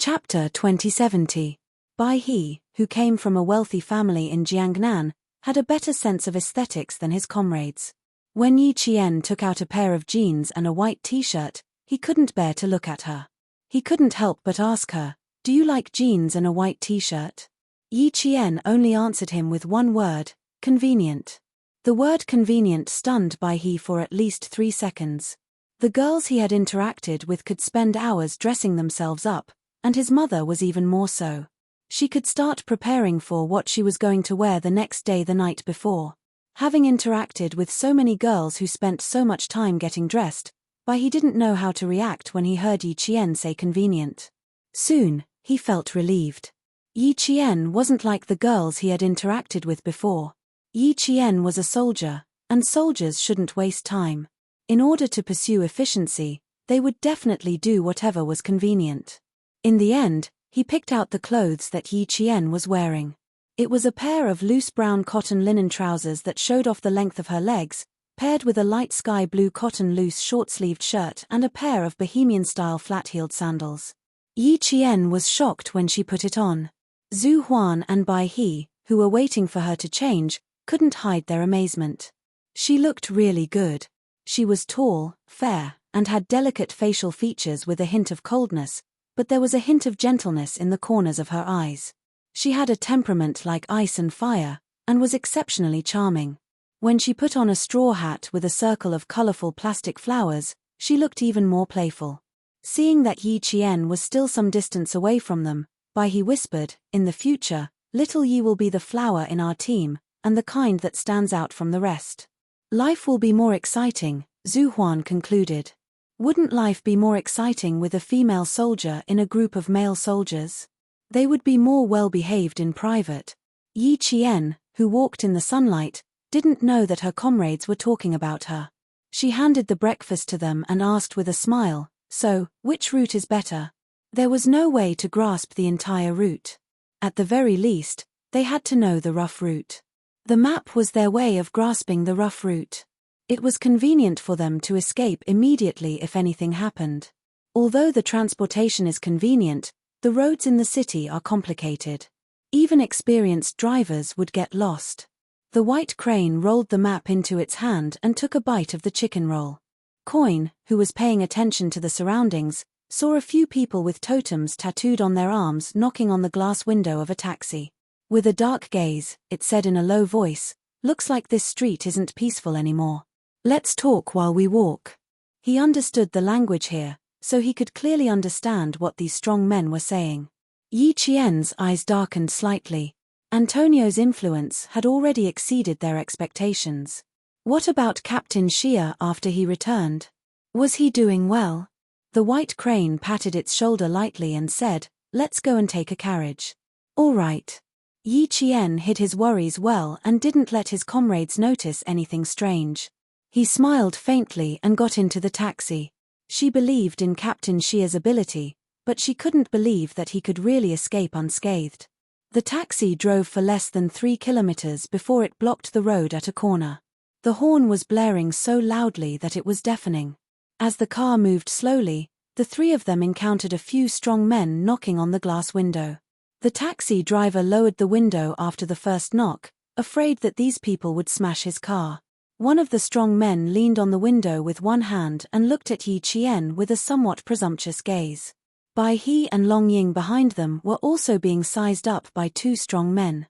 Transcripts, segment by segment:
Chapter 2070. Bai He, who came from a wealthy family in Jiangnan, had a better sense of aesthetics than his comrades. When Yi Qian took out a pair of jeans and a white t-shirt, he couldn't bear to look at her. He couldn't help but ask her, "Do you like jeans and a white t-shirt?" Yi Qian only answered him with one word, "Convenient." The word convenient stunned Bai He for at least 3 seconds. The girls he had interacted with could spend hours dressing themselves up, and his mother was even more so. She could start preparing for what she was going to wear the next day the night before. Having interacted with so many girls who spent so much time getting dressed, Bai He didn't know how to react when he heard Yi Qian say convenient. Soon, he felt relieved. Yi Qian wasn't like the girls he had interacted with before. Yi Qian was a soldier, and soldiers shouldn't waste time. In order to pursue efficiency, they would definitely do whatever was convenient. In the end, he picked out the clothes that Yi Qian was wearing. It was a pair of loose brown cotton linen trousers that showed off the length of her legs, paired with a light sky blue cotton loose short-sleeved shirt and a pair of bohemian-style flat-heeled sandals. Yi Qian was shocked when she put it on. Zhu Huan and Bai He, who were waiting for her to change, couldn't hide their amazement. She looked really good. She was tall, fair, and had delicate facial features with a hint of coldness, but there was a hint of gentleness in the corners of her eyes. She had a temperament like ice and fire, and was exceptionally charming. When she put on a straw hat with a circle of colorful plastic flowers, she looked even more playful. Seeing that Yi Qian was still some distance away from them, Bai He whispered, "In the future, little Yi will be the flower in our team, and the kind that stands out from the rest. Life will be more exciting," Zhu Huan concluded. Wouldn't life be more exciting with a female soldier in a group of male soldiers? They would be more well-behaved in private. Yi Qian, who walked in the sunlight, didn't know that her comrades were talking about her. She handed the breakfast to them and asked with a smile, "So, which route is better?" There was no way to grasp the entire route. At the very least, they had to know the rough route. The map was their way of grasping the rough route. It was convenient for them to escape immediately if anything happened. Although the transportation is convenient, the roads in the city are complicated. Even experienced drivers would get lost. The white crane rolled the map into its hand and took a bite of the chicken roll. Coin, who was paying attention to the surroundings, saw a few people with totems tattooed on their arms knocking on the glass window of a taxi. With a dark gaze, it said in a low voice, "Looks like this street isn't peaceful anymore. Let's talk while we walk." He understood the language here, so he could clearly understand what these strong men were saying. Yi Qian's eyes darkened slightly. Antonio's influence had already exceeded their expectations. What about Captain Xia after he returned? Was he doing well? The white crane patted its shoulder lightly and said, "Let's go and take a carriage." "All right." Yi Qian hid his worries well and didn't let his comrades notice anything strange. He smiled faintly and got into the taxi. She believed in Captain Xia's ability, but she couldn't believe that he could really escape unscathed. The taxi drove for less than 3 kilometers before it blocked the road at a corner. The horn was blaring so loudly that it was deafening. As the car moved slowly, the three of them encountered a few strong men knocking on the glass window. The taxi driver lowered the window after the first knock, afraid that these people would smash his car. One of the strong men leaned on the window with one hand and looked at Yi Qian with a somewhat presumptuous gaze. Bai He and Long Ying behind them were also being sized up by 2 strong men.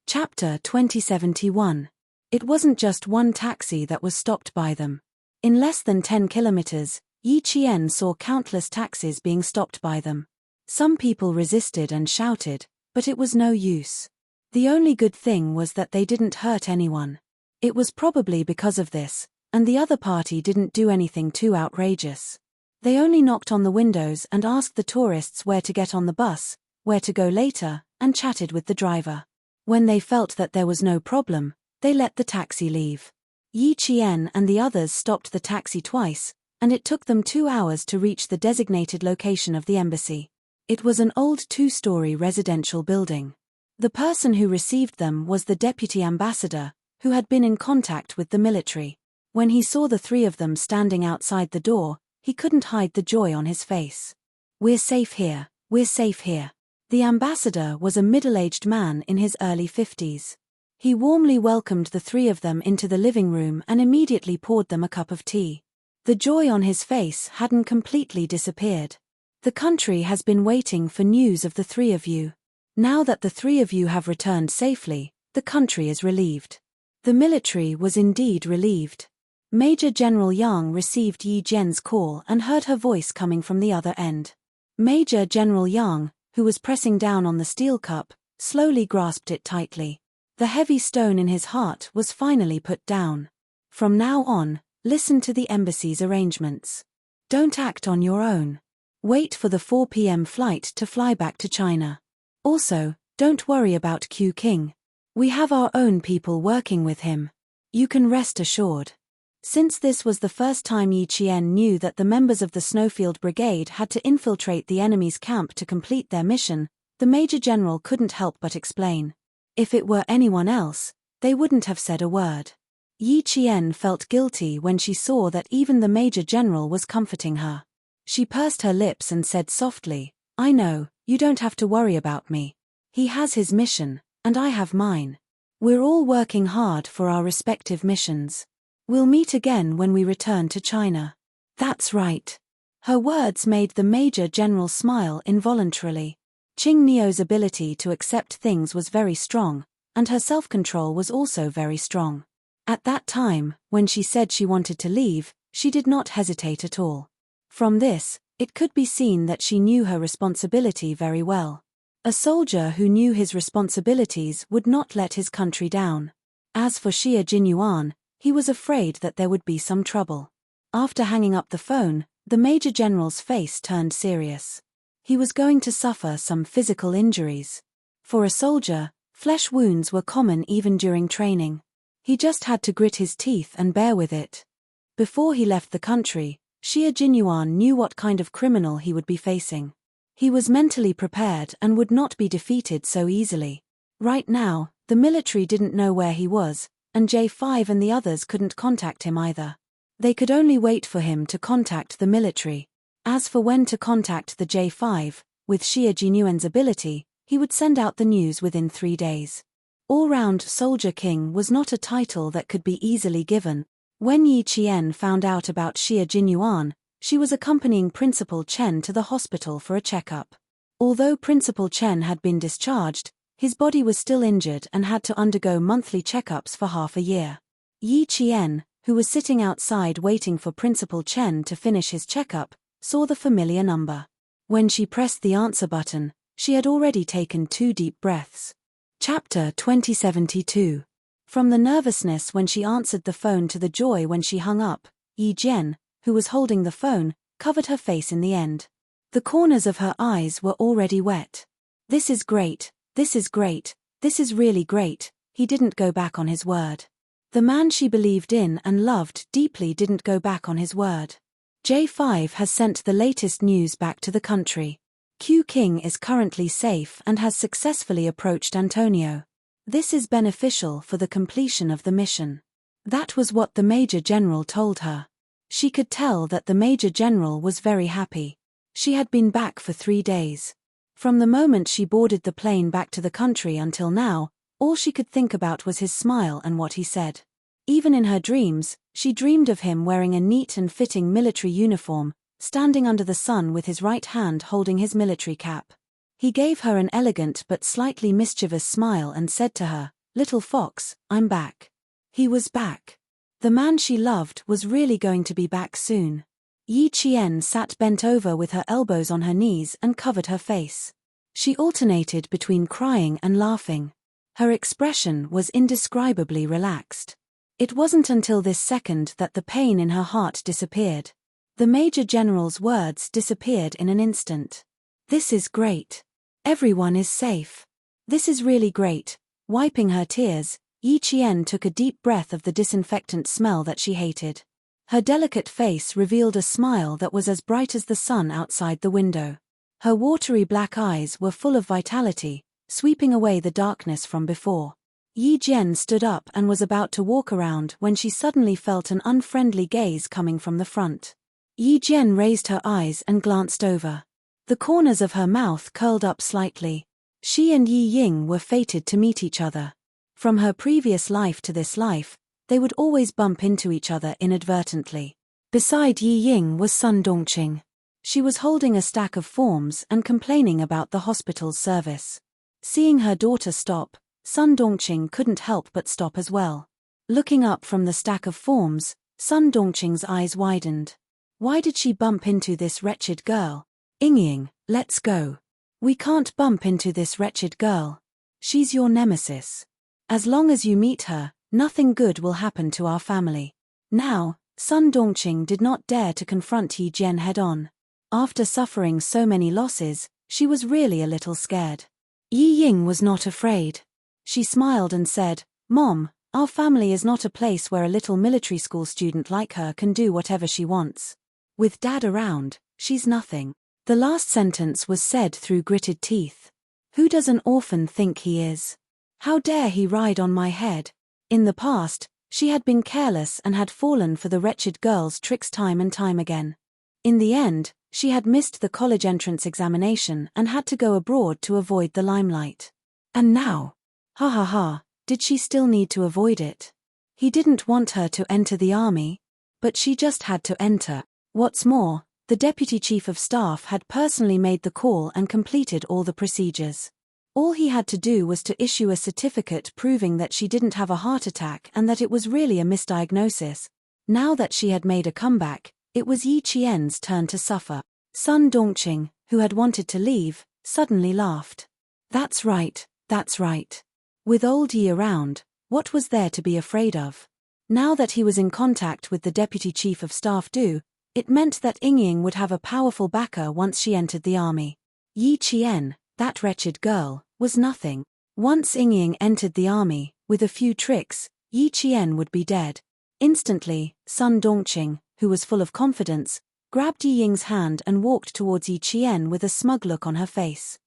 Chapter 2071. It wasn't just one taxi that was stopped by them. In less than 10 kilometers, Yi Qian saw countless taxis being stopped by them. Some people resisted and shouted, but it was no use. The only good thing was that they didn't hurt anyone. It was probably because of this, and the other party didn't do anything too outrageous. They only knocked on the windows and asked the tourists where to get on the bus, where to go later, and chatted with the driver. When they felt that there was no problem, they let the taxi leave. Yi Qian and the others stopped the taxi twice, and it took them 2 hours to reach the designated location of the embassy. It was an old 2-story residential building. The person who received them was the deputy ambassador, who had been in contact with the military. When he saw the 3 of them standing outside the door, he couldn't hide the joy on his face. "We're safe here," We're safe here. The ambassador was a middle-aged man in his early 50s. He warmly welcomed the three of them into the living room and immediately poured them a cup of tea. The joy on his face hadn't completely disappeared. The country has been waiting for news of the three of you. Now that the three of you have returned safely, the country is relieved. The military was indeed relieved. Major General Yang received Yi Jian's call and heard her voice coming from the other end. Major General Yang, who was pressing down on the steel cup, slowly grasped it tightly. The heavy stone in his heart was finally put down. From now on, listen to the embassy's arrangements. Don't act on your own. Wait for the 4 p.m. flight to fly back to China. Also, don't worry about Q King. We have our own people working with him. You can rest assured. Since this was the first time Yi Qian knew that the members of the Snowfield Brigade had to infiltrate the enemy's camp to complete their mission, the Major General couldn't help but explain. If it were anyone else, they wouldn't have said a word. Yi Qian felt guilty when she saw that even the Major General was comforting her. She pursed her lips and said softly, I know, you don't have to worry about me. He has his mission, and I have mine. We're all working hard for our respective missions. We'll meet again when we return to China. That's right. Her words made the Major General smile involuntarily. Qing Neo's ability to accept things was very strong, and her self-control was also very strong. At that time, when she said she wanted to leave, she did not hesitate at all. From this, it could be seen that she knew her responsibility very well. A soldier who knew his responsibilities would not let his country down. As for Xie Jinyuan, he was afraid that there would be some trouble. After hanging up the phone, the Major General's face turned serious. He was going to suffer some physical injuries. For a soldier, flesh wounds were common even during training. He just had to grit his teeth and bear with it. Before he left the country, Xie Jinyuan knew what kind of criminal he would be facing. He was mentally prepared and would not be defeated so easily. Right now, the military didn't know where he was, and J5 and the others couldn't contact him either. They could only wait for him to contact the military. As for when to contact the J5, with Xie Jinyuan's ability, he would send out the news within 3 days. All-round Soldier King was not a title that could be easily given. When Yi Qian found out about Xie Jinyuan, she was accompanying Principal Chen to the hospital for a checkup. Although Principal Chen had been discharged, his body was still injured and had to undergo monthly checkups for half a year. Yi Qian, who was sitting outside waiting for Principal Chen to finish his checkup, saw the familiar number. When she pressed the answer button, she had already taken 2 deep breaths. Chapter 2072. From the nervousness when she answered the phone to the joy when she hung up, Yi Jian, who was holding the phone, covered her face in the end. The corners of her eyes were already wet. This is great, this is great, this is really great. He didn't go back on his word. The man she believed in and loved deeply didn't go back on his word. J5 has sent the latest news back to the country. Q King is currently safe and has successfully approached Antonio. This is beneficial for the completion of the mission. That was what the Major General told her. She could tell that the Major General was very happy. She had been back for 3 days. From the moment she boarded the plane back to the country until now, all she could think about was his smile and what he said. Even in her dreams, she dreamed of him wearing a neat and fitting military uniform, standing under the sun with his right hand holding his military cap. He gave her an elegant but slightly mischievous smile and said to her, "Little fox, I'm back." He was back. The man she loved was really going to be back soon. Yi Qian sat bent over with her elbows on her knees and covered her face. She alternated between crying and laughing. Her expression was indescribably relaxed. It wasn't until this second that the pain in her heart disappeared. The Major General's words disappeared in an instant. This is great. Everyone is safe. This is really great. Wiping her tears, Yi Qian took a deep breath of the disinfectant smell that she hated. Her delicate face revealed a smile that was as bright as the sun outside the window. Her watery black eyes were full of vitality, sweeping away the darkness from before. Yi Jian stood up and was about to walk around when she suddenly felt an unfriendly gaze coming from the front. Yi Jian raised her eyes and glanced over. The corners of her mouth curled up slightly. She and Yi Ying were fated to meet each other. From her previous life to this life, they would always bump into each other inadvertently. Beside Yi Ying was Sun Dongqing. She was holding a stack of forms and complaining about the hospital's service. Seeing her daughter stop, Sun Dongqing couldn't help but stop as well. Looking up from the stack of forms, Sun Dongqing's eyes widened. Why did she bump into this wretched girl? Ying, let's go. We can't bump into this wretched girl. She's your nemesis. As long as you meet her, nothing good will happen to our family. Now, Sun Dongqing did not dare to confront Yi Jian head-on. After suffering so many losses, she was really a little scared. Yi Ying was not afraid. She smiled and said, "Mom, our family is not a place where a little military school student like her can do whatever she wants. With Dad around, she's nothing." The last sentence was said through gritted teeth. Who does an orphan think he is? How dare he ride on my head? In the past, she had been careless and had fallen for the wretched girl's tricks time and time again. In the end, she had missed the college entrance examination and had to go abroad to avoid the limelight. And now, ha ha ha, did she still need to avoid it? He didn't want her to enter the army, but she just had to enter. What's more, the Deputy Chief of Staff had personally made the call and completed all the procedures. All he had to do was to issue a certificate proving that she didn't have a heart attack and that it was really a misdiagnosis. Now that she had made a comeback, it was Yi Qian's turn to suffer. Sun Dongqing, who had wanted to leave, suddenly laughed. That's right, that's right. With old Yi around, what was there to be afraid of? Now that he was in contact with the Deputy Chief of Staff it meant that Ying would have a powerful backer once she entered the army. Yi Qian, that wretched girl, was nothing. Once Ying entered the army, with a few tricks, Yi Qian would be dead. Instantly, Sun Dongqing, who was full of confidence, grabbed Yi Ying's hand and walked towards Yi Qian with a smug look on her face.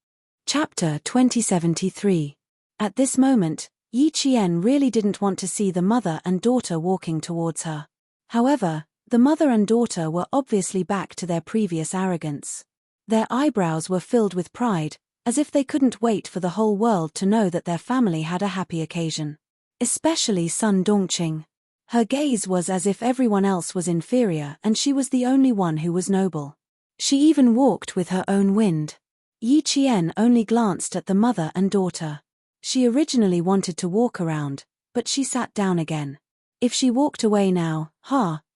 Chapter 2073. At this moment, Yi Qian really didn't want to see the mother and daughter walking towards her. However, the mother and daughter were obviously back to their previous arrogance. Their eyebrows were filled with pride, as if they couldn't wait for the whole world to know that their family had a happy occasion. Especially Sun Dongqing. Her gaze was as if everyone else was inferior and she was the only one who was noble. She even walked with her own wind. Yi Qian only glanced at the mother and daughter. She originally wanted to walk around, but she sat down again. If she walked away now,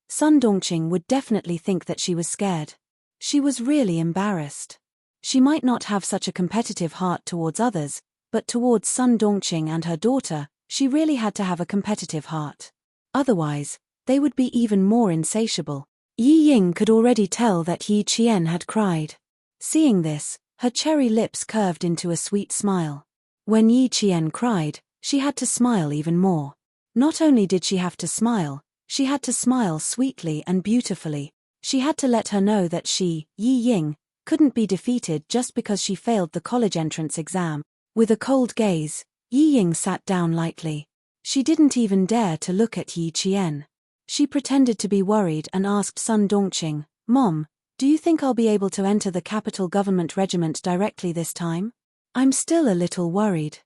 Sun Dongqing would definitely think that she was scared. She was really embarrassed. She might not have such a competitive heart towards others, but towards Sun Dongqing and her daughter, she really had to have a competitive heart. Otherwise, they would be even more insatiable. Yi Ying could already tell that Yi Qian had cried. Seeing this, her cherry lips curved into a sweet smile. When Yi Qian cried, she had to smile even more. Not only did she have to smile, she had to smile sweetly and beautifully. She had to let her know that she, Yi Ying, couldn't be defeated just because she failed the college entrance exam. With a cold gaze, Yi Ying sat down lightly. She didn't even dare to look at Yi Qian. She pretended to be worried and asked Sun Dongqing, "Mom, do you think I'll be able to enter the capital government regiment directly this time? I'm still a little worried."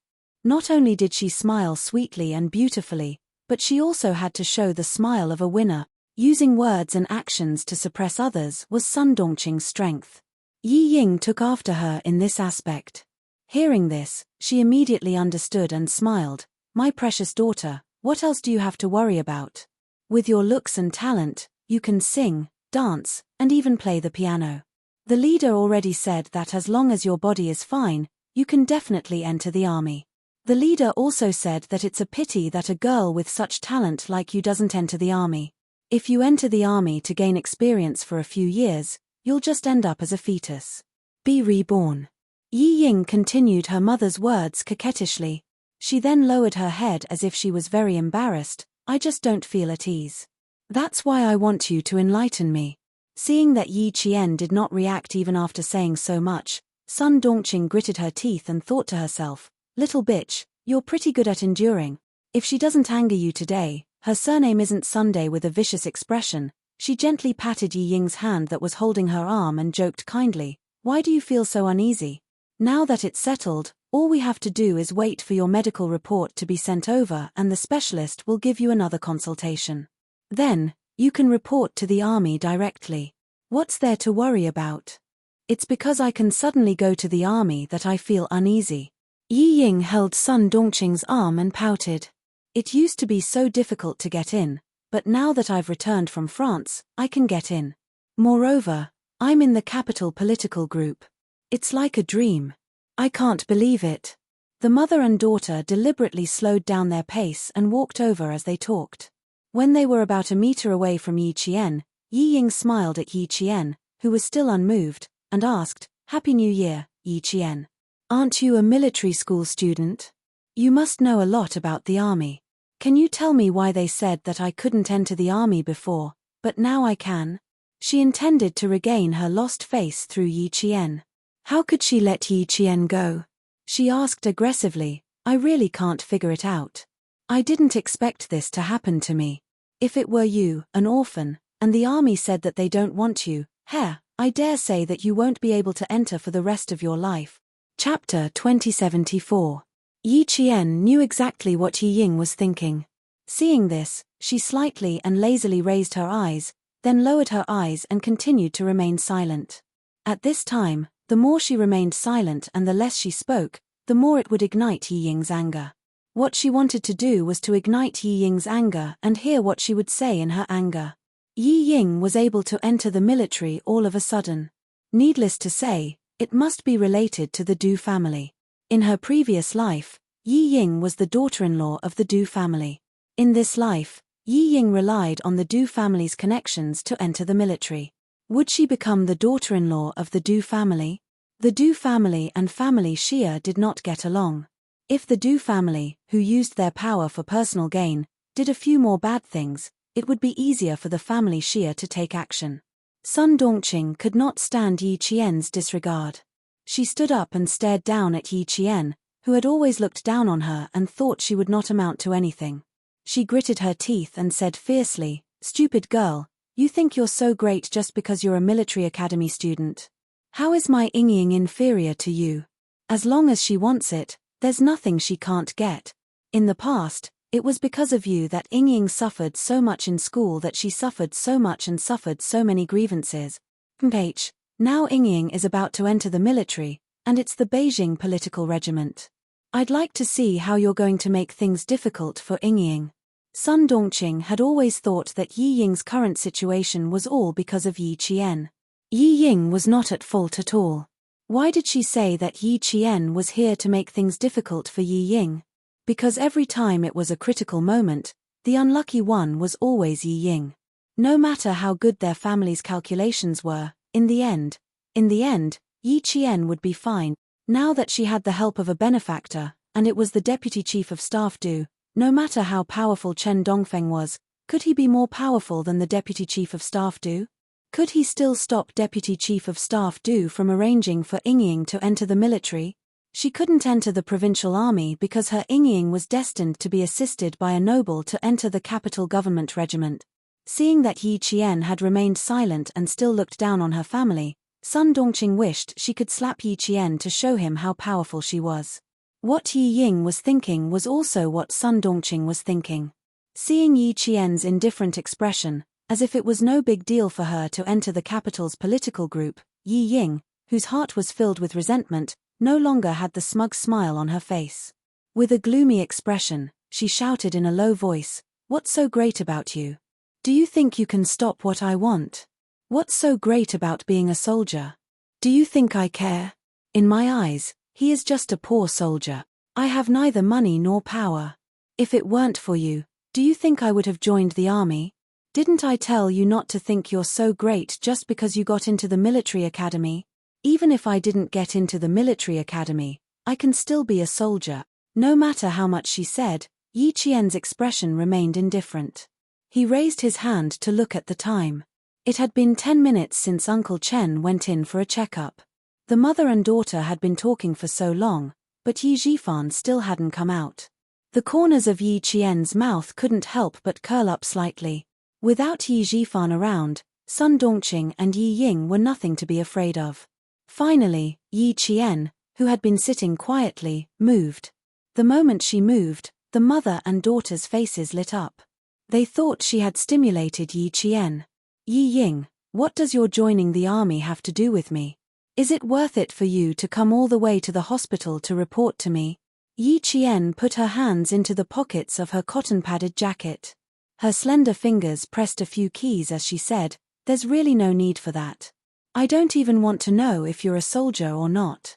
Not only did she smile sweetly and beautifully, but she also had to show the smile of a winner. Using words and actions to suppress others was Sun Dongqing's strength. Yi Ying took after her in this aspect. Hearing this, she immediately understood and smiled. "My precious daughter, what else do you have to worry about? With your looks and talent, you can sing, dance, and even play the piano. The leader already said that as long as your body is fine, you can definitely enter the army. The leader also said that it's a pity that a girl with such talent like you doesn't enter the army. If you enter the army to gain experience for a few years, you'll just end up as a fetus. Be reborn." Yi Ying continued her mother's words coquettishly. She then lowered her head as if she was very embarrassed. "I just don't feel at ease. That's why I want you to enlighten me." Seeing that Yi Qian did not react even after saying so much, Sun Dongqing gritted her teeth and thought to herself, "Little bitch, you're pretty good at enduring. If she doesn't anger you today, her surname isn't Sunday." With a vicious expression, she gently patted Yi Ying's hand that was holding her arm and joked kindly, Why do you feel so uneasy? Now that it's settled, all we have to do is wait for your medical report to be sent over and the specialist will give you another consultation. Then, you can report to the army directly. What's there to worry about? It's because I can suddenly go to the army that I feel uneasy. Yi Ying held Sun Dongqing's arm and pouted. It used to be so difficult to get in, but now that I've returned from France, I can get in. Moreover, I'm in the capital political group. It's like a dream. I can't believe it. The mother and daughter deliberately slowed down their pace and walked over as they talked. When they were about a meter away from Yi Qian, Yi Ying smiled at Yi Qian, who was still unmoved, and asked, "Happy New Year, Yi Qian. Aren't you a military school student? You must know a lot about the army. Can you tell me why they said that I couldn't enter the army before, but now I can?" She intended to regain her lost face through Yi Qian. How could she let Yi Qian go? She asked aggressively, "I really can't figure it out. I didn't expect this to happen to me. If it were you, an orphan, and the army said that they don't want you, I dare say that you won't be able to enter for the rest of your life." Chapter 2074. Yi Qian knew exactly what Yi Ying was thinking. Seeing this, she slightly and lazily raised her eyes, then lowered her eyes and continued to remain silent. At this time, the more she remained silent and the less she spoke, the more it would ignite Yi Ying's anger. What she wanted to do was to ignite Yi Ying's anger and hear what she would say in her anger. Yi Ying was able to enter the military all of a sudden. Needless to say, it must be related to the Du family. In her previous life, Yi Ying was the daughter-in-law of the Du family. In this life, Yi Ying relied on the Du family's connections to enter the military. Would she become the daughter-in-law of the Du family? The Du family and family Xia did not get along. If the Du family, who used their power for personal gain, did a few more bad things, it would be easier for the family Xia to take action. Sun Dongqing could not stand Yi Qian's disregard. She stood up and stared down at Yi Qian, who had always looked down on her and thought she would not amount to anything. She gritted her teeth and said fiercely, "Stupid girl, you think you're so great just because you're a military academy student. How is my Ying inferior to you? As long as she wants it, there's nothing she can't get. In the past, it was because of you that Ying suffered so much in school, that she suffered so much and suffered so many grievances. Now Ying is about to enter the military, and it's the Beijing political regiment. I'd like to see how you're going to make things difficult for Ying." Sun Dongqing had always thought that Yi Ying's current situation was all because of Yi Qian. Yi Ying was not at fault at all. Why did she say that Yi Qian was here to make things difficult for Yi Ying? Because every time it was a critical moment, the unlucky one was always Yi Ying. No matter how good their family's calculations were, in the end, Yi Qian would be fine. Now that she had the help of a benefactor, and it was the deputy chief of staff Du, no matter how powerful Chen Dongfeng was, could he be more powerful than the deputy chief of staff Du? Could he still stop deputy chief of staff Du from arranging for Ying to enter the military? She couldn't enter the provincial army because her Ying was destined to be assisted by a noble to enter the capital government regiment. Seeing that Yi Qian had remained silent and still looked down on her family, Sun Dongqing wished she could slap Yi Qian to show him how powerful she was. What Yi Ying was thinking was also what Sun Dongqing was thinking. Seeing Yi Qian's indifferent expression, as if it was no big deal for her to enter the capital's political group, Yi Ying, whose heart was filled with resentment, no longer had the smug smile on her face. With a gloomy expression, she shouted in a low voice, "What's so great about you? Do you think you can stop what I want? What's so great about being a soldier? Do you think I care? In my eyes, he is just a poor soldier. I have neither money nor power. If it weren't for you, do you think I would have joined the army? Didn't I tell you not to think you're so great just because you got into the military academy? Even if I didn't get into the military academy, I can still be a soldier." No matter how much she said, Yi Qian's expression remained indifferent. He raised his hand to look at the time. It had been 10 minutes since Uncle Chen went in for a checkup. The mother and daughter had been talking for so long, but Yi Zhifan still hadn't come out. The corners of Yi Qian's mouth couldn't help but curl up slightly. Without Yi Zhifan around, Sun Dongqing and Yi Ying were nothing to be afraid of. Finally, Yi Qian, who had been sitting quietly, moved. The moment she moved, the mother and daughter's faces lit up. They thought she had stimulated Yi Qian. Yi Ying, what does your joining the army have to do with me? Is it worth it for you to come all the way to the hospital to report to me? Yi Qian put her hands into the pockets of her cotton-padded jacket. Her slender fingers pressed a few keys as she said, "There's really no need for that. I don't even want to know if you're a soldier or not."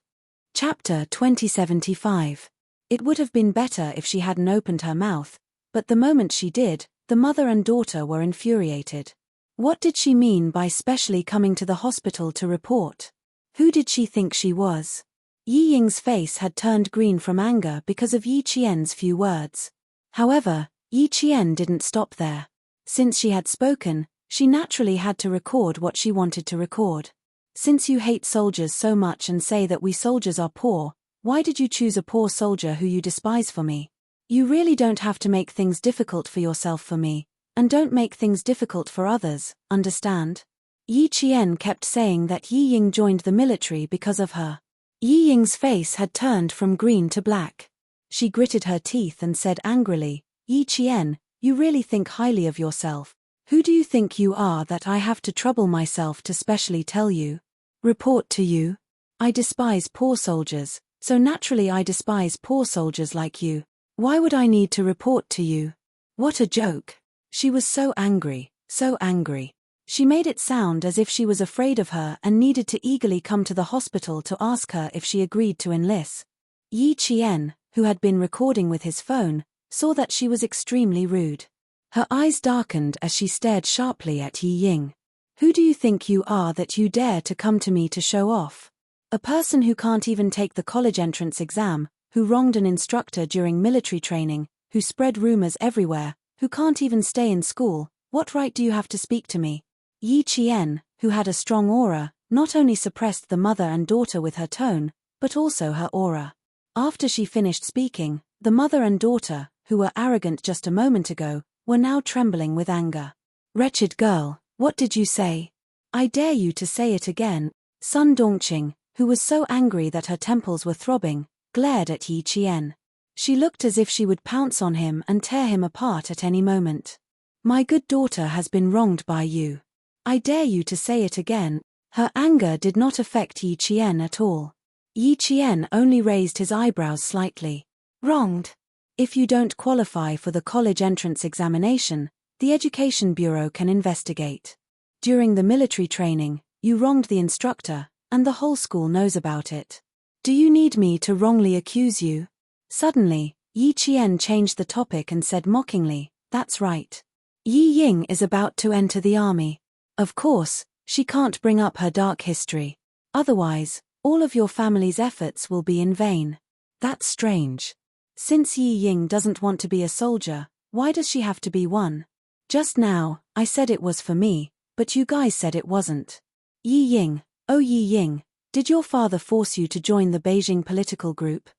Chapter 2075. It would have been better if she hadn't opened her mouth, but the moment she did, the mother and daughter were infuriated. What did she mean by specially coming to the hospital to report? Who did she think she was? Yi Ying's face had turned green from anger because of Yi Qian's few words. However, Yi Qian didn't stop there. Since she had spoken, she naturally had to record what she wanted to record. Since you hate soldiers so much and say that we soldiers are poor, why did you choose a poor soldier who you despise for me? You really don't have to make things difficult for yourself for me, and don't make things difficult for others, understand? Yi Qian kept saying that Yi Ying joined the military because of her. Yi Ying's face had turned from green to black. She gritted her teeth and said angrily, "Yi Qian, you really think highly of yourself. Who do you think you are that I have to trouble myself to specially tell you? Report to you? I despise poor soldiers, so naturally I despise poor soldiers like you. Why would I need to report to you? What a joke." She was so angry, so angry. She made it sound as if she was afraid of her and needed to eagerly come to the hospital to ask her if she agreed to enlist. Yi Qian, who had been recording with his phone, saw that she was extremely rude. Her eyes darkened as she stared sharply at Yi Ying. "Who do you think you are that you dare to come to me to show off? A person who can't even take the college entrance exam, who wronged an instructor during military training, who spread rumors everywhere, who can't even stay in school, what right do you have to speak to me?" Yi Qian, who had a strong aura, not only suppressed the mother and daughter with her tone, but also her aura. After she finished speaking, the mother and daughter, who were arrogant just a moment ago, were now trembling with anger. "Wretched girl, what did you say? I dare you to say it again." Sun Dongqing, who was so angry that her temples were throbbing, glared at Yi Qian. She looked as if she would pounce on him and tear him apart at any moment. "My good daughter has been wronged by you. I dare you to say it again." Her anger did not affect Yi Qian at all. Yi Qian only raised his eyebrows slightly. "Wronged? If you don't qualify for the college entrance examination, the Education Bureau can investigate. During the military training, you wronged the instructor, and the whole school knows about it. Do you need me to wrongly accuse you?" Suddenly, Yi Qian changed the topic and said mockingly, "That's right. Yi Ying is about to enter the army. Of course, she can't bring up her dark history. Otherwise, all of your family's efforts will be in vain. That's strange. Since Yi Ying doesn't want to be a soldier, why does she have to be one? Just now, I said it was for me, but you guys said it wasn't. Yi Ying, oh Yi Ying, did your father force you to join the Beijing political group?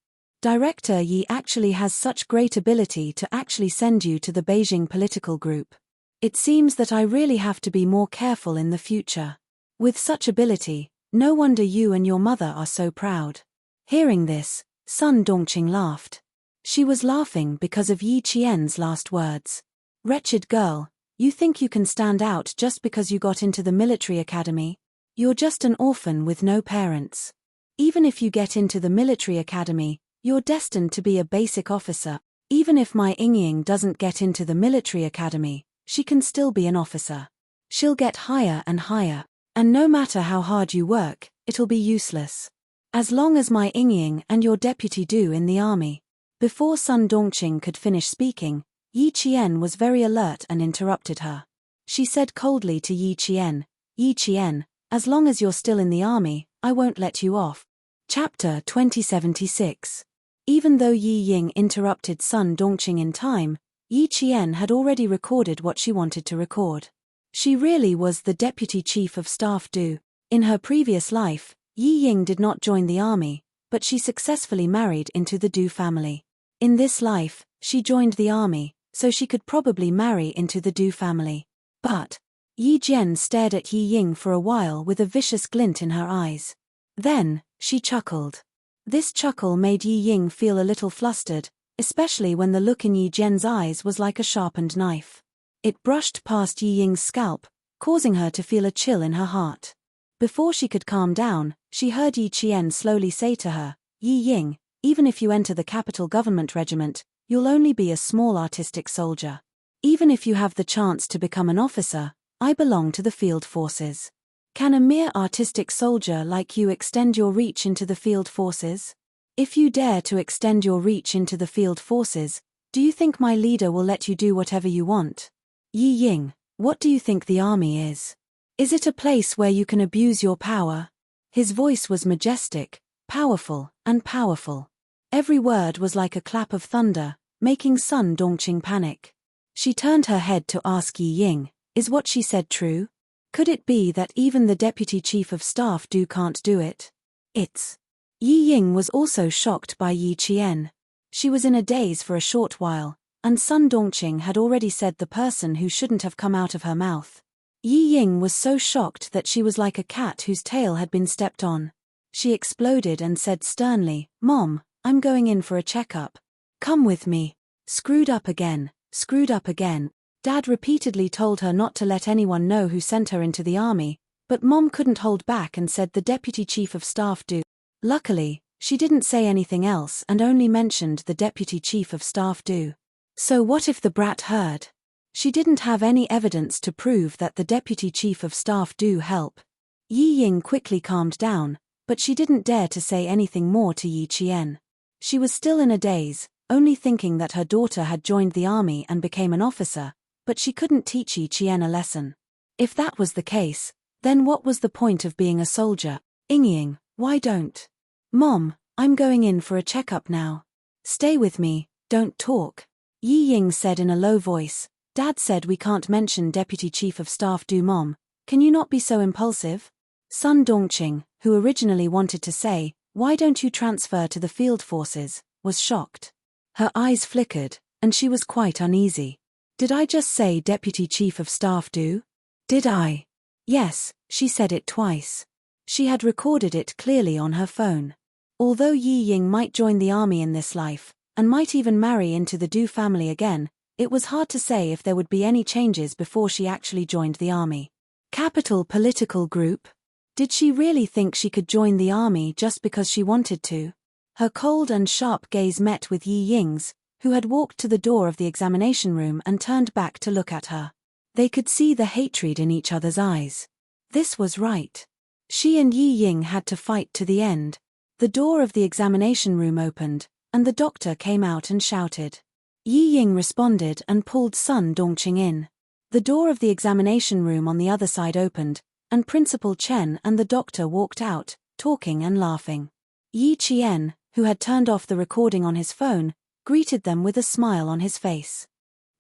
Director Yi actually has such great ability to actually send you to the Beijing political group. It seems that I really have to be more careful in the future. With such ability, no wonder you and your mother are so proud." Hearing this, Sun Dongqing laughed. She was laughing because of Yi Qian's last words. "Wretched girl, you think you can stand out just because you got into the military academy? You're just an orphan with no parents. Even if you get into the military academy, you're destined to be a basic officer. Even if my Ying doesn't get into the military academy, she can still be an officer. She'll get higher and higher, and no matter how hard you work, it'll be useless. As long as my Ying and your deputy do in the army." Before Sun Dongqing could finish speaking, Yi Qian was very alert and interrupted her. She said coldly to Yi Qian, "Yi Qian, as long as you're still in the army, I won't let you off." Chapter 2076. Even though Yi Ying interrupted Sun Dongqing in time, Yi Qian had already recorded what she wanted to record. She really was the deputy chief of staff Du. In her previous life, Yi Ying did not join the army, but she successfully married into the Du family. In this life, she joined the army, so she could probably marry into the Du family. But Yi Jian stared at Yi Ying for a while with a vicious glint in her eyes. Then, she chuckled. This chuckle made Yi Ying feel a little flustered, especially when the look in Yi Jian's eyes was like a sharpened knife. It brushed past Yi Ying's scalp, causing her to feel a chill in her heart. Before she could calm down, she heard Yi Qian slowly say to her, "Yi Ying, even if you enter the capital government regiment, you'll only be a small artistic soldier. Even if you have the chance to become an officer, I belong to the field forces. Can a mere artistic soldier like you extend your reach into the field forces? If you dare to extend your reach into the field forces, do you think my leader will let you do whatever you want? Yi Ying, what do you think the army is? Is it a place where you can abuse your power?" His voice was majestic, powerful, and powerful. Every word was like a clap of thunder, making Sun Dongqing panic. She turned her head to ask Yi Ying, "Is what she said true? Could it be that even the deputy chief of staff can't do it?" It's. Yi Ying was also shocked by Yi Qian. She was in a daze for a short while, and Sun Dongqing had already said the person who shouldn't have come out of her mouth. Yi Ying was so shocked that she was like a cat whose tail had been stepped on. She exploded and said sternly, "Mom, I'm going in for a checkup. Come with me." Screwed up again, screwed up again. Dad repeatedly told her not to let anyone know who sent her into the army, but Mom couldn't hold back and said the deputy chief of staff do. Luckily, she didn't say anything else and only mentioned the deputy chief of staff do. So what if the brat heard? She didn't have any evidence to prove that the deputy chief of staff do help. Yi Ying quickly calmed down, but she didn't dare to say anything more to Yi Qian. She was still in a daze, only thinking that her daughter had joined the army and became an officer, but she couldn't teach Yi Qian a lesson. If that was the case, then what was the point of being a soldier? Ying, why don't? Mom, I'm going in for a checkup now. Stay with me, don't talk. Yi Ying said in a low voice, "Dad said we can't mention Deputy Chief of Staff do Mom, can you not be so impulsive?" Sun Dongqing, who originally wanted to say, "Why don't you transfer to the field forces?" was shocked. Her eyes flickered, and she was quite uneasy. Did I just say Deputy Chief of Staff do? Did I? Yes, she said it twice. She had recorded it clearly on her phone. Although Yi Ying might join the army in this life, and might even marry into the Du family again, it was hard to say if there would be any changes before she actually joined the army. Capital political group? Did she really think she could join the army just because she wanted to? Her cold and sharp gaze met with Yi Ying's, who had walked to the door of the examination room and turned back to look at her. They could see the hatred in each other's eyes. This was right. She and Yi Ying had to fight to the end. The door of the examination room opened, and the doctor came out and shouted. Yi Ying responded and pulled Sun Dongqing in. The door of the examination room on the other side opened, and Principal Chen and the doctor walked out, talking and laughing. Yi Qian, who had turned off the recording on his phone, greeted them with a smile on his face.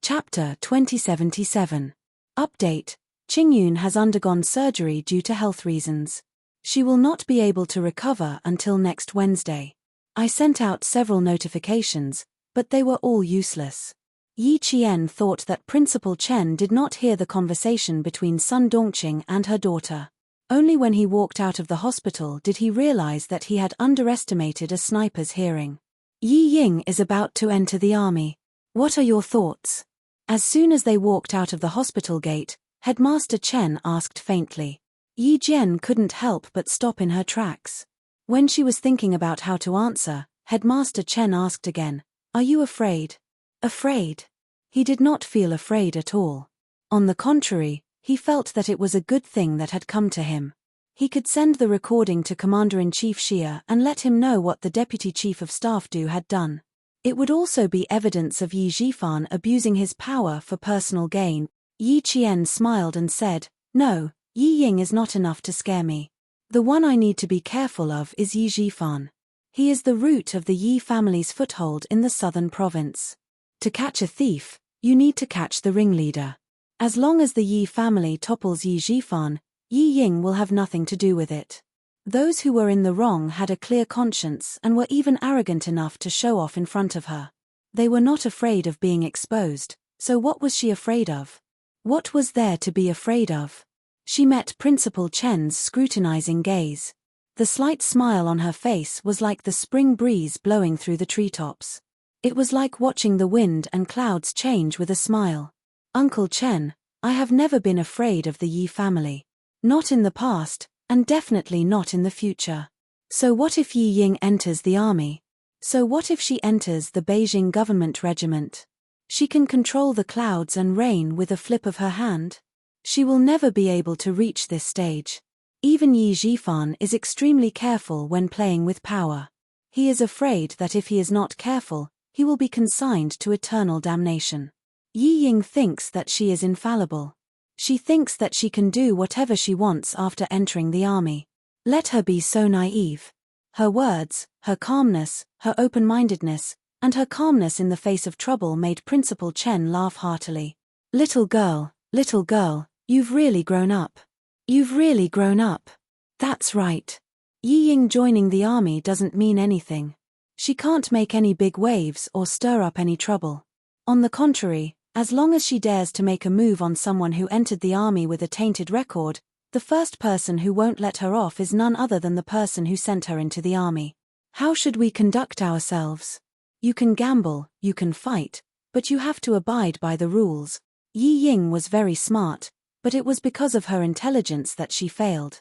Chapter 2077. Update: Qingyun has undergone surgery due to health reasons. She will not be able to recover until next Wednesday. I sent out several notifications, but they were all useless. Yi Qian thought that Principal Chen did not hear the conversation between Sun Dongqing and her daughter. Only when he walked out of the hospital did he realize that he had underestimated a sniper's hearing. Yi Ying is about to enter the army. What are your thoughts? As soon as they walked out of the hospital gate, Headmaster Chen asked faintly. Yi Jian couldn't help but stop in her tracks. When she was thinking about how to answer, Headmaster Chen asked again, "Are you afraid?" Afraid? He did not feel afraid at all. On the contrary, he felt that it was a good thing that had come to him. He could send the recording to Commander-in-Chief Xia and let him know what the Deputy Chief of Staff had done. It would also be evidence of Yi Zhifan abusing his power for personal gain. Yi Qian smiled and said, "No, Yi Ying is not enough to scare me. The one I need to be careful of is Yi Zhifan. He is the root of the Yi family's foothold in the southern province. To catch a thief, you need to catch the ringleader. As long as the Yi family topples Yi Zhifan, Yi Ying will have nothing to do with it." Those who were in the wrong had a clear conscience and were even arrogant enough to show off in front of her. They were not afraid of being exposed, so what was she afraid of? What was there to be afraid of? She met Principal Chen's scrutinizing gaze. The slight smile on her face was like the spring breeze blowing through the treetops. It was like watching the wind and clouds change with a smile. Uncle Chen, I have never been afraid of the Yi family. Not in the past, and definitely not in the future. So what if Yi Ying enters the army? So what if she enters the Beijing government regiment? She can control the clouds and rain with a flip of her hand. She will never be able to reach this stage. Even Yi Zhifan is extremely careful when playing with power. He is afraid that if he is not careful, he will be consigned to eternal damnation. Yi Ying thinks that she is infallible. She thinks that she can do whatever she wants after entering the army. Let her be so naive. Her words, her calmness, her open-mindedness, and her calmness in the face of trouble made Principal Chen laugh heartily. Little girl, you've really grown up. You've really grown up. That's right. Yi Ying joining the army doesn't mean anything. She can't make any big waves or stir up any trouble. On the contrary, as long as she dares to make a move on someone who entered the army with a tainted record, the first person who won't let her off is none other than the person who sent her into the army. How should we conduct ourselves? You can gamble, you can fight, but you have to abide by the rules. Yi Ying was very smart, but it was because of her intelligence that she failed.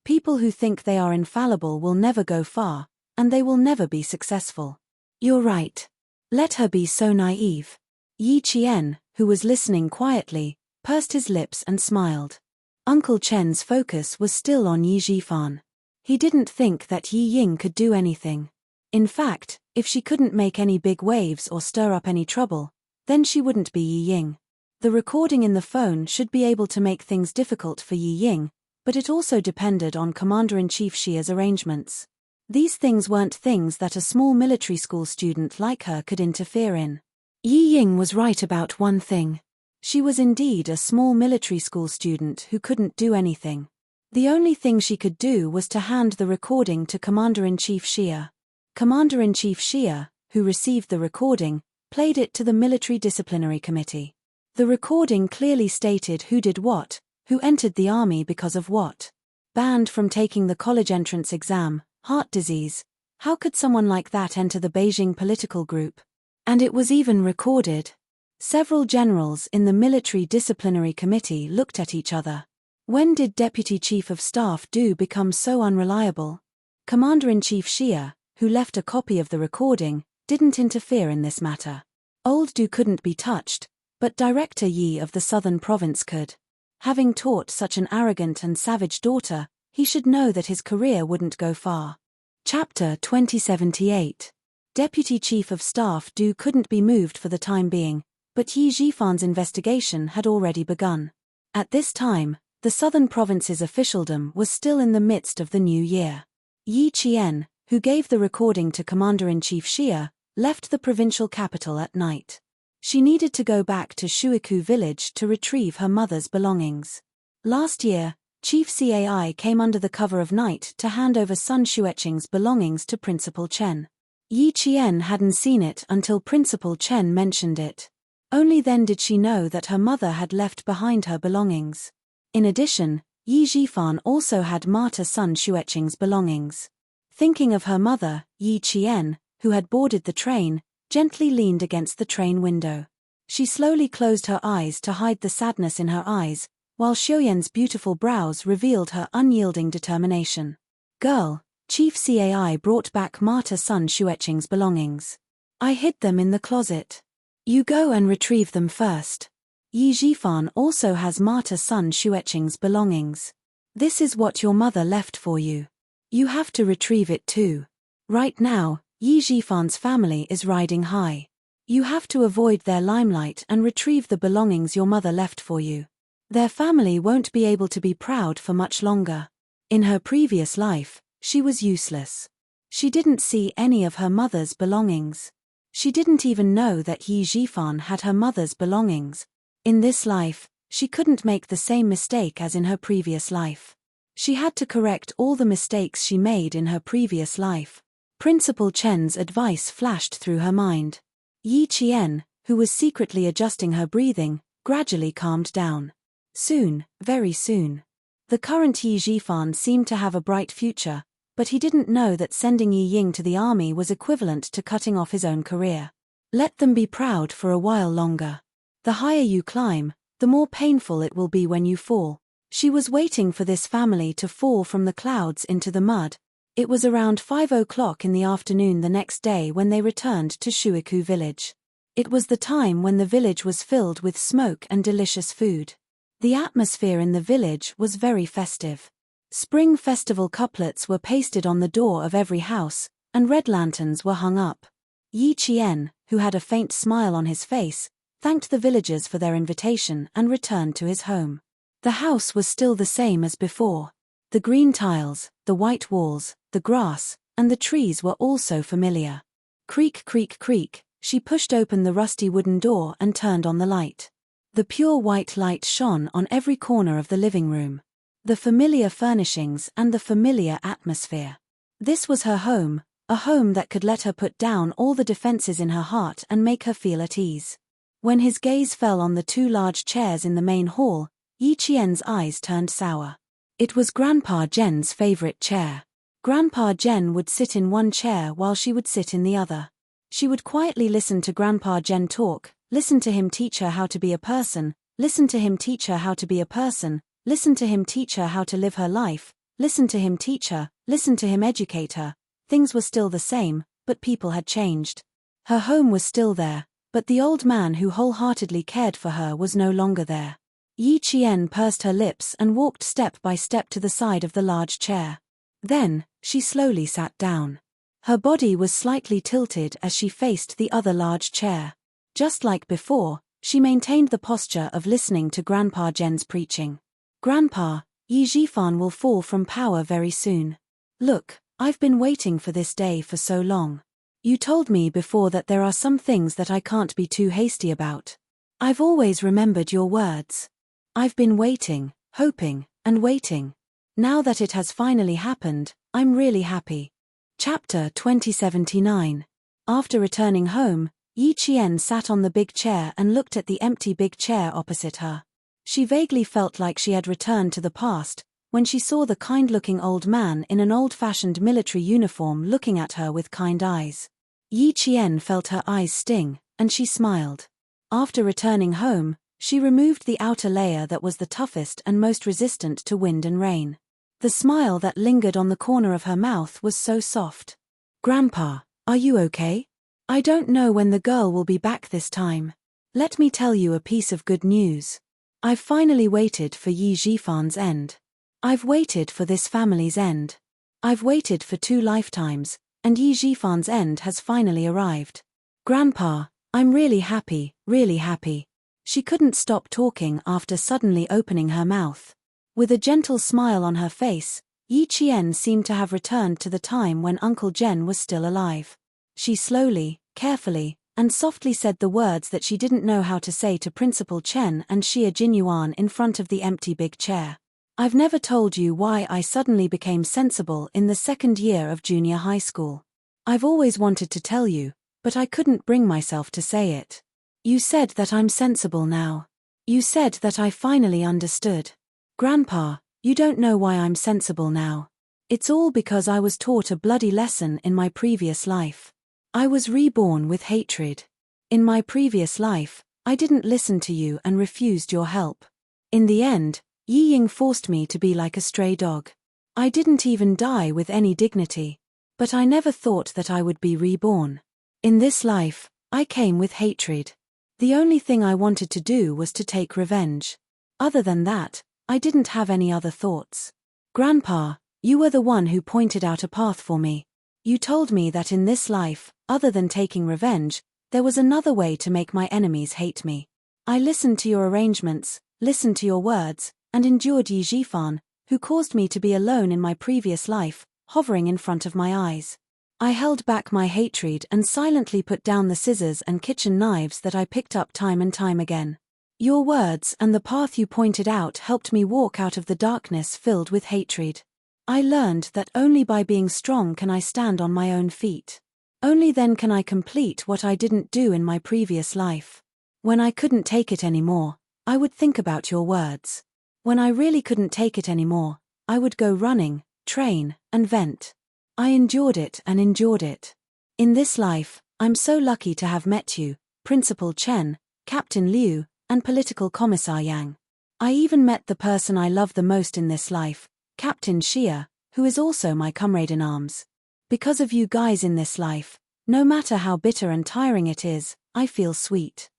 People who think they are infallible will never go far, and they will never be successful. You're right. Let her be so naive. Yi Qian, who was listening quietly, pursed his lips and smiled. Uncle Chen's focus was still on Yi Zhifan. He didn't think that Yi Ying could do anything. In fact, if she couldn't make any big waves or stir up any trouble, then she wouldn't be Yi Ying. The recording in the phone should be able to make things difficult for Yi Ying, but it also depended on Commander-in-Chief Xia's arrangements. These things weren't things that a small military school student like her could interfere in. Yi Ying was right about one thing. She was indeed a small military school student who couldn't do anything. The only thing she could do was to hand the recording to Commander-in-Chief Xia. Commander-in-Chief Xia, who received the recording, played it to the Military Disciplinary Committee. The recording clearly stated who did what, who entered the army because of what. Banned from taking the college entrance exam, heart disease. How could someone like that enter the Beijing political group? And it was even recorded. Several generals in the Military Disciplinary Committee looked at each other. When did Deputy Chief of Staff Du become so unreliable? Commander-in-Chief Xia, who left a copy of the recording, didn't interfere in this matter. Old Du couldn't be touched, but Director Yi of the Southern Province could. Having taught such an arrogant and savage daughter, he should know that his career wouldn't go far. Chapter 2078. Deputy Chief of Staff Du couldn't be moved for the time being, but Yi Zhifan's investigation had already begun. At this time, the Southern Province's officialdom was still in the midst of the new year. Yi Qian, who gave the recording to Commander-in-Chief Xia, left the provincial capital at night. She needed to go back to Shuiku village to retrieve her mother's belongings. Last year, Chief Cai came under the cover of night to hand over Sun Xueqing's belongings to Principal Chen. Yi Qian hadn't seen it until Principal Chen mentioned it. Only then did she know that her mother had left behind her belongings. In addition, Yi Zhifan also had martyr Sun Xueqing's belongings. Thinking of her mother, Yi Qian, who had boarded the train, gently leaned against the train window. She slowly closed her eyes to hide the sadness in her eyes, while Xiuyan's beautiful brows revealed her unyielding determination. Girl, Chief Cai brought back martyr Sun Xueqing's belongings. I hid them in the closet. You go and retrieve them first. Yi Zhifan also has martyr Sun Xueqing's belongings. This is what your mother left for you. You have to retrieve it too. Right now, Yi Zhifan's family is riding high. You have to avoid their limelight and retrieve the belongings your mother left for you. Their family won't be able to be proud for much longer. In her previous life, she was useless. She didn't see any of her mother's belongings. She didn't even know that Yi Zhifan had her mother's belongings. In this life, she couldn't make the same mistake as in her previous life. She had to correct all the mistakes she made in her previous life. Principal Chen's advice flashed through her mind. Yi Qian, who was secretly adjusting her breathing, gradually calmed down. Soon, very soon. The current Yi Zhifan seemed to have a bright future, But he didn't know that sending Yi Ying to the army was equivalent to cutting off his own career. Let them be proud for a while longer. The higher you climb, the more painful it will be when you fall. She was waiting for this family to fall from the clouds into the mud. It was around 5 o'clock in the afternoon the next day when they returned to Shuiku village. It was the time when the village was filled with smoke and delicious food. The atmosphere in the village was very festive. Spring festival couplets were pasted on the door of every house, and red lanterns were hung up. Yi Qian, who had a faint smile on his face, thanked the villagers for their invitation and returned to his home. The house was still the same as before. The green tiles, the white walls, the grass, and the trees were all so familiar. Creak, creak, creak, she pushed open the rusty wooden door and turned on the light. The pure white light shone on every corner of the living room. The familiar furnishings and the familiar atmosphere. This was her home, a home that could let her put down all the defenses in her heart and make her feel at ease. When his gaze fell on the 2 large chairs in the main hall, Yi Qian's eyes turned sour. It was Grandpa Zhen's favorite chair. Grandpa Zhen would sit in one chair while she would sit in the other. She would quietly listen to Grandpa Zhen talk, listen to him teach her how to be a person, listen to him teach her how to be a person, listen to him teach her how to live her life, listen to him teach her, listen to him educate her. Things were still the same, but people had changed. Her home was still there, but the old man who wholeheartedly cared for her was no longer there. Yi Qian pursed her lips and walked step by step to the side of the large chair. Then, she slowly sat down. Her body was slightly tilted as she faced the other large chair. Just like before, she maintained the posture of listening to Grandpa Zhen's preaching. Grandpa, Yi Zhifan will fall from power very soon. Look, I've been waiting for this day for so long. You told me before that there are some things that I can't be too hasty about. I've always remembered your words. I've been waiting, hoping, and waiting. Now that it has finally happened, I'm really happy. Chapter 2079. After returning home, Yi Qian sat on the big chair and looked at the empty big chair opposite her. She vaguely felt like she had returned to the past, when she saw the kind-looking old man in an old-fashioned military uniform looking at her with kind eyes. Yi Qian felt her eyes sting, and she smiled. After returning home, she removed the outer layer that was the toughest and most resistant to wind and rain. The smile that lingered on the corner of her mouth was so soft. Grandpa, are you okay? I don't know when the girl will be back this time. Let me tell you a piece of good news. I've finally waited for Yi Zhifan's end. I've waited for this family's end. I've waited for 2 lifetimes, and Yi Zhifan's end has finally arrived. Grandpa, I'm really happy, really happy. She couldn't stop talking after suddenly opening her mouth. With a gentle smile on her face, Yi Qian seemed to have returned to the time when Uncle Zhen was still alive. She slowly, carefully, and softly said the words that she didn't know how to say to Principal Chen and Xia Jinyuan in front of the empty big chair. I've never told you why I suddenly became sensible in the 2nd year of junior high school. I've always wanted to tell you, but I couldn't bring myself to say it. You said that I'm sensible now. You said that I finally understood. Grandpa, you don't know why I'm sensible now. It's all because I was taught a bloody lesson in my previous life. I was reborn with hatred. In my previous life, I didn't listen to you and refused your help. In the end, Yi Ying forced me to be like a stray dog. I didn't even die with any dignity. But I never thought that I would be reborn. In this life, I came with hatred. The only thing I wanted to do was to take revenge. Other than that, I didn't have any other thoughts. Grandpa, you were the one who pointed out a path for me. You told me that in this life, other than taking revenge, there was another way to make my enemies hate me. I listened to your arrangements, listened to your words, and endured Yi Zhifan, who caused me to be alone in my previous life, hovering in front of my eyes. I held back my hatred and silently put down the scissors and kitchen knives that I picked up time and time again. Your words and the path you pointed out helped me walk out of the darkness filled with hatred. I learned that only by being strong can I stand on my own feet. Only then can I complete what I didn't do in my previous life. When I couldn't take it anymore, I would think about your words. When I really couldn't take it anymore, I would go running, train, and vent. I endured it and endured it. In this life, I'm so lucky to have met you, Principal Chen, Captain Liu, and Political Commissar Yang. I even met the person I love the most in this life, Captain Xia, who is also my comrade in arms. Because of you guys in this life, no matter how bitter and tiring it is, I feel sweet.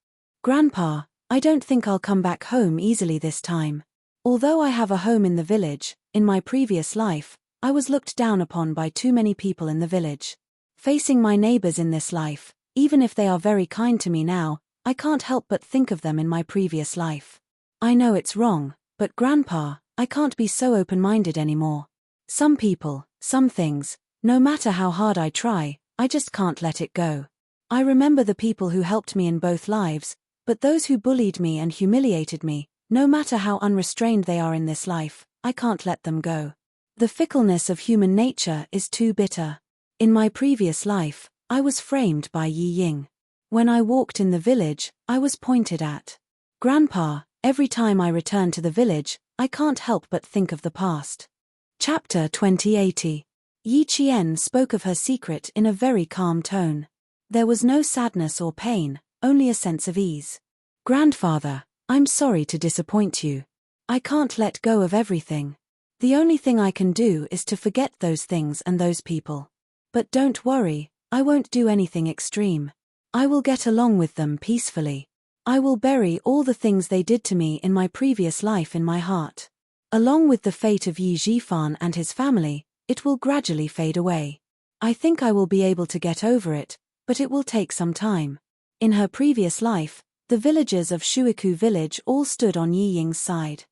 Grandpa, I don't think I'll come back home easily this time. Although I have a home in the village, in my previous life, I was looked down upon by too many people in the village. Facing my neighbors in this life, even if they are very kind to me now, I can't help but think of them in my previous life. I know it's wrong, but Grandpa, I can't be so open-minded anymore. Some people, some things, no matter how hard I try, I just can't let it go. I remember the people who helped me in both lives, but those who bullied me and humiliated me, no matter how unrestrained they are in this life, I can't let them go. The fickleness of human nature is too bitter. In my previous life, I was framed by Yi Ying. When I walked in the village, I was pointed at. Grandpa, every time I return to the village, I can't help but think of the past. Chapter 2080. Yi Qian spoke of her secret in a very calm tone. There was no sadness or pain, only a sense of ease. Grandfather, I'm sorry to disappoint you. I can't let go of everything. The only thing I can do is to forget those things and those people. But don't worry, I won't do anything extreme. I will get along with them peacefully. I will bury all the things they did to me in my previous life in my heart. Along with the fate of Yi Zhifan and his family, it will gradually fade away. I think I will be able to get over it, but it will take some time. In her previous life, the villagers of Shuiku village all stood on Yi Ying's side.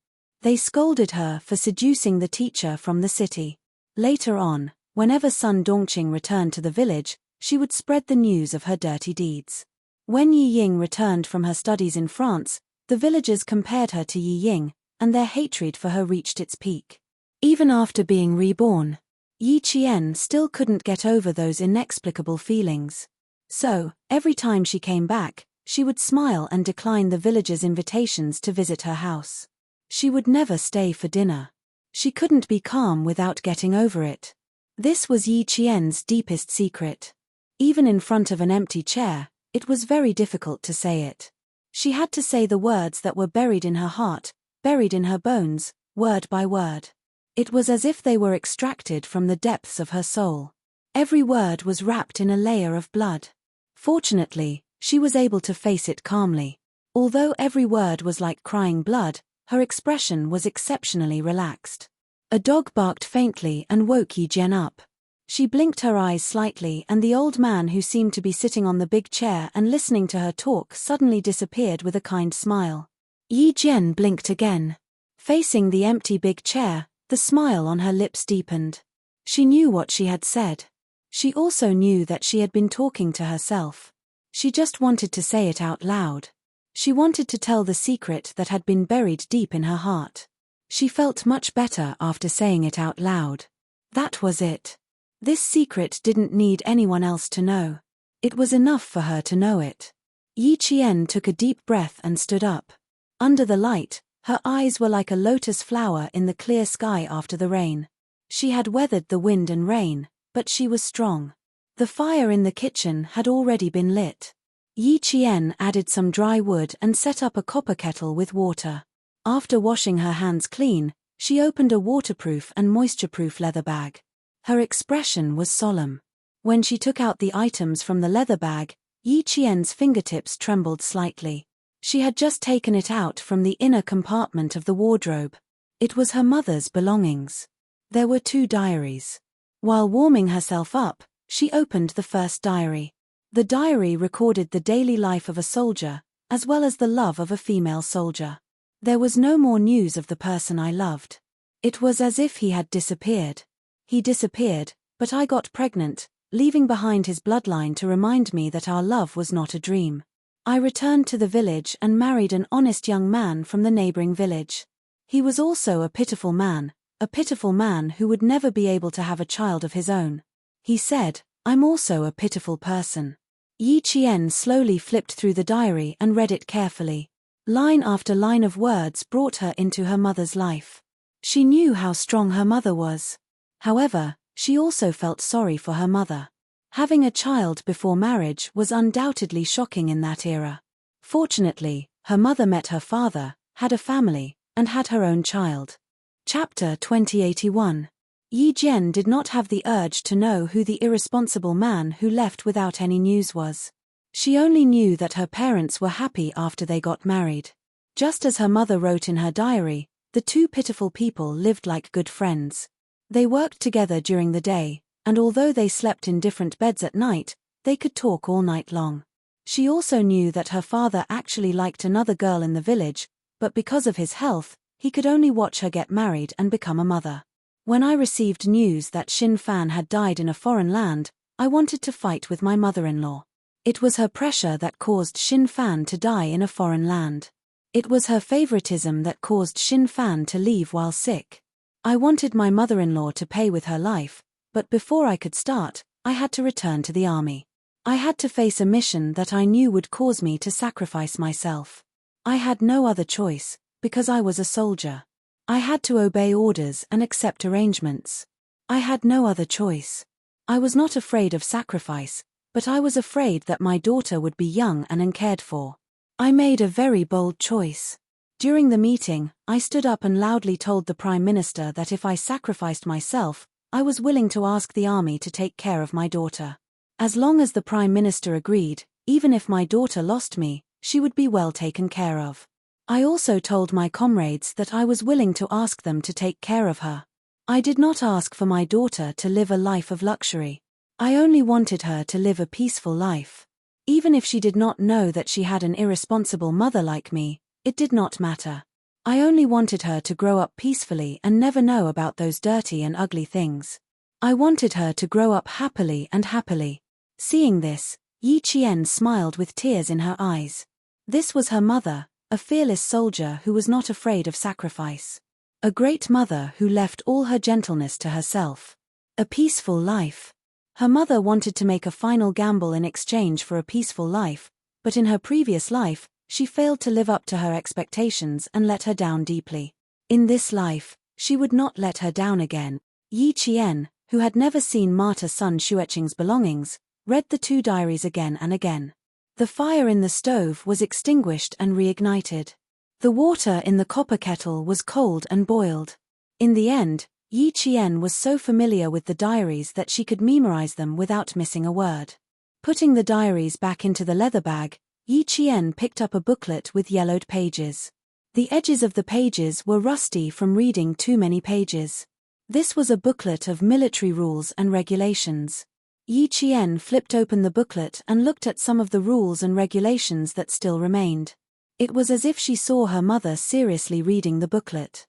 They scolded her for seducing the teacher from the city. Later on, whenever Sun Dongqing returned to the village, she would spread the news of her dirty deeds. When Yi Ying returned from her studies in France, the villagers compared her to Yi Ying, and their hatred for her reached its peak. Even after being reborn, Yi Qian still couldn't get over those inexplicable feelings. So, every time she came back, she would smile and decline the villagers' invitations to visit her house. She would never stay for dinner. She couldn't be calm without getting over it. This was Yi Qian's deepest secret. Even in front of an empty chair, it was very difficult to say it. She had to say the words that were buried in her heart, buried in her bones, word by word. It was as if they were extracted from the depths of her soul. Every word was wrapped in a layer of blood. Fortunately, she was able to face it calmly. Although every word was like crying blood, her expression was exceptionally relaxed. A dog barked faintly and woke Yi Jian up. She blinked her eyes slightly and the old man who seemed to be sitting on the big chair and listening to her talk suddenly disappeared with a kind smile. Yi Jian blinked again. Facing the empty big chair, the smile on her lips deepened. She knew what she had said. She also knew that she had been talking to herself. She just wanted to say it out loud. She wanted to tell the secret that had been buried deep in her heart. She felt much better after saying it out loud. That was it. This secret didn't need anyone else to know. It was enough for her to know it. Yi Qian took a deep breath and stood up. Under the light, her eyes were like a lotus flower in the clear sky after the rain. She had weathered the wind and rain, but she was strong. The fire in the kitchen had already been lit. Yi Qian added some dry wood and set up a copper kettle with water. After washing her hands clean, she opened a waterproof and moisture-proof leather bag. Her expression was solemn. When she took out the items from the leather bag, Yi Qian's fingertips trembled slightly. She had just taken it out from the inner compartment of the wardrobe. It was her mother's belongings. There were 2 diaries. While warming herself up, she opened the first diary. The diary recorded the daily life of a soldier, as well as the love of a female soldier. There was no more news of the person I loved. It was as if he had disappeared. He disappeared, but I got pregnant, leaving behind his bloodline to remind me that our love was not a dream. I returned to the village and married an honest young man from the neighboring village. He was also a pitiful man who would never be able to have a child of his own. He said, "I'm also a pitiful person." Yi Qian slowly flipped through the diary and read it carefully. Line after line of words brought her into her mother's life. She knew how strong her mother was. However, She also felt sorry for her mother. Having a child before marriage was undoubtedly shocking in that era. Fortunately, her mother met her father, had a family, and had her own child. Chapter 2081. Yi Jian did not have the urge to know who the irresponsible man who left without any news was. She only knew that her parents were happy after they got married. Just as her mother wrote in her diary, the two pitiful people lived like good friends. They worked together during the day, and although they slept in different beds at night, they could talk all night long. She also knew that her father actually liked another girl in the village, but because of his health, he could only watch her get married and become a mother. When I received news that Xin Fan had died in a foreign land, I wanted to fight with my mother-in-law. It was her pressure that caused Xin Fan to die in a foreign land. It was her favoritism that caused Xin Fan to leave while sick. I wanted my mother-in-law to pay with her life, but before I could start, I had to return to the army. I had to face a mission that I knew would cause me to sacrifice myself. I had no other choice, because I was a soldier. I had to obey orders and accept arrangements. I had no other choice. I was not afraid of sacrifice, but I was afraid that my daughter would be young and uncared for. I made a very bold choice. During the meeting, I stood up and loudly told the Prime Minister that if I sacrificed myself, I was willing to ask the army to take care of my daughter. As long as the Prime Minister agreed, even if my daughter lost me, she would be well taken care of. I also told my comrades that I was willing to ask them to take care of her. I did not ask for my daughter to live a life of luxury. I only wanted her to live a peaceful life. Even if she did not know that she had an irresponsible mother like me, it did not matter. I only wanted her to grow up peacefully and never know about those dirty and ugly things. I wanted her to grow up happily and happily. Seeing this, Yi Qian smiled with tears in her eyes. This was her mother, a fearless soldier who was not afraid of sacrifice. A great mother who left all her gentleness to herself. A peaceful life. Her mother wanted to make a final gamble in exchange for a peaceful life, but in her previous life, she failed to live up to her expectations and let her down deeply. In this life, she would not let her down again. Yi Qian, who had never seen martyr Sun Xueqing's belongings, read the two diaries again and again. The fire in the stove was extinguished and reignited. The water in the copper kettle was cold and boiled. In the end, Yi Qian was so familiar with the diaries that she could memorize them without missing a word. Putting the diaries back into the leather bag, Yi Qian picked up a booklet with yellowed pages. The edges of the pages were rusty from reading too many pages. This was a booklet of military rules and regulations. Yi Qian flipped open the booklet and looked at some of the rules and regulations that still remained. It was as if she saw her mother seriously reading the booklet.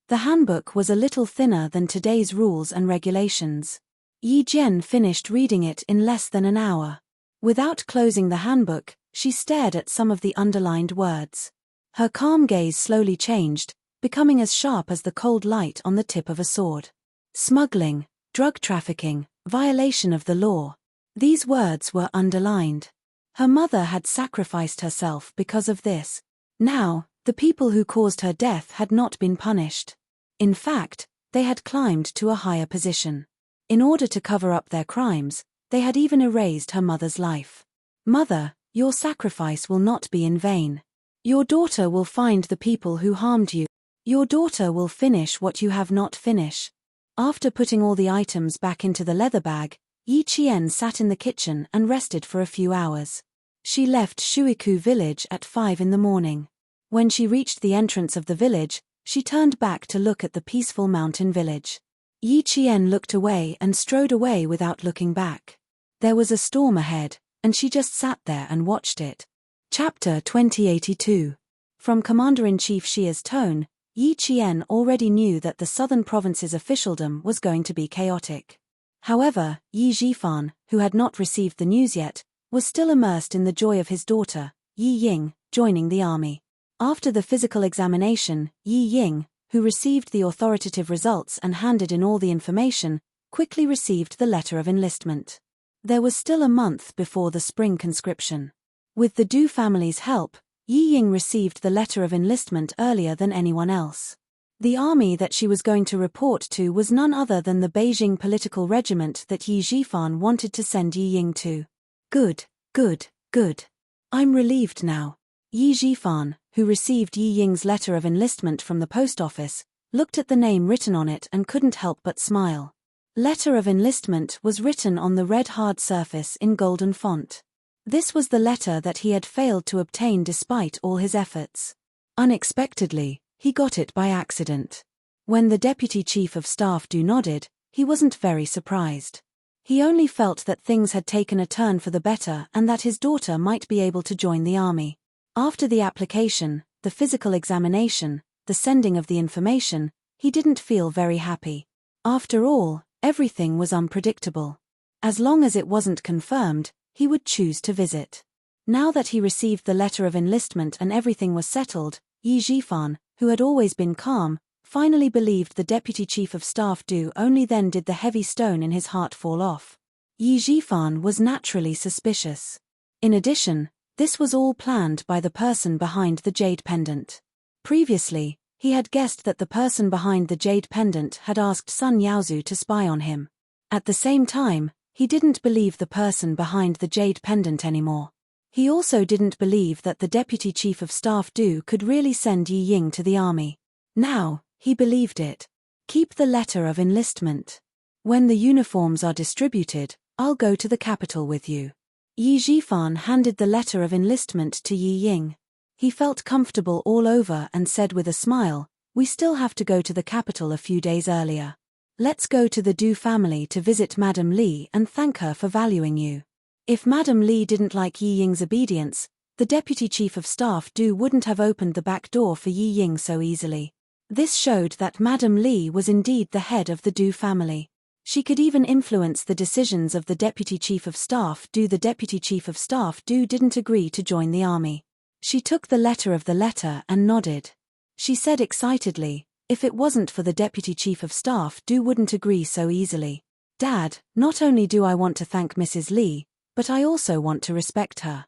The handbook was a little thinner than today's rules and regulations. Yi Jian finished reading it in less than an hour. Without closing the handbook, she stared at some of the underlined words. Her calm gaze slowly changed, becoming as sharp as the cold light on the tip of a sword. Smuggling, drug trafficking, violation of the law. These words were underlined. Her mother had sacrificed herself because of this. Now, the people who caused her death had not been punished. In fact, they had climbed to a higher position. In order to cover up their crimes, they had even erased her mother's life. Mother, your sacrifice will not be in vain. Your daughter will find the people who harmed you. Your daughter will finish what you have not finished. After putting all the items back into the leather bag, Yi Qian sat in the kitchen and rested for a few hours. She left Shuiku village at 5 in the morning. When she reached the entrance of the village, she turned back to look at the peaceful mountain village. Yi Qian looked away and strode away without looking back. There was a storm ahead, and she just sat there and watched it. Chapter 2082. From Commander-in-Chief Xia's tone, Yi Qian already knew that the southern province's officialdom was going to be chaotic. However, Yi Zhifan, who had not received the news yet, was still immersed in the joy of his daughter, Yi Ying, joining the army. After the physical examination, Yi Ying, who received the authoritative results and handed in all the information, quickly received the letter of enlistment. There was still a month before the spring conscription. With the Du family's help, Yi Ying received the letter of enlistment earlier than anyone else. The army that she was going to report to was none other than the Beijing political regiment that Yi Zhifan wanted to send Yi Ying to. Good, good, good. I'm relieved now. Yi Zhifan, who received Yi Ying's letter of enlistment from the post office, looked at the name written on it and couldn't help but smile. Letter of enlistment was written on the red hard surface in golden font. This was the letter that he had failed to obtain despite all his efforts. Unexpectedly, he got it by accident. When the Deputy Chief of Staff nodded, he wasn't very surprised. He only felt that things had taken a turn for the better and that his daughter might be able to join the army. After the application, the physical examination, the sending of the information, he didn't feel very happy. After all, everything was unpredictable. As long as it wasn't confirmed, he would choose to visit. Now that he received the letter of enlistment and everything was settled, Yi Zhifan, who had always been calm, finally believed the Deputy Chief of Staff only then did the heavy stone in his heart fall off. Yi Zhifan was naturally suspicious. In addition, this was all planned by the person behind the jade pendant. Previously, he had guessed that the person behind the jade pendant had asked Sun Yaozu to spy on him. At the same time, he didn't believe the person behind the jade pendant anymore. He also didn't believe that the Deputy Chief of Staff could really send Yi Ying to the army. Now, he believed it. Keep the letter of enlistment. When the uniforms are distributed, I'll go to the capital with you. Yi Zhifan handed the letter of enlistment to Yi Ying. He felt comfortable all over and said with a smile, "We still have to go to the capital a few days earlier. Let's go to the Du family to visit Madame Li and thank her for valuing you." If Madame Li didn't like Yi Ying's obedience, the Deputy Chief of Staff wouldn't have opened the back door for Yi Ying so easily. This showed that Madame Li was indeed the head of the Du family. She could even influence the decisions of the Deputy Chief of Staff. The Deputy Chief of Staff didn't agree to join the army. She took the letter and nodded. She said excitedly, "If it wasn't for the Deputy Chief of Staff wouldn't agree so easily. Dad, not only do I want to thank Mrs. Li, but I also want to respect her.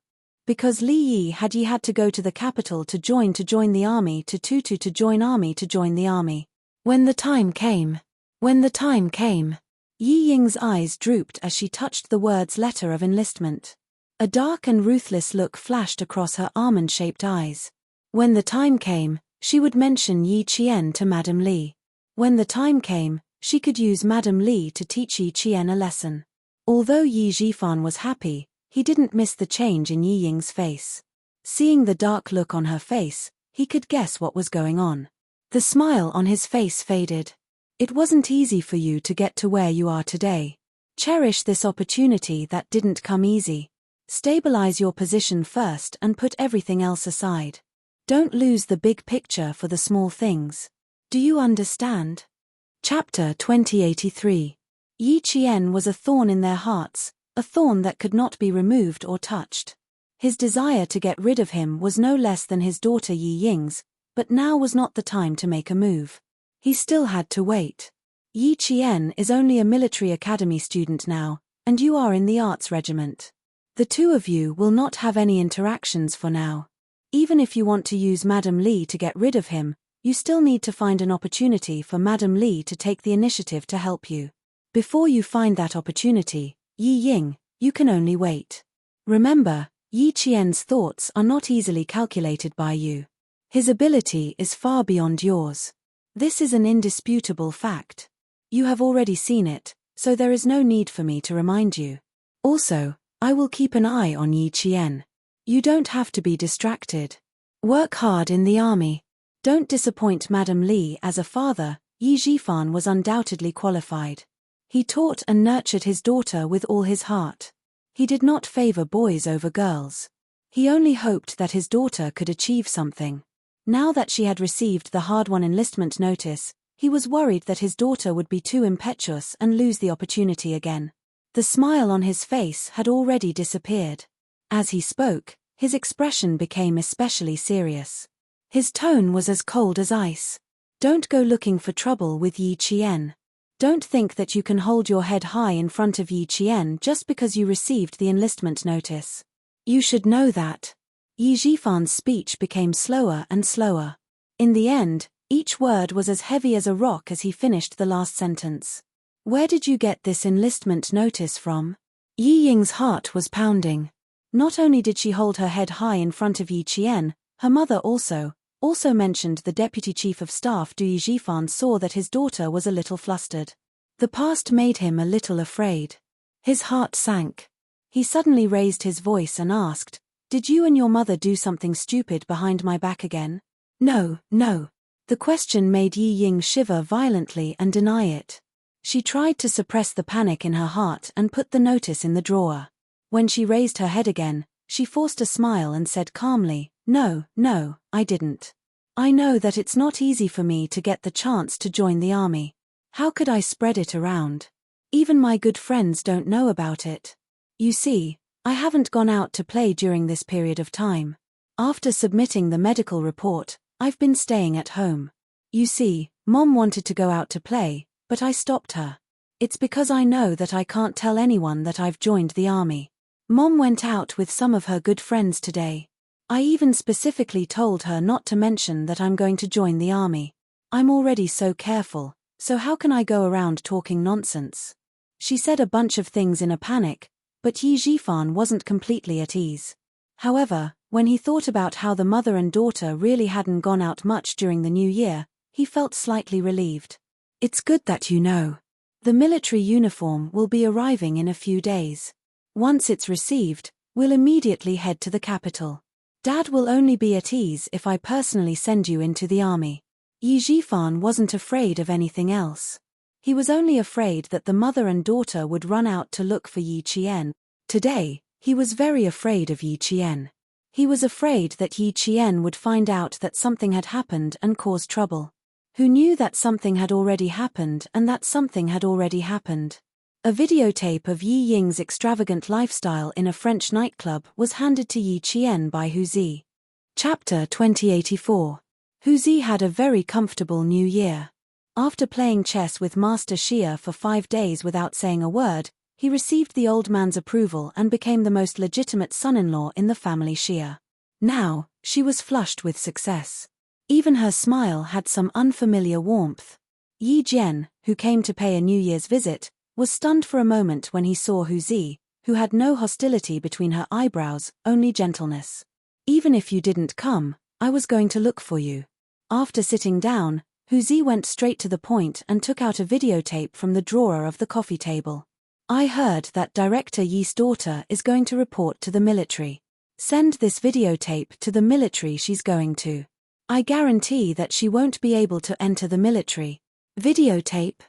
Because Li Yi had to go to the capital to join the army to join the army. When the time came, Yi Ying's eyes drooped as she touched the words letter of enlistment. A dark and ruthless look flashed across her almond-shaped eyes. When the time came, she would mention Yi Qian to Madame Li. When the time came, she could use Madame Li to teach Yi Qian a lesson. Although Yi Zhifan was happy, he didn't miss the change in Yi Ying's face. Seeing the dark look on her face, he could guess what was going on. The smile on his face faded. "It wasn't easy for you to get to where you are today. Cherish this opportunity that didn't come easy. Stabilize your position first and put everything else aside. Don't lose the big picture for the small things. Do you understand?" Chapter 2083. Yi Qian was a thorn in their hearts, a thorn that could not be removed or touched. His desire to get rid of him was no less than his daughter Yi Ying's, but now was not the time to make a move. He still had to wait. Yi Qian is only a military academy student now, and you are in the arts regiment. The two of you will not have any interactions for now. Even if you want to use Madame Li to get rid of him, you still need to find an opportunity for Madame Li to take the initiative to help you. Before you find that opportunity, Yi Ying, you can only wait. Remember, Yi Qian's thoughts are not easily calculated by you. His ability is far beyond yours. This is an indisputable fact. You have already seen it, so there is no need for me to remind you. Also, I will keep an eye on Yi Qian. You don't have to be distracted. Work hard in the army. Don't disappoint Madame Li as a father. Yi Zhifan was undoubtedly qualified. He taught and nurtured his daughter with all his heart. He did not favor boys over girls. He only hoped that his daughter could achieve something. Now that she had received the hard-won enlistment notice, he was worried that his daughter would be too impetuous and lose the opportunity again. The smile on his face had already disappeared. As he spoke, his expression became especially serious. His tone was as cold as ice. Don't go looking for trouble with Yi Qian. Don't think that you can hold your head high in front of Yi Qian just because you received the enlistment notice. You should know that. Yi Zhifan's speech became slower and slower. In the end, Each word was as heavy as a rock as he finished the last sentence. Where did you get this enlistment notice from? Yi Ying's heart was pounding. Not only did she hold her head high in front of Yi Qian, her mother also mentioned the deputy chief of staff Du Yizhifan saw that his daughter was a little flustered. The past made him a little afraid. His heart sank. He suddenly raised his voice and asked, "Did you and your mother do something stupid behind my back again?" No. The question made Yi Ying shiver violently and deny it. She tried to suppress the panic in her heart and put the notice in the drawer. When she raised her head again, she forced a smile and said calmly, No, I didn't. I know that it's not easy for me to get the chance to join the army. How could I spread it around? Even my good friends don't know about it. You see, I haven't gone out to play during this period of time. After submitting the medical report, I've been staying at home. You see, Mom wanted to go out to play, but I stopped her. It's because I know that I can't tell anyone that I've joined the army. Mom went out with some of her good friends today. I even specifically told her not to mention that I'm going to join the army. I'm already so careful, so how can I go around talking nonsense? She said a bunch of things in a panic, but Yi Zhifan wasn't completely at ease. However, when he thought about how the mother and daughter really hadn't gone out much during the new year, he felt slightly relieved. It's good that you know. The military uniform will be arriving in a few days. Once it's received, we'll immediately head to the capital. Dad will only be at ease if I personally send you into the army. Yi Zhifan wasn't afraid of anything else. He was only afraid that the mother and daughter would run out to look for Yi Qian. Today, he was very afraid of Yi Qian. He was afraid that Yi Qian would find out that something had happened and cause trouble. Who knew that something had already happened and that something had already happened? A videotape of Yi Ying's extravagant lifestyle in a French nightclub was handed to Yi Qian by Hu Zi. Chapter 2084. Hu Zi had a very comfortable new year. After playing chess with Master Xia for 5 days without saying a word, he received the old man's approval and became the most legitimate son-in-law in the family Xia. Now, she was flushed with success. Even her smile had some unfamiliar warmth. Yi Jian, who came to pay a New Year's visit, was stunned for a moment when he saw Hu Zi, who had no hostility between her eyebrows, only gentleness. Even if you didn't come, I was going to look for you. After sitting down, Hu Zi went straight to the point and took out a videotape from the drawer of the coffee table. I heard that Director Yi's daughter is going to report to the military. Send this videotape to the military she's going to. I guarantee that she won't be able to enter the military. Videotape?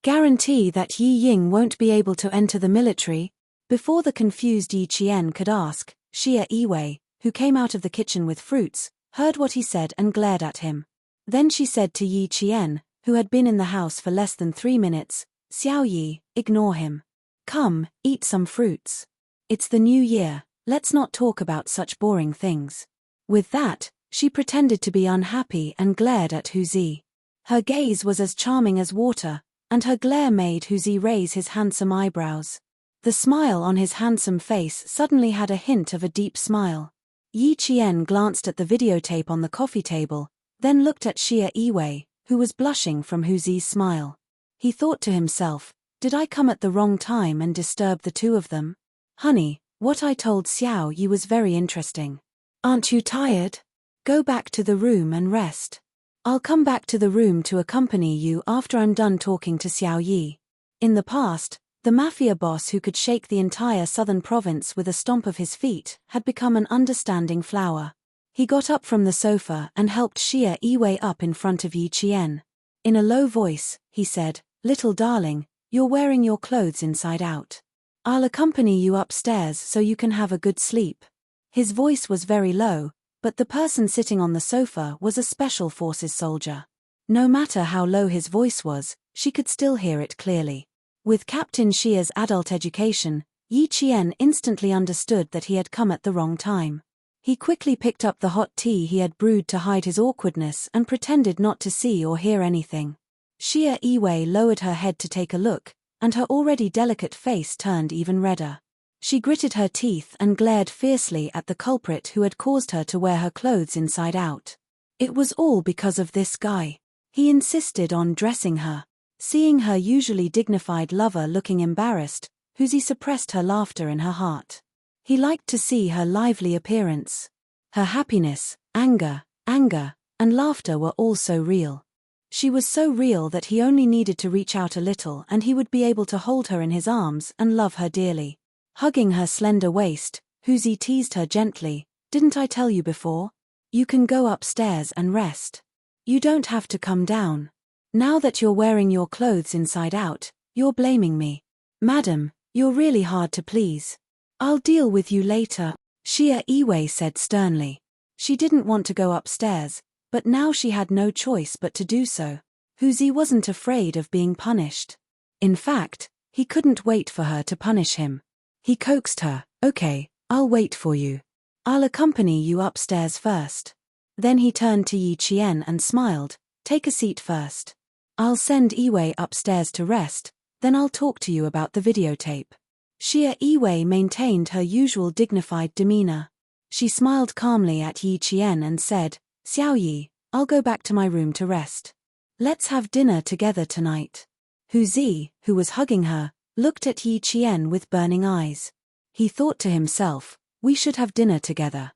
Guarantee that Yi Ying won't be able to enter the military? Before the confused Yi Qian could ask, Xia Yiwei, who came out of the kitchen with fruits, heard what he said and glared at him. Then she said to Yi Qian, who had been in the house for less than 3 minutes, Xiao Yi, ignore him. Come, eat some fruits. It's the new year, let's not talk about such boring things. With that, she pretended to be unhappy and glared at Hu Zi. Her gaze was as charming as water, and her glare made Hu Zi raise his handsome eyebrows. The smile on his handsome face suddenly had a hint of a deep smile. Yi Qian glanced at the videotape on the coffee table, then looked at Xia Yiwei, who was blushing from Hu Zi's smile. He thought to himself, did I come at the wrong time and disturb the two of them? Honey, what I told Xiao Yi was very interesting. Aren't you tired? Go back to the room and rest. I'll come back to the room to accompany you after I'm done talking to Xiao Yi. In the past, the mafia boss who could shake the entire southern province with a stomp of his feet had become an understanding flower. He got up from the sofa and helped Xia Yiwei up in front of Yi Qian. In a low voice, he said, Little darling, you're wearing your clothes inside out. I'll accompany you upstairs so you can have a good sleep. His voice was very low, but the person sitting on the sofa was a special forces soldier. No matter how low his voice was, she could still hear it clearly. With Captain Xia's adult education, Yi Qian instantly understood that he had come at the wrong time. He quickly picked up the hot tea he had brewed to hide his awkwardness and pretended not to see or hear anything. Xia Yiwei lowered her head to take a look, and her already delicate face turned even redder. She gritted her teeth and glared fiercely at the culprit who had caused her to wear her clothes inside out. It was all because of this guy. He insisted on dressing her. Seeing her usually dignified lover looking embarrassed, Huzi suppressed her laughter in her heart. He liked to see her lively appearance. Her happiness, anger, and laughter were all so real. She was so real that he only needed to reach out a little and he would be able to hold her in his arms and love her dearly. Hugging her slender waist, Huzi teased her gently. "Didn't I tell you before? You can go upstairs and rest. You don't have to come down. Now that you're wearing your clothes inside out, you're blaming me. Madam, you're really hard to please. I'll deal with you later," Xia Yiwei said sternly. She didn't want to go upstairs, but now she had no choice but to do so. Huzi wasn't afraid of being punished. In fact, he couldn't wait for her to punish him. He coaxed her. "Okay, I'll wait for you. I'll accompany you upstairs first." Then he turned to Yi Qian and smiled. "Take a seat first. I'll send Yiwei upstairs to rest, then I'll talk to you about the videotape." Xia Yiwei maintained her usual dignified demeanor. She smiled calmly at Yi Qian and said, "Xiao Yi, I'll go back to my room to rest. Let's have dinner together tonight." Huzi, who was hugging her, looked at Yi Qian with burning eyes. He thought to himself, "We should have dinner together."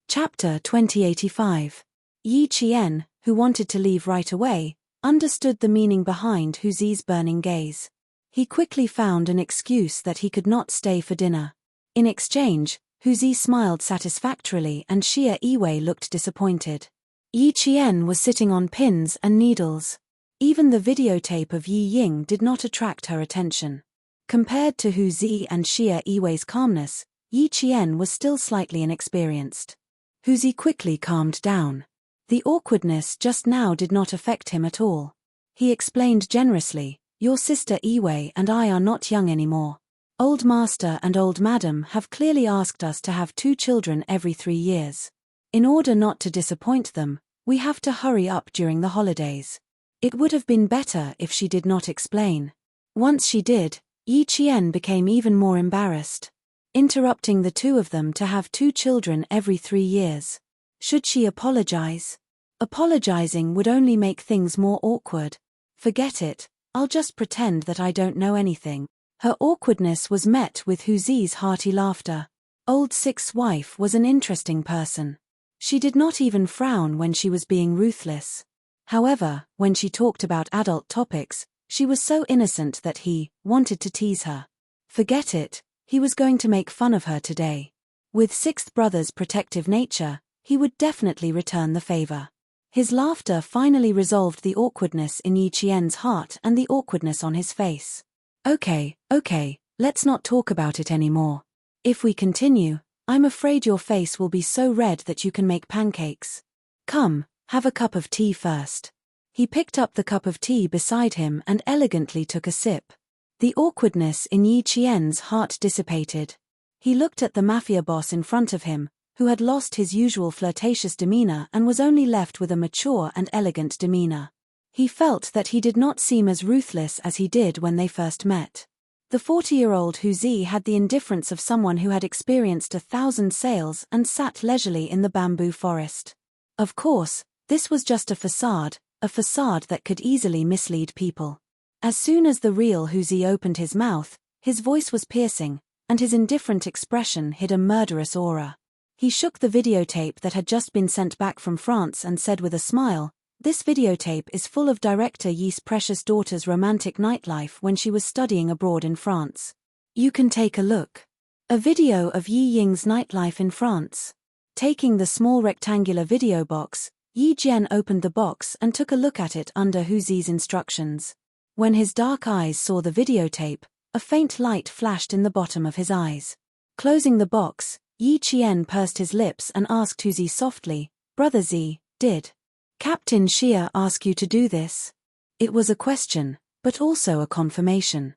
Chapter 2085. Yi Qian, who wanted to leave right away, understood the meaning behind Huzi's burning gaze. He quickly found an excuse that he could not stay for dinner. In exchange, Huzi smiled satisfactorily and Xia Yiwei looked disappointed. Yi Qian was sitting on pins and needles. Even the videotape of Yi Ying did not attract her attention. Compared to Huzi and Xia Yiwei's calmness, Yi Qian was still slightly inexperienced. Huzi quickly calmed down. The awkwardness just now did not affect him at all. He explained generously, "Your sister Yiwei and I are not young anymore. Old Master and Old Madam have clearly asked us to have 2 children every 3 years. In order not to disappoint them, we have to hurry up during the holidays." It would have been better if she did not explain. Once she did, Yi Qian became even more embarrassed. Interrupting the two of them to have 2 children every 3 years. Should she apologize? Apologizing would only make things more awkward. "Forget it, I'll just pretend that I don't know anything." Her awkwardness was met with Huzi's hearty laughter. Old Six's wife was an interesting person. She did not even frown when she was being ruthless. However, when she talked about adult topics, she was so innocent that he wanted to tease her. Forget it, he was going to make fun of her today. With Sixth Brother's protective nature, he would definitely return the favor. His laughter finally resolved the awkwardness in Yi Qian's heart and the awkwardness on his face. Okay, let's not talk about it anymore. If we continue, I'm afraid your face will be so red that you can make pancakes. Come, have a cup of tea first." He picked up the cup of tea beside him and elegantly took a sip. The awkwardness in Yi Qian's heart dissipated. He looked at the mafia boss in front of him, who had lost his usual flirtatious demeanor and was only left with a mature and elegant demeanor. He felt that he did not seem as ruthless as he did when they first met. The 40-year-old Huzi had the indifference of someone who had experienced 1,000 sales and sat leisurely in the bamboo forest. Of course, this was just a facade that could easily mislead people. As soon as the real Huzi opened his mouth, his voice was piercing, and his indifferent expression hid a murderous aura. He shook the videotape that had just been sent back from France and said with a smile, "This videotape is full of Director Yi's precious daughter's romantic nightlife when she was studying abroad in France. You can take a look." A video of Yi Ying's nightlife in France. Taking the small rectangular video box, Yi Jian opened the box and took a look at it under Huzi's instructions. When his dark eyes saw the videotape, a faint light flashed in the bottom of his eyes. Closing the box, Yi Qian pursed his lips and asked Huzi softly, "Brother Z, did Captain Xia ask you to do this?" It was a question, but also a confirmation.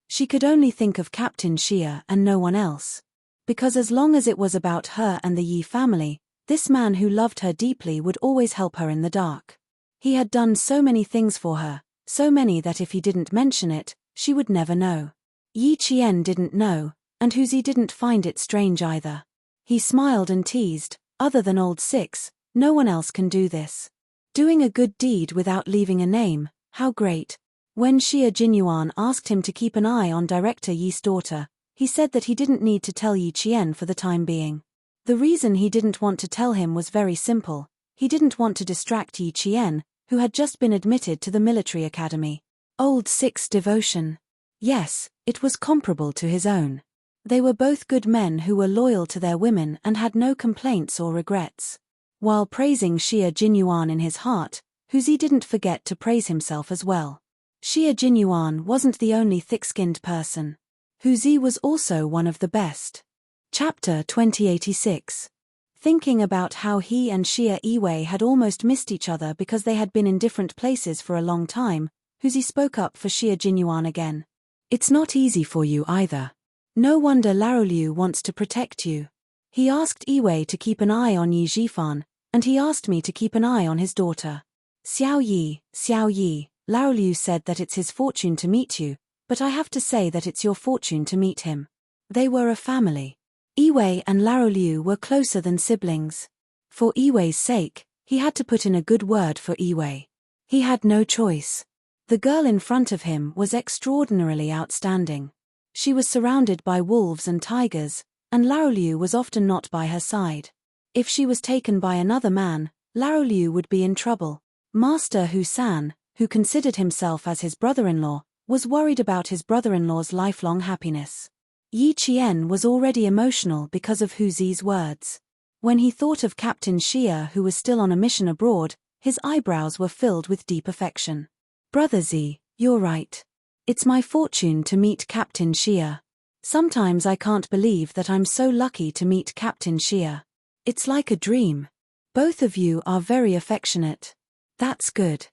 She could only think of Captain Xia and no one else. Because as long as it was about her and the Yi family, this man who loved her deeply would always help her in the dark. He had done so many things for her, so many that if he didn't mention it, she would never know. Yi Qian didn't know, and Huzi didn't find it strange either. He smiled and teased, "Other than Old Six, no one else can do this." Doing a good deed without leaving a name, how great. When Xia Jinyuan asked him to keep an eye on director Yi's daughter, he said that he didn't need to tell Yi Qian for the time being. The reason he didn't want to tell him was very simple. He didn't want to distract Yi Qian, who had just been admitted to the military academy. Old Six devotion. Yes, it was comparable to his own. They were both good men who were loyal to their women and had no complaints or regrets. While praising Xia Jinyuan in his heart, Huzi didn't forget to praise himself as well. Xia Jinyuan wasn't the only thick-skinned person. Huzi was also one of the best. Chapter 2086. Thinking about how he and Xia Yiwei had almost missed each other because they had been in different places for a long time, Huzi spoke up for Xia Jinyuan again. It's not easy for you either. No wonder Laoliu wants to protect you. He asked Yiwei to keep an eye on Yi Zhifan, and he asked me to keep an eye on his daughter. Xiao Yi, Laoliu said that it's his fortune to meet you, but I have to say that it's your fortune to meet him. They were a family. Yiwei and Laoliu were closer than siblings. For Yiwei's sake, he had to put in a good word for Yiwei. He had no choice. The girl in front of him was extraordinarily outstanding. She was surrounded by wolves and tigers, and Laoliu was often not by her side. If she was taken by another man, Laoliu would be in trouble. Master Husan, who considered himself as his brother-in-law, was worried about his brother-in-law's lifelong happiness. Yi Qian was already emotional because of Huzi's words. When he thought of Captain Xia, who was still on a mission abroad, his eyebrows were filled with deep affection. Brother Z, you're right. It's my fortune to meet Captain Xia. Sometimes I can't believe that I'm so lucky to meet Captain Xia. It's like a dream. Both of you are very affectionate. That's good.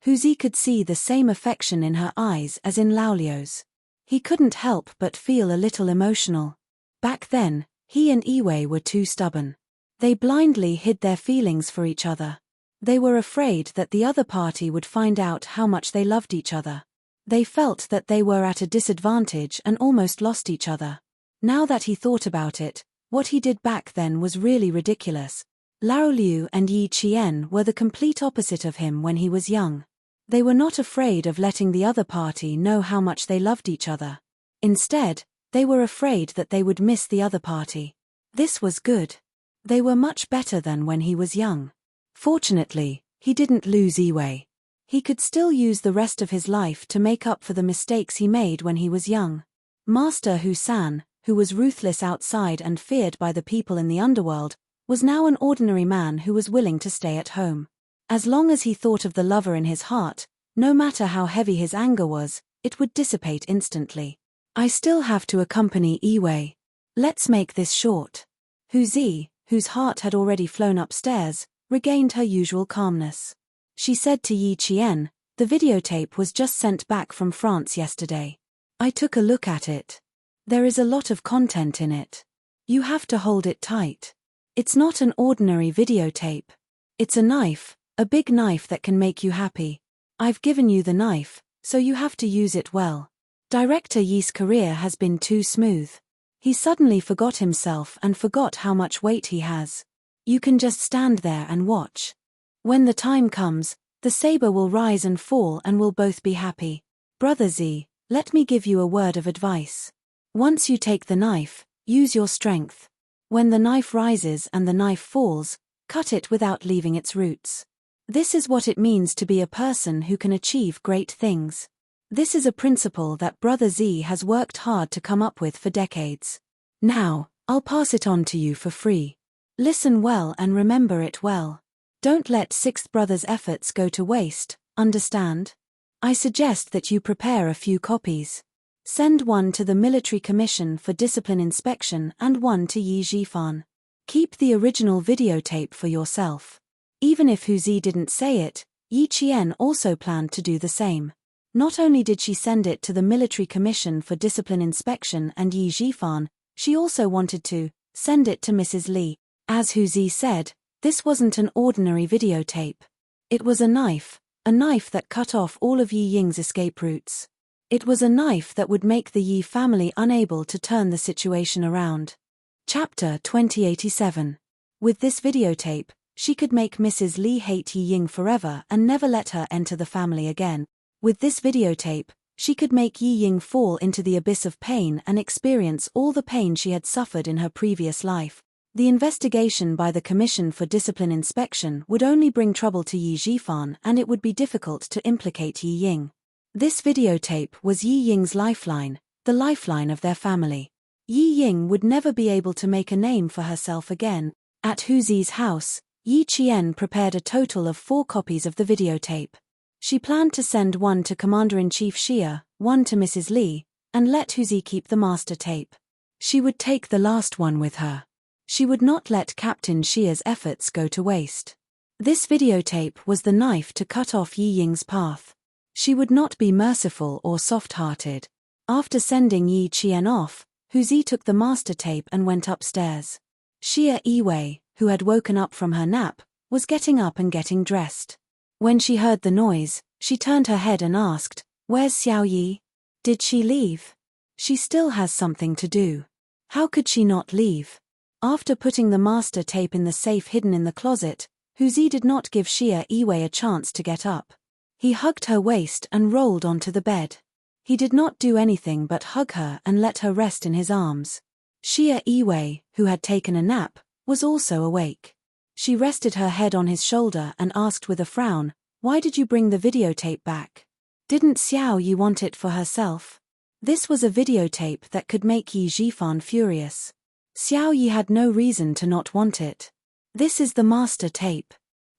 Huzi could see the same affection in her eyes as in Laoliu's. He couldn't help but feel a little emotional. Back then, he and Yiwei were too stubborn. They blindly hid their feelings for each other. They were afraid that the other party would find out how much they loved each other. They felt that they were at a disadvantage and almost lost each other. Now that he thought about it, what he did back then was really ridiculous. Laoliu and Yi Qian were the complete opposite of him when he was young. They were not afraid of letting the other party know how much they loved each other. Instead, they were afraid that they would miss the other party. This was good. They were much better than when he was young. Fortunately, he didn't lose Yiwei. He could still use the rest of his life to make up for the mistakes he made when he was young. Master Husan, who was ruthless outside and feared by the people in the underworld, was now an ordinary man who was willing to stay at home. As long as he thought of the lover in his heart, no matter how heavy his anger was, it would dissipate instantly. I still have to accompany Yiwei. Let's make this short. Huzi, whose heart had already flown upstairs, regained her usual calmness. She said to Yi Qian, the videotape was just sent back from France yesterday. I took a look at it. There is a lot of content in it. You have to hold it tight. It's not an ordinary videotape. It's a knife. A big knife that can make you happy. I've given you the knife, so you have to use it well. Director Yi's career has been too smooth. He suddenly forgot himself and forgot how much weight he has. You can just stand there and watch. When the time comes, the saber will rise and fall and we'll both be happy. Brother Z, let me give you a word of advice. Once you take the knife, use your strength. When the knife rises and the knife falls, cut it without leaving its roots. This is what it means to be a person who can achieve great things. This is a principle that Brother Z has worked hard to come up with for decades. Now, I'll pass it on to you for free. Listen well and remember it well. Don't let Sixth Brother's efforts go to waste, understand? I suggest that you prepare a few copies. Send one to the Military Commission for Discipline Inspection and one to Yi Zhifan. Keep the original videotape for yourself. Even if Huzi didn't say it, Yi Qian also planned to do the same. Not only did she send it to the Military Commission for Discipline Inspection and Yi Zhifan, she also wanted to send it to Mrs. Li. As Huzi said, this wasn't an ordinary videotape. It was a knife that cut off all of Yi Ying's escape routes. It was a knife that would make the Yi family unable to turn the situation around. Chapter 2087. With this videotape, she could make Mrs. Li hate Yi Ying forever and never let her enter the family again. With this videotape, she could make Yi Ying fall into the abyss of pain and experience all the pain she had suffered in her previous life. The investigation by the Commission for Discipline Inspection would only bring trouble to Yi Jifan, and it would be difficult to implicate Yi Ying. This videotape was Yi Ying's lifeline, the lifeline of their family. Yi Ying would never be able to make a name for herself again. At Hu Zi's house, Yi Qian prepared a total of 4 copies of the videotape. She planned to send one to Commander-in-Chief Xia, one to Mrs. Li, and let Hu Zi keep the master tape. She would take the last one with her. She would not let Captain Xia's efforts go to waste. This videotape was the knife to cut off Yi Ying's path. She would not be merciful or soft-hearted. After sending Yi Qian off, Hu Zi took the master tape and went upstairs. Xia Yiwei, who had woken up from her nap, was getting up and getting dressed. When she heard the noise, she turned her head and asked, "Where's Xiao Yi? Did she leave? She still has something to do. How could she not leave?" After putting the master tape in the safe hidden in the closet, Hu Zi did not give Xia Yiwei a chance to get up. He hugged her waist and rolled onto the bed. He did not do anything but hug her and let her rest in his arms. Xia Yiwei, who had taken a nap, was also awake. She rested her head on his shoulder and asked with a frown, "Why did you bring the videotape back? Didn't Xiao Yi want it for herself?" This was a videotape that could make Yi Jifan furious. Xiao Yi had no reason to not want it. This is the master tape.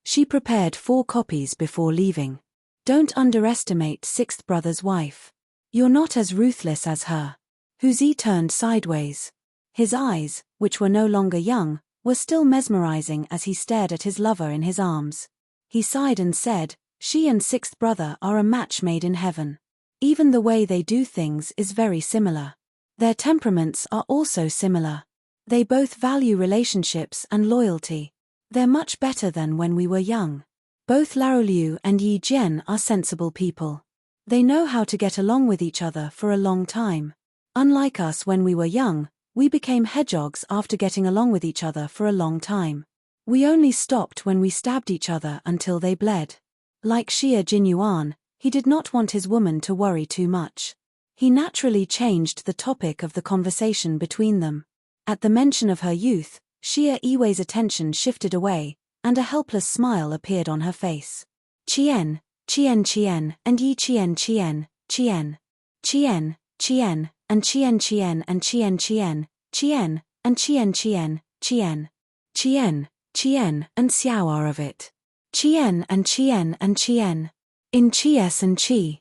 She prepared 4 copies before leaving. Don't underestimate 6th brother's wife. You're not as ruthless as her. Hu Zi turned sideways. His eyes, which were no longer young, were still mesmerizing as he stared at his lover in his arms. He sighed and said, "She and 6th brother are a match made in heaven. Even the way they do things is very similar. Their temperaments are also similar. They both value relationships and loyalty. They're much better than when we were young. Both Lao Liu and Yi Jian are sensible people. They know how to get along with each other for a long time. Unlike us when we were young, we became hedgehogs after getting along with each other for a long time. We only stopped when we stabbed each other until they bled." Like Xia Jinyuan, he did not want his woman to worry too much. He naturally changed the topic of the conversation between them. At the mention of her youth, Xia Yiwei's attention shifted away, and a helpless smile appeared on her face. "Qian, Qian Qian, and Yi Qian Qian, Qian. Qian, Qian, and Qian Qian and Qian Qian, Qian, and Qian Qian, Qian. Qian, Qian, and Xiao are of it. Qian and Qian and Qian. In Qi and Qi.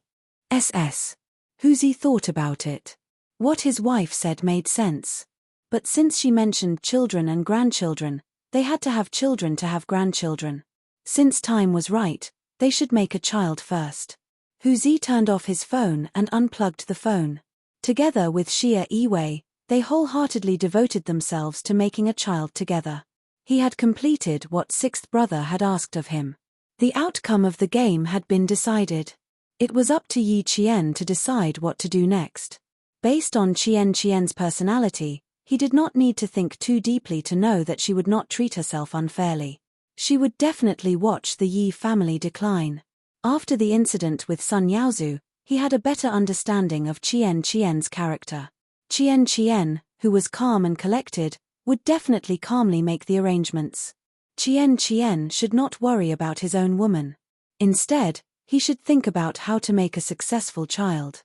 SS." Hu Zi thought about it. What his wife said made sense. But since she mentioned children and grandchildren, they had to have children to have grandchildren. Since time was right, they should make a child first. Hu Zi turned off his phone and unplugged the phone. Together with Xia Yiwei, they wholeheartedly devoted themselves to making a child together. He had completed what 6th brother had asked of him. The outcome of the game had been decided. It was up to Yi Qian to decide what to do next. Based on Qian's personality, he did not need to think too deeply to know that she would not treat herself unfairly. She would definitely watch the Yi family decline. After the incident with Sun Yaozu, he had a better understanding of Qian's character. Qian, who was calm and collected, would definitely calmly make the arrangements. Qian should not worry about his own woman. Instead, he should think about how to make a successful child.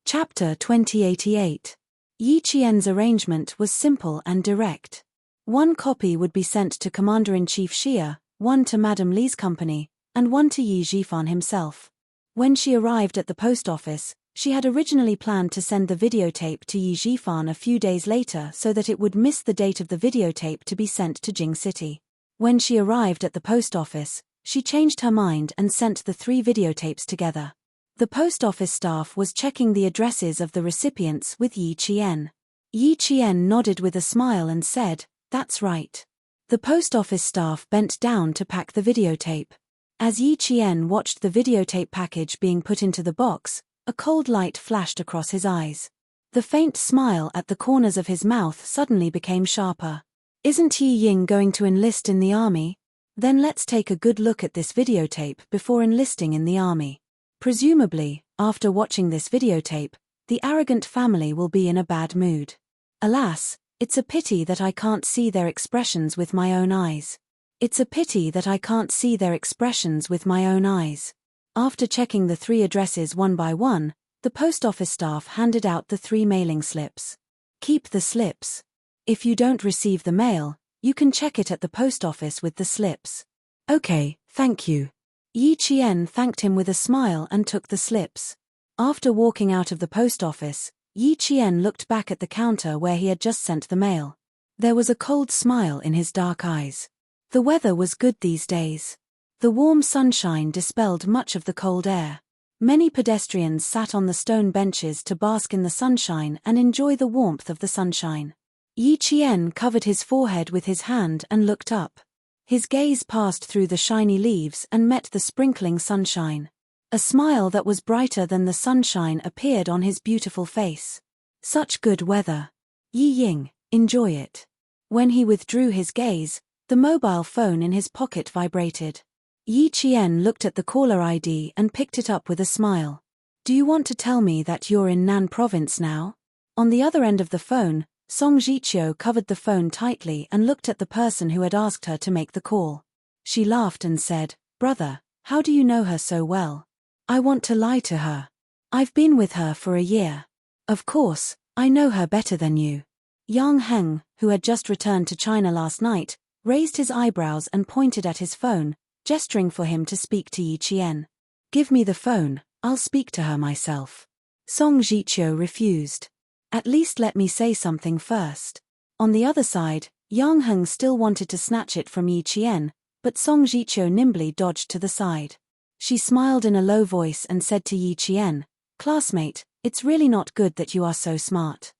Chapter 2088. Yi Qian's arrangement was simple and direct. 1 copy would be sent to Commander-in-Chief Xia, 1 to Madame Li's company, and 1 to Yi Jifan himself. When she arrived at the post office, she had originally planned to send the videotape to Yi Jifan a few days later so that it would miss the date of the videotape to be sent to Jing City. When she arrived at the post office, she changed her mind and sent the 3 videotapes together. The post office staff was checking the addresses of the recipients with Yi Qian. Yi Qian nodded with a smile and said, "That's right." The post office staff bent down to pack the videotape. As Yi Qian watched the videotape package being put into the box, a cold light flashed across his eyes. The faint smile at the corners of his mouth suddenly became sharper. "Isn't Yi Ying going to enlist in the army?" Then let's take a good look at this videotape before enlisting in the army. Presumably, after watching this videotape, the arrogant family will be in a bad mood. Alas, it's a pity that I can't see their expressions with my own eyes. It's a pity that I can't see their expressions with my own eyes. After checking the 3 addresses one by one, the post office staff handed out the 3 mailing slips. Keep the slips. If you don't receive the mail, you can check it at the post office with the slips. Okay, thank you. Yi Qian thanked him with a smile and took the slips. After walking out of the post office, Yi Qian looked back at the counter where he had just sent the mail. There was a cold smile in his dark eyes. The weather was good these days. The warm sunshine dispelled much of the cold air. Many pedestrians sat on the stone benches to bask in the sunshine and enjoy the warmth of the sunshine. Yi Qian covered his forehead with his hand and looked up. His gaze passed through the shiny leaves and met the sprinkling sunshine. A smile that was brighter than the sunshine appeared on his beautiful face. Such good weather. Yi Ying, enjoy it. When he withdrew his gaze, the mobile phone in his pocket vibrated. Yi Qian looked at the caller ID and picked it up with a smile. Do you want to tell me that you're in Nan province now? On the other end of the phone, Song Jiqiu covered the phone tightly and looked at the person who had asked her to make the call. She laughed and said, "Brother, how do you know her so well? I want to lie to her. I've been with her for a year. Of course, I know her better than you." Yang Heng, who had just returned to China last night, raised his eyebrows and pointed at his phone, gesturing for him to speak to Yi Qian. "Give me the phone, I'll speak to her myself." Song Jiqiu refused. "At least let me say something first." On the other side, Yang Heng still wanted to snatch it from Yi Qian, but Song Jiqiu nimbly dodged to the side. She smiled in a low voice and said to Yi Qian, "Classmate, it's really not good that you are so smart.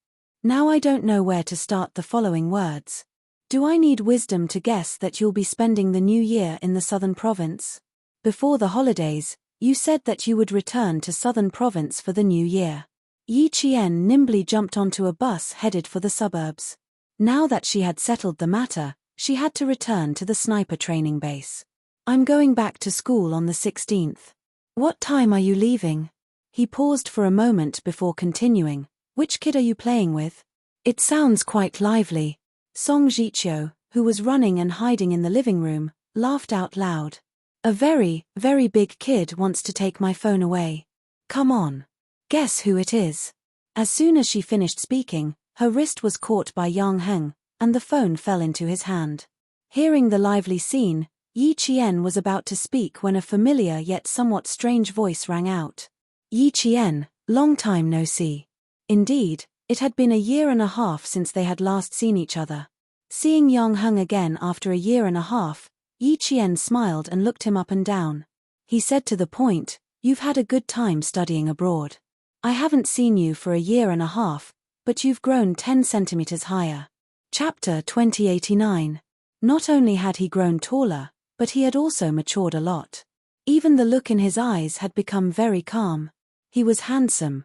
Now I don't know where to start the following words. Do I need wisdom to guess that you'll be spending the new year in the southern province? Before the holidays, you said that you would return to southern province for the new year." Yi Qian nimbly jumped onto a bus headed for the suburbs. Now that she had settled the matter, she had to return to the sniper training base. "I'm going back to school on the 16th. What time are you leaving?" He paused for a moment before continuing. "Which kid are you playing with? It sounds quite lively." Song Jiqiu, who was running and hiding in the living room, laughed out loud. "A very, very big kid wants to take my phone away. Come on. Guess who it is?" As soon as she finished speaking, her wrist was caught by Yang Heng, and the phone fell into his hand. Hearing the lively scene, Yi Qian was about to speak when a familiar yet somewhat strange voice rang out. "Yi Qian, long time no see." Indeed, it had been a year and a half since they had last seen each other. Seeing Yang Heng again after a year and a half, Yi Qian smiled and looked him up and down. He said to the point, "You've had a good time studying abroad. I haven't seen you for a year and a half, but you've grown 10 centimeters higher." Chapter 2089. Not only had he grown taller, but he had also matured a lot. Even the look in his eyes had become very calm. He was handsome,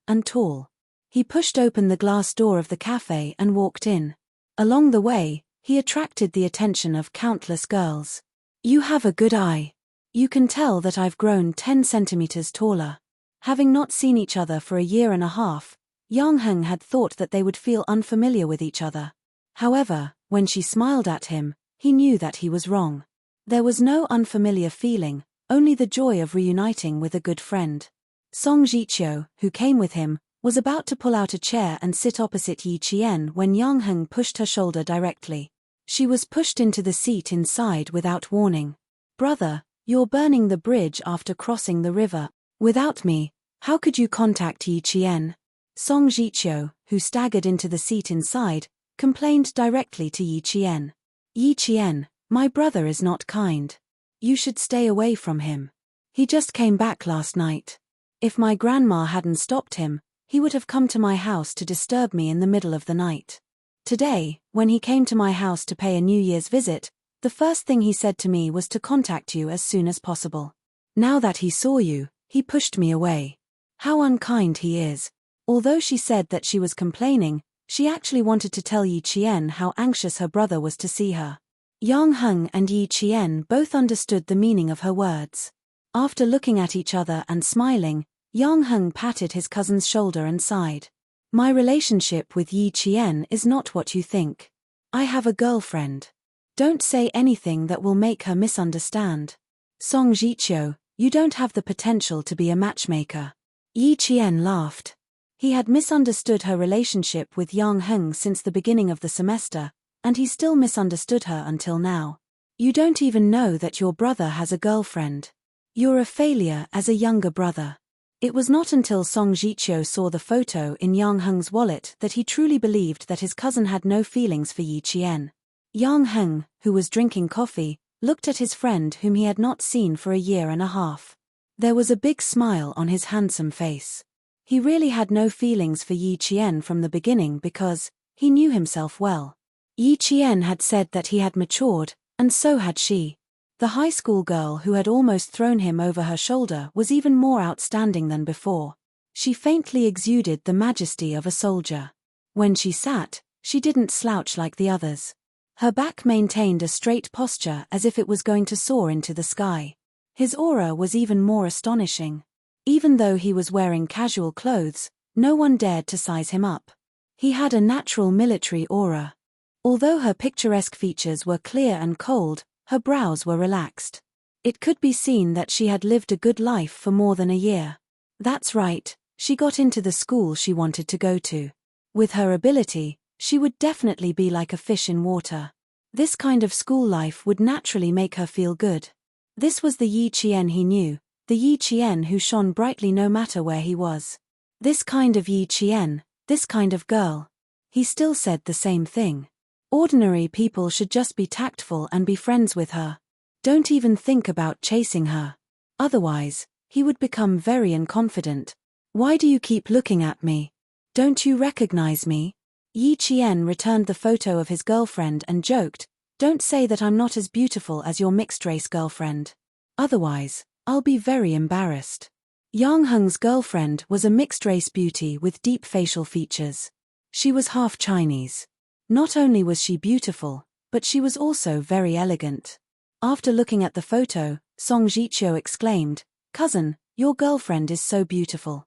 and tall. He pushed open the glass door of the cafe and walked in. Along the way, he attracted the attention of countless girls. "You have a good eye. You can tell that I've grown 10 centimeters taller." Having not seen each other for a year and a half, Yang Heng had thought that they would feel unfamiliar with each other. However, when she smiled at him, he knew that he was wrong. There was no unfamiliar feeling, only the joy of reuniting with a good friend. Song Jiqiu, who came with him, was about to pull out a chair and sit opposite Yi Qian when Yang Heng pushed her shoulder directly. She was pushed into the seat inside without warning. "Brother, you're burning the bridge after crossing the river. Without me, how could you contact Yi Qian?" Song Jiqiu, who staggered into the seat inside, complained directly to Yi Qian. "Yi Qian, my brother is not kind. You should stay away from him. He just came back last night. If my grandma hadn't stopped him, he would have come to my house to disturb me in the middle of the night. Today, when he came to my house to pay a New Year's visit, the first thing he said to me was to contact you as soon as possible. Now that he saw you, he pushed me away. How unkind he is." Although she said that she was complaining, she actually wanted to tell Yi Qian how anxious her brother was to see her. Yang Heng and Yi Qian both understood the meaning of her words. After looking at each other and smiling, Yang Heng patted his cousin's shoulder and sighed. My relationship with Yi Qian is not what you think. I have a girlfriend. Don't say anything that will make her misunderstand. Song Jiqiu, you don't have the potential to be a matchmaker. Yi Qian laughed. He had misunderstood her relationship with Yang Heng since the beginning of the semester, and he still misunderstood her until now. You don't even know that your brother has a girlfriend. You're a failure as a younger brother. It was not until Song Jiqiu saw the photo in Yang Heng's wallet that he truly believed that his cousin had no feelings for Yi Qian. Yang Heng, who was drinking coffee, looked at his friend whom he had not seen for a year and a half. There was a big smile on his handsome face. He really had no feelings for Yi Qian from the beginning because he knew himself well. Yi Qian had said that he had matured, and so had she. The high school girl who had almost thrown him over her shoulder was even more outstanding than before. She faintly exuded the majesty of a soldier. When she sat, she didn't slouch like the others. Her back maintained a straight posture as if it was going to soar into the sky. His aura was even more astonishing. Even though he was wearing casual clothes, no one dared to size him up. He had a natural military aura. Although her picturesque features were clear and cold, her brows were relaxed. It could be seen that she had lived a good life for more than a year. That's right, she got into the school she wanted to go to. With her ability, she would definitely be like a fish in water. This kind of school life would naturally make her feel good. This was the Yi Qian he knew, the Yi Qian who shone brightly no matter where he was. This kind of Yi Qian, this kind of girl. He still said the same thing. Ordinary people should just be tactful and be friends with her. Don't even think about chasing her. Otherwise, he would become very unconfident. Why do you keep looking at me? Don't you recognize me? Yi Qian returned the photo of his girlfriend and joked, don't say that I'm not as beautiful as your mixed-race girlfriend. Otherwise, I'll be very embarrassed. Yang Heng's girlfriend was a mixed-race beauty with deep facial features. She was half Chinese. Not only was she beautiful, but she was also very elegant. After looking at the photo, Song Jiqiu exclaimed, Cousin, your girlfriend is so beautiful.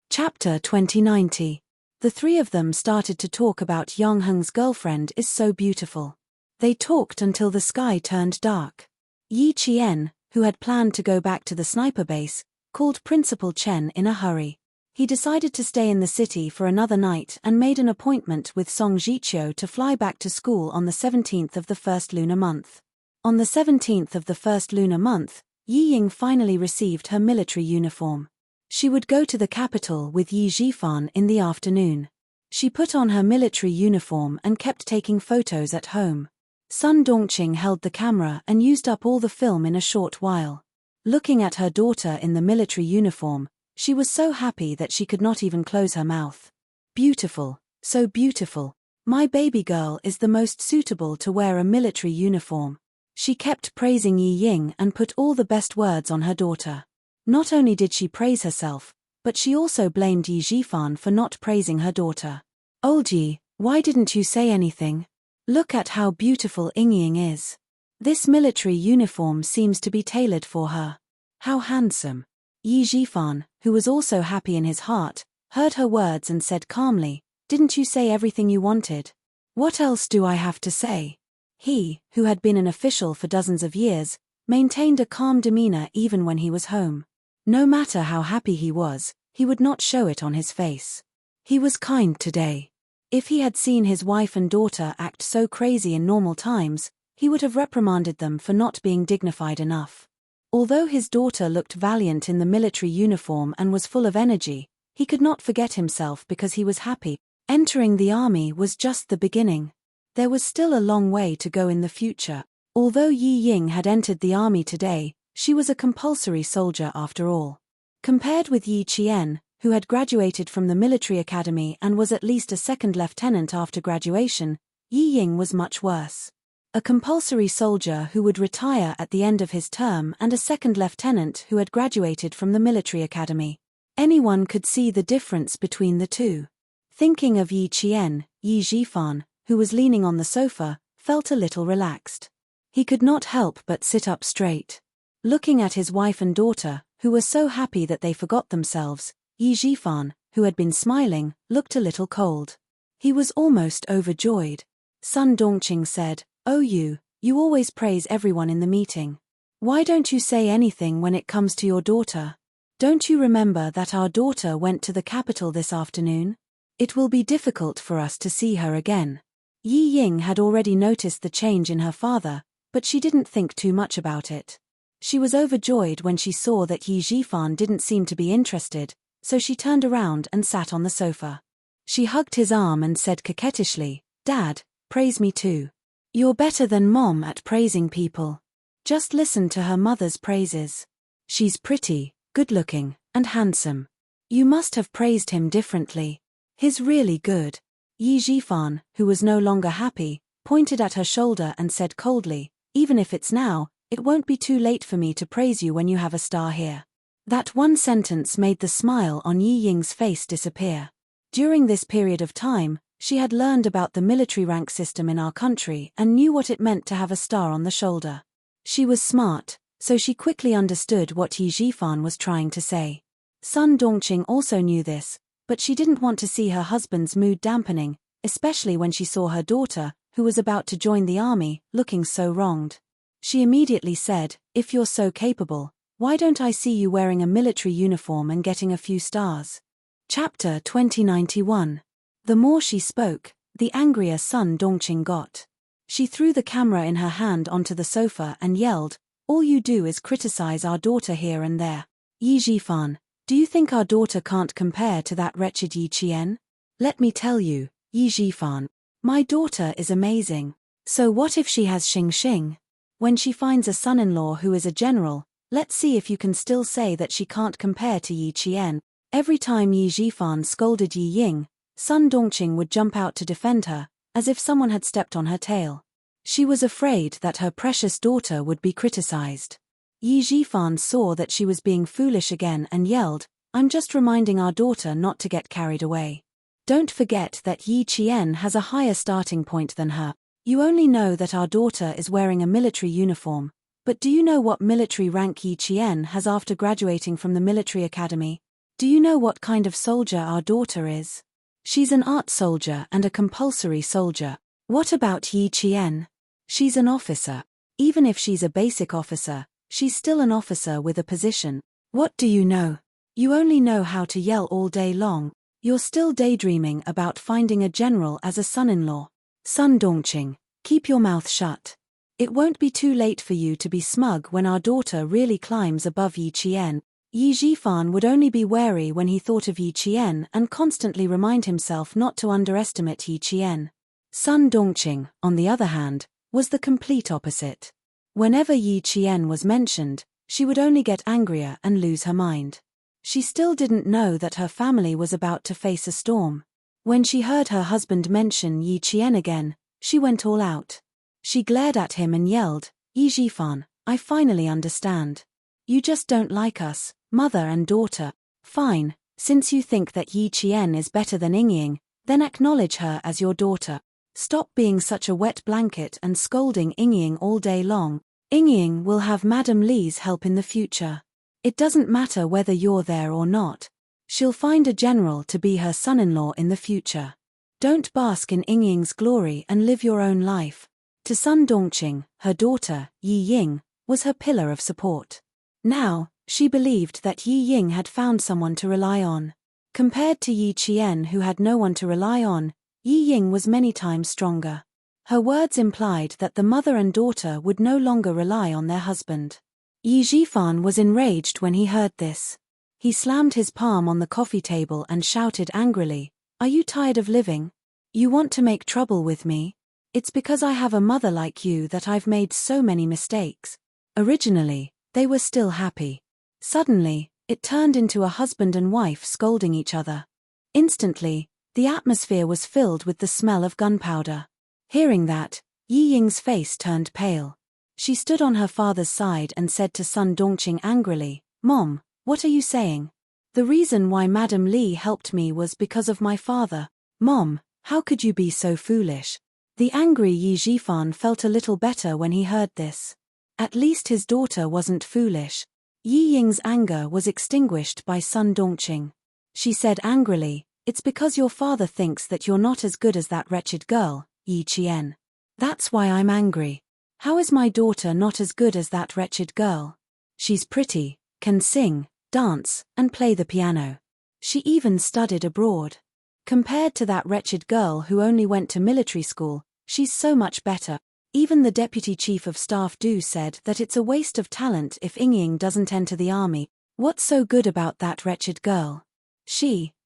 Chapter 2090. The three of them started to talk about Yang Heng's girlfriend is so beautiful. They talked until the sky turned dark. Yi Qian, who had planned to go back to the sniper base, called Principal Chen in a hurry. He decided to stay in the city for another night and made an appointment with Song Jiqiu to fly back to school on the 17th of the first lunar month. On the 17th of the first lunar month, Yi Ying finally received her military uniform. She would go to the capital with Yi Zhifan in the afternoon. She put on her military uniform and kept taking photos at home. Sun Dongqing held the camera and used up all the film in a short while. Looking at her daughter in the military uniform, she was so happy that she could not even close her mouth. Beautiful, so beautiful. My baby girl is the most suitable to wear a military uniform. She kept praising Yi Ying and put all the best words on her daughter. Not only did she praise herself, but she also blamed Yi Zhifan for not praising her daughter. Old Yi, why didn't you say anything? Look at how beautiful Ying is. This military uniform seems to be tailored for her. How handsome. Yi Zhifan, who was also happy in his heart, heard her words and said calmly, didn't you say everything you wanted? What else do I have to say? He, who had been an official for dozens of years, maintained a calm demeanor even when he was home. No matter how happy he was, he would not show it on his face. He was kind today. If he had seen his wife and daughter act so crazy in normal times, he would have reprimanded them for not being dignified enough. Although his daughter looked valiant in the military uniform and was full of energy, he could not forget himself because he was happy. Entering the army was just the beginning. There was still a long way to go in the future. Although Yi Ying had entered the army today, she was a compulsory soldier after all. Compared with Yi Qian, who had graduated from the military academy and was at least a second lieutenant after graduation, Yi Ying was much worse. A compulsory soldier who would retire at the end of his term and a second lieutenant who had graduated from the military academy. Anyone could see the difference between the two. Thinking of Yi Qian, Yi Zhifan, who was leaning on the sofa, felt a little relaxed. He could not help but sit up straight. Looking at his wife and daughter, who were so happy that they forgot themselves, Yi Jifan, who had been smiling, looked a little cold. He was almost overjoyed. Sun Dongqing said, "Oh, you always praise everyone in the meeting. Why don't you say anything when it comes to your daughter? Don't you remember that our daughter went to the capital this afternoon? It will be difficult for us to see her again." Yi Ying had already noticed the change in her father, but she didn't think too much about it. She was overjoyed when she saw that Yi Jifan didn't seem to be interested, so she turned around and sat on the sofa. She hugged his arm and said coquettishly, "Dad, praise me too. You're better than Mom at praising people. Just listen to her mother's praises. She's pretty, good-looking, and handsome. You must have praised him differently. He's really good." Yi Jifan, who was no longer happy, pointed at her shoulder and said coldly, "Even if it's now, it won't be too late for me to praise you when you have a star here." That one sentence made the smile on Yi Ying's face disappear. During this period of time, she had learned about the military rank system in our country and knew what it meant to have a star on the shoulder. She was smart, so she quickly understood what Yi Jifan was trying to say. Sun Dongqing also knew this, but she didn't want to see her husband's mood dampening, especially when she saw her daughter, who was about to join the army, looking so wronged. She immediately said, "If you're so capable, why don't I see you wearing a military uniform and getting a few stars?" Chapter 2091. The more she spoke, the angrier Sun Dongqing got. She threw the camera in her hand onto the sofa and yelled, "All you do is criticize our daughter here and there. Yi Jifan, do you think our daughter can't compare to that wretched Yi Qian? Let me tell you, Yi Jifan, my daughter is amazing. So what if she has Xing Xing? When she finds a son-in-law who is a general, let's see if you can still say that she can't compare to Yi Qian." Every time Yi Jifan scolded Yi Ying, Sun Dongqing would jump out to defend her, as if someone had stepped on her tail. She was afraid that her precious daughter would be criticized. Yi Jifan saw that she was being foolish again and yelled, "I'm just reminding our daughter not to get carried away. Don't forget that Yi Qian has a higher starting point than her. You only know that our daughter is wearing a military uniform, but do you know what military rank Yi Qian has after graduating from the military academy? Do you know what kind of soldier our daughter is? She's an art soldier and a compulsory soldier. What about Yi Qian? She's an officer. Even if she's a basic officer, she's still an officer with a position. What do you know? You only know how to yell all day long. You're still daydreaming about finding a general as a son-in-law. Sun Dongqing, keep your mouth shut. It won't be too late for you to be smug when our daughter really climbs above Yi Qian." Yi Jifan would only be wary when he thought of Yi Qian and constantly remind himself not to underestimate Yi Qian. Sun Dongqing, on the other hand, was the complete opposite. Whenever Yi Qian was mentioned, she would only get angrier and lose her mind. She still didn't know that her family was about to face a storm. When she heard her husband mention Yi Qian again, she went all out. She glared at him and yelled, "Yi Jifan, I finally understand. You just don't like us, mother and daughter. Fine, since you think that Yi Qian is better than Ying, then acknowledge her as your daughter. Stop being such a wet blanket and scolding Ying all day long. Ying will have Madame Li's help in the future. It doesn't matter whether you're there or not. She'll find a general to be her son-in-law in the future. Don't bask in Ying's glory and live your own life." To Sun Dongqing, her daughter, Yi Ying, was her pillar of support. Now, she believed that Yi Ying had found someone to rely on. Compared to Yi Qian, who had no one to rely on, Yi Ying was many times stronger. Her words implied that the mother and daughter would no longer rely on their husband. Yi Jifan was enraged when he heard this. He slammed his palm on the coffee table and shouted angrily, "Are you tired of living? You want to make trouble with me? It's because I have a mother like you that I've made so many mistakes." Originally, they were still happy. Suddenly, it turned into a husband and wife scolding each other. Instantly, the atmosphere was filled with the smell of gunpowder. Hearing that, Yi Ying's face turned pale. She stood on her father's side and said to Sun Dongqing angrily, "Mom, what are you saying? The reason why Madame Li helped me was because of my father. Mom, how could you be so foolish? The angry Yi Jifan felt a little better when he heard this. At least his daughter wasn't foolish. Yi Ying's anger was extinguished by Sun Dongqing. She said angrily, "It's because your father thinks that you're not as good as that wretched girl, Yi Qian. That's why I'm angry. How is my daughter not as good as that wretched girl? She's pretty, can sing, dance, and play the piano. She even studied abroad. Compared to that wretched girl who only went to military school, she's so much better." Even the deputy chief of staff Du said that it's a waste of talent if Ying doesn't enter the army. What's so good about that wretched girl?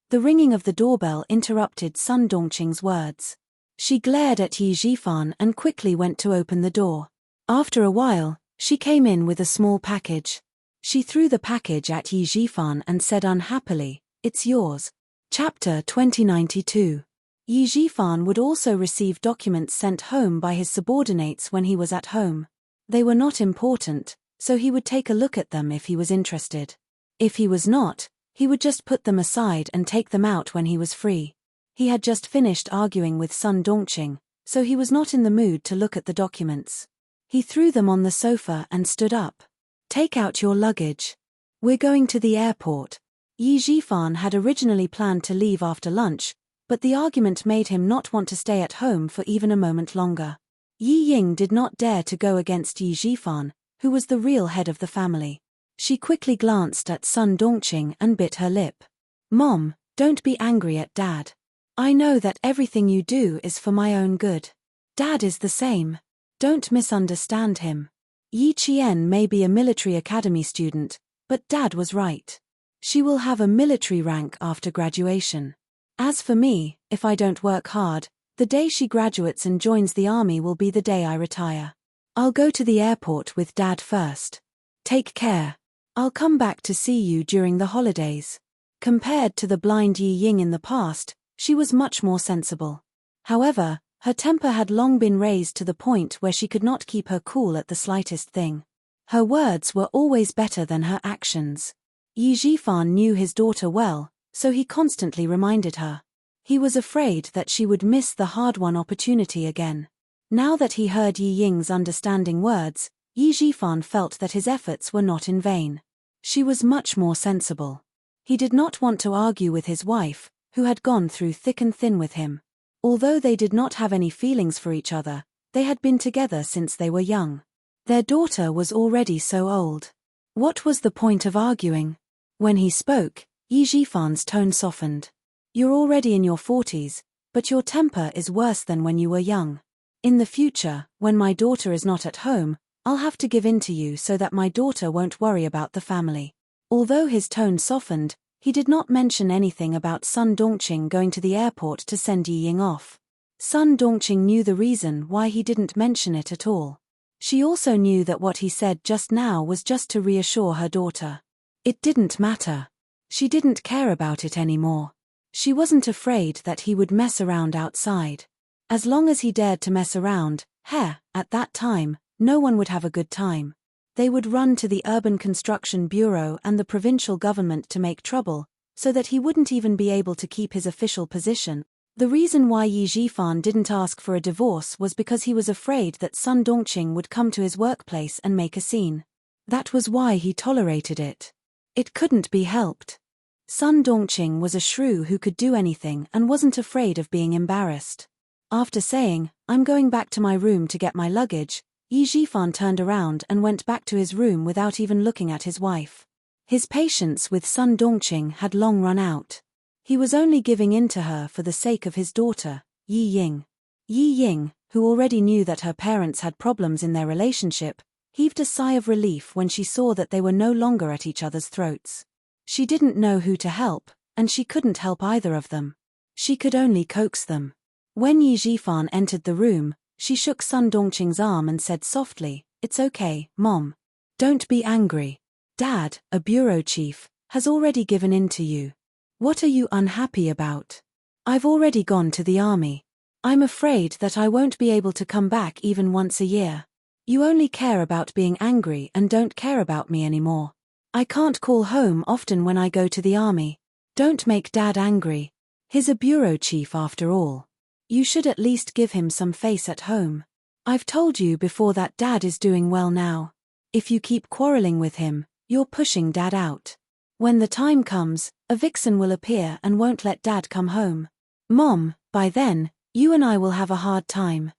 The ringing of the doorbell interrupted Sun Dongqing's words. She glared at Yi Jifan and quickly went to open the door. After a while, she came in with a small package. She threw the package at Yi Jifan and said unhappily, "It's yours." Chapter 2092. Yi Jifan would also receive documents sent home by his subordinates when he was at home. They were not important, so he would take a look at them if he was interested. If he was not, he would just put them aside and take them out when he was free. He had just finished arguing with Sun Dongqing, so he was not in the mood to look at the documents. He threw them on the sofa and stood up. "Take out your luggage. We're going to the airport." Yi Jifan had originally planned to leave after lunch, but the argument made him not want to stay at home for even a moment longer. Yi Ying did not dare to go against Yi Jifan, who was the real head of the family. She quickly glanced at Sun Dongqing and bit her lip. "Mom, don't be angry at Dad. I know that everything you do is for my own good. Dad is the same. Don't misunderstand him. Yi Qian may be a military academy student, but Dad was right. She will have a military rank after graduation. As for me, if I don't work hard, the day she graduates and joins the army will be the day I retire. I'll go to the airport with Dad first. Take care. I'll come back to see you during the holidays." Compared to the blind Yi Ying in the past, she was much more sensible. However, her temper had long been raised to the point where she could not keep her cool at the slightest thing. Her words were always better than her actions. Yi Jifan knew his daughter well, so he constantly reminded her. He was afraid that she would miss the hard-won opportunity again. Now that he heard Yi Ying's understanding words, Yi Jifan felt that his efforts were not in vain. She was much more sensible. He did not want to argue with his wife, who had gone through thick and thin with him. Although they did not have any feelings for each other, they had been together since they were young. Their daughter was already so old. What was the point of arguing? When he spoke, Yi Jifan's tone softened. "You're already in your 40s, but your temper is worse than when you were young. In the future, when my daughter is not at home, I'll have to give in to you so that my daughter won't worry about the family." Although his tone softened, he did not mention anything about Sun Dongqing going to the airport to send Yi Ying off. Sun Dongqing knew the reason why he didn't mention it at all. She also knew that what he said just now was just to reassure her daughter. It didn't matter. She didn't care about it anymore. She wasn't afraid that he would mess around outside. As long as he dared to mess around, at that time, no one would have a good time. They would run to the Urban Construction Bureau and the provincial government to make trouble, so that he wouldn't even be able to keep his official position. The reason why Yi Jifan didn't ask for a divorce was because he was afraid that Sun Dongqing would come to his workplace and make a scene. That was why he tolerated it. It couldn't be helped. Sun Dongqing was a shrew who could do anything and wasn't afraid of being embarrassed. After saying, "I'm going back to my room to get my luggage," Yi Jifan turned around and went back to his room without even looking at his wife. His patience with Sun Dongqing had long run out. He was only giving in to her for the sake of his daughter, Yi Ying. Yi Ying, who already knew that her parents had problems in their relationship, heaved a sigh of relief when she saw that they were no longer at each other's throats. She didn't know who to help, and she couldn't help either of them. She could only coax them. When Yi Jifan entered the room, she shook Sun Dongqing's arm and said softly, "It's okay, Mom. Don't be angry. Dad, a bureau chief, has already given in to you. What are you unhappy about? I've already gone to the army. I'm afraid that I won't be able to come back even once a year. You only care about being angry and don't care about me anymore. I can't call home often when I go to the army. Don't make Dad angry. He's a bureau chief after all." You should at least give him some face at home. I've told you before that Dad is doing well now. If you keep quarreling with him, you're pushing Dad out. When the time comes, a vixen will appear and won't let Dad come home. Mom, by then, you and I will have a hard time.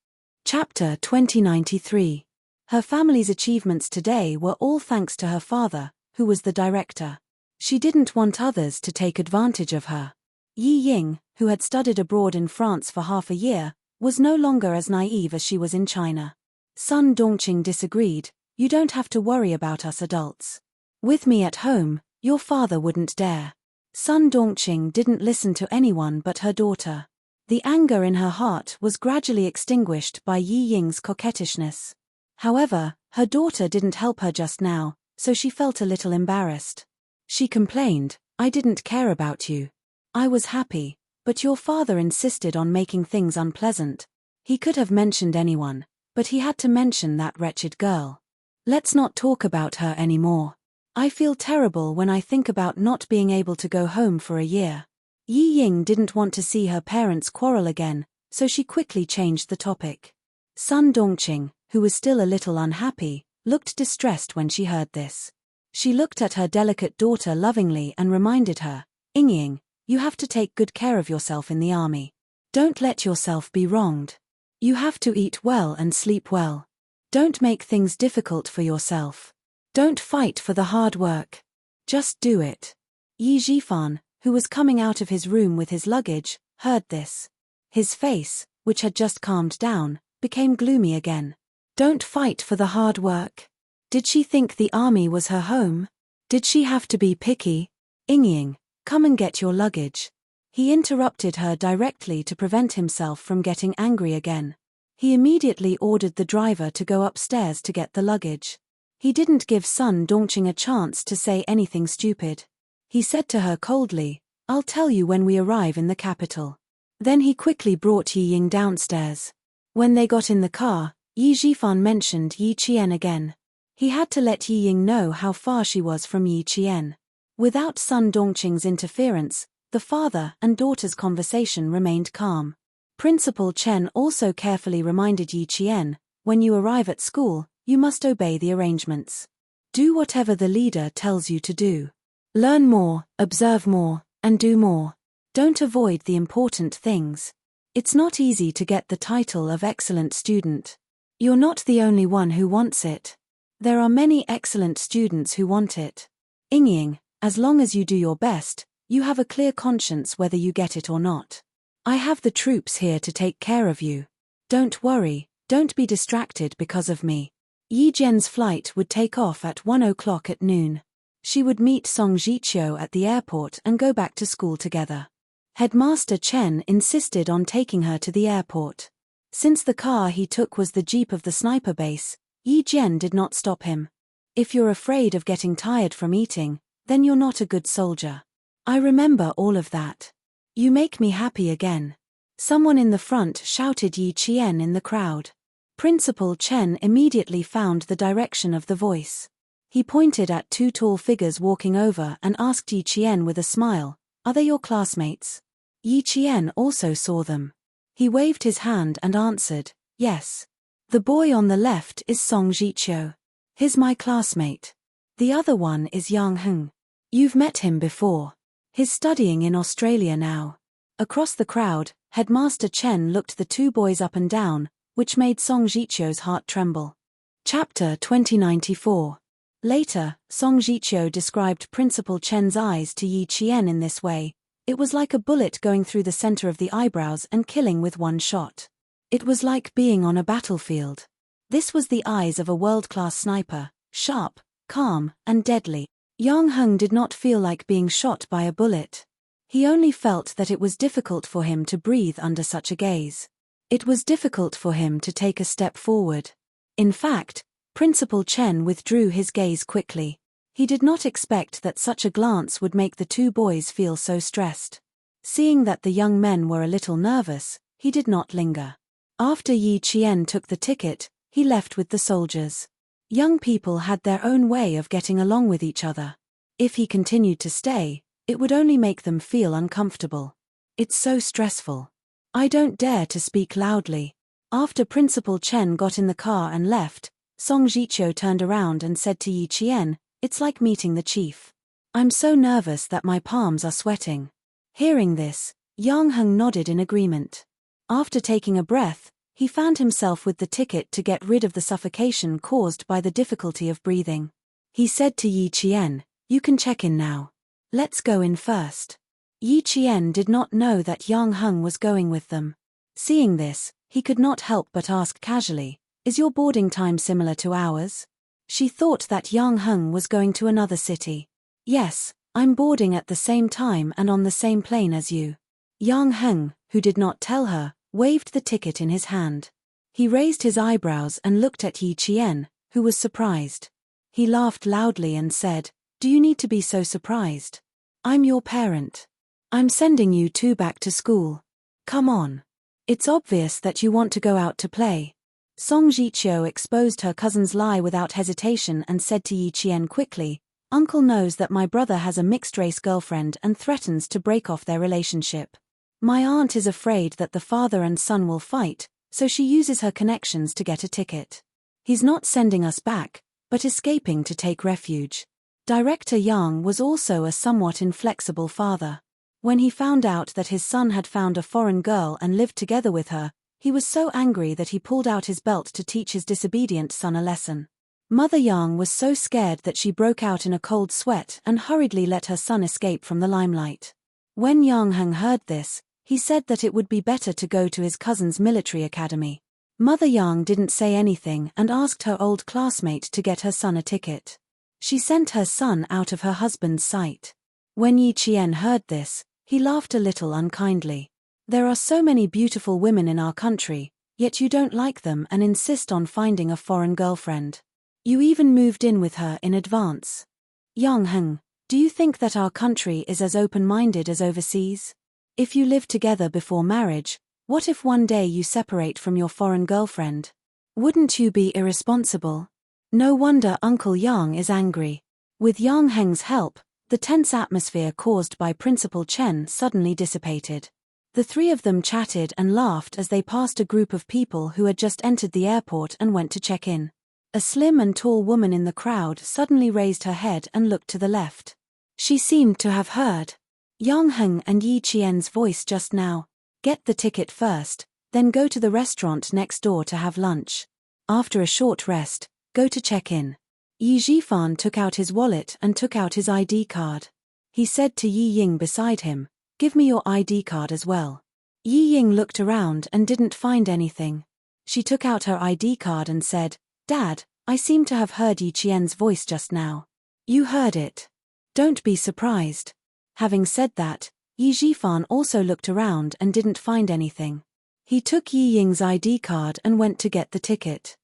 Chapter 2093. Her family's achievements today were all thanks to her father, who was the director. She didn't want others to take advantage of her. Yi Ying, who had studied abroad in France for half a year, was no longer as naive as she was in China. Sun Dongqing disagreed. You don't have to worry about us adults. With me at home, your father wouldn't dare. Sun Dongqing didn't listen to anyone but her daughter. The anger in her heart was gradually extinguished by Yi Ying's coquettishness. However, her daughter didn't help her just now, so she felt a little embarrassed. She complained, I didn't care about you. I was happy, but your father insisted on making things unpleasant. He could have mentioned anyone, but he had to mention that wretched girl. Let's not talk about her anymore. I feel terrible when I think about not being able to go home for a year. Yi Ying didn't want to see her parents quarrel again, so she quickly changed the topic. Sun Dongqing, who was still a little unhappy, looked distressed when she heard this. She looked at her delicate daughter lovingly and reminded her, Ying, you have to take good care of yourself in the army. Don't let yourself be wronged. You have to eat well and sleep well. Don't make things difficult for yourself. Don't fight for the hard work. Just do it. Yi Jifan, who was coming out of his room with his luggage, heard this. His face, which had just calmed down, became gloomy again. Don't fight for the hard work. Did she think the army was her home? Did she have to be picky? Ying, come and get your luggage. He interrupted her directly to prevent himself from getting angry again. He immediately ordered the driver to go upstairs to get the luggage. He didn't give Sun Dongqing a chance to say anything stupid. He said to her coldly, I'll tell you when we arrive in the capital. Then he quickly brought Yi Ying downstairs. When they got in the car, Yi Jifan mentioned Yi Qian again. He had to let Yi Ying know how far she was from Yi Qian. Without Sun Dongqing's interference, the father and daughter's conversation remained calm. Principal Chen also carefully reminded Yi Qian, when you arrive at school, you must obey the arrangements. Do whatever the leader tells you to do. Learn more, observe more, and do more. Don't avoid the important things. It's not easy to get the title of excellent student. You're not the only one who wants it. There are many excellent students who want it. Ying, as long as you do your best, you have a clear conscience whether you get it or not. I have the troops here to take care of you. Don't worry, don't be distracted because of me. Yi Jian's flight would take off at 1 o'clock at noon. She would meet Song Jiqiu at the airport and go back to school together. Headmaster Chen insisted on taking her to the airport. Since the car he took was the jeep of the sniper base, Yi Jian did not stop him. If you're afraid of getting tired from eating, then you're not a good soldier. I remember all of that. You make me happy again. Someone in the front shouted Yi Qian in the crowd. Principal Chen immediately found the direction of the voice. He pointed at two tall figures walking over and asked Yi Qian with a smile, Are they your classmates? Yi Qian also saw them. He waved his hand and answered, Yes. The boy on the left is Song Jiqiu. He's my classmate. The other one is Yang Heng. You've met him before. He's studying in Australia now. Across the crowd, Headmaster Chen looked the two boys up and down, which made Song Jiqiu's heart tremble. Chapter 2094. Later, Song Jiqiu described Principal Chen's eyes to Yi Qian in this way. It was like a bullet going through the center of the eyebrows and killing with one shot. It was like being on a battlefield. This was the eyes of a world-class sniper, sharp, calm, and deadly. Yang Heng did not feel like being shot by a bullet. He only felt that it was difficult for him to breathe under such a gaze. It was difficult for him to take a step forward. In fact, Principal Chen withdrew his gaze quickly. He did not expect that such a glance would make the two boys feel so stressed. Seeing that the young men were a little nervous, he did not linger. After Yi Qian took the ticket, he left with the soldiers. Young people had their own way of getting along with each other. If he continued to stay, it would only make them feel uncomfortable. It's so stressful. I don't dare to speak loudly. After Principal Chen got in the car and left, Song Jiqiu turned around and said to Yi Qian, "It's like meeting the chief. I'm so nervous that my palms are sweating." Hearing this, Yang Heng nodded in agreement. After taking a breath, he found himself with the ticket to get rid of the suffocation caused by the difficulty of breathing. He said to Yi Qian, "You can check in now. Let's go in first." Yi Qian did not know that Yang Heng was going with them. Seeing this, he could not help but ask casually, "Is your boarding time similar to ours?" She thought that Yang Heng was going to another city. "Yes, I'm boarding at the same time and on the same plane as you." Yang Heng, who did not tell her, waved the ticket in his hand. He raised his eyebrows and looked at Yi Qian, who was surprised. He laughed loudly and said, "Do you need to be so surprised? I'm your parent. I'm sending you two back to school. Come on. It's obvious that you want to go out to play." Song Jiqiu exposed her cousin's lie without hesitation and said to Yi Qian quickly, "Uncle knows that my brother has a mixed-race girlfriend and threatens to break off their relationship. My aunt is afraid that the father and son will fight, so she uses her connections to get a ticket. He's not sending us back, but escaping to take refuge." Director Yang was also a somewhat inflexible father. When he found out that his son had found a foreign girl and lived together with her, he was so angry that he pulled out his belt to teach his disobedient son a lesson. Mother Yang was so scared that she broke out in a cold sweat and hurriedly let her son escape from the limelight. When Yang Heng heard this, he said that it would be better to go to his cousin's military academy. Mother Yang didn't say anything and asked her old classmate to get her son a ticket. She sent her son out of her husband's sight. When Yi Qian heard this, he laughed a little unkindly. "There are so many beautiful women in our country, yet you don't like them and insist on finding a foreign girlfriend. You even moved in with her in advance. Yang Heng, do you think that our country is as open-minded as overseas? If you live together before marriage, what if one day you separate from your foreign girlfriend? Wouldn't you be irresponsible?" No wonder Uncle Yang is angry. With Yang Heng's help, the tense atmosphere caused by Principal Chen suddenly dissipated. The three of them chatted and laughed as they passed a group of people who had just entered the airport and went to check in. A slim and tall woman in the crowd suddenly raised her head and looked to the left. She seemed to have heard Yang Heng and Yi Qian's voice just now. "Get the ticket first, then go to the restaurant next door to have lunch. After a short rest, go to check in." Yi Zhifan took out his wallet and took out his ID card. He said to Yi Ying beside him, "Give me your ID card as well." Yi Ying looked around and didn't find anything. She took out her ID card and said, "Dad, I seem to have heard Yi Qian's voice just now." "You heard it. Don't be surprised." Having said that, Yi Zhifan also looked around and didn't find anything. He took Yi Ying's ID card and went to get the ticket.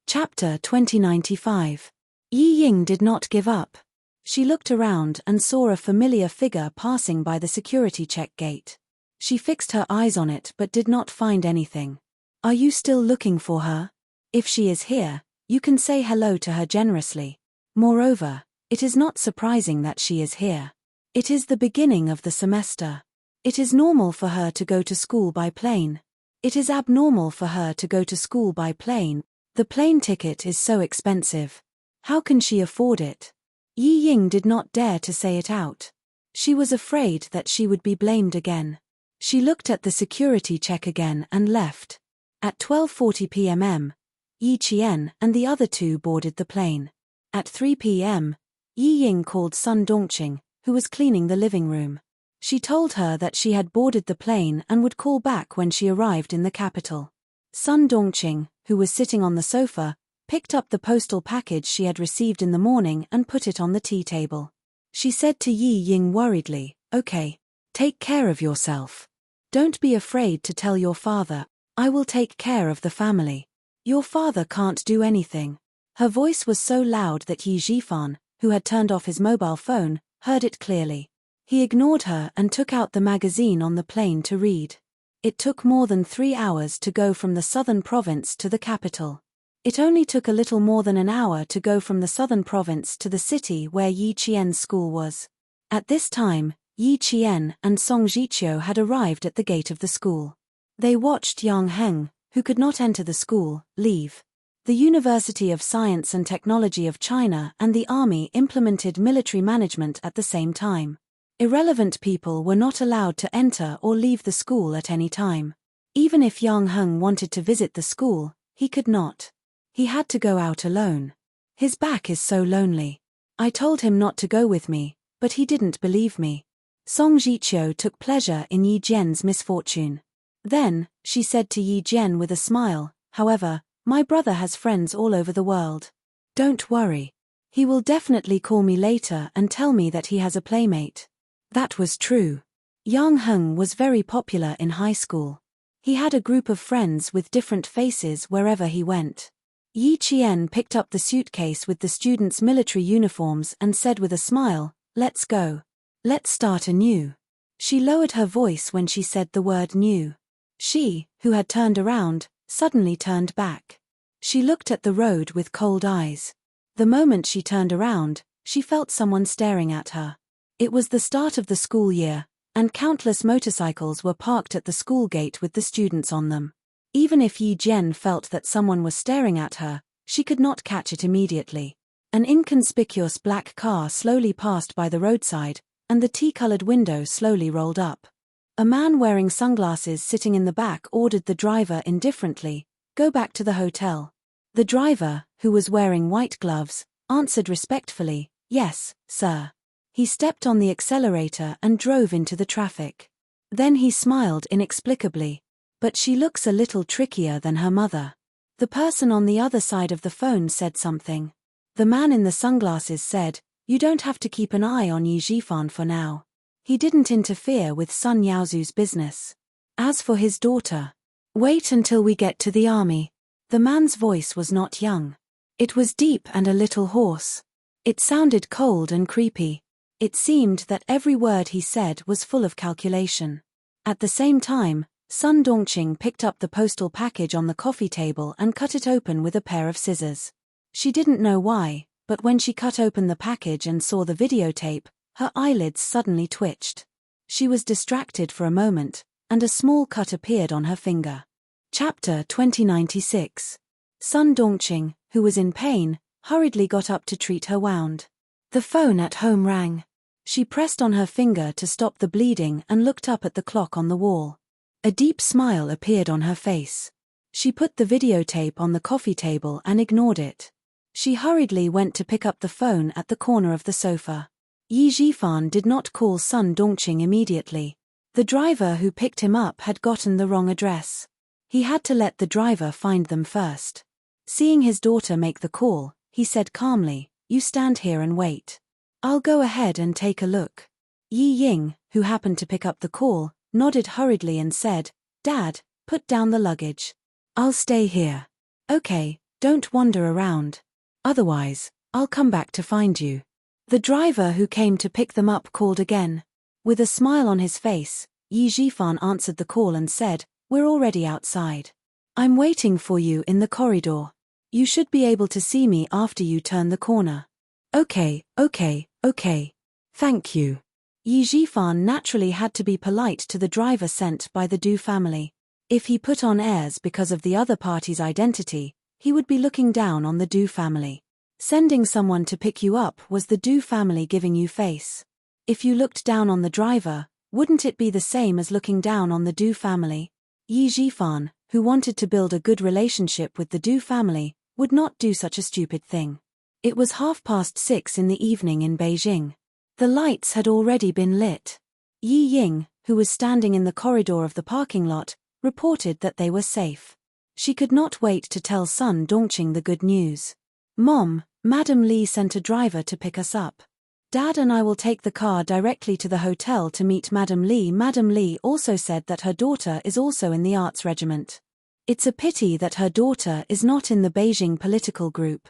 Chapter 2095. Yi Ying did not give up. She looked around and saw a familiar figure passing by the security check gate. She fixed her eyes on it but did not find anything. "Are you still looking for her? If she is here, you can say hello to her generously. Moreover, it is not surprising that she is here. It is the beginning of the semester. It is normal for her to go to school by plane. It is abnormal for her to go to school by plane. The plane ticket is so expensive. How can she afford it?" Yi Ying did not dare to say it out. She was afraid that she would be blamed again. She looked at the security check again and left. At 12:40 p.m., Yi Qian and the other two boarded the plane. At 3 p.m., Yi Ying called Sun Dongqing, who was cleaning the living room. She told her that she had boarded the plane and would call back when she arrived in the capital. Sun Dongqing, who was sitting on the sofa, picked up the postal package she had received in the morning and put it on the tea table. She said to Yi Ying worriedly, "Okay, take care of yourself. Don't be afraid to tell your father. I will take care of the family. Your father can't do anything." Her voice was so loud that Yi Zhifan, who had turned off his mobile phone, heard it clearly. He ignored her and took out the magazine on the plane to read. It took more than 3 hours to go from the southern province to the capital. It only took a little more than an hour to go from the southern province to the city where Yi Qian's school was. At this time, Yi Qian and Song Jiqiu had arrived at the gate of the school. They watched Yang Heng, who could not enter the school, leave. The University of Science and Technology of China and the army implemented military management at the same time. Irrelevant people were not allowed to enter or leave the school at any time. Even if Yang Heng wanted to visit the school, he could not. He had to go out alone. His back is so lonely. I told him not to go with me, but he didn't believe me. Song Jiqiu took pleasure in Yi Jian's misfortune. Then, she said to Yi Jian with a smile, however, my brother has friends all over the world. Don't worry. He will definitely call me later and tell me that he has a playmate. That was true. Yang Heng was very popular in high school. He had a group of friends with different faces wherever he went. Yi Qian picked up the suitcase with the students' military uniforms and said with a smile, let's go. Let's start anew. She lowered her voice when she said the word new. She, who had turned around, suddenly turned back. She looked at the road with cold eyes. The moment she turned around, she felt someone staring at her. It was the start of the school year, and countless motorcycles were parked at the school gate with the students on them. Even if Yi Jian felt that someone was staring at her, she could not catch it immediately. An inconspicuous black car slowly passed by the roadside, and the tea-colored window slowly rolled up. A man wearing sunglasses sitting in the back ordered the driver indifferently, go back to the hotel. The driver, who was wearing white gloves, answered respectfully, yes, sir. He stepped on the accelerator and drove into the traffic. Then he smiled inexplicably. But she looks a little trickier than her mother. The person on the other side of the phone said something. The man in the sunglasses said, you don't have to keep an eye on Yi Jifan for now. He didn't interfere with Sun Yaozu's business. As for his daughter, wait until we get to the army. The man's voice was not young. It was deep and a little hoarse. It sounded cold and creepy. It seemed that every word he said was full of calculation. At the same time, Sun Dongqing picked up the postal package on the coffee table and cut it open with a pair of scissors. She didn't know why, but when she cut open the package and saw the videotape, her eyelids suddenly twitched. She was distracted for a moment, and a small cut appeared on her finger. Chapter 2096. Sun Dongqing, who was in pain, hurriedly got up to treat her wound. The phone at home rang. She pressed on her finger to stop the bleeding and looked up at the clock on the wall. A deep smile appeared on her face. She put the videotape on the coffee table and ignored it. She hurriedly went to pick up the phone at the corner of the sofa. Yi Jifan did not call Sun Dongqing immediately. The driver who picked him up had gotten the wrong address. He had to let the driver find them first. Seeing his daughter make the call, he said calmly, you stand here and wait. I'll go ahead and take a look. Yi Ying, who happened to pick up the call, nodded hurriedly and said, Dad, put down the luggage. I'll stay here. Okay, don't wander around. Otherwise, I'll come back to find you. The driver who came to pick them up called again. With a smile on his face, Yi Jifan answered the call and said, we're already outside. I'm waiting for you in the corridor. You should be able to see me after you turn the corner. Okay. Thank you. Yi Jifan naturally had to be polite to the driver sent by the Du family. If he put on airs because of the other party's identity, he would be looking down on the Du family. Sending someone to pick you up was the Du family giving you face. If you looked down on the driver, wouldn't it be the same as looking down on the Du family? Yi Jifan, who wanted to build a good relationship with the Du family, would not do such a stupid thing. It was 6:30 in the evening in Beijing. The lights had already been lit. Yi Ying, who was standing in the corridor of the parking lot, reported that they were safe. She could not wait to tell Sun Dongqing the good news. Mom, Madam Li sent a driver to pick us up. Dad and I will take the car directly to the hotel to meet Madam Li. Madam Li also said that her daughter is also in the arts regiment. It's a pity that her daughter is not in the Beijing political group.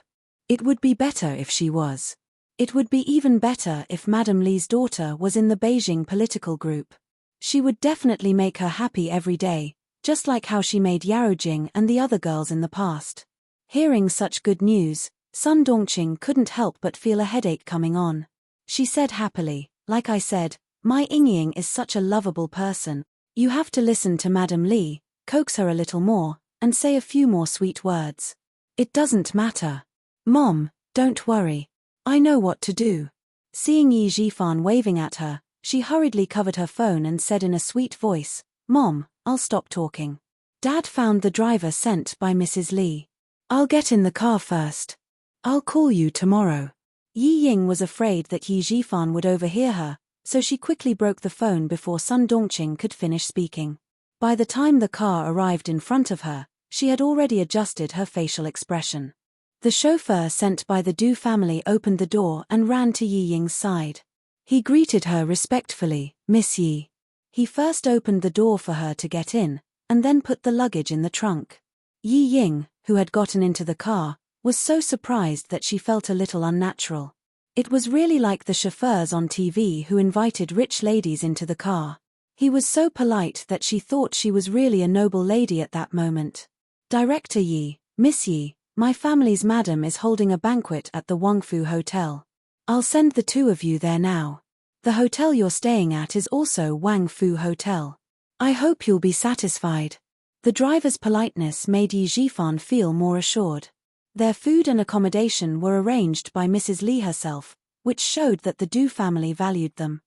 It would be better if she was. It would be even better if Madam Li's daughter was in the Beijing political group. She would definitely make her happy every day, just like how she made Yarojing and the other girls in the past. Hearing such good news, Sun Dongqing couldn't help but feel a headache coming on. She said happily, like I said, my Yingying is such a lovable person. You have to listen to Madam Li, coax her a little more, and say a few more sweet words. It doesn't matter. Mom, don't worry. I know what to do. Seeing Yi Jifan waving at her, she hurriedly covered her phone and said in a sweet voice, Mom, I'll stop talking. Dad found the driver sent by Mrs. Li. I'll get in the car first. I'll call you tomorrow. Yi Ying was afraid that Yi Jifan would overhear her, so she quickly broke the phone before Sun Dongqing could finish speaking. By the time the car arrived in front of her, she had already adjusted her facial expression. The chauffeur sent by the Du family opened the door and ran to Yi Ying's side. He greeted her respectfully, Miss Yi. He first opened the door for her to get in, and then put the luggage in the trunk. Yi Ying, who had gotten into the car, was so surprised that she felt a little unnatural. It was really like the chauffeurs on TV who invited rich ladies into the car. He was so polite that she thought she was really a noble lady at that moment. Director Yi, Miss Yi, my family's madam is holding a banquet at the Wangfu Hotel. I'll send the two of you there now. The hotel you're staying at is also Wang Fu Hotel. I hope you'll be satisfied. The driver's politeness made Yi Jifan feel more assured. Their food and accommodation were arranged by Mrs. Li herself, which showed that the Du family valued them.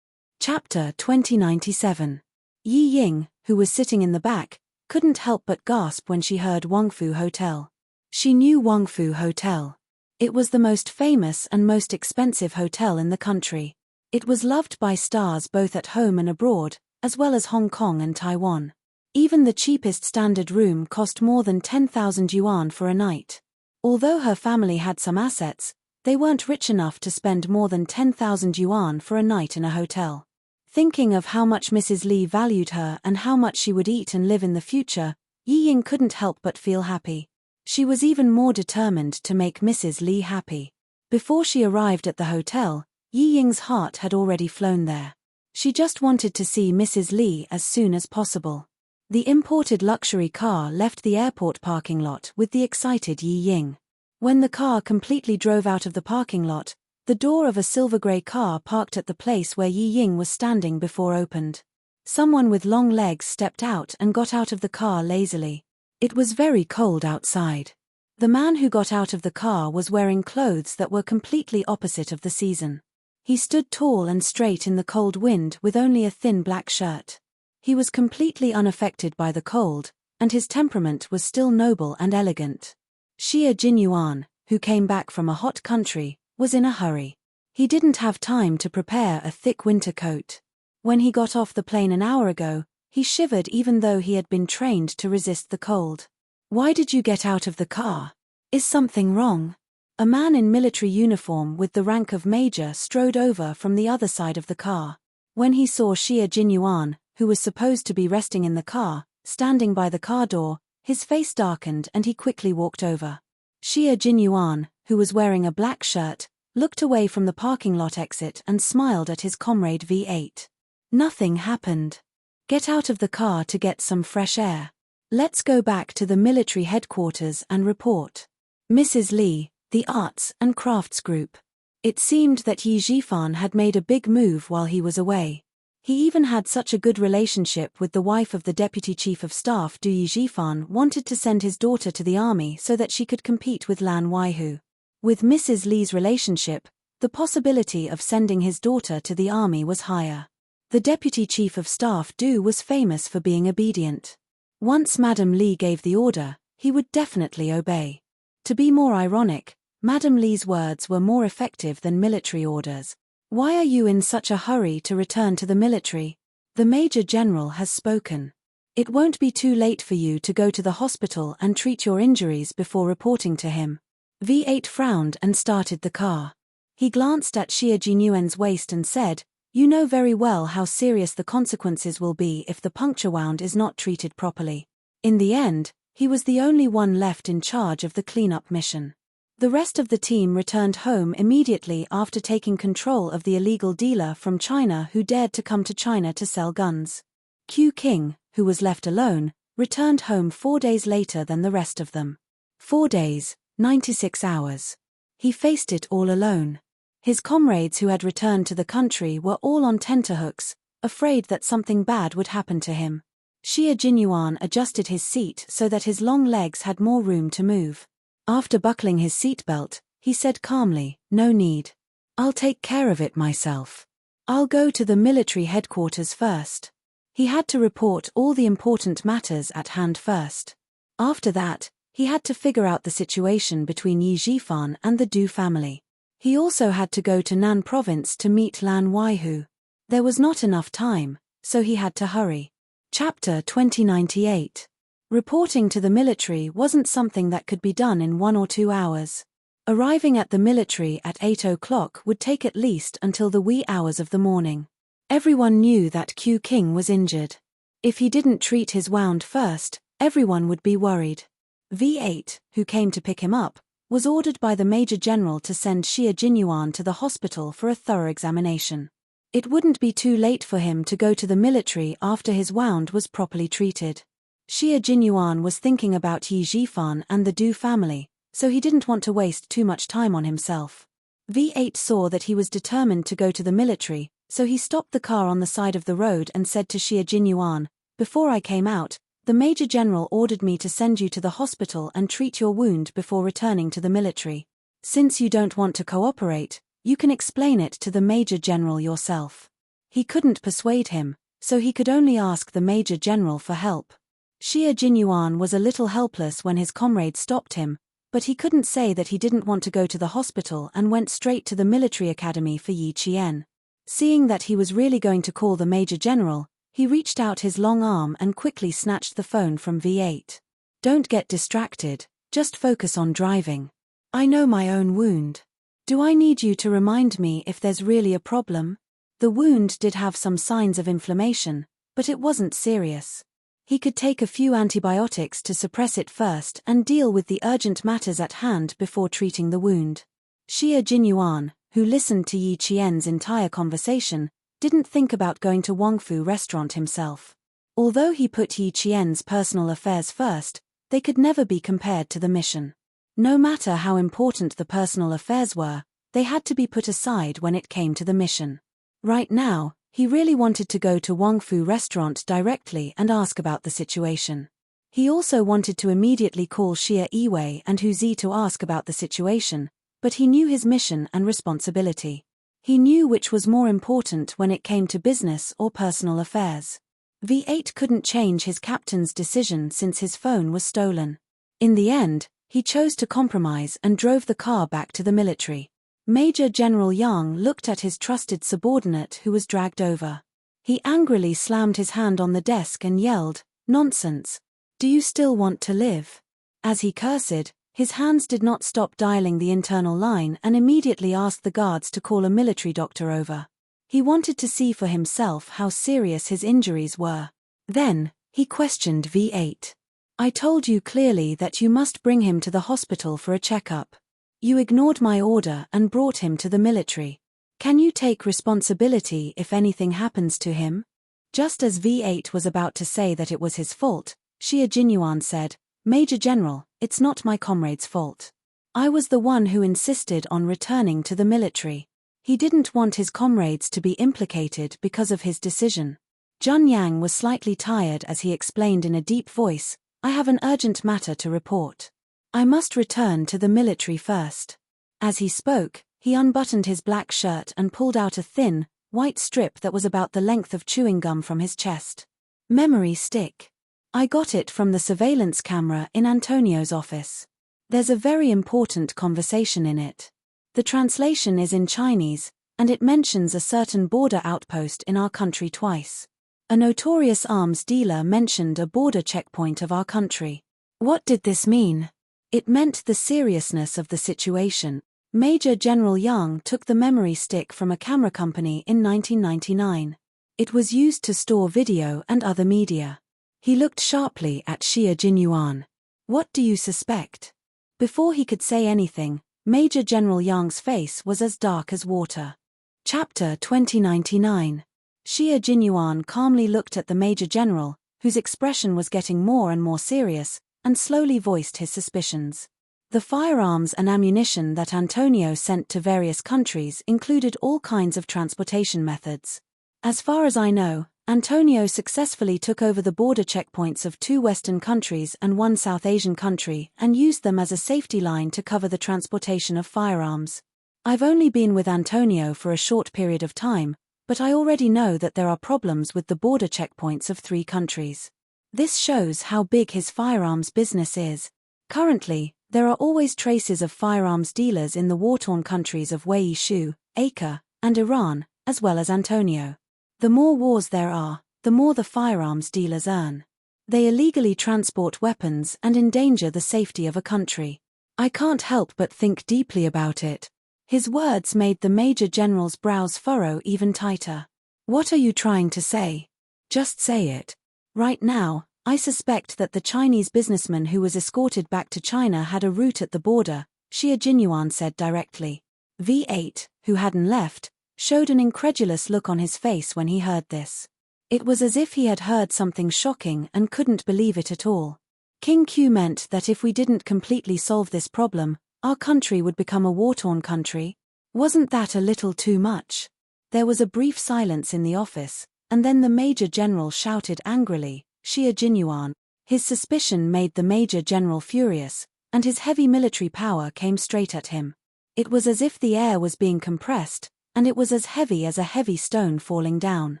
Chapter 2097. Yi Ying, who was sitting in the back, couldn't help but gasp when she heard Wangfu Hotel. She knew Wangfu Hotel. It was the most famous and most expensive hotel in the country. It was loved by stars both at home and abroad, as well as Hong Kong and Taiwan. Even the cheapest standard room cost more than 10,000 yuan for a night. Although her family had some assets, they weren't rich enough to spend more than 10,000 yuan for a night in a hotel. Thinking of how much Mrs. Li valued her and how much she would eat and live in the future, Yi Ying couldn't help but feel happy. She was even more determined to make Mrs. Li happy. Before she arrived at the hotel, Yi Ying's heart had already flown there. She just wanted to see Mrs. Li as soon as possible. The imported luxury car left the airport parking lot with the excited Yi Ying. When the car completely drove out of the parking lot, the door of a silver-grey car parked at the place where Yi Ying was standing before opened. Someone with long legs stepped out and got out of the car lazily. It was very cold outside. The man who got out of the car was wearing clothes that were completely opposite of the season. He stood tall and straight in the cold wind with only a thin black shirt. He was completely unaffected by the cold, and his temperament was still noble and elegant. Xie Jinyuan, who came back from a hot country, was in a hurry. He didn't have time to prepare a thick winter coat. When he got off the plane an hour ago, he shivered even though he had been trained to resist the cold. Why did you get out of the car? Is something wrong? A man in military uniform with the rank of major strode over from the other side of the car. When he saw Xie Jinyuan, who was supposed to be resting in the car, standing by the car door, his face darkened and he quickly walked over. Xie Jinyuan, who was wearing a black shirt, looked away from the parking lot exit and smiled at his comrade V8. Nothing happened. Get out of the car to get some fresh air. Let's go back to the military headquarters and report. Mrs. Li, the Arts and Crafts Group. It seemed that Yi Jifan had made a big move while he was away. He even had such a good relationship with the wife of the Deputy Chief of Staff. Yi Jifan wanted to send his daughter to the army so that she could compete with Lan Waihu. With Mrs. Li's relationship, the possibility of sending his daughter to the army was higher. The Deputy Chief of Staff Du was famous for being obedient. Once Madame Li gave the order, he would definitely obey. To be more ironic, Madame Li's words were more effective than military orders. Why are you in such a hurry to return to the military? The Major General has spoken. It won't be too late for you to go to the hospital and treat your injuries before reporting to him. V8 frowned and started the car. He glanced at Xie Jinyuan's waist and said, "You know very well how serious the consequences will be if the puncture wound is not treated properly." In the end, he was the only one left in charge of the cleanup mission. The rest of the team returned home immediately after taking control of the illegal dealer from China who dared to come to China to sell guns. Q King, who was left alone, returned home 4 days later than the rest of them. 4 days, 96 hours. He faced it all alone. His comrades who had returned to the country were all on tenterhooks, afraid that something bad would happen to him. Xie Jinyuan adjusted his seat so that his long legs had more room to move. After buckling his seatbelt, he said calmly, "No need. I'll take care of it myself. I'll go to the military headquarters first." He had to report all the important matters at hand first. After that, he had to figure out the situation between Yi Jifan and the Du family. He also had to go to Nan province to meet Lan Waihu. There was not enough time, so he had to hurry. Chapter 2098. Reporting to the military wasn't something that could be done in 1 or 2 hours. Arriving at the military at 8 o'clock would take at least until the wee hours of the morning. Everyone knew that Q King was injured. If he didn't treat his wound first, everyone would be worried. V8, who came to pick him up, was ordered by the Major General to send Xie Jinyuan to the hospital for a thorough examination. It wouldn't be too late for him to go to the military after his wound was properly treated. Xie Jinyuan was thinking about Yi Jifan and the Du family, so he didn't want to waste too much time on himself. V8 saw that he was determined to go to the military, so he stopped the car on the side of the road and said to Xie Jinyuan, "Before I came out, the Major General ordered me to send you to the hospital and treat your wound before returning to the military. Since you don't want to cooperate, you can explain it to the Major General yourself." He couldn't persuade him, so he could only ask the Major General for help. Xie Jinyuan was a little helpless when his comrade stopped him, but he couldn't say that he didn't want to go to the hospital and went straight to the military academy for Yi Qian. Seeing that he was really going to call the Major General, he reached out his long arm and quickly snatched the phone from V8. "Don't get distracted, just focus on driving. I know my own wound. Do I need you to remind me if there's really a problem?" The wound did have some signs of inflammation, but it wasn't serious. He could take a few antibiotics to suppress it first and deal with the urgent matters at hand before treating the wound. Xie Jinyuan, who listened to Yi Qian's entire conversation, didn't think about going to Wangfu restaurant himself. Although he put Yi Qian's personal affairs first, they could never be compared to the mission. No matter how important the personal affairs were, they had to be put aside when it came to the mission. Right now, he really wanted to go to Wangfu restaurant directly and ask about the situation. He also wanted to immediately call Xie Yiwei and Hu Zi to ask about the situation, but he knew his mission and responsibility. He knew which was more important when it came to business or personal affairs. V8 couldn't change his captain's decision since his phone was stolen. In the end, he chose to compromise and drove the car back to the military. Major General Yang looked at his trusted subordinate who was dragged over. He angrily slammed his hand on the desk and yelled, "Nonsense! Do you still want to live?" As he cursed, his hands did not stop dialing the internal line and immediately asked the guards to call a military doctor over. He wanted to see for himself how serious his injuries were. Then, he questioned V8. "I told you clearly that you must bring him to the hospital for a checkup. You ignored my order and brought him to the military. Can you take responsibility if anything happens to him?" Just as V8 was about to say that it was his fault, Xie Jinyuan said, "Major General, it's not my comrade's fault. I was the one who insisted on returning to the military. He didn't want his comrades to be implicated because of his decision." Jun Yang was slightly tired as he explained in a deep voice, "I have an urgent matter to report. I must return to the military first." As he spoke, he unbuttoned his black shirt and pulled out a thin, white strip that was about the length of chewing gum from his chest. "Memory stick. I got it from the surveillance camera in Antonio's office. There's a very important conversation in it. The translation is in Chinese, and it mentions a certain border outpost in our country twice. A notorious arms dealer mentioned a border checkpoint of our country." What did this mean? It meant the seriousness of the situation. Major General Yang took the memory stick from a camera company in 1999. It was used to store video and other media. He looked sharply at Xie Jinyuan. "What do you suspect?" Before he could say anything, Major General Yang's face was as dark as water. Chapter 2099. Xie Jinyuan calmly looked at the Major General, whose expression was getting more and more serious, and slowly voiced his suspicions. The firearms and ammunition that Antonio sent to various countries included all kinds of transportation methods. As far as I know, Antonio successfully took over the border checkpoints of 2 Western countries and 1 South Asian country and used them as a safety line to cover the transportation of firearms. I've only been with Antonio for a short period of time, but I already know that there are problems with the border checkpoints of 3 countries. This shows how big his firearms business is. Currently, there are always traces of firearms dealers in the war-torn countries of Wei Shu, Acre, and Iran, as well as Antonio. The more wars there are, the more the firearms dealers earn. They illegally transport weapons and endanger the safety of a country. I can't help but think deeply about it. His words made the Major General's brows furrow even tighter. What are you trying to say? Just say it. Right now, I suspect that the Chinese businessman who was escorted back to China had a route at the border, Xia Jinyuan said directly. V8, who hadn't left, showed an incredulous look on his face when he heard this. It was as if he had heard something shocking and couldn't believe it at all. King Q meant that if we didn't completely solve this problem, our country would become a war-torn country. Wasn't that a little too much? There was a brief silence in the office, and then the Major General shouted angrily, Xia Jinyuan. His suspicion made the Major General furious, and his heavy military power came straight at him. It was as if the air was being compressed, and it was as heavy as a heavy stone falling down.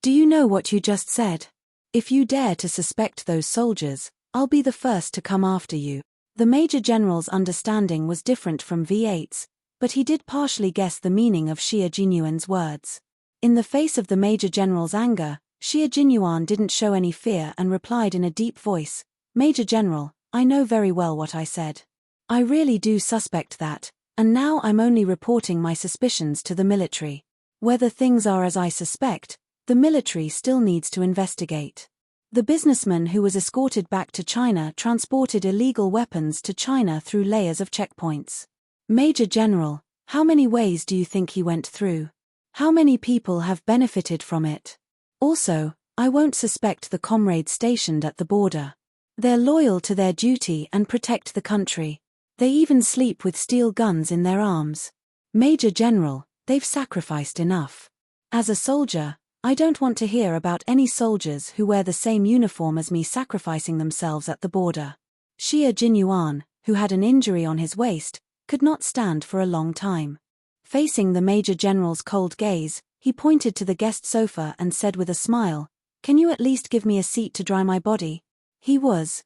Do you know what you just said? If you dare to suspect those soldiers, I'll be the first to come after you. The Major General's understanding was different from V8's, but he did partially guess the meaning of Xia Jinyuan's words. In the face of the Major General's anger, Xia Jinyuan didn't show any fear and replied in a deep voice, Major General, I know very well what I said. I really do suspect that, and now I'm only reporting my suspicions to the military. Whether things are as I suspect, the military still needs to investigate. The businessman who was escorted back to China transported illegal weapons to China through layers of checkpoints. Major General, how many ways do you think he went through? How many people have benefited from it? Also, I won't suspect the comrades stationed at the border. They're loyal to their duty and protect the country. They even sleep with steel guns in their arms. Major General, they've sacrificed enough. As a soldier, I don't want to hear about any soldiers who wear the same uniform as me sacrificing themselves at the border. Xia Jinyuan, who had an injury on his waist, could not stand for a long time. Facing the Major General's cold gaze, he pointed to the guest sofa and said with a smile, Can you at least give me a seat to dry my body? He was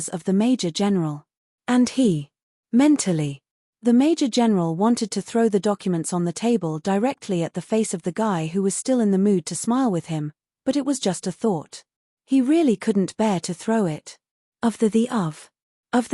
of the Major General. And mentally, the Major General wanted to throw the documents on the table directly at the face of the guy who was still in the mood to smile with him, but it was just a thought. He really couldn't bear to throw it. Of the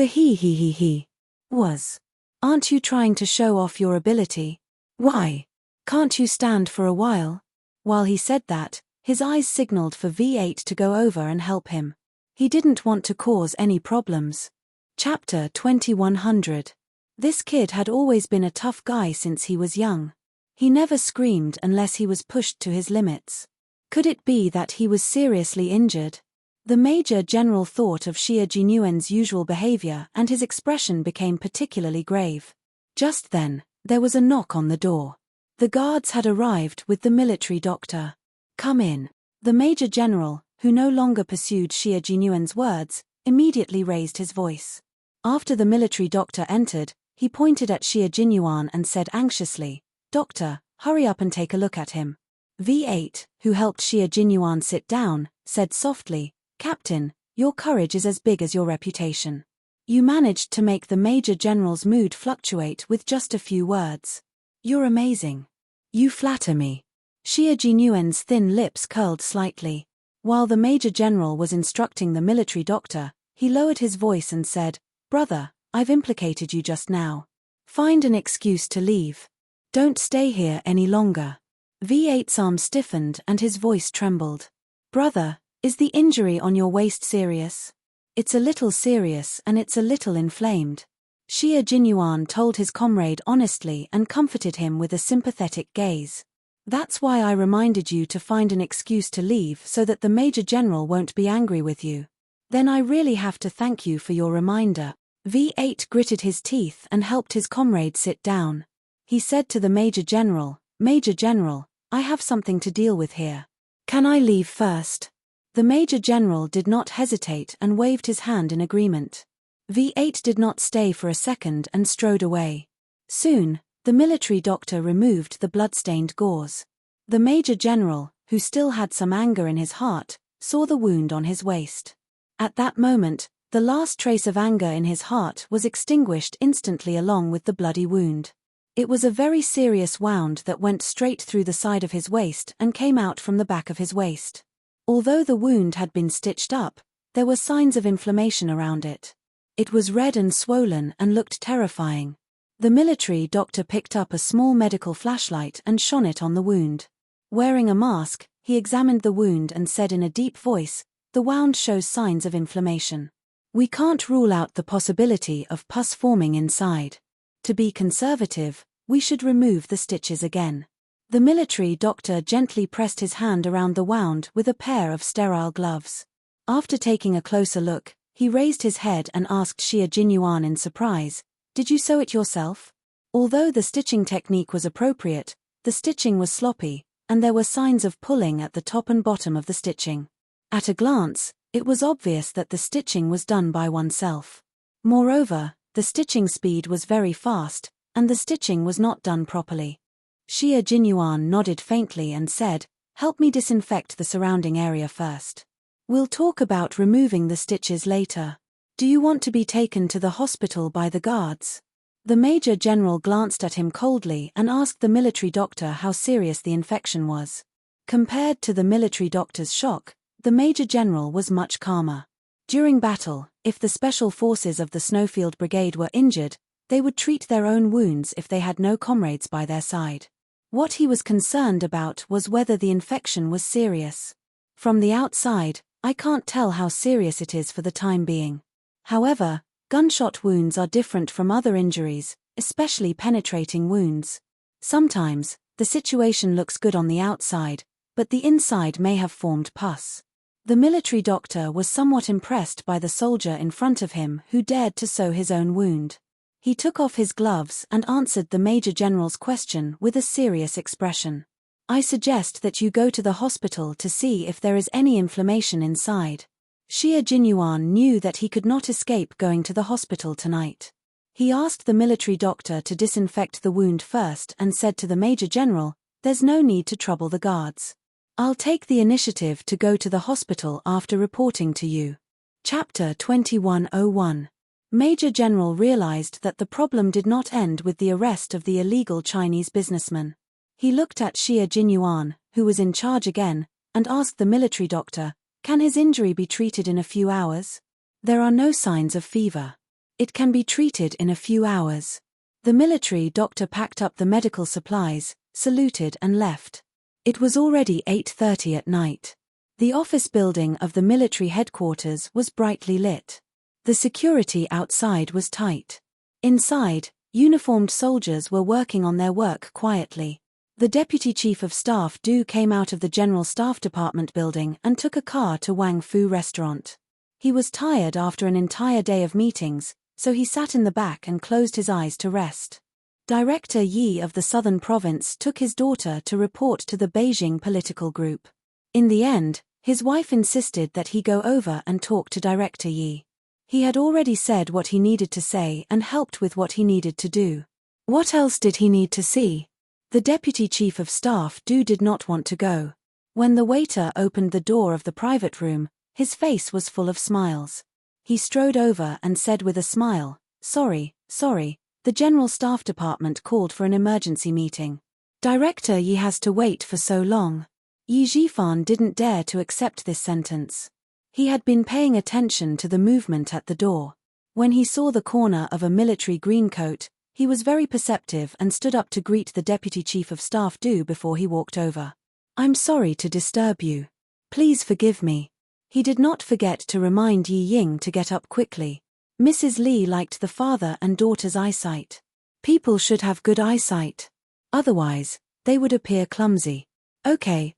he was. Aren't you trying to show off your ability? Why? Can't you stand for a while? While he said that, his eyes signaled for V8 to go over and help him. He didn't want to cause any problems. Chapter 2100. This kid had always been a tough guy since he was young. He never screamed unless he was pushed to his limits. Could it be that he was seriously injured? The Major General thought of Xia Jinyuan's usual behavior and his expression became particularly grave. Just then, there was a knock on the door. The guards had arrived with the military doctor. Come in. The Major General, who no longer pursued Xia Jinyuan's words, immediately raised his voice. After the military doctor entered, he pointed at Xia Jinyuan and said anxiously, Doctor, hurry up and take a look at him. V8, who helped Xia Jinyuan sit down, said softly, Captain, your courage is as big as your reputation. You managed to make the Major General's mood fluctuate with just a few words. You're amazing. You flatter me. Xia Jinyuan's thin lips curled slightly. While the Major General was instructing the military doctor, he lowered his voice and said, Brother, I've implicated you just now. Find an excuse to leave. Don't stay here any longer. V8's arm stiffened and his voice trembled. Brother, is the injury on your waist serious? It's a little serious and it's a little inflamed. Xia Jinyuan told his comrade honestly and comforted him with a sympathetic gaze. That's why I reminded you to find an excuse to leave so that the Major General won't be angry with you. Then I really have to thank you for your reminder. V8 gritted his teeth and helped his comrade sit down. He said to the Major General, Major General, I have something to deal with here. Can I leave first? The Major General did not hesitate and waved his hand in agreement. V8 did not stay for a second and strode away. Soon, the military doctor removed the blood-stained gauze. The Major General, who still had some anger in his heart, saw the wound on his waist. At that moment, the last trace of anger in his heart was extinguished instantly along with the bloody wound. It was a very serious wound that went straight through the side of his waist and came out from the back of his waist. Although the wound had been stitched up, there were signs of inflammation around it. It was red and swollen and looked terrifying. The military doctor picked up a small medical flashlight and shone it on the wound. Wearing a mask, he examined the wound and said in a deep voice, "The wound shows signs of inflammation. We can't rule out the possibility of pus forming inside. To be conservative, we should remove the stitches again." The military doctor gently pressed his hand around the wound with a pair of sterile gloves. After taking a closer look, he raised his head and asked Xia Jinyuan in surprise, "Did you sew it yourself?" Although the stitching technique was appropriate, the stitching was sloppy, and there were signs of pulling at the top and bottom of the stitching. At a glance, it was obvious that the stitching was done by oneself. Moreover, the stitching speed was very fast, and the stitching was not done properly. Xia Jinyuan nodded faintly and said, "Help me disinfect the surrounding area first. We'll talk about removing the stitches later. Do you want to be taken to the hospital by the guards?" The Major General glanced at him coldly and asked the military doctor how serious the infection was. Compared to the military doctor's shock, the Major General was much calmer. During battle, if the special forces of the Snowfield Brigade were injured, they would treat their own wounds if they had no comrades by their side. What he was concerned about was whether the infection was serious. "From the outside, I can't tell how serious it is for the time being. However, gunshot wounds are different from other injuries, especially penetrating wounds. Sometimes, the situation looks good on the outside, but the inside may have formed pus." The military doctor was somewhat impressed by the soldier in front of him who dared to sew his own wound. He took off his gloves and answered the Major General's question with a serious expression. "I suggest that you go to the hospital to see if there is any inflammation inside." Xia Jinyuan knew that he could not escape going to the hospital tonight. He asked the military doctor to disinfect the wound first and said to the Major General, "There's no need to trouble the guards. I'll take the initiative to go to the hospital after reporting to you." Chapter 2101. Major General realized that the problem did not end with the arrest of the illegal Chinese businessman. He looked at Xia Jinyuan, who was in charge again, and asked the military doctor, "Can his injury be treated in a few hours?" "There are no signs of fever. It can be treated in a few hours." The military doctor packed up the medical supplies, saluted and left. It was already 8:30 at night. The office building of the military headquarters was brightly lit. The security outside was tight. Inside, uniformed soldiers were working on their work quietly. The Deputy Chief of Staff Du came out of the General Staff Department building and took a car to Wang Fu Restaurant. He was tired after an entire day of meetings, so he sat in the back and closed his eyes to rest. Director Yi of the Southern Province took his daughter to report to the Beijing political group. In the end, his wife insisted that he go over and talk to Director Yi. He had already said what he needed to say and helped with what he needed to do. What else did he need to see? The Deputy Chief of Staff Du did not want to go. When the waiter opened the door of the private room, his face was full of smiles. He strode over and said with a smile, sorry, the General Staff Department called for an emergency meeting. Director Yi has to wait for so long." Yi Zhifan didn't dare to accept this sentence. He had been paying attention to the movement at the door. When he saw the corner of a military greencoat, he was very perceptive and stood up to greet the Deputy Chief of Staff Du before he walked over. "I'm sorry to disturb you. Please forgive me." He did not forget to remind Yi Ying to get up quickly. Mrs. Li liked the father and daughter's eyesight. People should have good eyesight. Otherwise, they would appear clumsy. Okay,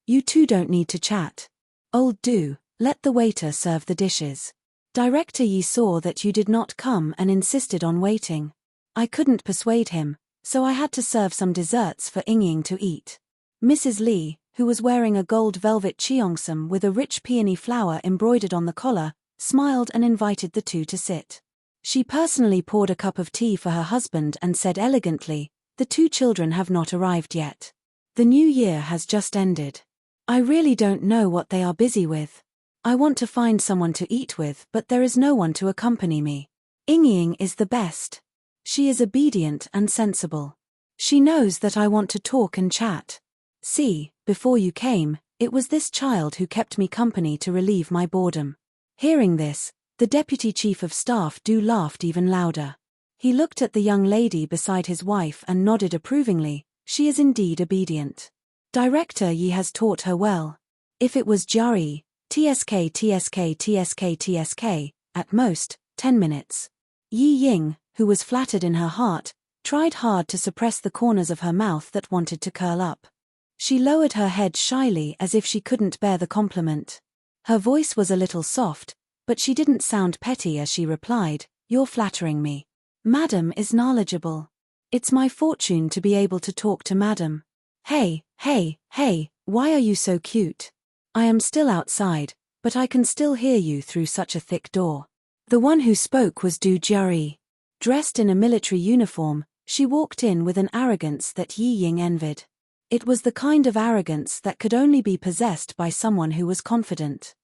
you two don't need to chat. Old Du, let the waiter serve the dishes. Director Yi saw that you did not come and insisted on waiting. I couldn't persuade him, so I had to serve some desserts for Ying to eat. Mrs. Li, who was wearing a gold velvet cheongsam with a rich peony flower embroidered on the collar, smiled and invited the two to sit. She personally poured a cup of tea for her husband and said elegantly, "The two children have not arrived yet. The new year has just ended. I really don't know what they are busy with. I want to find someone to eat with, but there is no one to accompany me. Ying is the best. She is obedient and sensible. She knows that I want to talk and chat. See, before you came, it was this child who kept me company to relieve my boredom." Hearing this, the Deputy Chief of Staff laughed even louder. He looked at the young lady beside his wife and nodded approvingly. She is indeed obedient. Director Yi has taught her well. If it was Jari, TSK, at most, 10 minutes. Ying, who was flattered in her heart, tried hard to suppress the corners of her mouth that wanted to curl up. She lowered her head shyly as if she couldn't bear the compliment. Her voice was a little soft, but she didn't sound petty as she replied, "You're flattering me. Madam is knowledgeable. It's my fortune to be able to talk to Madam. Hey, why are you so cute? I am still outside, but I can still hear you through such a thick door." The one who spoke was Du Jari. Dressed in a military uniform, she walked in with an arrogance that Ying envied. It was the kind of arrogance that could only be possessed by someone who was confident.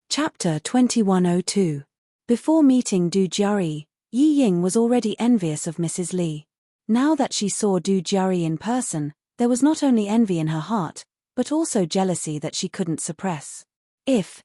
Chapter 2102. Before meeting Du Jari, Ying was already envious of Mrs. Li. Now that she saw Du Jari in person, there was not only envy in her heart, but also jealousy that she couldn't suppress. If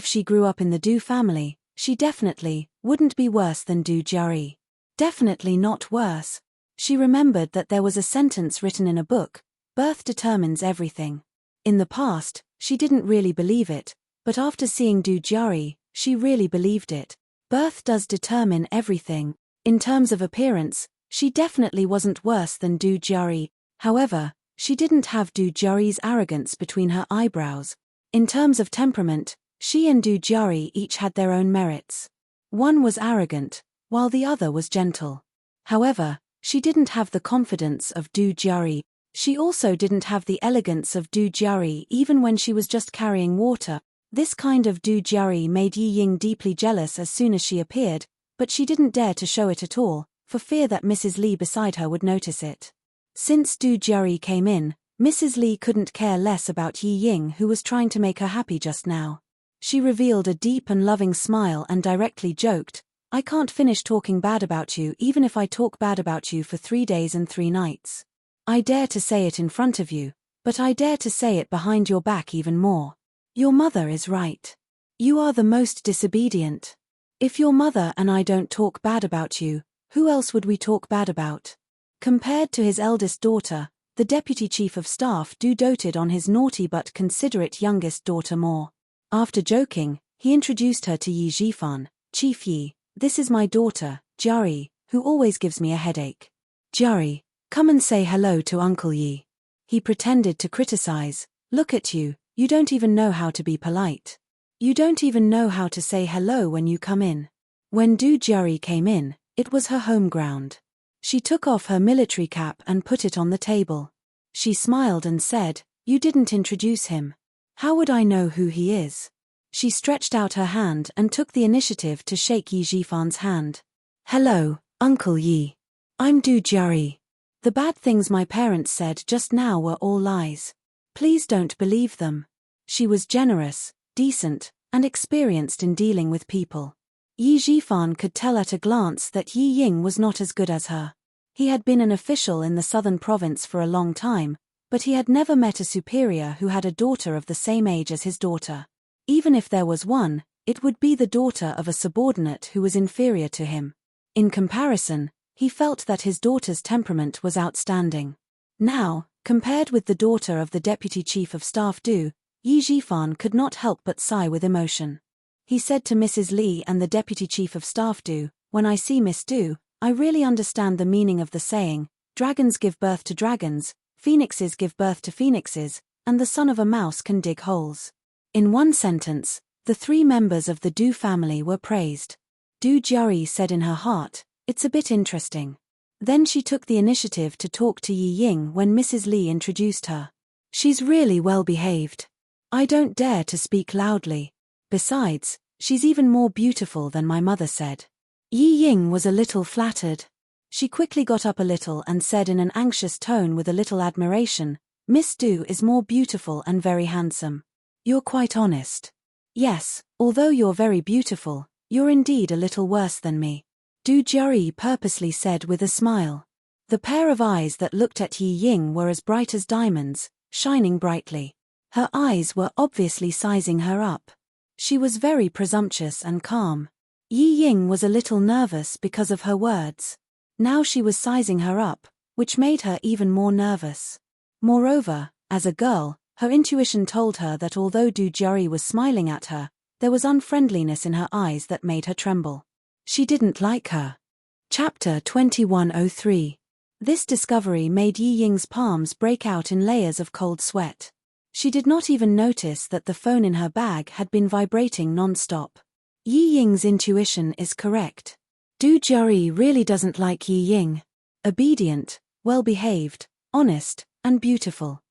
she grew up in the Du family, she definitely wouldn't be worse than Du Jari. Definitely not worse. She remembered that there was a sentence written in a book, "Birth determines everything." In the past, she didn't really believe it, but after seeing Du Jari, she really believed it. Birth does determine everything. In terms of appearance, she definitely wasn't worse than Du Jari. However, she didn't have Du Jari's arrogance between her eyebrows. In terms of temperament, she and Du Jari each had their own merits. One was arrogant, while the other was gentle. However, she didn't have the confidence of Du Jari. She also didn't have the elegance of Du Jari even when she was just carrying water. This kind of Du Jari made Ying deeply jealous as soon as she appeared, but she didn't dare to show it at all, for fear that Mrs. Li beside her would notice it. Since Du Jari came in, Mrs. Li couldn't care less about Ying, who was trying to make her happy just now. She revealed a deep and loving smile and directly joked, "I can't finish talking bad about you even if I talk bad about you for 3 days and 3 nights. I dare to say it in front of you, but I dare to say it behind your back even more. Your mother is right. You are the most disobedient. If your mother and I don't talk bad about you, who else would we talk bad about?" Compared to his eldest daughter, the Deputy Chief of Staff doted on his naughty but considerate youngest daughter more. After joking, he introduced her to Yi Jifan. "Chief Yi, this is my daughter, Jari, who always gives me a headache. Jari, come and say hello to Uncle Yi." He pretended to criticize, "Look at you, you don't even know how to be polite. You don't even know how to say hello when you come in." When Du Jari came in, it was her home ground. She took off her military cap and put it on the table. She smiled and said, "You didn't introduce him. How would I know who he is?" She stretched out her hand and took the initiative to shake Yi Jifan's hand. "Hello, Uncle Yi. I'm Du Jari. The bad things my parents said just now were all lies. Please don't believe them." She was generous, decent, and experienced in dealing with people. Yi Jifan could tell at a glance that Ying was not as good as her. He had been an official in the southern province for a long time, but he had never met a superior who had a daughter of the same age as his daughter. Even if there was one, it would be the daughter of a subordinate who was inferior to him. In comparison, he felt that his daughter's temperament was outstanding. Now, compared with the daughter of the Deputy Chief of Staff Yi Jifan could not help but sigh with emotion. He said to Mrs. Li and the Deputy Chief of Staff "When I see Miss Du, I really understand the meaning of the saying, dragons give birth to dragons, phoenixes give birth to phoenixes, and the son of a mouse can dig holes." In one sentence, the 3 members of the Du family were praised. Du Jari said in her heart, "It's a bit interesting." Then she took the initiative to talk to Ying when Mrs. Li introduced her. She's really well behaved. I don't dare to speak loudly. Besides, she's even more beautiful than my mother said. Yi Ying was a little flattered. She quickly got up a little and said in an anxious tone with a little admiration, Miss Du is more beautiful and very handsome. You're quite honest. Yes, although you're very beautiful, you're indeed a little worse than me. Du Jiari purposely said with a smile. The pair of eyes that looked at Yi Ying were as bright as diamonds, shining brightly. Her eyes were obviously sizing her up. She was very presumptuous and calm. Yi Ying was a little nervous because of her words. Now she was sizing her up, which made her even more nervous. Moreover, as a girl, her intuition told her that although Du Jiari was smiling at her, there was unfriendliness in her eyes that made her tremble. She didn't like her. Chapter 2103. This discovery made Yi Ying's palms break out in layers of cold sweat. She did not even notice that the phone in her bag had been vibrating non-stop. Yi Ying's intuition is correct. Du Jiari really doesn't like Yi Ying. Obedient, well-behaved, honest, and beautiful.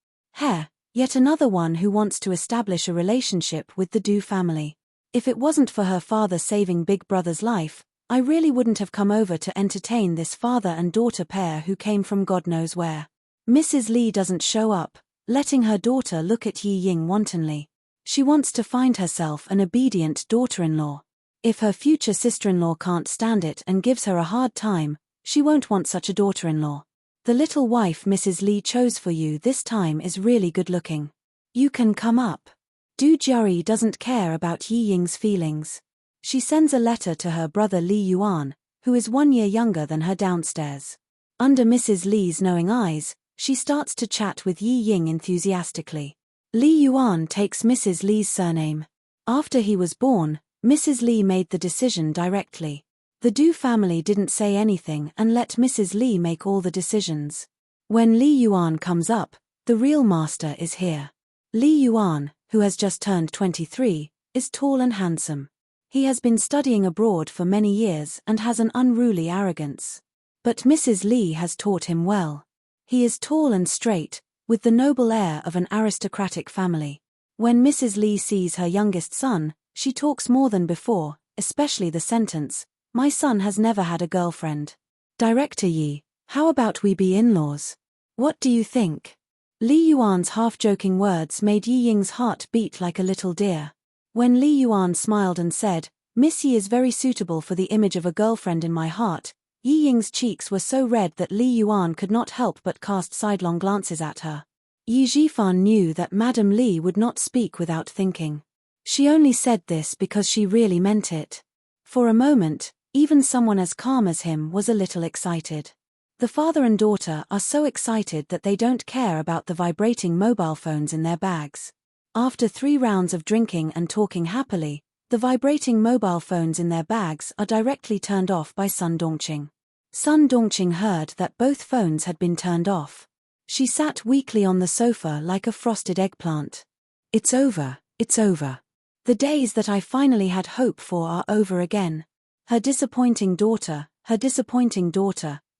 Yet another one who wants to establish a relationship with the Du family. If it wasn't for her father saving Big Brother's life, I really wouldn't have come over to entertain this father and daughter pair who came from God knows where. Mrs. Li doesn't show up, letting her daughter look at Yi Ying wantonly. She wants to find herself an obedient daughter-in-law. If her future sister-in-law can't stand it and gives her a hard time, she won't want such a daughter-in-law. The little wife Mrs. Li chose for you this time is really good-looking. You can come up. Du Jiari doesn't care about Yi Ying's feelings. She sends a letter to her brother Li Yuan, who is 1 year younger than her downstairs. Under Mrs. Li's knowing eyes, she starts to chat with Yi Ying enthusiastically. Li Yuan takes Mrs. Li's surname. After he was born, Mrs. Li made the decision directly. The Du family didn't say anything and let Mrs. Li make all the decisions. When Li Yuan comes up, the real master is here. Li Yuan, who has just turned 23, is tall and handsome. He has been studying abroad for many years and has an unruly arrogance. But Mrs. Li has taught him well. He is tall and straight, with the noble air of an aristocratic family. When Mrs. Li sees her youngest son, she talks more than before, especially the sentence, "My son has never had a girlfriend. Director Yi, how about we be in-laws? What do you think?" Li Yuan's half-joking words made Yi Ying's heart beat like a little deer. When Li Yuan smiled and said, "Miss Yi is very suitable for the image of a girlfriend in my heart," Yi Ying's cheeks were so red that Li Yuan could not help but cast sidelong glances at her. Yi Zhifan knew that Madame Li would not speak without thinking. She only said this because she really meant it. For a moment, even someone as calm as him was a little excited. The father and daughter are so excited that they don't care about the vibrating mobile phones in their bags. After 3 rounds of drinking and talking happily, the vibrating mobile phones in their bags are directly turned off by Sun Dongqing. Sun Dongqing heard that both phones had been turned off. She sat weakly on the sofa like a frosted eggplant. It's over, it's over. The days that I finally had hope for are over again. Her disappointing daughter,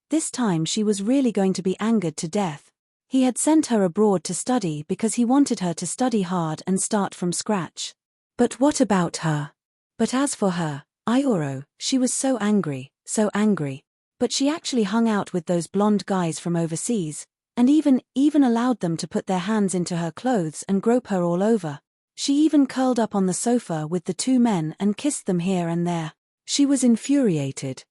this time she was really going to be angered to death. He had sent her abroad to study because he wanted her to study hard and start from scratch. But what about her? But as for her, Ioro, she was so angry. But she actually hung out with those blonde guys from overseas, and even allowed them to put their hands into her clothes and grope her all over. She even curled up on the sofa with the 2 men and kissed them here and there. She was infuriated.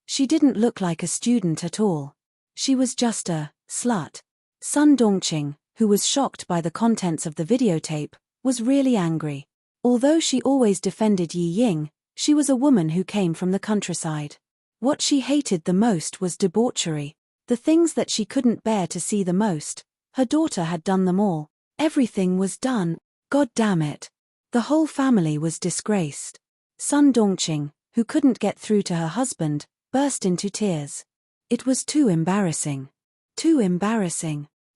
She didn't look like a student at all. She was just a slut. Sun Dongqing, who was shocked by the contents of the videotape, was really angry. Although she always defended Yi Ying, she was a woman who came from the countryside. What she hated the most was debauchery. The things that she couldn't bear to see the most, her daughter had done them all. Everything was done. God damn it. The whole family was disgraced. Sun Dongqing, who couldn't get through to her husband, burst into tears. It was too embarrassing.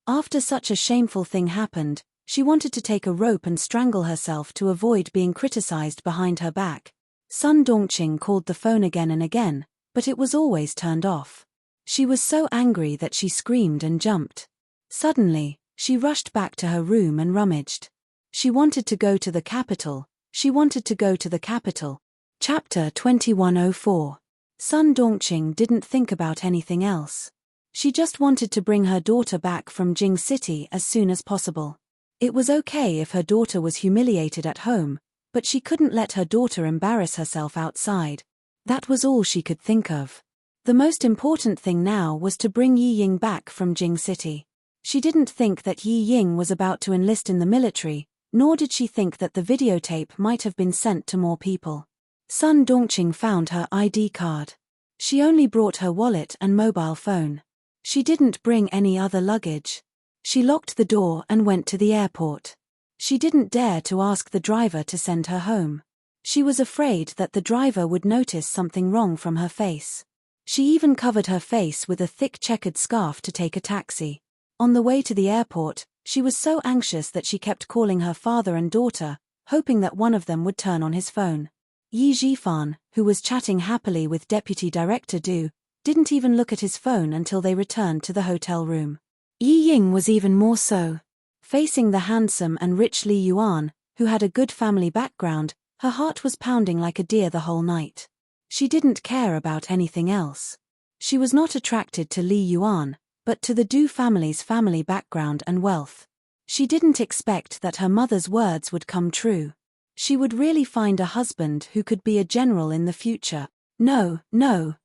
After such a shameful thing happened, she wanted to take a rope and strangle herself to avoid being criticized behind her back. Sun Dongqing called the phone again and again, but it was always turned off. She was so angry that she screamed and jumped. Suddenly, She rushed back to her room and rummaged. She wanted to go to the capital. She wanted to go to the capital. Chapter 2104. Sun Dongqing didn't think about anything else. She just wanted to bring her daughter back from Jing City as soon as possible. It was okay if her daughter was humiliated at home, but she couldn't let her daughter embarrass herself outside. That was all she could think of. The most important thing now was to bring Yi Ying back from Jing City. She didn't think that Yi Ying was about to enlist in the military, nor did she think that the videotape might have been sent to more people. Sun Dongqing found her ID card. She only brought her wallet and mobile phone. She didn't bring any other luggage. She locked the door and went to the airport. She didn't dare to ask the driver to send her home. She was afraid that the driver would notice something wrong from her face. She even covered her face with a thick checkered scarf to take a taxi. On the way to the airport, she was so anxious that she kept calling her father and daughter, hoping that one of them would turn on his phone. Yi Zhifan, who was chatting happily with Deputy Director Du, didn't even look at his phone until they returned to the hotel room. Yi Ying was even more so. Facing the handsome and rich Li Yuan, who had a good family background, her heart was pounding like a deer the whole night. She didn't care about anything else. She was not attracted to Li Yuan, but to the Du family's family background and wealth. She didn't expect that her mother's words would come true. She would really find a husband who could be a general in the future. No,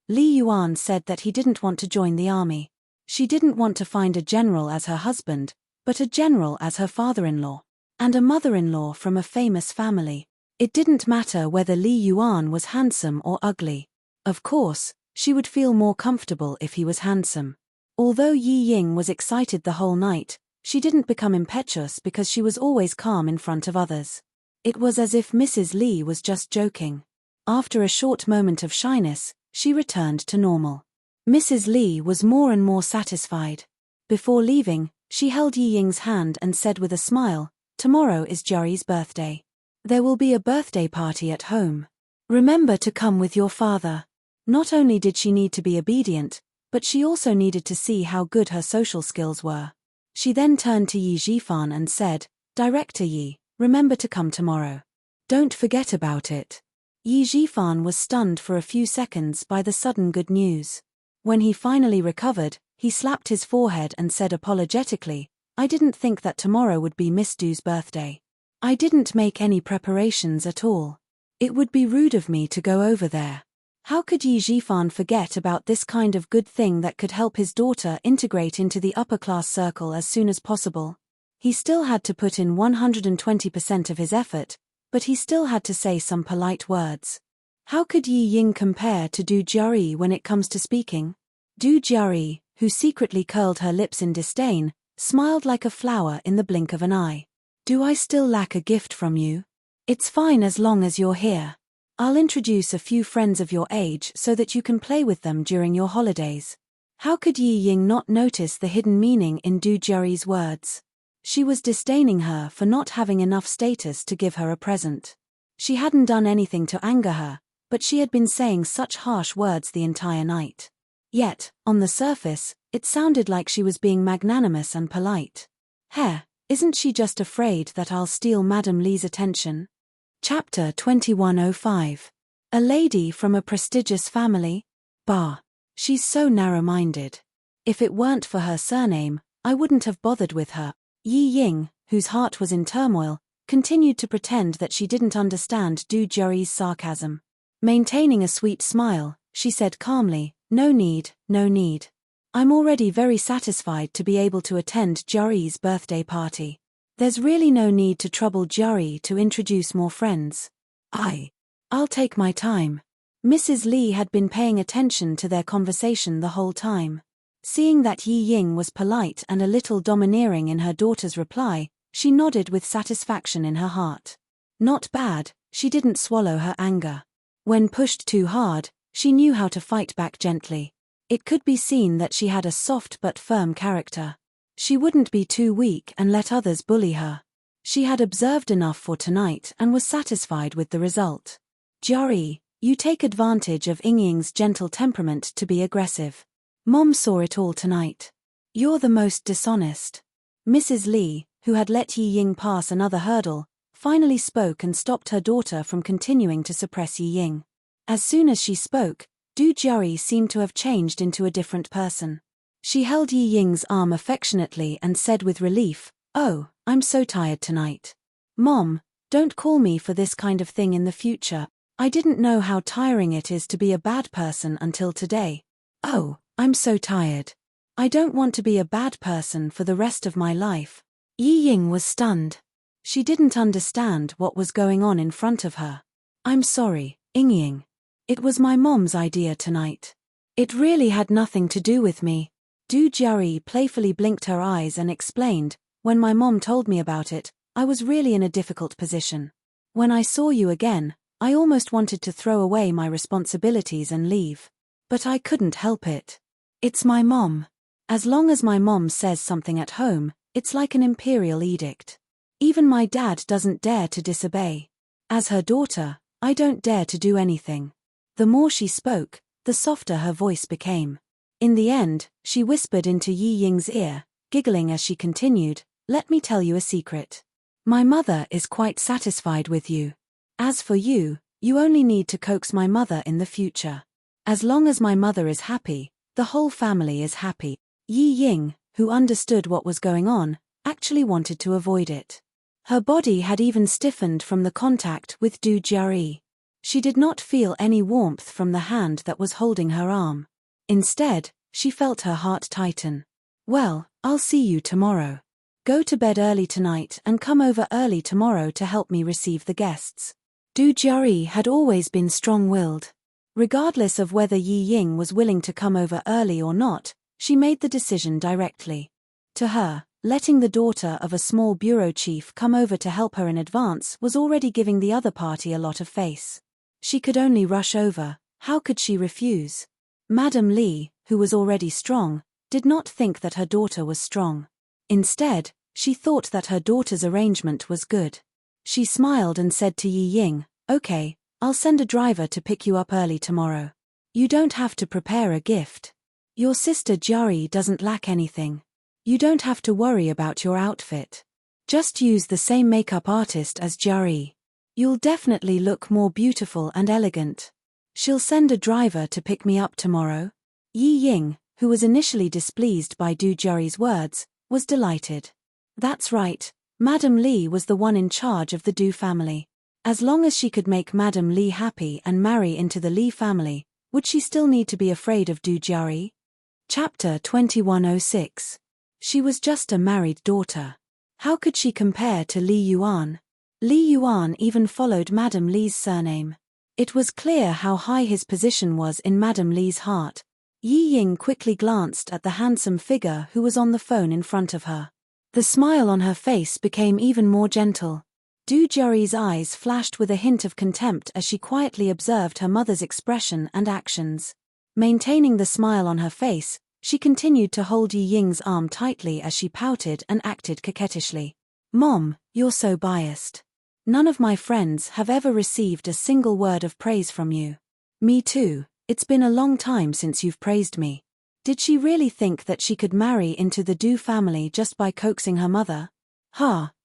Li Yuan said that he didn't want to join the army. She didn't want to find a general as her husband, but a general as her father-in-law, and a mother-in-law from a famous family. It didn't matter whether Li Yuan was handsome or ugly. Of course, she would feel more comfortable if he was handsome. Although Yi Ying was excited the whole night, she didn't become impetuous because she was always calm in front of others. It was as if Mrs. Li was just joking. After a short moment of shyness, she returned to normal. Mrs. Li was more and more satisfied. Before leaving, she held Yi Ying's hand and said with a smile, "Tomorrow is Juri's birthday. There will be a birthday party at home. Remember to come with your father." Not only did she need to be obedient, but she also needed to see how good her social skills were. She then turned to Yi Zhifan and said, "Director Yi, remember to come tomorrow. Don't forget about it." Yi Zhifan was stunned for a few seconds by the sudden good news. When he finally recovered, he slapped his forehead and said apologetically, "I didn't think that tomorrow would be Miss Du's birthday. I didn't make any preparations at all. It would be rude of me to go over there." How could Yi Zhifan forget about this kind of good thing that could help his daughter integrate into the upper-class circle as soon as possible? He still had to put in 120% of his effort, but he still had to say some polite words. How could Yi Ying compare to Du Jiari when it comes to speaking? Du Jiari, who secretly curled her lips in disdain, smiled like a flower in the blink of an eye. "Do I still lack a gift from you? It's fine as long as you're here. I'll introduce a few friends of your age so that you can play with them during your holidays." How could Yi Ying not notice the hidden meaning in Du Jiari's words? She was disdaining her for not having enough status to give her a present. She hadn't done anything to anger her, but she had been saying such harsh words the entire night. Yet, on the surface, it sounded like she was being magnanimous and polite. Isn't she just afraid that I'll steal Madame Li's attention? Chapter 2105. A lady from a prestigious family? Bah. She's so narrow-minded. If it weren't for her surname, I wouldn't have bothered with her. Yi Ying, whose heart was in turmoil, continued to pretend that she didn't understand Du Jiari's sarcasm. Maintaining a sweet smile, she said calmly, no need. I'm already very satisfied to be able to attend Jiari's birthday party. There's really no need to trouble Jiari to introduce more friends. I'll take my time." Mrs. Li had been paying attention to their conversation the whole time. Seeing that Yi Ying was polite and a little domineering in her daughter's reply, she nodded with satisfaction in her heart. Not bad, she didn't swallow her anger. When pushed too hard, she knew how to fight back gently. It could be seen that she had a soft but firm character. She wouldn't be too weak and let others bully her. She had observed enough for tonight and was satisfied with the result. "Jiari, you take advantage of Yingying's gentle temperament to be aggressive. Mom saw it all tonight. You're the most dishonest." Mrs. Li, who had let Yi Ying pass another hurdle, finally spoke and stopped her daughter from continuing to suppress Yi Ying. As soon as she spoke, Du Jiari seemed to have changed into a different person. She held Yi Ying's arm affectionately and said with relief, "Oh, I'm so tired tonight. Mom, don't call me for this kind of thing in the future. I didn't know how tiring it is to be a bad person until today. Oh, I'm so tired. I don't want to be a bad person for the rest of my life." Yi Ying was stunned. She didn't understand what was going on in front of her. "I'm sorry, Ying. It was my mom's idea tonight. It really had nothing to do with me." Du Jiari playfully blinked her eyes and explained, "When my mom told me about it, I was really in a difficult position. When I saw you again, I almost wanted to throw away my responsibilities and leave. But I couldn't help it. It's my mom. As long as my mom says something at home, it's like an imperial edict. Even my dad doesn't dare to disobey. As her daughter, I don't dare to do anything." The more she spoke, the softer her voice became. In the end, she whispered into Yi Ying's ear, giggling as she continued, "Let me tell you a secret. My mother is quite satisfied with you. As for you, you only need to coax my mother in the future. As long as my mother is happy, the whole family is happy." Yi Ying, who understood what was going on, actually wanted to avoid it. Her body had even stiffened from the contact with Du Jiari. She did not feel any warmth from the hand that was holding her arm. Instead, she felt her heart tighten. "Well, I'll see you tomorrow. Go to bed early tonight and come over early tomorrow to help me receive the guests." Du Jiari had always been strong-willed. Regardless of whether Yi Ying was willing to come over early or not, she made the decision directly. To her, letting the daughter of a small bureau chief come over to help her in advance was already giving the other party a lot of face. She could only rush over. How could she refuse? Madame Li, who was already strong, did not think that her daughter was strong. Instead, she thought that her daughter's arrangement was good. She smiled and said to Yi Ying, "Okay, I'll send a driver to pick you up early tomorrow. You don't have to prepare a gift. Your sister Jiari doesn't lack anything. You don't have to worry about your outfit. Just use the same makeup artist as Jiari. You'll definitely look more beautiful and elegant. She'll send a driver to pick me up tomorrow." Yi Ying, who was initially displeased by Du Jiari's words, was delighted. That's right, Madame Li was the one in charge of the Du family. As long as she could make Madame Li happy and marry into the Li family, would she still need to be afraid of Du Jiari? Chapter 2106. She was just a married daughter. How could she compare to Li Yuan? Li Yuan even followed Madame Li's surname. It was clear how high his position was in Madame Li's heart. Yi Ying quickly glanced at the handsome figure who was on the phone in front of her. The smile on her face became even more gentle. Du Jiari's eyes flashed with a hint of contempt as she quietly observed her mother's expression and actions. Maintaining the smile on her face, she continued to hold Yi Ying's arm tightly as she pouted and acted coquettishly. "Mom, you're so biased. None of my friends have ever received a single word of praise from you. Me too, it's been a long time since you've praised me." Did she really think that she could marry into the Du family just by coaxing her mother?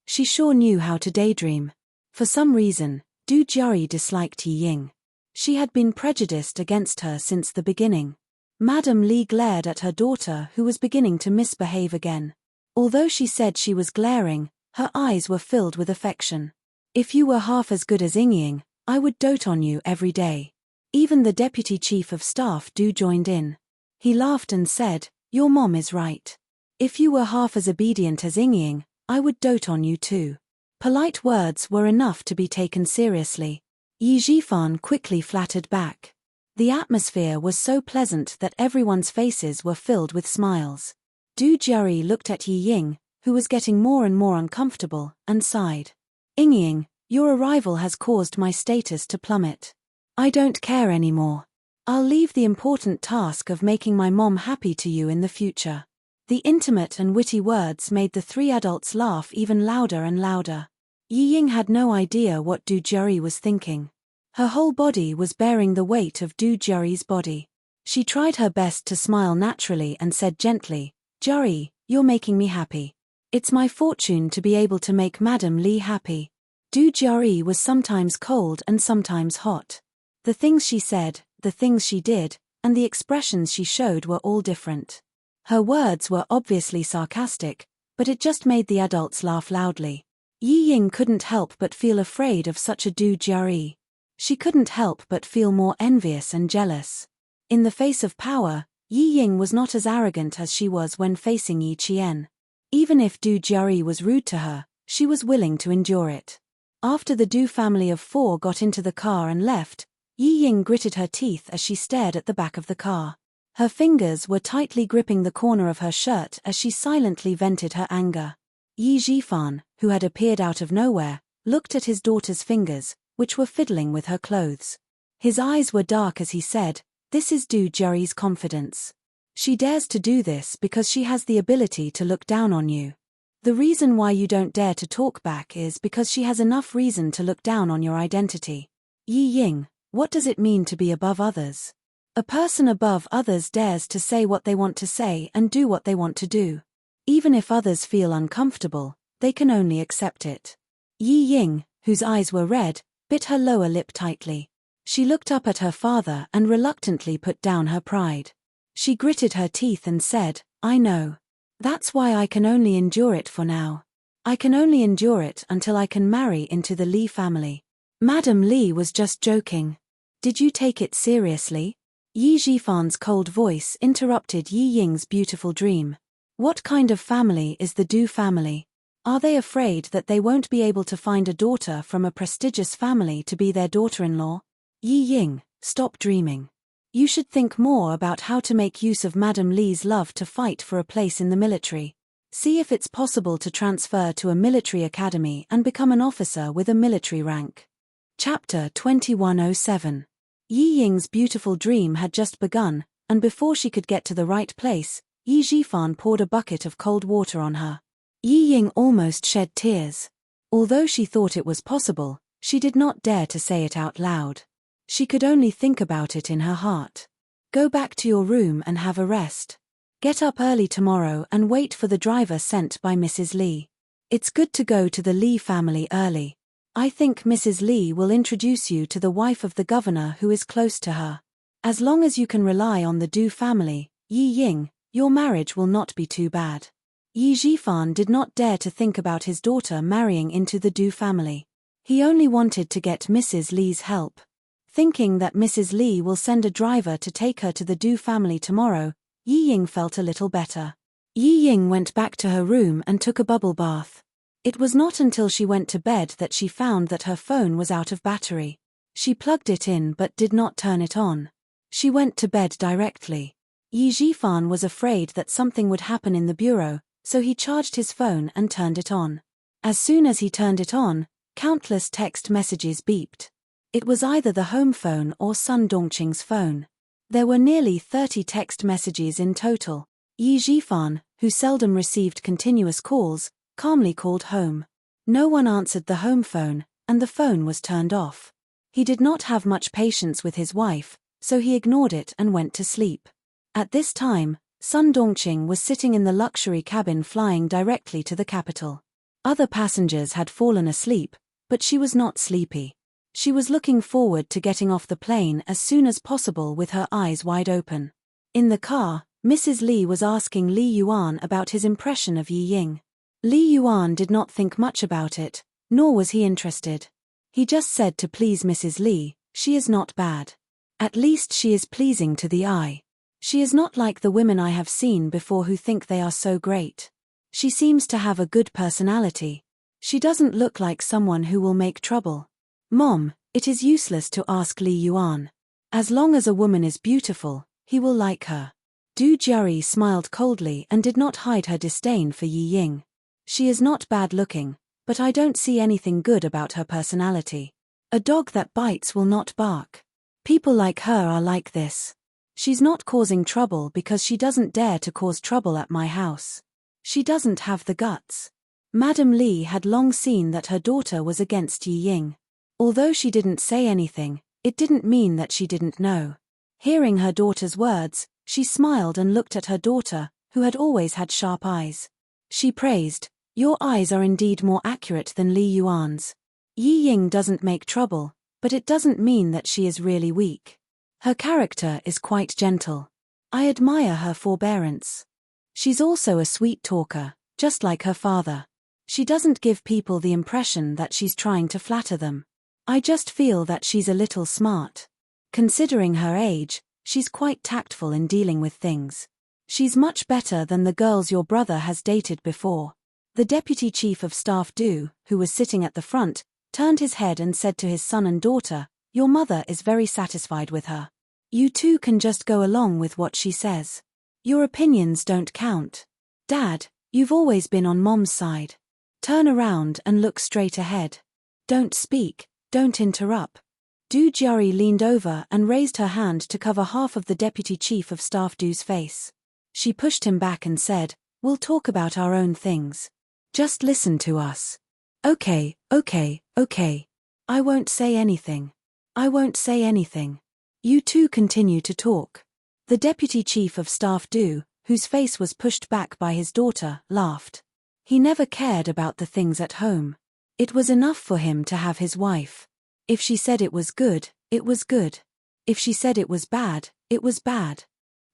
She sure knew how to daydream. For some reason, Du Jiari disliked Yi Ying. She had been prejudiced against her since the beginning. Madame Li glared at her daughter who was beginning to misbehave again. Although she said she was glaring, her eyes were filled with affection. "If you were half as good as Ying, I would dote on you every day." Even the deputy chief of staff Du joined in. He laughed and said, "Your mom is right. If you were half as obedient as Ying, I would dote on you too." Polite words were enough to be taken seriously. Yi Jifan quickly flattered back. The atmosphere was so pleasant that everyone's faces were filled with smiles. Du Jiari looked at Yi Ying, who was getting more and more uncomfortable, and sighed. "Ying, your arrival has caused my status to plummet. I don't care anymore. I'll leave the important task of making my mom happy to you in the future." The intimate and witty words made the three adults laugh even louder and louder. Yi Ying had no idea what Du Jiari was thinking. Her whole body was bearing the weight of Du Jiari's body. She tried her best to smile naturally and said gently, "Jiari, you're making me happy. It's my fortune to be able to make Madame Li happy. Du Jiari was sometimes cold and sometimes hot. The things she said, the things she did, and the expressions she showed were all different. Her words were obviously sarcastic, but it just made the adults laugh loudly. Yi Ying couldn't help but feel afraid of such a Du Jiari. She couldn't help but feel more envious and jealous. In the face of power, Yi Ying was not as arrogant as she was when facing Yi Qian. Even if Du Jiari was rude to her, she was willing to endure it. After the Du family of 4 got into the car and left, Yi Ying gritted her teeth as she stared at the back of the car. Her fingers were tightly gripping the corner of her shirt as she silently vented her anger. Yi Zhifan, who had appeared out of nowhere, looked at his daughter's fingers, which were fiddling with her clothes. His eyes were dark as he said, "This is Du Jiari's confidence. She dares to do this because she has the ability to look down on you. The reason why you don't dare to talk back is because she has enough reason to look down on your identity. Yi Ying, what does it mean to be above others? A person above others dares to say what they want to say and do what they want to do. Even if others feel uncomfortable, they can only accept it." Yi Ying, whose eyes were red, bit her lower lip tightly. She looked up at her father and reluctantly put down her pride. She gritted her teeth and said, "I know. That's why I can only endure it for now. I can only endure it until I can marry into the Li family." Madame Li was just joking. "Did you take it seriously?" Yi Zhifan's cold voice interrupted Yi Ying's beautiful dream. "What kind of family is the Du family? Are they afraid that they won't be able to find a daughter from a prestigious family to be their daughter-in-law? Yi Ying, stop dreaming. You should think more about how to make use of Madame Li's love to fight for a place in the military. See if it's possible to transfer to a military academy and become an officer with a military rank." Chapter 2107. Yi Ying's beautiful dream had just begun, and before she could get to the right place, Yi Zhifan poured a bucket of cold water on her. Yi Ying almost shed tears. Although she thought it was possible, she did not dare to say it out loud. She could only think about it in her heart. "Go back to your room and have a rest. Get up early tomorrow and wait for the driver sent by Mrs. Li. It's good to go to the Li family early. I think Mrs. Li will introduce you to the wife of the governor who is close to her. As long as you can rely on the Du family, Yi Ying, your marriage will not be too bad." Yi Zhifan did not dare to think about his daughter marrying into the Du family. He only wanted to get Mrs. Li's help. Thinking that Mrs. Li will send a driver to take her to the Du family tomorrow, Yi Ying felt a little better. Yi Ying went back to her room and took a bubble bath. It was not until she went to bed that she found that her phone was out of battery. She plugged it in but did not turn it on. She went to bed directly. Yi Zhifan was afraid that something would happen in the bureau, so he charged his phone and turned it on. As soon as he turned it on, countless text messages beeped. It was either the home phone or Sun Dongqing's phone. There were nearly 30 text messages in total. Yi Zhifan, who seldom received continuous calls, calmly called home. No one answered the home phone, and the phone was turned off. He did not have much patience with his wife, so he ignored it and went to sleep. At this time, Sun Dongqing was sitting in the luxury cabin flying directly to the capital. Other passengers had fallen asleep, but she was not sleepy. She was looking forward to getting off the plane as soon as possible with her eyes wide open. In the car, Mrs. Li was asking Li Yuan about his impression of Yi Ying. Li Yuan did not think much about it, nor was he interested. He just said to please Mrs. Li, "She is not bad. At least she is pleasing to the eye. She is not like the women I have seen before who think they are so great. She seems to have a good personality. She doesn't look like someone who will make trouble." "Mom, it is useless to ask Li Yuan. As long as a woman is beautiful, he will like her." Du Jiari smiled coldly and did not hide her disdain for Yi Ying. "She is not bad looking, but I don't see anything good about her personality. A dog that bites will not bark. People like her are like this. She's not causing trouble because she doesn't dare to cause trouble at my house. She doesn't have the guts." Madame Li had long seen that her daughter was against Yi Ying. Although she didn't say anything, it didn't mean that she didn't know. Hearing her daughter's words, she smiled and looked at her daughter, who had always had sharp eyes. She praised, Your eyes are indeed more accurate than Li Yuan's. Yi Ying doesn't make trouble, but it doesn't mean that she is really weak. Her character is quite gentle. I admire her forbearance. She's also a sweet talker, just like her father. She doesn't give people the impression that she's trying to flatter them. I just feel that she's a little smart. Considering her age, she's quite tactful in dealing with things. She's much better than the girls your brother has dated before. The Deputy Chief of Staff Du, who was sitting at the front, turned his head and said to his son and daughter, "Your mother is very satisfied with her. You two can just go along with what she says. Your opinions don't count. Dad, you've always been on Mom's side. Turn around and look straight ahead. Don't speak, don't interrupt." Du Jiari leaned over and raised her hand to cover half of the Deputy Chief of Staff Du's face. She pushed him back and said, "We'll talk about our own things. Just listen to us." Okay. I won't say anything. I won't say anything. You two continue to talk." The Deputy Chief of Staff Du, whose face was pushed back by his daughter, laughed. He never cared about the things at home. It was enough for him to have his wife. If she said it was good, it was good. If she said it was bad, it was bad.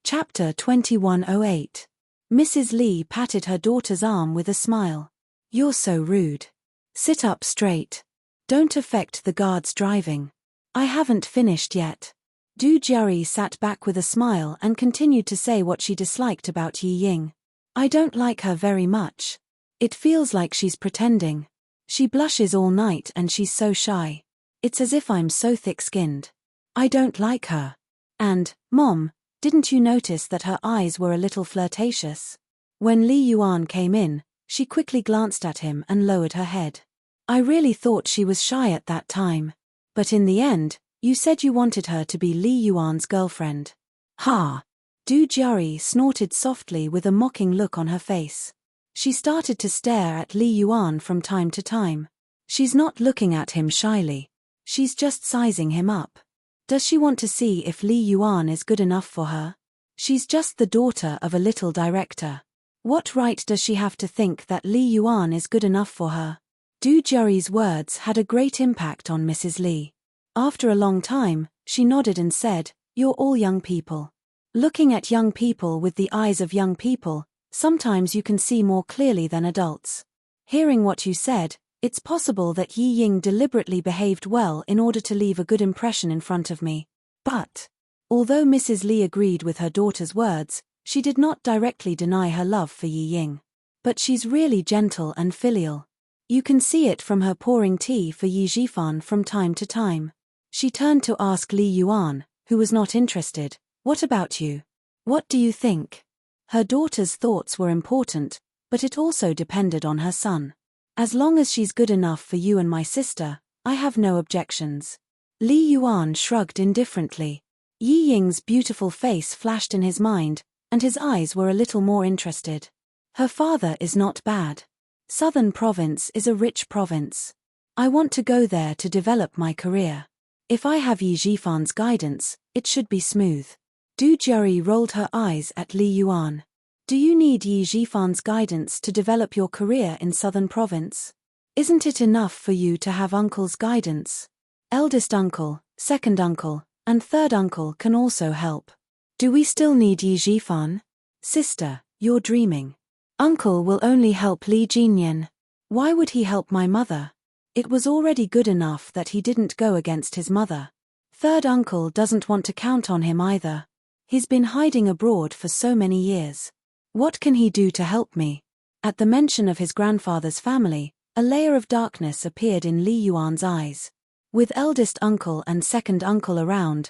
Chapter 2108. Mrs. Li patted her daughter's arm with a smile. "You're so rude. Sit up straight. Don't affect the guards driving." "I haven't finished yet." Du Jiari sat back with a smile and continued to say what she disliked about Yi Ying. "I don't like her very much. It feels like she's pretending. She blushes all night and she's so shy. It's as if I'm so thick-skinned. I don't like her. And, Mom, didn't you notice that her eyes were a little flirtatious?" When Li Yuan came in, she quickly glanced at him and lowered her head. "I really thought she was shy at that time. But in the end, you said you wanted her to be Li Yuan's girlfriend." "Ha!" Du Jiari snorted softly with a mocking look on her face. She started to stare at Li Yuan from time to time. She's not looking at him shyly. She's just sizing him up. Does she want to see if Li Yuan is good enough for her? She's just the daughter of a little director. What right does she have to think that Li Yuan is good enough for her? Du Jiari's words had a great impact on Mrs. Li. After a long time, she nodded and said, "You're all young people. Looking at young people with the eyes of young people, sometimes you can see more clearly than adults. Hearing what you said, it's possible that Yi Ying deliberately behaved well in order to leave a good impression in front of me. But," although Mrs. Li agreed with her daughter's words, she did not directly deny her love for Yi Ying. "But she's really gentle and filial. You can see it from her pouring tea for Yi Zhifan from time to time." She turned to ask Li Yuan, who was not interested, "What about you? What do you think?" Her daughter's thoughts were important, but it also depended on her son. "As long as she's good enough for you and my sister, I have no objections." Li Yuan shrugged indifferently. Yi Ying's beautiful face flashed in his mind, and his eyes were a little more interested. Her father is not bad. Southern Province is a rich province. I want to go there to develop my career. If I have Yi Zhifan's guidance, it should be smooth. Du Jiari rolled her eyes at Li Yuan. "Do you need Yi Zhifan's guidance to develop your career in Southern Province? Isn't it enough for you to have uncle's guidance? Eldest uncle, second uncle, and third uncle can also help. Do we still need Yi Zhifan?" "Sister, you're dreaming. Uncle will only help Li Jinyan. Why would he help my mother? It was already good enough that he didn't go against his mother. Third uncle doesn't want to count on him either. He's been hiding abroad for so many years. What can he do to help me?" At the mention of his grandfather's family, a layer of darkness appeared in Li Yuan's eyes. "With eldest uncle and second uncle around,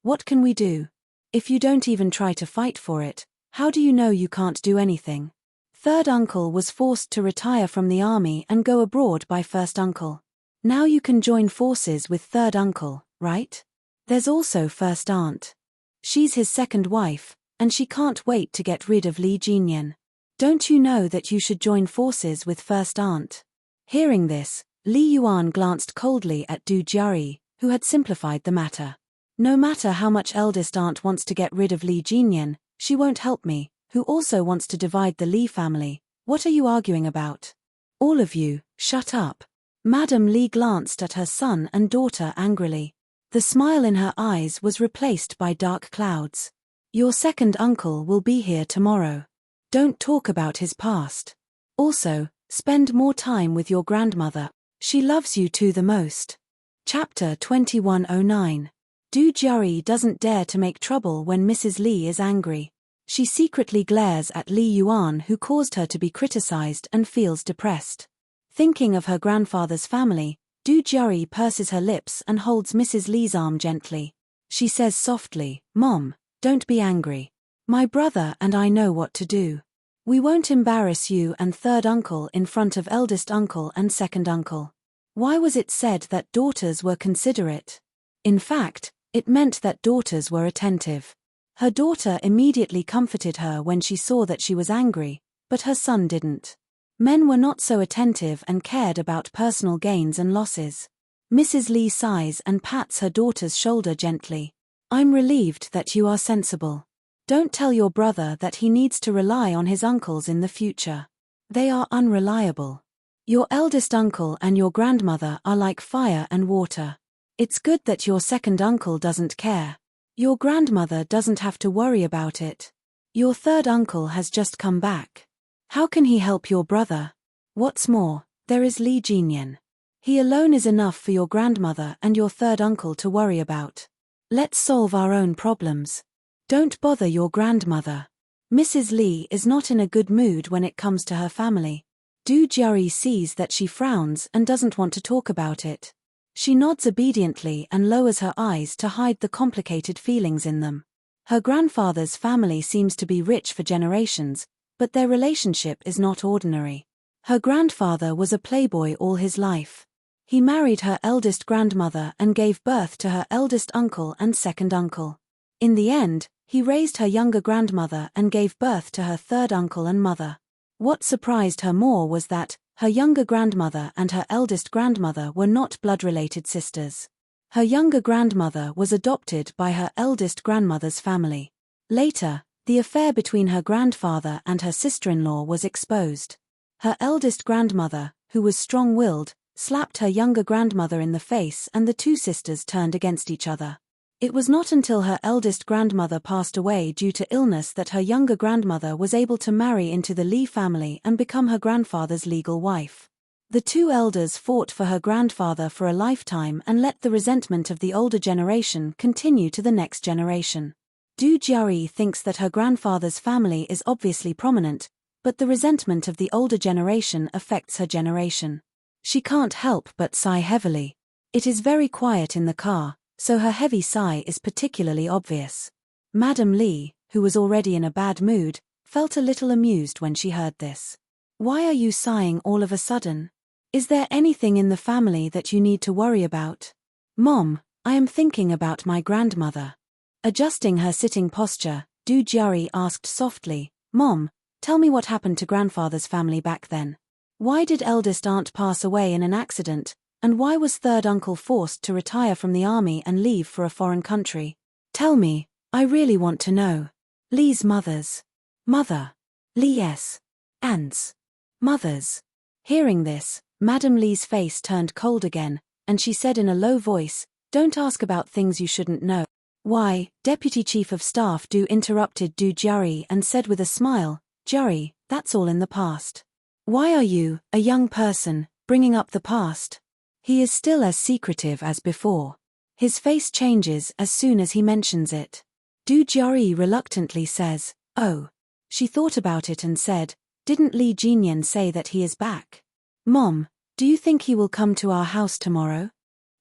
what can we do? If you don't even try to fight for it, how do you know you can't do anything? Third uncle was forced to retire from the army and go abroad by first uncle. Now you can join forces with third uncle, right? There's also first aunt. She's his second wife, and she can't wait to get rid of Li Jinyan. Don't you know that you should join forces with first aunt?" Hearing this, Li Yuan glanced coldly at Du Jiari, who had simplified the matter. "No matter how much eldest aunt wants to get rid of Li Jinyan, she won't help me, who also wants to divide the Li family, What are you arguing about? All of you, shut up. Madam Li glanced at her son and daughter angrily. The smile in her eyes was replaced by dark clouds. Your second uncle will be here tomorrow. Don't talk about his past. Also, spend more time with your grandmother. She loves you two the most. Chapter 2109. Du Jiari doesn't dare to make trouble when Mrs. Li is angry. She secretly glares at Li Yuan, who caused her to be criticized, and feels depressed. Thinking of her grandfather's family, Du Jiari purses her lips and holds Mrs. Li's arm gently. She says softly, "Mom, don't be angry. My brother and I know what to do. We won't embarrass you and third uncle in front of eldest uncle and second uncle." Why was it said that daughters were considerate? In fact, it meant that daughters were attentive. Her daughter immediately comforted her when she saw that she was angry, but her son didn't. Men were not so attentive and cared about personal gains and losses. Mrs. Li sighs and pats her daughter's shoulder gently. "I'm relieved that you are sensible. Don't tell your brother that he needs to rely on his uncles in the future. They are unreliable. Your eldest uncle and your grandmother are like fire and water. It's good that your second uncle doesn't care. Your grandmother doesn't have to worry about it. Your third uncle has just come back. How can he help your brother? What's more, there is Li Jinyan. He alone is enough for your grandmother and your third uncle to worry about. Let's solve our own problems. Don't bother your grandmother." Mrs. Li is not in a good mood when it comes to her family. Du Jiari sees that she frowns and doesn't want to talk about it. She nods obediently and lowers her eyes to hide the complicated feelings in them. Her grandfather's family seems to be rich for generations, but their relationship is not ordinary. Her grandfather was a playboy all his life. He married her eldest grandmother and gave birth to her eldest uncle and second uncle. In the end, he raised her younger grandmother and gave birth to her third uncle and mother. What surprised her more was that her younger grandmother and her eldest grandmother were not blood-related sisters. Her younger grandmother was adopted by her eldest grandmother's family. Later, the affair between her grandfather and her sister-in-law was exposed. Her eldest grandmother, who was strong-willed, slapped her younger grandmother in the face and the two sisters turned against each other. It was not until her eldest grandmother passed away due to illness that her younger grandmother was able to marry into the Li family and become her grandfather's legal wife. The two elders fought for her grandfather for a lifetime and let the resentment of the older generation continue to the next generation. Du Jiari thinks that her grandfather's family is obviously prominent, but the resentment of the older generation affects her generation. She can't help but sigh heavily. It is very quiet in the car, so her heavy sigh is particularly obvious. Madam Li, who was already in a bad mood, felt a little amused when she heard this. "Why are you sighing all of a sudden? Is there anything in the family that you need to worry about?" "Mom, I am thinking about my grandmother." Adjusting her sitting posture, Du Jiari asked softly, "Mom, tell me what happened to grandfather's family back then. Why did eldest aunt pass away in an accident, and why was third uncle forced to retire from the army and leave for a foreign country? Tell me, I really want to know." Li's mother's mother. Li's aunt's mother's. Hearing this, Madam Li's face turned cold again, and she said in a low voice, "Don't ask about things you shouldn't know." "Why?" Deputy Chief of Staff Du interrupted Du Jiari and said with a smile, "Jiari, that's all in the past. Why are you, a young person, bringing up the past?" He is still as secretive as before. His face changes as soon as he mentions it. Du Jiari reluctantly says, "Oh." She thought about it and said, "Didn't Li Jinyan say that he is back?" "Mom, do you think he will come to our house tomorrow?"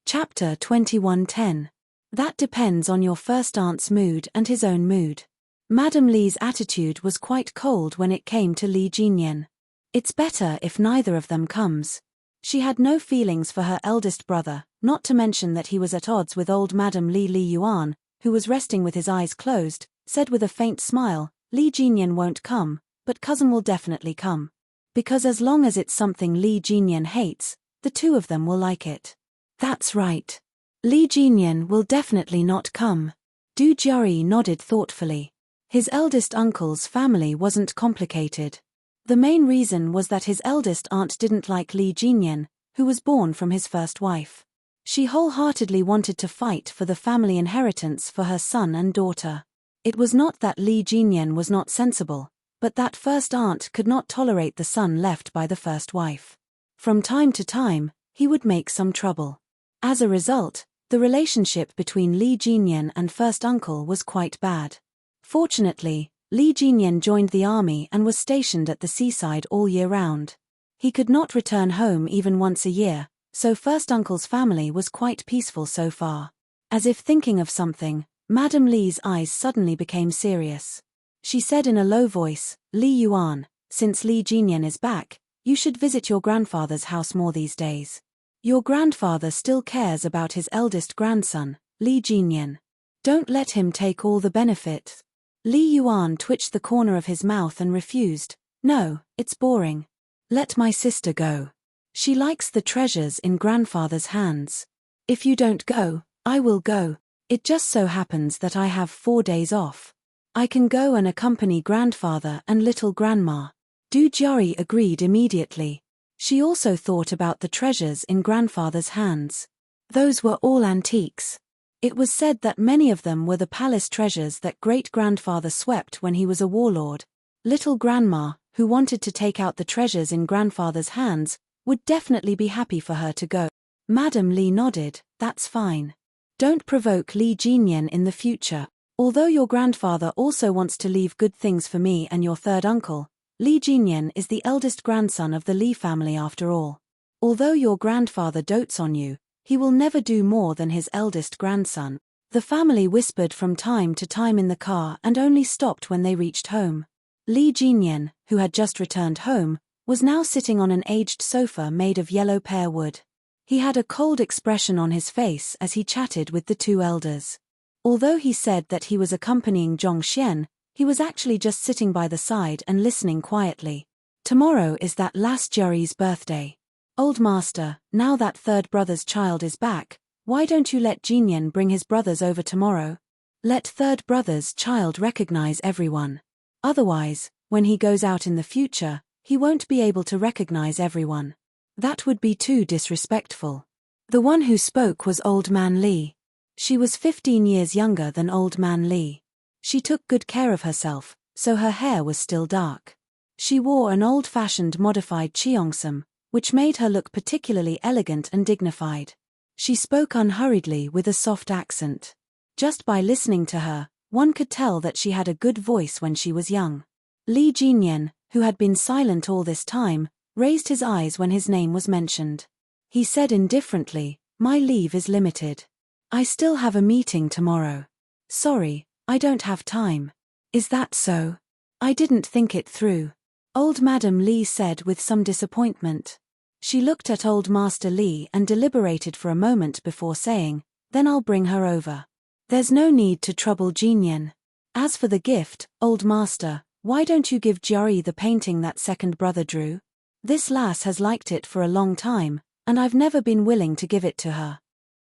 Chapter 2110. That depends on your first aunt's mood and his own mood. Madam Li's attitude was quite cold when it came to Li Jinyan. It's better if neither of them comes. She had no feelings for her eldest brother, not to mention that he was at odds with old Madam Li Yuan, who was resting with his eyes closed, said with a faint smile, "Li Jinyan won't come, but cousin will definitely come. Because as long as it's something Li Jinyan hates, the two of them will like it." "That's right. Li Jinyan will definitely not come." Du Jiari nodded thoughtfully. His eldest uncle's family wasn't complicated. The main reason was that his eldest aunt didn't like Li Jinyan, who was born from his first wife. She wholeheartedly wanted to fight for the family inheritance for her son and daughter. It was not that Li Jinyan was not sensible, but that first aunt could not tolerate the son left by the first wife. From time to time, he would make some trouble. As a result, the relationship between Li Jinyan and first uncle was quite bad. Fortunately, Li Jinyan joined the army and was stationed at the seaside all year round. He could not return home even once a year, so first uncle's family was quite peaceful so far. As if thinking of something, Madame Li's eyes suddenly became serious. She said in a low voice, "Li Yuan, since Li Jinyan is back, you should visit your grandfather's house more these days. Your grandfather still cares about his eldest grandson, Li Jinyan. Don't let him take all the benefit." Li Yuan twitched the corner of his mouth and refused. "No, it's boring. Let my sister go. She likes the treasures in grandfather's hands. If you don't go, I will go. It just so happens that I have 4 days off. I can go and accompany grandfather and little grandma." Du Jiari agreed immediately. She also thought about the treasures in grandfather's hands. Those were all antiques. It was said that many of them were the palace treasures that great-grandfather swept when he was a warlord. Little grandma, who wanted to take out the treasures in grandfather's hands, would definitely be happy for her to go. Madame Li nodded. "That's fine. Don't provoke Li Jinyan in the future. Although your grandfather also wants to leave good things for me and your third uncle, Li Jinyan is the eldest grandson of the Li family after all. Although your grandfather dotes on you, he will never do more than his eldest grandson." The family whispered from time to time in the car and only stopped when they reached home. Li Jinyan, who had just returned home, was now sitting on an aged sofa made of yellow pear wood. He had a cold expression on his face as he chatted with the two elders. Although he said that he was accompanying Zhong Xian, he was actually just sitting by the side and listening quietly. "Tomorrow is that last Jiari's birthday. Old master, now that third brother's child is back, why don't you let Jinyan bring his brothers over tomorrow? Let third brother's child recognize everyone. Otherwise, when he goes out in the future, he won't be able to recognize everyone. That would be too disrespectful." The one who spoke was Old Man Li. She was 15 years younger than Old Man Li. She took good care of herself, so her hair was still dark. She wore an old-fashioned modified cheongsam, which made her look particularly elegant and dignified. She spoke unhurriedly with a soft accent. Just by listening to her, one could tell that she had a good voice when she was young. Li Jinyan, who had been silent all this time, raised his eyes when his name was mentioned. He said indifferently, "My leave is limited. I still have a meeting tomorrow. Sorry, I don't have time." "Is that so? I didn't think it through," Old Madam Li said with some disappointment. She looked at Old Master Li and deliberated for a moment before saying, "Then I'll bring her over. There's no need to trouble Jinyan. As for the gift, Old Master, why don't you give Jiari the painting that second brother drew? This lass has liked it for a long time, and I've never been willing to give it to her."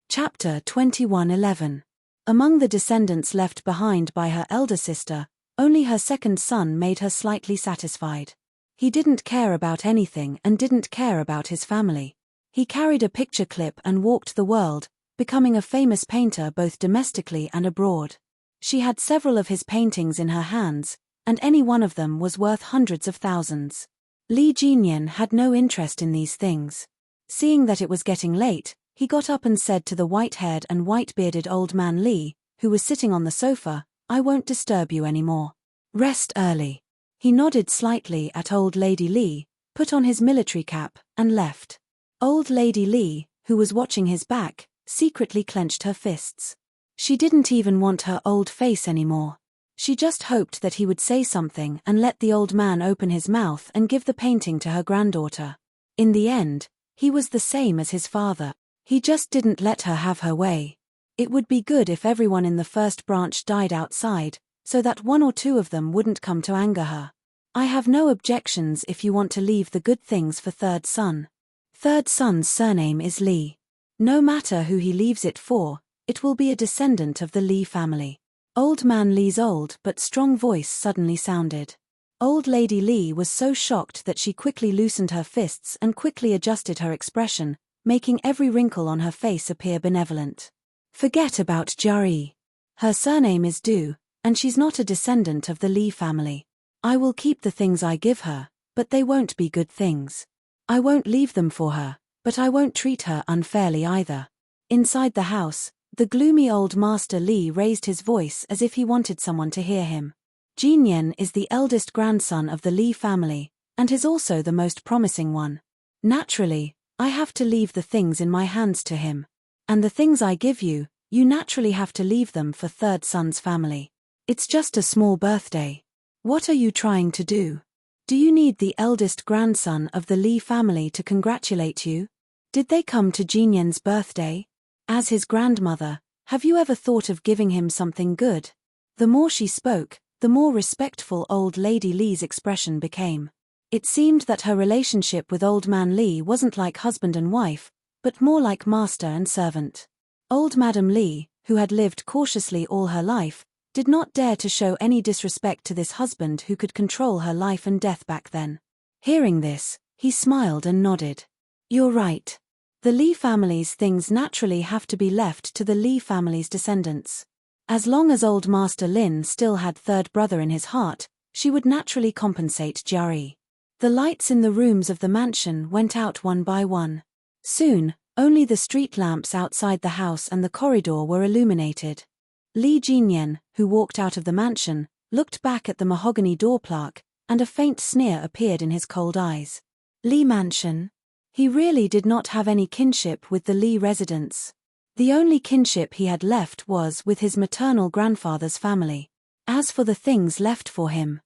Chapter 21:11. Among the descendants left behind by her elder sister, only her second son made her slightly satisfied. He didn't care about anything and didn't care about his family. He carried a picture clip and walked the world, becoming a famous painter both domestically and abroad. She had several of his paintings in her hands, and any one of them was worth hundreds of thousands. Li Jinyan had no interest in these things. Seeing that it was getting late, he got up and said to the white-haired and white-bearded Old Man Li, who was sitting on the sofa, "I won't disturb you anymore. Rest early." He nodded slightly at Old Lady Li, put on his military cap, and left. Old Lady Li, who was watching his back, secretly clenched her fists. She didn't even want her old face anymore. She just hoped that he would say something and let the old man open his mouth and give the painting to her granddaughter. In the end, he was the same as his father. He just didn't let her have her way. It would be good if everyone in the first branch died outside, so that one or two of them wouldn't come to anger her. "I have no objections if you want to leave the good things for third son. Third son's surname is Li. No matter who he leaves it for, it will be a descendant of the Li family." Old Man Li's old but strong voice suddenly sounded. Old Lady Li was so shocked that she quickly loosened her fists and quickly adjusted her expression, making every wrinkle on her face appear benevolent. Forget about Jiari. Her surname is Du, and she's not a descendant of the Li family. I will keep the things I give her, but they won't be good things. I won't leave them for her, but I won't treat her unfairly either. Inside the house, the gloomy old Master Li raised his voice as if he wanted someone to hear him. Jinyan is the eldest grandson of the Li family, and is also the most promising one. Naturally, I have to leave the things in my hands to him. And the things I give you, you naturally have to leave them for third son's family. It's just a small birthday. What are you trying to do? Do you need the eldest grandson of the Li family to congratulate you? Did they come to Jinyan's birthday? As his grandmother, have you ever thought of giving him something good? The more she spoke, the more respectful old Lady Li's expression became. It seemed that her relationship with old man Li wasn't like husband and wife, but more like master and servant. Old Madam Li, who had lived cautiously all her life, did not dare to show any disrespect to this husband who could control her life and death back then. Hearing this, he smiled and nodded. You're right. The Li family's things naturally have to be left to the Li family's descendants. As long as old Master Lin still had third brother in his heart, she would naturally compensate Jiari. The lights in the rooms of the mansion went out one by one. Soon, only the street lamps outside the house and the corridor were illuminated. Li Jinyan, who walked out of the mansion, looked back at the mahogany door plaque, and a faint sneer appeared in his cold eyes. Li Mansion? He really did not have any kinship with the Li residents. The only kinship he had left was with his maternal grandfather's family. As for the things left for him,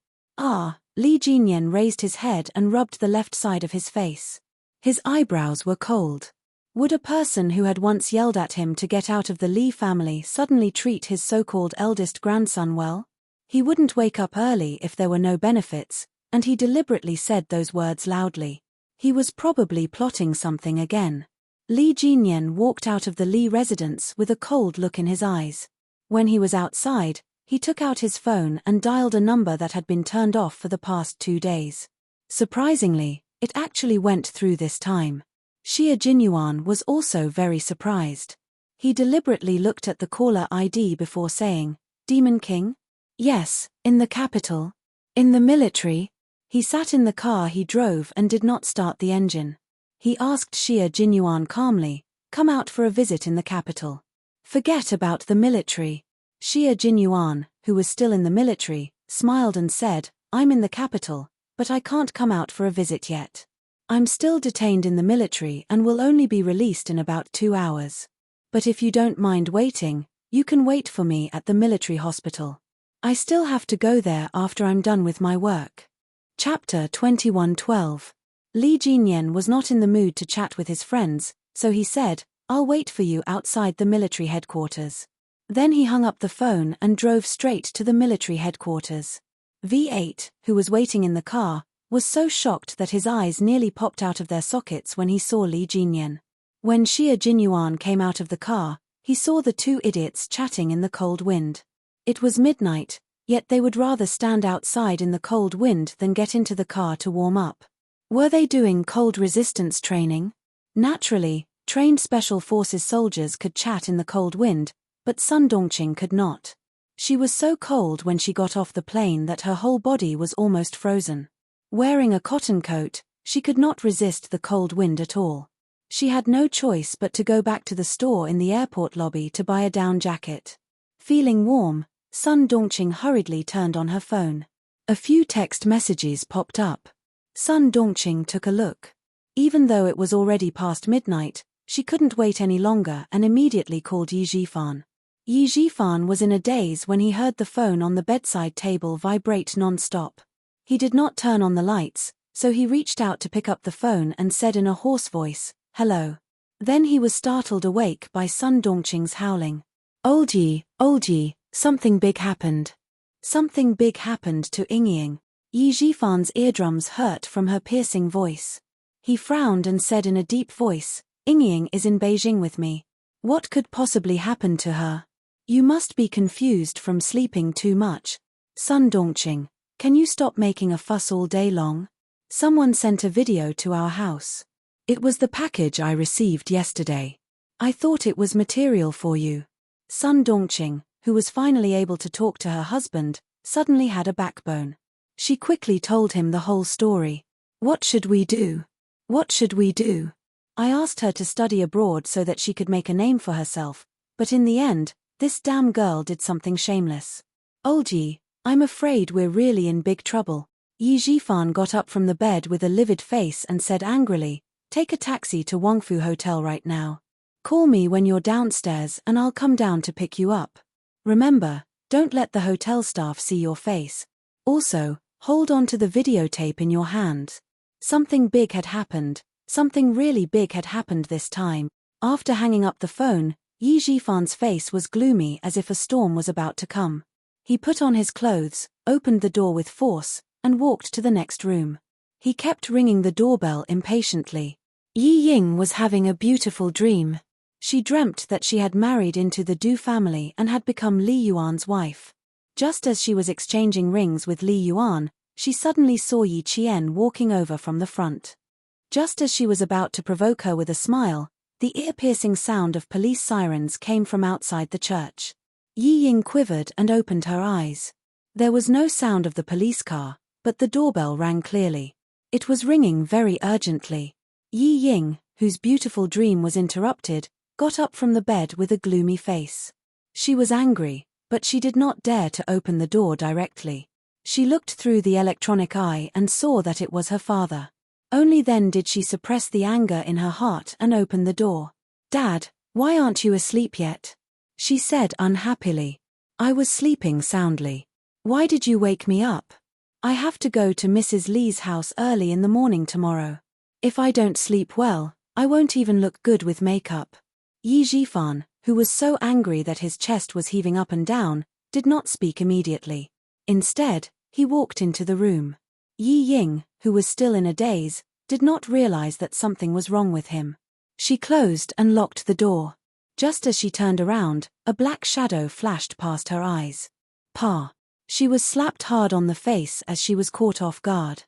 Li Jinyan raised his head and rubbed the left side of his face. His eyebrows were cold. Would a person who had once yelled at him to get out of the Li family suddenly treat his so-called eldest grandson well? He wouldn't wake up early if there were no benefits, and he deliberately said those words loudly. He was probably plotting something again. Li Jinyan walked out of the Li residence with a cold look in his eyes. When he was outside, he took out his phone and dialed a number that had been turned off for the past 2 days. Surprisingly, it actually went through this time. Xia Jinyuan was also very surprised. He deliberately looked at the caller ID before saying, Demon King? Yes, in the capital. In the military? He sat in the car he drove and did not start the engine. He asked Xia Jinyuan calmly, come out for a visit in the capital. Forget about the military. Xia Jinyuan, who was still in the military, smiled and said, I'm in the capital, but I can't come out for a visit yet. I'm still detained in the military and will only be released in about 2 hours. But if you don't mind waiting, you can wait for me at the military hospital. I still have to go there after I'm done with my work. Chapter 21:12. Li Jinyan was not in the mood to chat with his friends, so he said, I'll wait for you outside the military headquarters. Then he hung up the phone and drove straight to the military headquarters. V8, who was waiting in the car, was so shocked that his eyes nearly popped out of their sockets when he saw Li Jinyan. When Xia Jinyuan came out of the car, he saw the two idiots chatting in the cold wind. It was midnight, yet they would rather stand outside in the cold wind than get into the car to warm up. Were they doing cold resistance training? Naturally, trained special forces soldiers could chat in the cold wind, but Sun Dongqing could not. She was so cold when she got off the plane that her whole body was almost frozen. Wearing a cotton coat, she could not resist the cold wind at all. She had no choice but to go back to the store in the airport lobby to buy a down jacket. Feeling warm, Sun Dongqing hurriedly turned on her phone. A few text messages popped up. Sun Dongqing took a look. Even though it was already past midnight, she couldn't wait any longer and immediately called Yi Zhifan. Yi Zhifan was in a daze when he heard the phone on the bedside table vibrate non-stop. He did not turn on the lights, so he reached out to pick up the phone and said in a hoarse voice, hello. Then he was startled awake by Sun Dongqing's howling. Old Yi, something big happened. Something big happened to Yingying. Yi Zhifan's eardrums hurt from her piercing voice. He frowned and said in a deep voice, Yingying is in Beijing with me. What could possibly happen to her? You must be confused from sleeping too much. Sun Dongqing, Can you stop making a fuss all day long? Someone sent a video to our house. It was the package I received yesterday. I thought it was material for you. Sun Dongqing, who was finally able to talk to her husband, suddenly had a backbone. She quickly told him the whole story. What should we do? What should we do? I asked her to study abroad so that she could make a name for herself, but in the end, this damn girl did something shameless. Old Yi, I'm afraid we're really in big trouble. Yi Jifan got up from the bed with a livid face and said angrily, take a taxi to Wangfu Hotel right now. Call me when you're downstairs and I'll come down to pick you up. Remember, don't let the hotel staff see your face. Also, hold on to the videotape in your hands. Something big had happened. Something really big had happened this time. After hanging up the phone, Yi Jifan's face was gloomy as if a storm was about to come. He put on his clothes, opened the door with force, and walked to the next room. He kept ringing the doorbell impatiently. Yi Ying was having a beautiful dream. She dreamt that she had married into the Du family and had become Li Yuan's wife. Just as she was exchanging rings with Li Yuan, she suddenly saw Yi Qian walking over from the front. Just as she was about to provoke her with a smile, the ear-piercing sound of police sirens came from outside the church. Yi Ying quivered and opened her eyes. There was no sound of the police car, but the doorbell rang clearly. It was ringing very urgently. Yi Ying, whose beautiful dream was interrupted, got up from the bed with a gloomy face. She was angry, but she did not dare to open the door directly. She looked through the electronic eye and saw that it was her father. Only then did she suppress the anger in her heart and open the door. Dad, why aren't you asleep yet? She said unhappily. I was sleeping soundly. Why did you wake me up? I have to go to Mrs. Lee's house early in the morning tomorrow. If I don't sleep well, I won't even look good with makeup. Yi Jifan, who was so angry that his chest was heaving up and down, did not speak immediately. Instead, he walked into the room. Yi Ying, who was still in a daze, did not realize that something was wrong with him. She closed and locked the door. Just as she turned around, a black shadow flashed past her eyes. Pa. She was slapped hard on the face as she was caught off guard.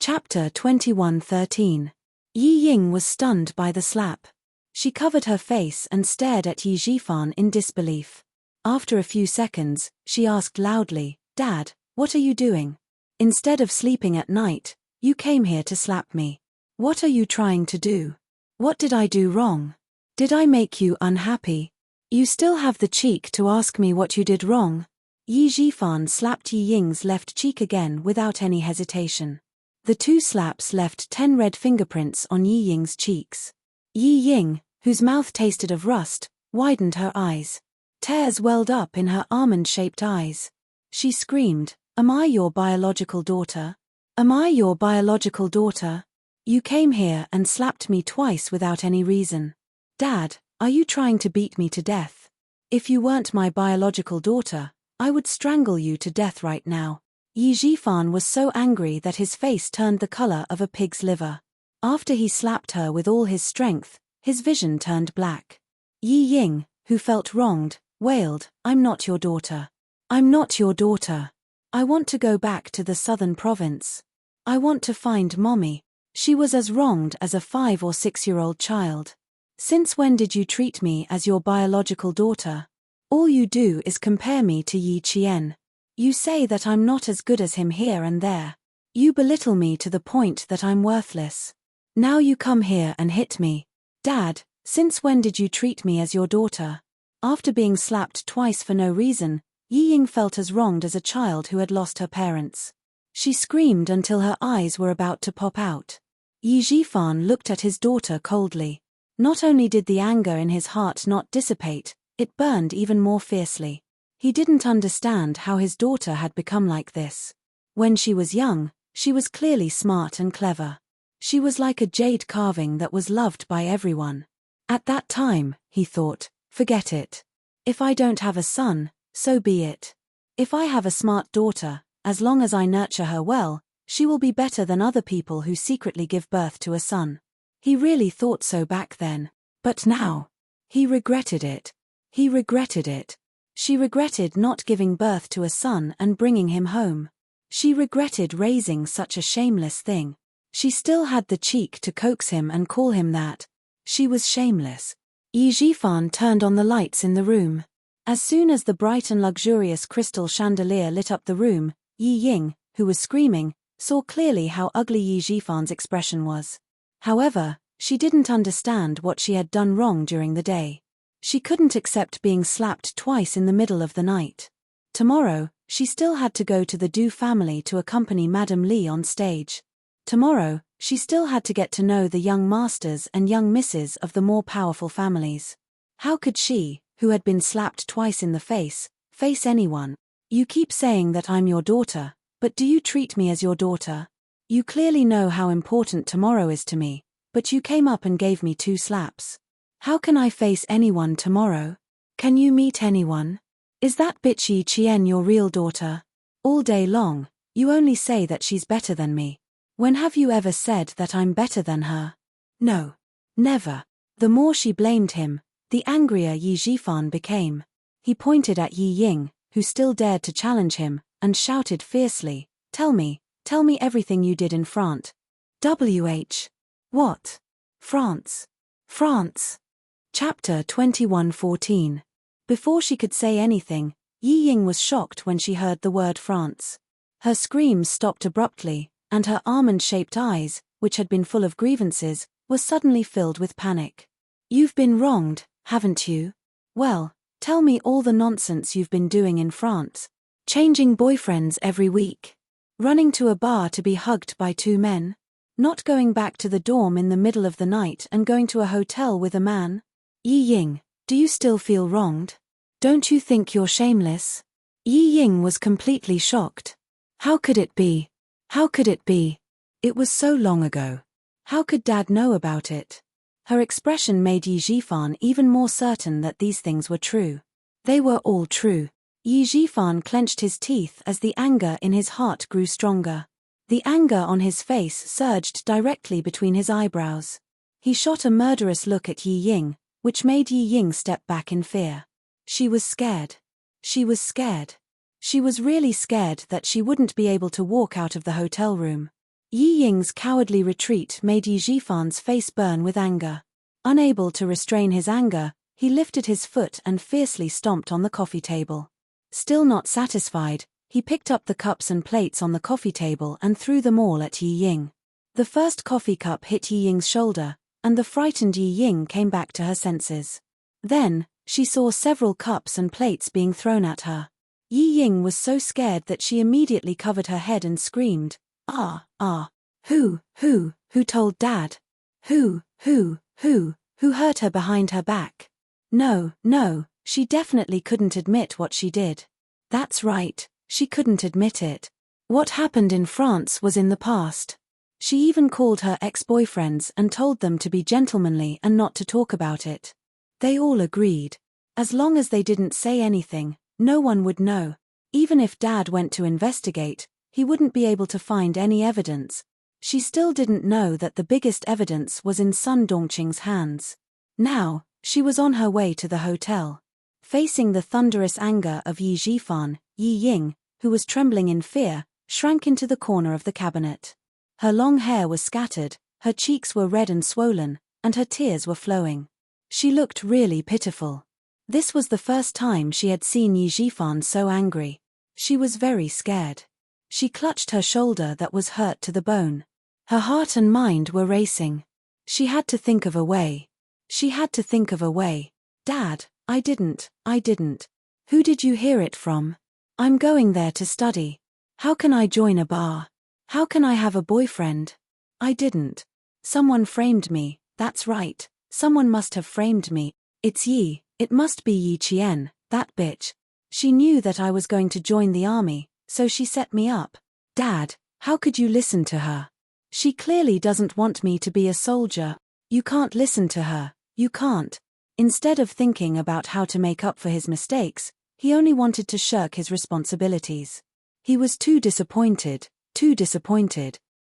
Chapter 21:13. Yi Ying was stunned by the slap. She covered her face and stared at Yi Jifan in disbelief. After a few seconds, she asked loudly, Dad, what are you doing? Instead of sleeping at night, you came here to slap me. What are you trying to do? What did I do wrong? Did I make you unhappy? You still have the cheek to ask me what you did wrong? Yi Jifan slapped Yi Ying's left cheek again without any hesitation. The two slaps left 10 red fingerprints on Yi Ying's cheeks. Yi Ying, whose mouth tasted of rust, widened her eyes. Tears welled up in her almond-shaped eyes. She screamed, Am I your biological daughter? Am I your biological daughter? You came here and slapped me twice without any reason. Dad, are you trying to beat me to death? If you weren't my biological daughter, I would strangle you to death right now. Yi Jifan was so angry that his face turned the color of a pig's liver. After he slapped her with all his strength, his vision turned black. Yi Ying, who felt wronged, wailed, I'm not your daughter. I'm not your daughter. I want to go back to the southern province. I want to find Mommy. She was as wronged as a 5 or 6-year-old child. Since when did you treat me as your biological daughter? All you do is compare me to Yi Qian. You say that I'm not as good as him here and there. You belittle me to the point that I'm worthless. Now you come here and hit me. Dad, since when did you treat me as your daughter? After being slapped twice for no reason, Yi Ying felt as wronged as a child who had lost her parents. She screamed until her eyes were about to pop out. Yi Jifan looked at his daughter coldly. Not only did the anger in his heart not dissipate, it burned even more fiercely. He didn't understand how his daughter had become like this. When she was young, she was clearly smart and clever. She was like a jade carving that was loved by everyone. At that time, he thought, forget it. If I don't have a son, so be it. If I have a smart daughter, as long as I nurture her well, she will be better than other people who secretly give birth to a son. He really thought so back then. But now, he regretted it. He regretted it. She regretted not giving birth to a son and bringing him home. She regretted raising such a shameless thing. She still had the cheek to coax him and call him that. She was shameless. Yi Jifan turned on the lights in the room. As soon as the bright and luxurious crystal chandelier lit up the room, Yi Ying, who was screaming, saw clearly how ugly Yi Jifan's expression was. However, she didn't understand what she had done wrong during the day. She couldn't accept being slapped twice in the middle of the night. Tomorrow, she still had to go to the Du family to accompany Madame Li on stage. Tomorrow, she still had to get to know the young masters and young misses of the more powerful families. How could she, who had been slapped twice in the face anyone? You keep saying that I'm your daughter, but do you treat me as your daughter? You clearly know how important tomorrow is to me, but you came up and gave me 2 slaps. How can I face anyone tomorrow? Can you meet anyone? Is that bitch Yi Qian your real daughter? All day long, you only say that she's better than me. When have you ever said that I'm better than her? No. Never. The more she blamed him, the angrier Yi Jifan became. He pointed at Yi Ying, who still dared to challenge him, and shouted fiercely, tell me everything you did in France. What? France. Chapter 21:14. Before she could say anything, Yi Ying was shocked when she heard the word France. Her screams stopped abruptly, and her almond-shaped eyes, which had been full of grievances, were suddenly filled with panic. You've been wronged, haven't you? Well, tell me all the nonsense you've been doing in France. Changing boyfriends every week. Running to a bar to be hugged by 2 men. Not going back to the dorm in the middle of the night and going to a hotel with a man. Yi Ying, do you still feel wronged? Don't you think you're shameless? Yi Ying was completely shocked. How could it be? How could it be? It was so long ago. How could Dad know about it? Her expression made Yi Jifan even more certain that these things were true. They were all true. Yi Jifan clenched his teeth as the anger in his heart grew stronger. The anger on his face surged directly between his eyebrows. He shot a murderous look at Yi Ying, which made Yi Ying step back in fear. She was scared. She was scared. She was really scared that she wouldn't be able to walk out of the hotel room. Yi Ying's cowardly retreat made Yi Jifan's face burn with anger. Unable to restrain his anger, he lifted his foot and fiercely stomped on the coffee table. Still not satisfied, he picked up the cups and plates on the coffee table and threw them all at Yi Ying. The first coffee cup hit Yi Ying's shoulder, and the frightened Yi Ying came back to her senses. Then, she saw several cups and plates being thrown at her. Yi Ying was so scared that she immediately covered her head and screamed, "Ah, ah, who told Dad? Who hurt her behind her back?" No, she definitely couldn't admit what she did. That's right, she couldn't admit it. What happened in France was in the past. She even called her ex-boyfriends and told them to be gentlemanly and not to talk about it. They all agreed. As long as they didn't say anything, no one would know. Even if Dad went to investigate, he wouldn't be able to find any evidence. She still didn't know that the biggest evidence was in Sun Dongqing's hands. Now, she was on her way to the hotel. Facing the thunderous anger of Yi Jifan, Yi Ying, who was trembling in fear, shrank into the corner of the cabinet. Her long hair was scattered, her cheeks were red and swollen, and her tears were flowing. She looked really pitiful. This was the first time she had seen Yi Jifan so angry. She was very scared. She clutched her shoulder that was hurt to the bone. Her heart and mind were racing. She had to think of a way. Dad, I didn't. Who did you hear it from? I'm going there to study. How can I join a bar? How can I have a boyfriend? I didn't. Someone framed me, that's right. Someone must have framed me. It must be Yi Qian, that bitch. She knew that I was going to join the army, so she set me up. Dad, how could you listen to her? She clearly doesn't want me to be a soldier. You can't listen to her, you can't. Instead of thinking about how to make up for his mistakes, he only wanted to shirk his responsibilities. He was too disappointed.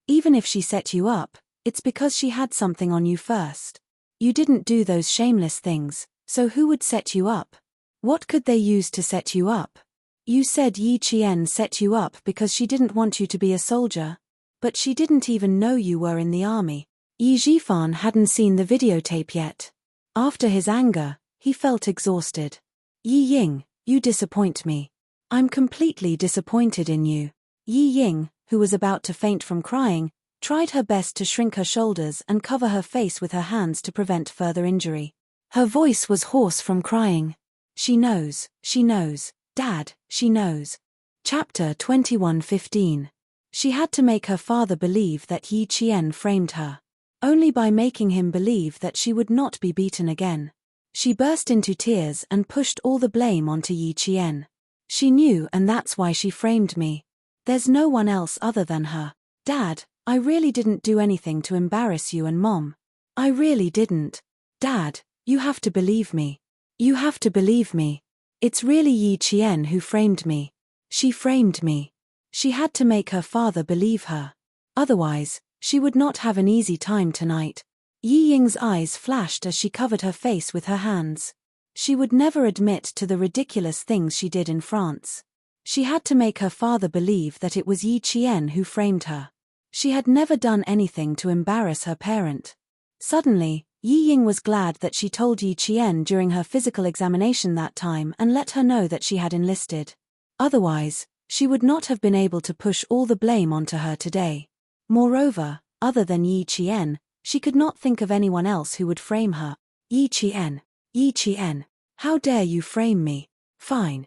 Even if she set you up, it's because she had something on you first. You didn't do those shameless things, so who would set you up? What could they use to set you up? You said Yi Qian set you up because she didn't want you to be a soldier. But she didn't even know you were in the army. Yi Zhifan hadn't seen the videotape yet. After his anger, he felt exhausted. Yi Ying, you disappoint me. I'm completely disappointed in you. Yi Ying, who was about to faint from crying, tried her best to shrink her shoulders and cover her face with her hands to prevent further injury. Her voice was hoarse from crying. She knows, Dad, she knows. Chapter 21:15. She had to make her father believe that Yi Qian framed her. Only by making him believe that she would not be beaten again. She burst into tears and pushed all the blame onto Yi Qian. She knew, and that's why she framed me. There's no one else other than her. Dad, I really didn't do anything to embarrass you and Mom. I really didn't. Dad, you have to believe me. You have to believe me. It's really Yi Qian who framed me. She framed me. She had to make her father believe her. Otherwise, she would not have an easy time tonight. Yi Ying's eyes flashed as she covered her face with her hands. She would never admit to the ridiculous things she did in France. She had to make her father believe that it was Yi Qian who framed her. She had never done anything to embarrass her parent. Suddenly, Yi Ying was glad that she told Yi Qian during her physical examination that time and let her know that she had enlisted. Otherwise, she would not have been able to push all the blame onto her today. Moreover, other than Yi Qian, she could not think of anyone else who would frame her. Yi Qian, how dare you frame me? Fine.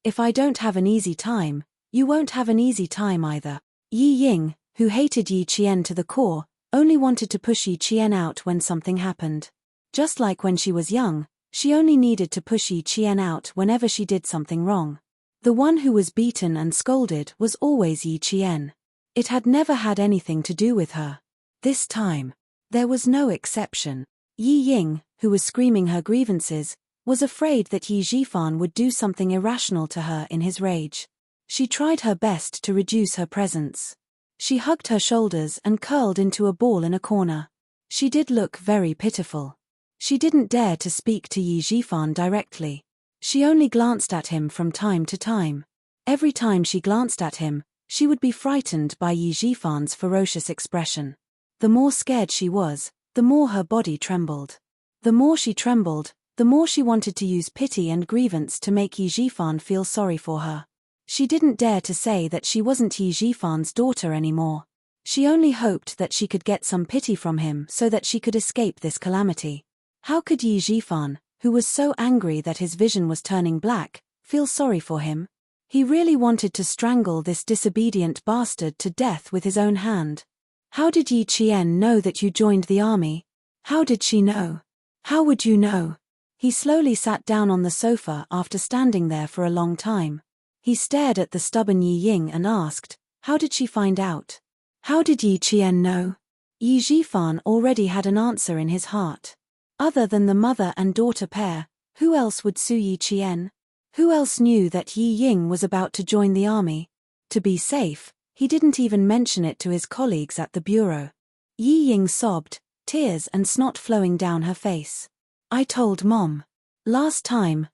If I don't have an easy time, you won't have an easy time either. Yi Ying, who hated Yi Qian to the core, only wanted to push Yi Qian out when something happened. Just like when she was young, she only needed to push Yi Qian out whenever she did something wrong. The one who was beaten and scolded was always Yi Qian. It had never had anything to do with her. This time, there was no exception. Yi Ying, who was screaming her grievances, was afraid that Yi Zhifan would do something irrational to her in his rage. She tried her best to reduce her presence. She hugged her shoulders and curled into a ball in a corner. She did look very pitiful. She didn't dare to speak to Yi Zhifan directly. She only glanced at him from time to time. Every time she glanced at him, she would be frightened by Yi Zhifan's ferocious expression. The more scared she was, the more her body trembled. The more she trembled, the more she wanted to use pity and grievance to make Yi Zhifan feel sorry for her. She didn't dare to say that she wasn't Yi Zhifan's daughter anymore. She only hoped that she could get some pity from him so that she could escape this calamity. How could Yi Zhifan, who was so angry that his vision was turning black, feel sorry for him? He really wanted to strangle this disobedient bastard to death with his own hand. How did Yi Qian know that you joined the army? How did she know? How would you know? He slowly sat down on the sofa after standing there for a long time. He stared at the stubborn Yi Ying and asked, how did she find out? How did Yi Qian know? Yi Zhifan already had an answer in his heart. Other than the mother and daughter pair, who else would sue Yi Qian? Who else knew that Yi Ying was about to join the army? To be safe, he didn't even mention it to his colleagues at the bureau. Yi Ying sobbed, tears and snot flowing down her face. I told Mom. Last time,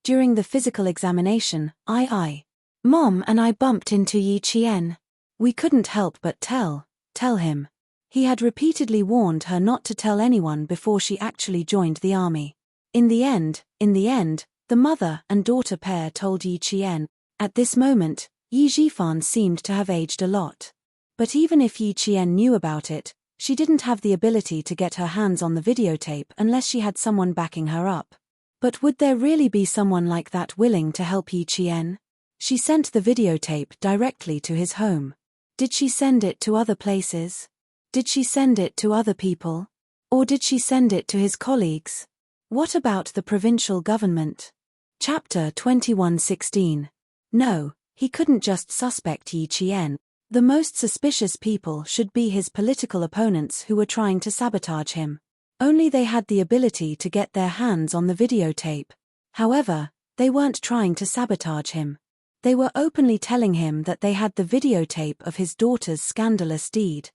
during the physical examination, Mom and I bumped into Yi Qian. We couldn't help but tell him. He had repeatedly warned her not to tell anyone before she actually joined the army. In the end, the mother and daughter pair told Yi Qian. At this moment, Yi Zhifan seemed to have aged a lot. But even if Yi Qian knew about it, she didn't have the ability to get her hands on the videotape unless she had someone backing her up. But would there really be someone like that willing to help Yi Qian? She sent the videotape directly to his home. Did she send it to other places? Did she send it to other people? Or did she send it to his colleagues? What about the provincial government? Chapter 21:16. No, he couldn't just suspect Yi Qian. The most suspicious people should be his political opponents who were trying to sabotage him. Only they had the ability to get their hands on the videotape. However, they weren't trying to sabotage him. They were openly telling him that they had the videotape of his daughter's scandalous deed.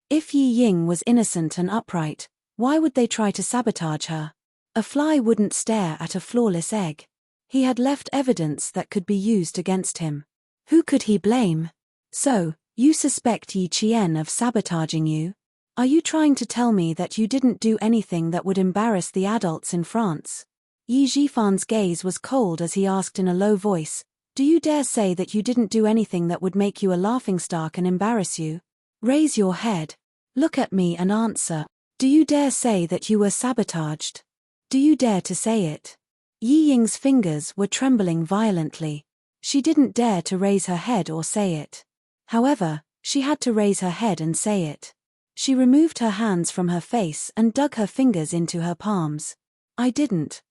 If Yi Ying was innocent and upright, why would they try to sabotage her? A fly wouldn't stare at a flawless egg. He had left evidence that could be used against him. Who could he blame? So, you suspect Yi Qian of sabotaging you? Are you trying to tell me that you didn't do anything that would embarrass the adults in France? Yi Jifan's gaze was cold as he asked in a low voice, do you dare say that you didn't do anything that would make you a laughingstock and embarrass you? Raise your head. Look at me and answer. Do you dare say that you were sabotaged? Do you dare to say it? Yi Ying's fingers were trembling violently. She didn't dare to raise her head or say it. However, she had to raise her head and say it. She removed her hands from her face and dug her fingers into her palms. I didn't.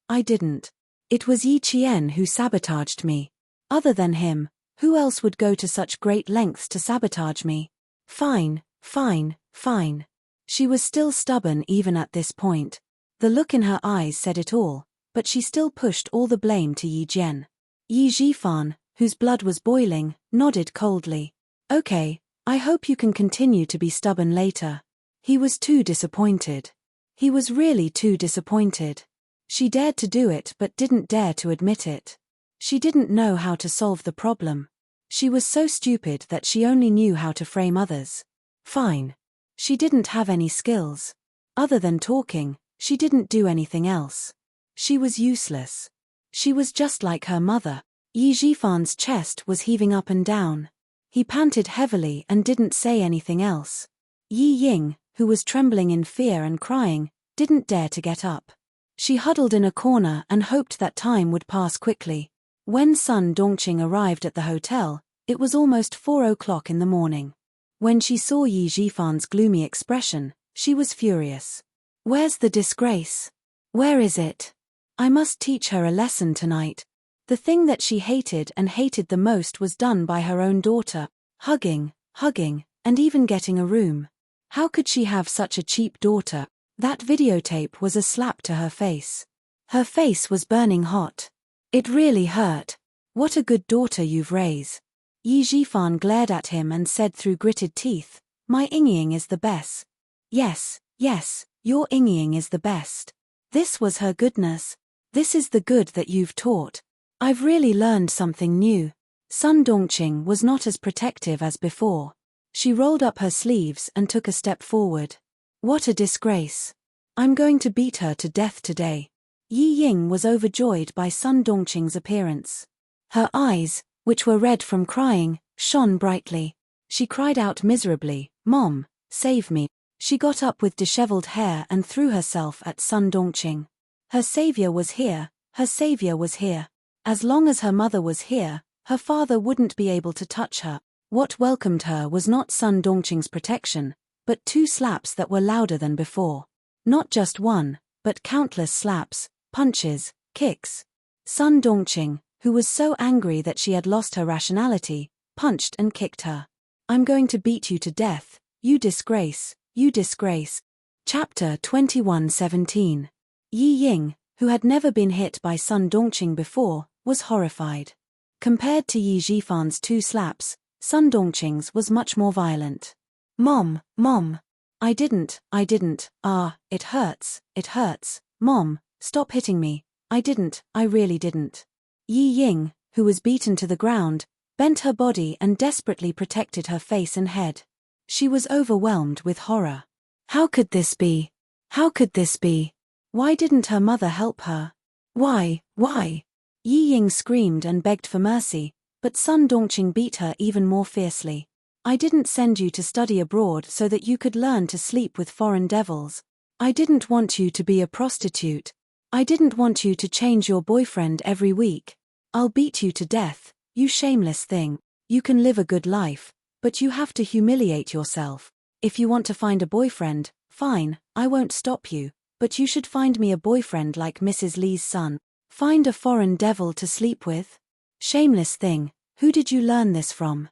It was Yi Qian who sabotaged me. Other than him, who else would go to such great lengths to sabotage me? Fine. She was still stubborn even at this point. The look in her eyes said it all, but she still pushed all the blame to Yi Jian. Yi Jifan, whose blood was boiling, nodded coldly. Okay, I hope you can continue to be stubborn later. He was too disappointed. He was really too disappointed. She dared to do it but didn't dare to admit it. She didn't know how to solve the problem. She was so stupid that she only knew how to frame others. Fine. She didn't have any skills. Other than talking, she didn't do anything else. She was useless. She was just like her mother. Yi Jifan's chest was heaving up and down. He panted heavily and didn't say anything else. Yi Ying, who was trembling in fear and crying, didn't dare to get up. She huddled in a corner and hoped that time would pass quickly. When Sun Dongqing arrived at the hotel, it was almost 4 o'clock in the morning. When she saw Yi Jifan's gloomy expression, she was furious. Where's the disgrace? Where is it? I must teach her a lesson tonight. The thing that she hated the most was done by her own daughter, hugging, and even getting a room. How could she have such a cheap daughter? That videotape was a slap to her face. Her face was burning hot. It really hurt. What a good daughter you've raised. Yi Jifan glared at him and said through gritted teeth, my Ying is the best. Yes, your Ying is the best. This was her goodness. This is the good that you've taught. I've really learned something new. Sun Dongqing was not as protective as before. She rolled up her sleeves and took a step forward. What a disgrace. I'm going to beat her to death today. Yi Ying was overjoyed by Sun Dongqing's appearance. Her eyes, which were red from crying, shone brightly. She cried out miserably, Mom, save me. She got up with disheveled hair and threw herself at Sun Dongqing. Her savior was here. As long as her mother was here, her father wouldn't be able to touch her. What welcomed her was not Sun Dongqing's protection, but 2 slaps that were louder than before. Not just one, but countless slaps, punches, kicks. Sun Dongqing, who was so angry that she had lost her rationality, punched and kicked her. I'm going to beat you to death, you disgrace. Chapter 21:17. Yi Ying, who had never been hit by Sun Dongqing before, was horrified. Compared to Yi Jifan's 2 slaps, Sun Dongqing's was much more violent. Mom. I didn't. It hurts. Mom, stop hitting me. I really didn't. Yi Ying, who was beaten to the ground, bent her body and desperately protected her face and head. She was overwhelmed with horror. How could this be? Why didn't her mother help her? Why? Yi Ying screamed and begged for mercy, but Sun Dongqing beat her even more fiercely. I didn't send you to study abroad so that you could learn to sleep with foreign devils. I didn't want you to be a prostitute. I didn't want you to change your boyfriend every week. I'll beat you to death, you shameless thing. You can live a good life, but you have to humiliate yourself. If you want to find a boyfriend, fine, I won't stop you, but you should find me a boyfriend like Mrs. Li's son. Find a foreign devil to sleep with? Shameless thing, who did you learn this from?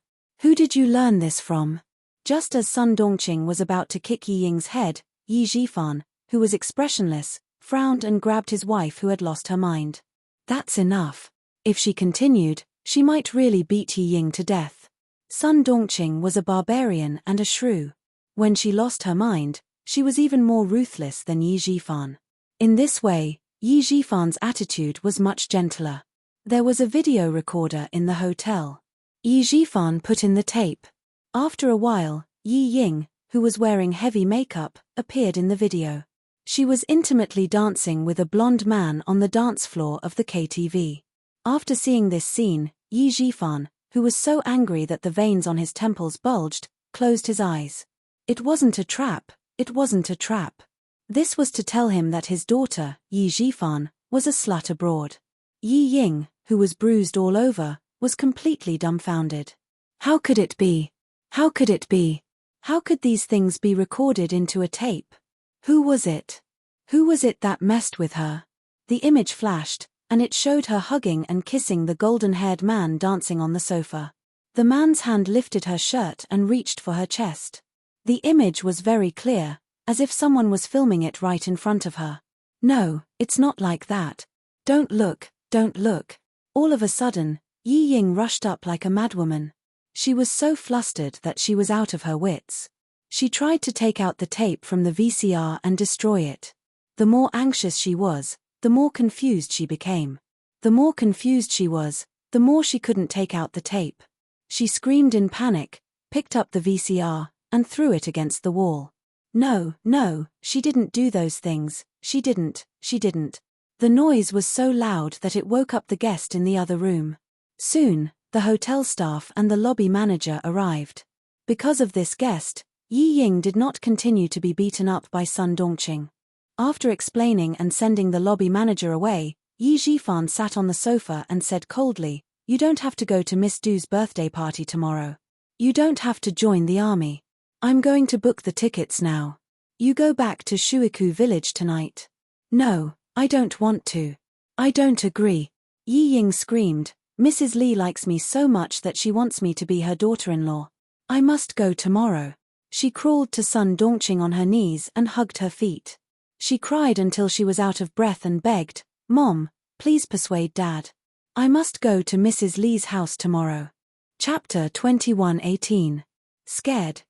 Just as Sun Dongqing was about to kick Yi Ying's head, Yi Jifan, who was expressionless, frowned and grabbed his wife who had lost her mind. That's enough. If she continued, she might really beat Yi Ying to death. Sun Dongqing was a barbarian and a shrew. When she lost her mind, she was even more ruthless than Yi Jifan. In this way, Yi Jifan's attitude was much gentler. There was a video recorder in the hotel. Yi Jifan put in the tape. After a while, Yi Ying, who was wearing heavy makeup, appeared in the video. She was intimately dancing with a blonde man on the dance floor of the KTV. After seeing this scene, Yi Jifan, who was so angry that the veins on his temples bulged, closed his eyes. It wasn't a trap, it wasn't a trap. This was to tell him that his daughter, Yi Jifan, was a slut abroad. Yi Ying, who was bruised all over, was completely dumbfounded. How could it be? How could it be? How could these things be recorded into a tape? Who was it? Who was it that messed with her? The image flashed, and it showed her hugging and kissing the golden-haired man dancing on the sofa. The man's hand lifted her shirt and reached for her chest. The image was very clear, as if someone was filming it right in front of her. No, it's not like that. Don't look, don't look. All of a sudden, Yi Ying rushed up like a madwoman. She was so flustered that she was out of her wits. She tried to take out the tape from the VCR and destroy it. The more anxious she was, the more confused she became. The more confused she was, the more she couldn't take out the tape. She screamed in panic, picked up the VCR, and threw it against the wall. No, no, she didn't do those things, she didn't. The noise was so loud that it woke up the guest in the other room. Soon, the hotel staff and the lobby manager arrived. Because of this guest, Yi Ying did not continue to be beaten up by Sun Dongqing. After explaining and sending the lobby manager away, Yi Jifan sat on the sofa and said coldly, "You don't have to go to Miss Du's birthday party tomorrow. You don't have to join the army. I'm going to book the tickets now. You go back to Shuiku village tonight." "No, I don't want to. I don't agree." Yi Ying screamed, "Mrs. Li likes me so much that she wants me to be her daughter-in-law. I must go tomorrow." She crawled to Sun Dongqing on her knees and hugged her feet. She cried until she was out of breath and begged, "Mom, please persuade Dad. I must go to Mrs. Li's house tomorrow." Chapter 21:18. Scared,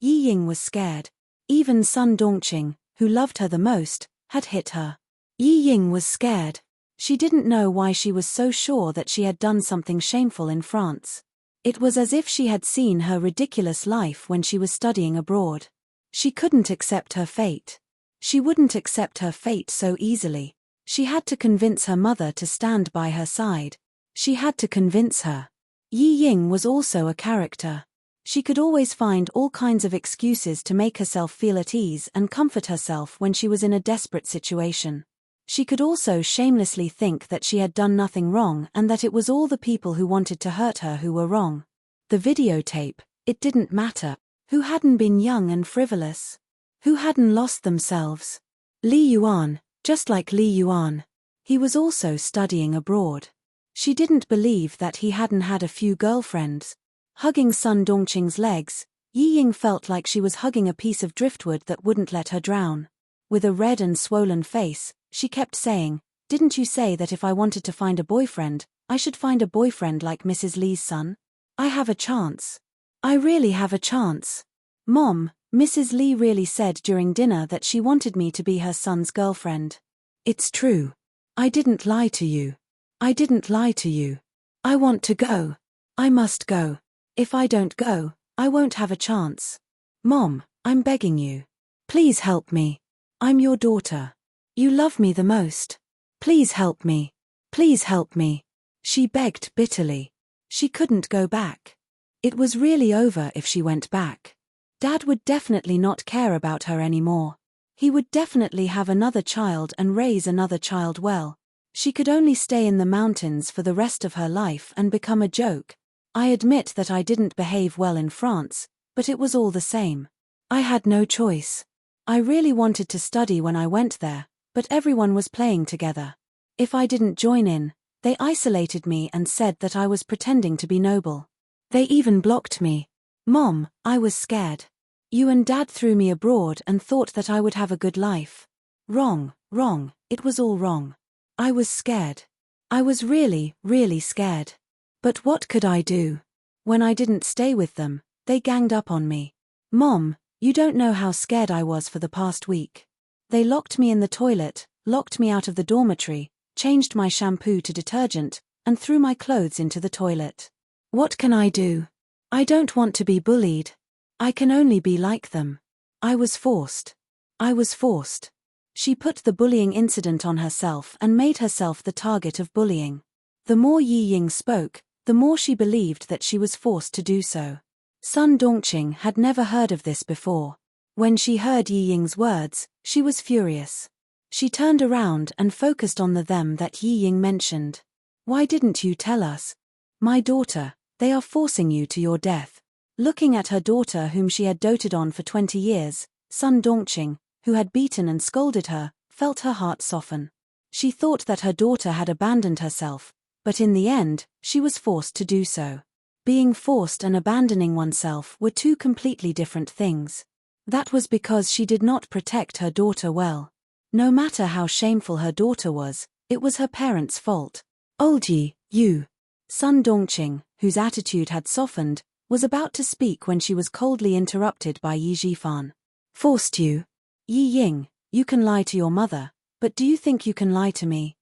Yi Ying was scared. Even Sun Dongqing, who loved her the most, had hit her. Yi Ying was scared. She didn't know why she was so sure that she had done something shameful in France. It was as if she had seen her ridiculous life when she was studying abroad. She couldn't accept her fate. She wouldn't accept her fate so easily. She had to convince her mother to stand by her side. She had to convince her. Yi Ying was also a character. She could always find all kinds of excuses to make herself feel at ease and comfort herself when she was in a desperate situation. She could also shamelessly think that she had done nothing wrong and that it was all the people who wanted to hurt her who were wrong. The videotape, it didn't matter. Who hadn't been young and frivolous? Who hadn't lost themselves? Li Yuan, just like Li Yuan. He was also studying abroad. She didn't believe that he hadn't had a few girlfriends. Hugging Sun Dongqing's legs, Yi Ying felt like she was hugging a piece of driftwood that wouldn't let her drown. With a red and swollen face, she kept saying, "Didn't you say that if I wanted to find a boyfriend, I should find a boyfriend like Mrs. Li's son? I have a chance. I really have a chance. Mom, Mrs. Li really said during dinner that she wanted me to be her son's girlfriend. It's true. I didn't lie to you. I didn't lie to you. I want to go. I must go. If I don't go, I won't have a chance. Mom, I'm begging you. Please help me. I'm your daughter. You love me the most. Please help me. Please help me." She begged bitterly. She couldn't go back. It was really over if she went back. Dad would definitely not care about her anymore. He would definitely have another child and raise another child well. She could only stay in the mountains for the rest of her life and become a joke. I admit that I didn't behave well in France, but it was all the same. I had no choice. I really wanted to study when I went there, but everyone was playing together. If I didn't join in, they isolated me and said that I was pretending to be noble. They even blocked me. Mom, I was scared. You and Dad threw me abroad and thought that I would have a good life. Wrong, it was all wrong. I was scared. I was really, really scared. But what could I do? When I didn't stay with them, they ganged up on me. Mom, you don't know how scared I was for the past week. They locked me in the toilet, locked me out of the dormitory, changed my shampoo to detergent, and threw my clothes into the toilet. What can I do? I don't want to be bullied. I can only be like them. I was forced. I was forced. She put the bullying incident on herself and made herself the target of bullying. The more Yi Ying spoke, the more she believed that she was forced to do so. Sun Dongqing had never heard of this before. When she heard Yi Ying's words, she was furious. She turned around and focused on the them that Yi Ying mentioned. Why didn't you tell us? My daughter, they are forcing you to your death. Looking at her daughter whom she had doted on for 20 years, Sun Dongqing, who had beaten and scolded her, felt her heart soften. She thought that her daughter had abandoned herself, but in the end, she was forced to do so. Being forced and abandoning oneself were two completely different things. That was because she did not protect her daughter well. No matter how shameful her daughter was, it was her parents' fault. Old Yi, you. Sun Dongqing, whose attitude had softened, was about to speak when she was coldly interrupted by Yi Zhifan. Forced you? Yi Ying, you can lie to your mother, but do you think you can lie to me?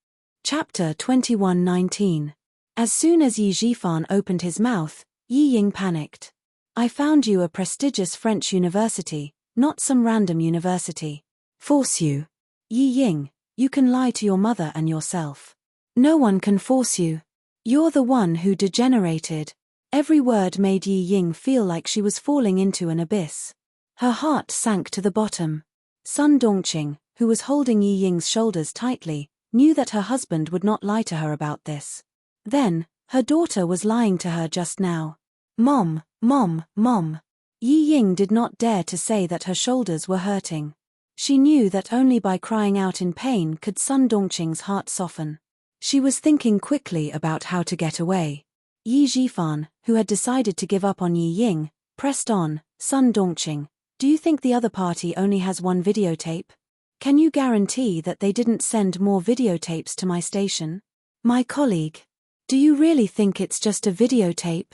Chapter 21:19. As soon as Yi Zhifan opened his mouth, Yi Ying panicked. I found you a prestigious French university, not some random university. Force you? Yi Ying, you can lie to your mother and yourself. No one can force you. You're the one who degenerated. Every word made Yi Ying feel like she was falling into an abyss. Her heart sank to the bottom. Sun Dongqing, who was holding Yi Ying's shoulders tightly, knew that her husband would not lie to her about this. Then, her daughter was lying to her just now. Mom, Mom, Mom. Yi Ying did not dare to say that her shoulders were hurting. She knew that only by crying out in pain could Sun Dongqing's heart soften. She was thinking quickly about how to get away. Yi Zhifan, who had decided to give up on Yi Ying, pressed on. Sun Dongqing, do you think the other party only has one videotape? Can you guarantee that they didn't send more videotapes to my station? My colleague. Do you really think it's just a videotape?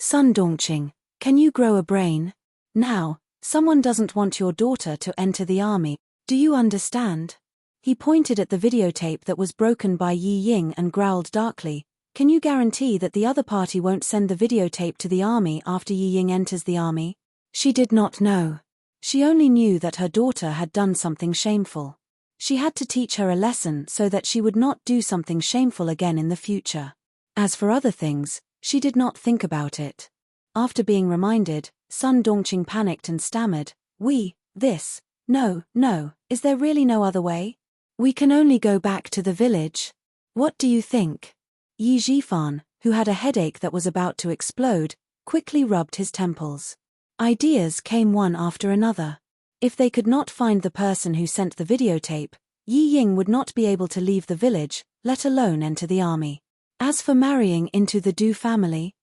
Sun Dongqing, can you grow a brain? Now, someone doesn't want your daughter to enter the army, do you understand? He pointed at the videotape that was broken by Yi Ying and growled darkly, can you guarantee that the other party won't send the videotape to the army after Yi Ying enters the army? She did not know. She only knew that her daughter had done something shameful. She had to teach her a lesson so that she would not do something shameful again in the future. As for other things, she did not think about it. After being reminded, Sun Dongqing panicked and stammered, no, is there really no other way? We can only go back to the village. What do you think? Yi Zhifan, who had a headache that was about to explode, quickly rubbed his temples. Ideas came one after another. If they could not find the person who sent the videotape, Yi Ying would not be able to leave the village, let alone enter the army. As for marrying into the Du family,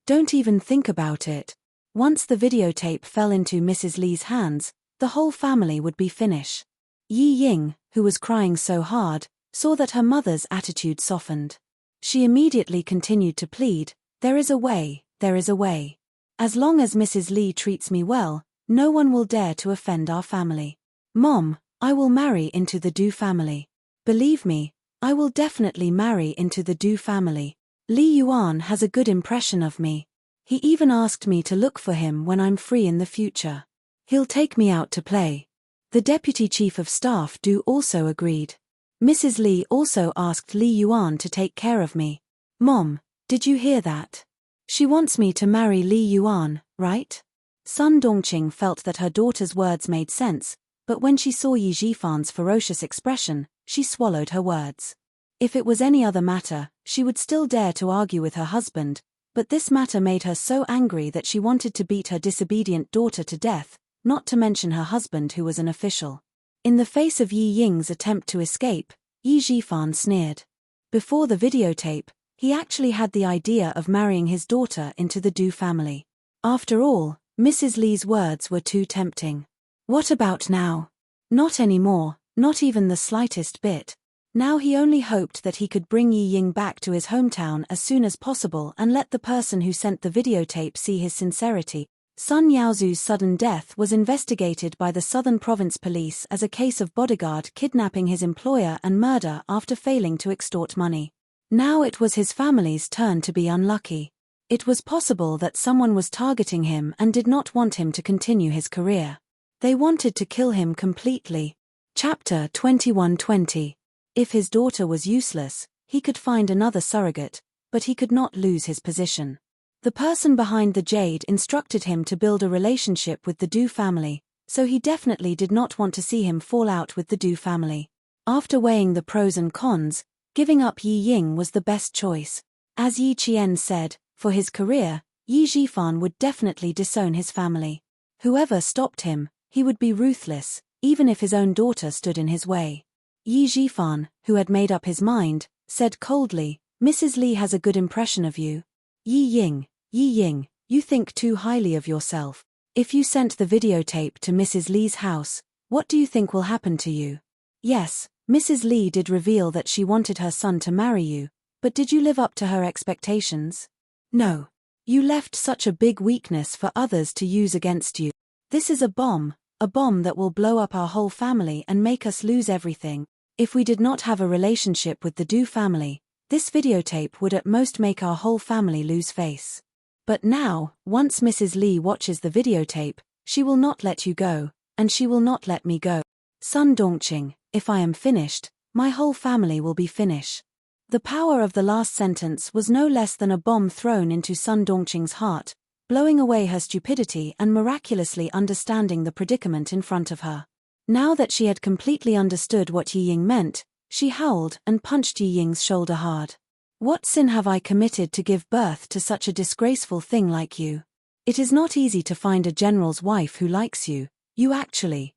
don't even think about it. Once the videotape fell into Mrs. Li's hands, the whole family would be finished. Yi Ying, who was crying so hard, saw that her mother's attitude softened. She immediately continued to plead, there is a way, there is a way. As long as Mrs. Li treats me well, no one will dare to offend our family. Mom, I will marry into the Du family. Believe me, I will definitely marry into the Du family. Li Yuan has a good impression of me. He even asked me to look for him when I'm free in the future. He'll take me out to play. The Deputy Chief of Staff Du also agreed. Mrs. Li also asked Li Yuan to take care of me. Mom, did you hear that? She wants me to marry Li Yuan, right? Sun Dongqing felt that her daughter's words made sense, but when she saw Yi Zhifan's ferocious expression, she swallowed her words. If it was any other matter, she would still dare to argue with her husband, but this matter made her so angry that she wanted to beat her disobedient daughter to death, not to mention her husband who was an official. In the face of Yi Ying's attempt to escape, Yi Zhifan sneered. Before the videotape, he actually had the idea of marrying his daughter into the Du family. After all, Mrs. Li's words were too tempting. What about now? Not anymore, not even the slightest bit. Now he only hoped that he could bring Yi Ying back to his hometown as soon as possible and let the person who sent the videotape see his sincerity. Sun Yaozu's sudden death was investigated by the Southern Province Police as a case of bodyguard kidnapping his employer and murder after failing to extort money. Now it was his family's turn to be unlucky. It was possible that someone was targeting him and did not want him to continue his career. They wanted to kill him completely. Chapter 21:20. If his daughter was useless, he could find another surrogate, but he could not lose his position. The person behind the jade instructed him to build a relationship with the Du family, so he definitely did not want to see him fall out with the Du family. After weighing the pros and cons, giving up Yi Ying was the best choice. As Yi Qian said, for his career, Yi Zhifan would definitely disown his family. Whoever stopped him, he would be ruthless, even if his own daughter stood in his way. Yi Zhifan, who had made up his mind, said coldly, "Mrs. Li has a good impression of you." Yi Ying, you think too highly of yourself. If you sent the videotape to Mrs. Li's house, what do you think will happen to you? Yes, Mrs. Li did reveal that she wanted her son to marry you, but did you live up to her expectations? No. You left such a big weakness for others to use against you. This is a bomb that will blow up our whole family and make us lose everything. If we did not have a relationship with the Du family, this videotape would at most make our whole family lose face. But now, once Mrs. Li watches the videotape, she will not let you go, and she will not let me go. Sun Dongqing, if I am finished, my whole family will be finished. The power of the last sentence was no less than a bomb thrown into Sun Dongqing's heart, blowing away her stupidity and miraculously understanding the predicament in front of her. Now that she had completely understood what Yi Ying meant, she howled and punched Yi Ying's shoulder hard. What sin have I committed to give birth to such a disgraceful thing like you? It is not easy to find a general's wife who likes you. You actually.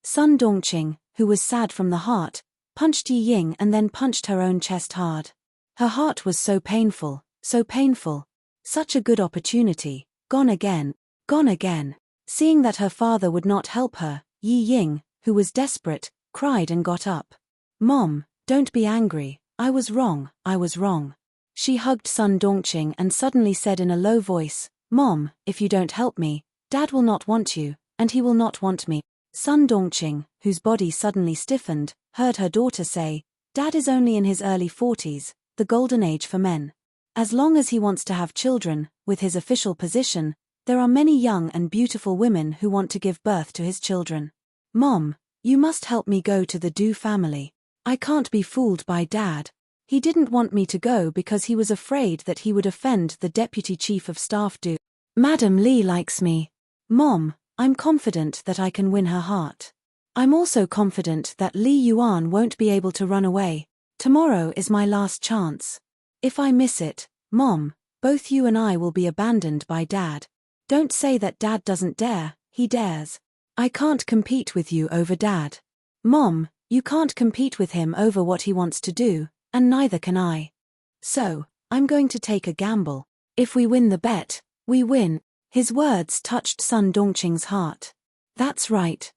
Sun Dongqing, who was sad from the heart, punched Yi Ying and then punched her own chest hard. Her heart was so painful. Such a good opportunity, gone again. Seeing that her father would not help her, Yi Ying, who was desperate, cried and got up. Mom, don't be angry, I was wrong. She hugged Sun Dongqing and suddenly said in a low voice, Mom, if you don't help me, Dad will not want you, and he will not want me. Sun Dongqing, whose body suddenly stiffened, heard her daughter say, Dad is only in his early 40s, the golden age for men. As long as he wants to have children, with his official position, there are many young and beautiful women who want to give birth to his children. Mom, you must help me go to the Du family. I can't be fooled by Dad. He didn't want me to go because he was afraid that he would offend the Deputy Chief of Staff Du. Madam Li likes me. Mom, I'm confident that I can win her heart. I'm also confident that Li Yuan won't be able to run away. Tomorrow is my last chance. If I miss it, Mom, both you and I will be abandoned by Dad. Don't say that Dad doesn't dare, he dares. I can't compete with you over Dad. Mom, you can't compete with him over what he wants to do, and neither can I. So, I'm going to take a gamble. If we win the bet, we win. His words touched Sun Dongqing's heart. That's right.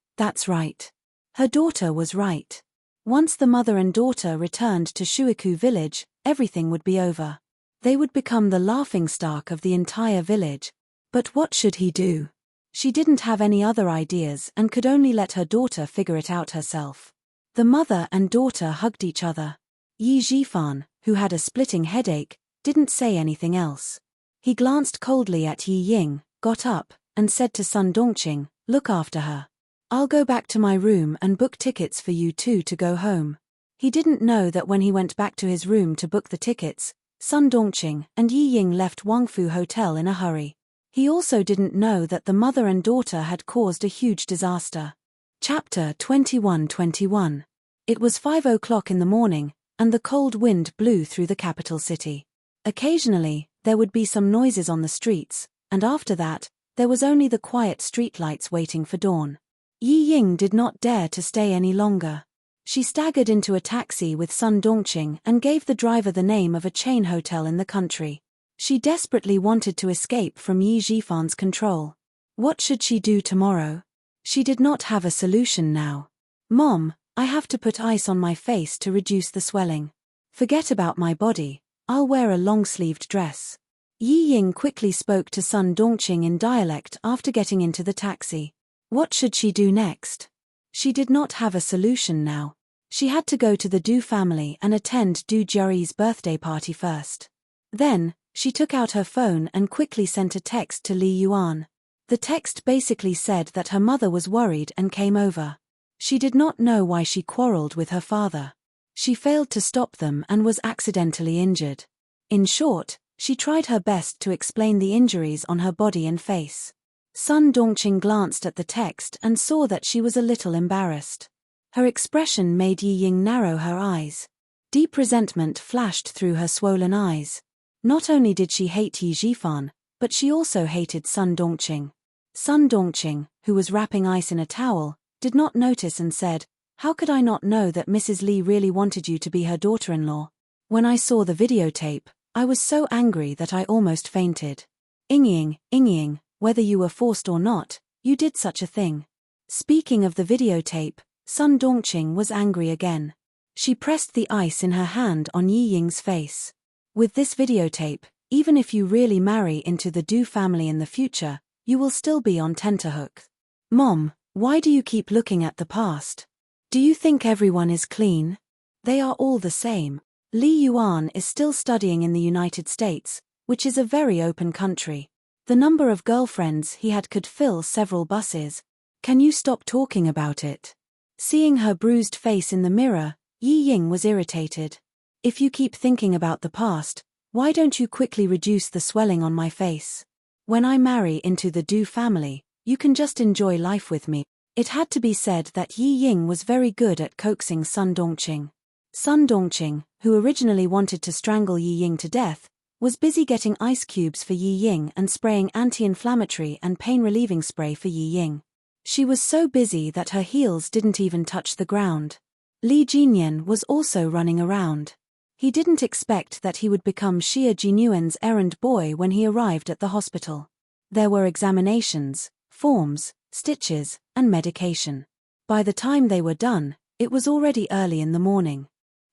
Her daughter was right. Once the mother and daughter returned to Shuiku village, everything would be over. They would become the laughingstock of the entire village. But what should he do? She didn't have any other ideas and could only let her daughter figure it out herself. The mother and daughter hugged each other. Yi Zhifan, who had a splitting headache, didn't say anything else. He glanced coldly at Yi Ying, got up, and said to Sun Dongqing, Look after her. I'll go back to my room and book tickets for you two to go home. He didn't know that when he went back to his room to book the tickets, Sun Dongqing and Yi Ying left Wangfu Hotel in a hurry. He also didn't know that the mother and daughter had caused a huge disaster. Chapter 21:21. It was 5 o'clock in the morning, and the cold wind blew through the capital city. Occasionally, there would be some noises on the streets, and after that, there was only the quiet streetlights waiting for dawn. Yi Ying did not dare to stay any longer. She staggered into a taxi with Sun Dongqing and gave the driver the name of a chain hotel in the country. She desperately wanted to escape from Yi Zhifan's control. What should she do tomorrow? She did not have a solution now. Mom, I have to put ice on my face to reduce the swelling. Forget about my body, I'll wear a long-sleeved dress. Yi Ying quickly spoke to Sun Dongqing in dialect after getting into the taxi. What should she do next? She did not have a solution now. She had to go to the Du family and attend Du Jiao's birthday party first. Then, she took out her phone and quickly sent a text to Li Yuan. The text basically said that her mother was worried and came over. She did not know why she quarreled with her father. She failed to stop them and was accidentally injured. In short, she tried her best to explain the injuries on her body and face. Sun Dongqing glanced at the text and saw that she was a little embarrassed. Her expression made Yi Ying narrow her eyes. Deep resentment flashed through her swollen eyes. Not only did she hate Yi Jifan, but she also hated Sun Dongqing. Sun Dongqing, who was wrapping ice in a towel, did not notice and said, "How could I not know that Mrs. Li really wanted you to be her daughter-in-law? When I saw the videotape, I was so angry that I almost fainted. Ying, whether you were forced or not, you did such a thing." Speaking of the videotape, Sun Dongqing was angry again. She pressed the ice in her hand on Yi Ying's face. With this videotape, even if you really marry into the Du family in the future, you will still be on tenterhook. Mom, why do you keep looking at the past? Do you think everyone is clean? They are all the same. Li Yuan is still studying in the United States, which is a very open country. The number of girlfriends he had could fill several buses. Can you stop talking about it? Seeing her bruised face in the mirror, Yi Ying was irritated. If you keep thinking about the past, why don't you quickly reduce the swelling on my face? When I marry into the Du family, you can just enjoy life with me. It had to be said that Yi Ying was very good at coaxing Sun Dongqing. Sun Dongqing, who originally wanted to strangle Yi Ying to death, was busy getting ice cubes for Yi Ying and spraying anti-inflammatory and pain-relieving spray for Yi Ying. She was so busy that her heels didn't even touch the ground. Li Jinyan was also running around. He didn't expect that he would become Xia Jinyuan's errand boy when he arrived at the hospital. There were examinations, forms, stitches, and medication. By the time they were done, it was already early in the morning.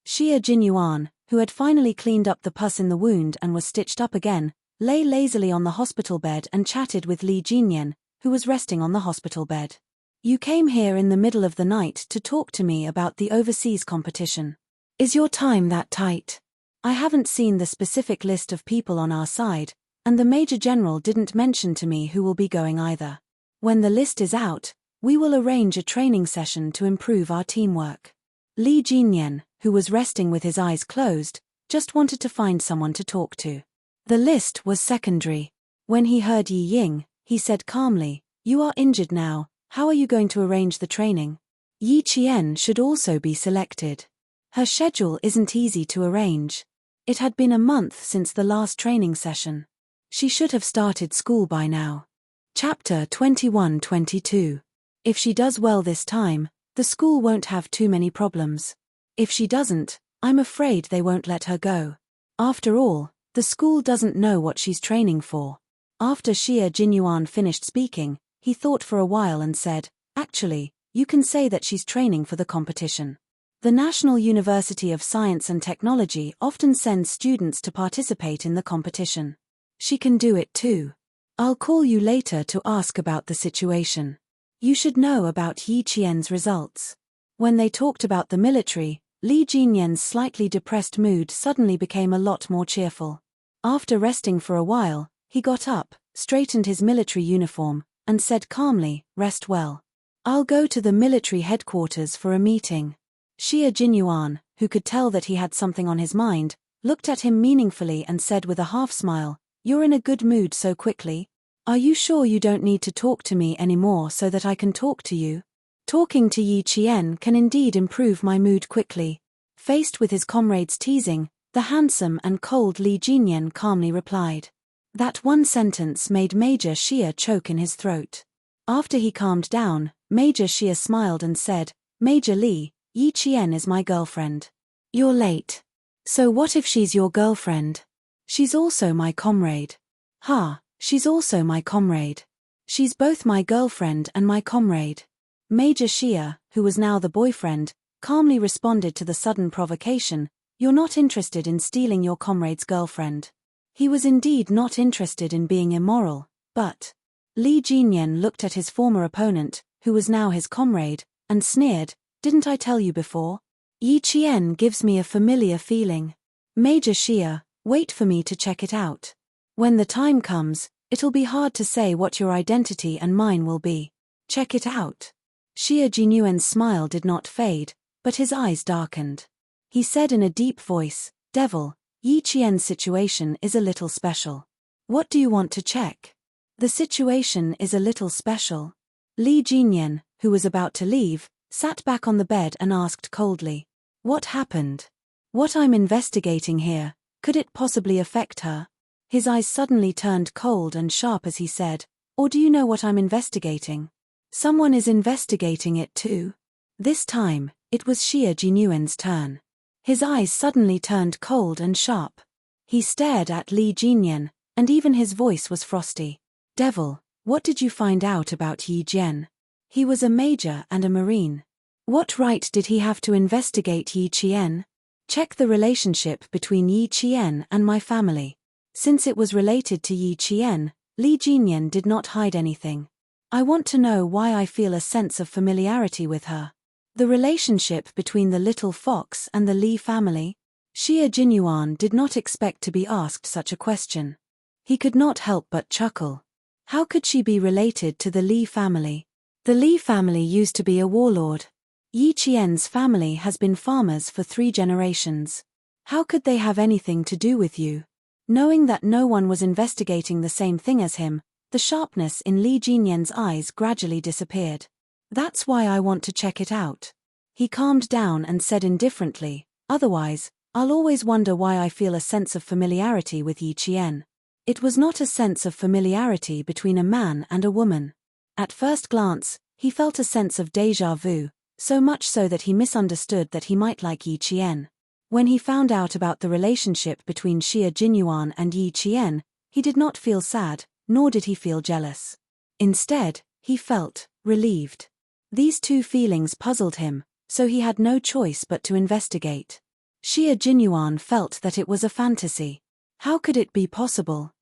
Xia Jinyuan, who had finally cleaned up the pus in the wound and was stitched up again, lay lazily on the hospital bed and chatted with Li Jinyan, who was resting on the hospital bed. You came here in the middle of the night to talk to me about the overseas competition. Is your time that tight? I haven't seen the specific list of people on our side, and the Major General didn't mention to me who will be going either. When the list is out, we will arrange a training session to improve our teamwork. Li Jinyan, who was resting with his eyes closed, just wanted to find someone to talk to. The list was secondary. When he heard Yi Ying, he said calmly, "You are injured now, how are you going to arrange the training? Yi Qian should also be selected. Her schedule isn't easy to arrange. It had been a month since the last training session. She should have started school by now." Chapter 21-22. If she does well this time, the school won't have too many problems. If she doesn't, I'm afraid they won't let her go. After all, the school doesn't know what she's training for. After Xia Jinyuan finished speaking, he thought for a while and said, "Actually, you can say that she's training for the competition. The National University of Science and Technology often sends students to participate in the competition. She can do it too. I'll call you later to ask about the situation. You should know about Yi Qian's results." When they talked about the military, Li Jinyan's slightly depressed mood suddenly became a lot more cheerful. After resting for a while, he got up, straightened his military uniform, and said calmly, "Rest well. I'll go to the military headquarters for a meeting." Xia Jinyuan, who could tell that he had something on his mind, looked at him meaningfully and said with a half-smile, "You're in a good mood so quickly? Are you sure you don't need to talk to me anymore so that I can talk to you? Talking to Yi Qian can indeed improve my mood quickly." Faced with his comrade's teasing, the handsome and cold Li Jinyan calmly replied. That one sentence made Major Xia choke in his throat. After he calmed down, Major Xia smiled and said, "Major Li, Yi Qian is my girlfriend." "You're late. So what if she's your girlfriend?" "She's also my comrade." "Ha, she's also my comrade. She's both my girlfriend and my comrade." Major Xia, who was now the boyfriend, calmly responded to the sudden provocation, "You're not interested in stealing your comrade's girlfriend. He was indeed not interested in being immoral, but Li Jinyan looked at his former opponent, who was now his comrade, and sneered, "Didn't I tell you before? Yi Qian gives me a familiar feeling. Major Xia, wait for me to check it out. When the time comes, it'll be hard to say what your identity and mine will be. Check it out." Xia Jinyuan's smile did not fade, but his eyes darkened. He said in a deep voice, "Devil, Yi Qian's situation is a little special. What do you want to check?" "The situation is a little special." Li Jinyan, who was about to leave, sat back on the bed and asked coldly, "What happened? What I'm investigating here, could it possibly affect her?" His eyes suddenly turned cold and sharp as he said, "Or do you know what I'm investigating? Someone is investigating it too." This time, it was Xia Jinyuan's turn. His eyes suddenly turned cold and sharp. He stared at Li Jinyan, and even his voice was frosty. "Devil, what did you find out about Yi Jian? He was a major and a marine. What right did he have to investigate Yi Qian? Check the relationship between Yi Qian and my family." Since it was related to Yi Qian, Li Jinyan did not hide anything. "I want to know why I feel a sense of familiarity with her. The relationship between the little fox and the Li family?" Xia Jinyuan did not expect to be asked such a question. He could not help but chuckle. How could she be related to the Li family? The Li family used to be a warlord. Yi Qian's family has been farmers for 3 generations. How could they have anything to do with you? Knowing that no one was investigating the same thing as him, the sharpness in Li Jinyan's eyes gradually disappeared. "That's why I want to check it out." He calmed down and said indifferently, "Otherwise, I'll always wonder why I feel a sense of familiarity with Yi Qian." It was not a sense of familiarity between a man and a woman. At first glance, he felt a sense of déjà vu, so much so that he misunderstood that he might like Yi Qian. When he found out about the relationship between Xia Jinyuan and Yi Qian, he did not feel sad, nor did he feel jealous. Instead, he felt relieved. These 2 feelings puzzled him, so he had no choice but to investigate. Xia Jinyuan felt that it was a fantasy. How could it be possible?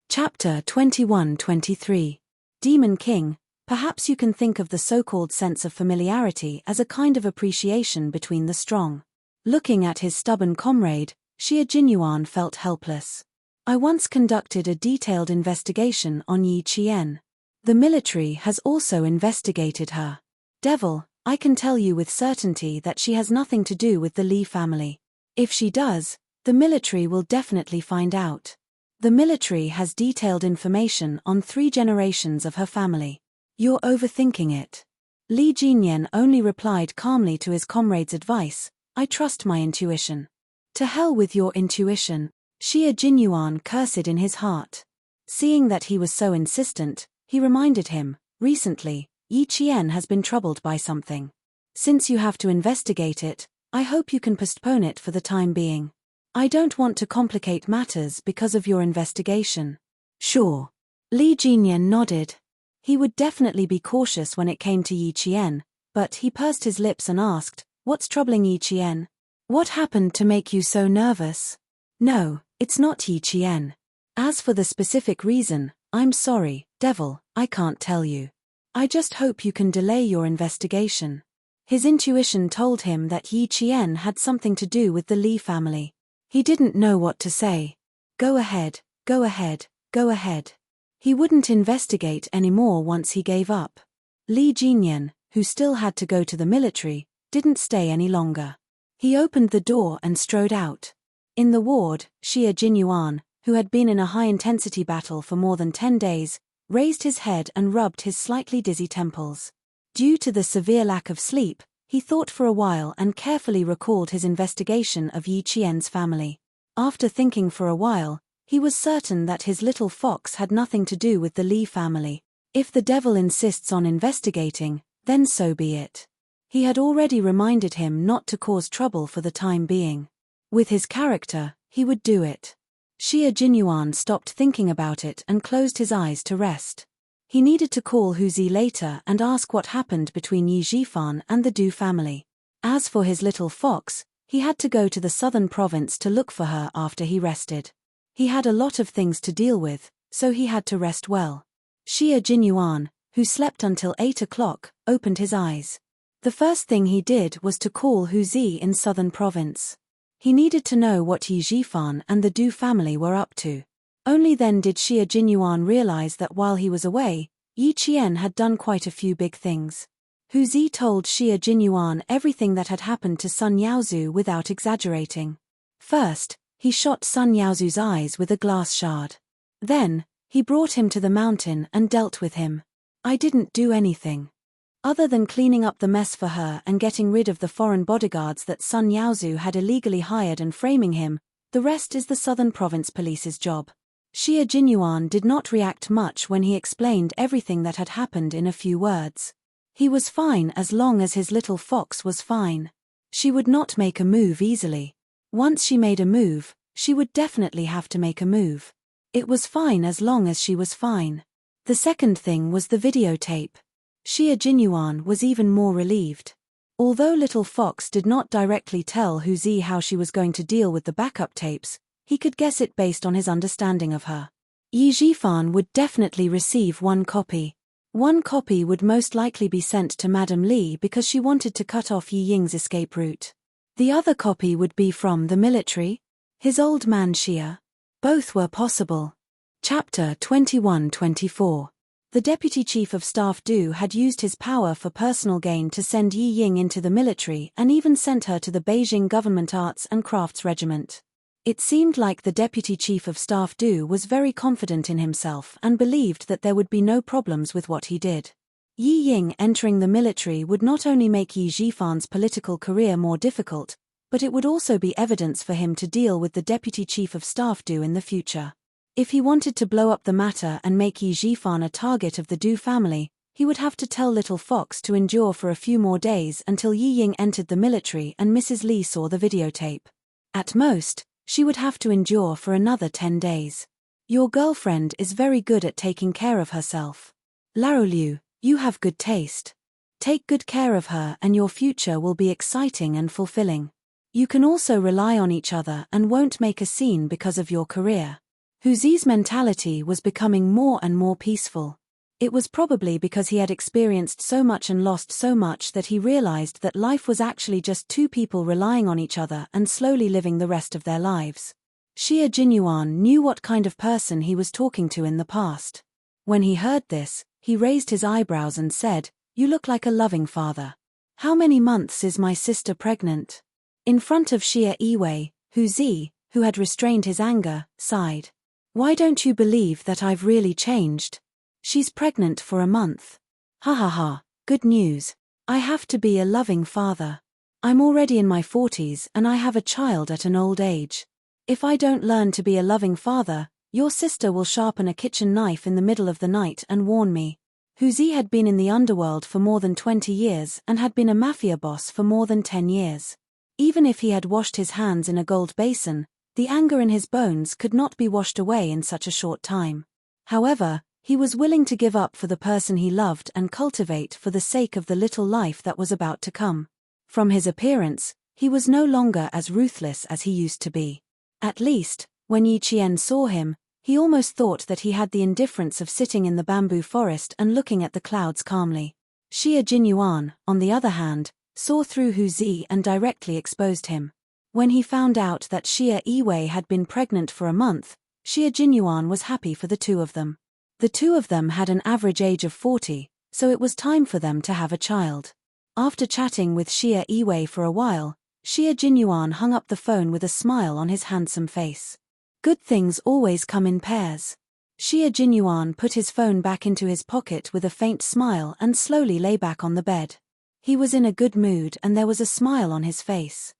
Chapter 21-23. Demon King, perhaps you can think of the so-called sense of familiarity as a kind of appreciation between the strong. Looking at his stubborn comrade, Xia Jinyuan felt helpless. "I once conducted a detailed investigation on Yi Qian. The military has also investigated her. Devil, I can tell you with certainty that she has nothing to do with the Li family. If she does, the military will definitely find out. The military has detailed information on 3 generations of her family. You're overthinking it." Li Jinyan only replied calmly to his comrade's advice, "I trust my intuition." "To hell with your intuition," Xia Jinyuan cursed in his heart. Seeing that he was so insistent, he reminded him, "Recently, Yi Qian has been troubled by something. Since you have to investigate it, I hope you can postpone it for the time being. I don't want to complicate matters because of your investigation." "Sure." Li Jinyan nodded. He would definitely be cautious when it came to Yi Qian, but he pursed his lips and asked, "What's troubling Yi Qian? What happened to make you so nervous?" "No, it's not Yi Qian. As for the specific reason, I'm sorry, Devil, I can't tell you. I just hope you can delay your investigation." His intuition told him that Yi Qian had something to do with the Li family. He didn't know what to say. Go ahead, go ahead, go ahead. He wouldn't investigate anymore once he gave up. Li Jinyan, who still had to go to the military, didn't stay any longer. He opened the door and strode out. In the ward, Xia Jinyuan, who had been in a high-intensity battle for more than 10 days, raised his head and rubbed his slightly dizzy temples. Due to the severe lack of sleep, he thought for a while and carefully recalled his investigation of Yi Qian's family. After thinking for a while, he was certain that his little fox had nothing to do with the Li family. If the devil insists on investigating, then so be it. He had already reminded him not to cause trouble for the time being. With his character, he would do it. Xia Jinyuan stopped thinking about it and closed his eyes to rest. He needed to call Hu Zi later and ask what happened between Yi Zhifan and the Du family. As for his little fox, he had to go to the southern province to look for her after he rested. He had a lot of things to deal with, so he had to rest well. Xie Jinyuan, who slept until 8 o'clock, opened his eyes. The first thing he did was to call Hu Zi in southern province. He needed to know what Yi Zhifan and the Du family were up to. Only then did Xie Jinyuan realize that while he was away, Yi Qian had done quite a few big things. Hu Zi told Xie Jinyuan everything that had happened to Sun Yaozu without exaggerating. First, he shot Sun Yaozu's eyes with a glass shard. Then, he brought him to the mountain and dealt with him. I didn't do anything. Other than cleaning up the mess for her and getting rid of the foreign bodyguards that Sun Yaozu had illegally hired and framing him, the rest is the Southern Province Police's job. Xie Jinyuan did not react much when he explained everything that had happened in a few words. He was fine as long as his little fox was fine. She would not make a move easily. Once she made a move, she would definitely have to make a move. It was fine as long as she was fine. The second thing was the videotape. Xie Jinyuan was even more relieved. Although Little Fox did not directly tell Hu Zi how she was going to deal with the backup tapes, he could guess it based on his understanding of her. Yi Zhifan would definitely receive one copy. One copy would most likely be sent to Madame Li because she wanted to cut off Yi Ying's escape route. The other copy would be from the military? His old man Xie? Both were possible. Chapter 21-24. The Deputy Chief of Staff Du had used his power for personal gain to send Yi Ying into the military and even sent her to the Beijing Government Arts and Crafts Regiment. It seemed like the Deputy Chief of Staff Du was very confident in himself and believed that there would be no problems with what he did. Yi Ying entering the military would not only make Yi Zhifan's political career more difficult, but it would also be evidence for him to deal with the Deputy Chief of Staff Du in the future. If he wanted to blow up the matter and make Yi Zhifan a target of the Du family, he would have to tell Little Fox to endure for a few more days until Yi Ying entered the military and Mrs. Li saw the videotape. At most, she would have to endure for another 10 days. Your girlfriend is very good at taking care of herself. Lao Liu, you have good taste. Take good care of her and your future will be exciting and fulfilling. You can also rely on each other and won't make a scene because of your career. Hu Zi's mentality was becoming more and more peaceful. It was probably because he had experienced so much and lost so much that he realized that life was actually just two people relying on each other and slowly living the rest of their lives. Xie Jinyuan knew what kind of person he was talking to in the past. When he heard this, he raised his eyebrows and said, "You look like a loving father. How many months is my sister pregnant?" In front of Xie Yiwei, Hu Zi, who had restrained his anger, sighed. "Why don't you believe that I've really changed? She's pregnant for a month. Ha ha ha, good news. I have to be a loving father. I'm already in my 40s and I have a child at an old age. If I don't learn to be a loving father, your sister will sharpen a kitchen knife in the middle of the night and warn me." Hu Zi had been in the underworld for more than 20 years and had been a mafia boss for more than 10 years. Even if he had washed his hands in a gold basin, the anger in his bones could not be washed away in such a short time. However, he was willing to give up for the person he loved and cultivate for the sake of the little life that was about to come. From his appearance, he was no longer as ruthless as he used to be. At least, when Yi Qian saw him, he almost thought that he had the indifference of sitting in the bamboo forest and looking at the clouds calmly. Xie Jinyuan, on the other hand, saw through Hu Zi and directly exposed him. When he found out that Xie Yiwei had been pregnant for a month, Xie Jinyuan was happy for the two of them. The two of them had an average age of 40, so it was time for them to have a child. After chatting with Xie Yiwei for a while, Xie Jinyuan hung up the phone with a smile on his handsome face. Good things always come in pairs. Xie Jinyuan put his phone back into his pocket with a faint smile and slowly lay back on the bed. He was in a good mood and there was a smile on his face.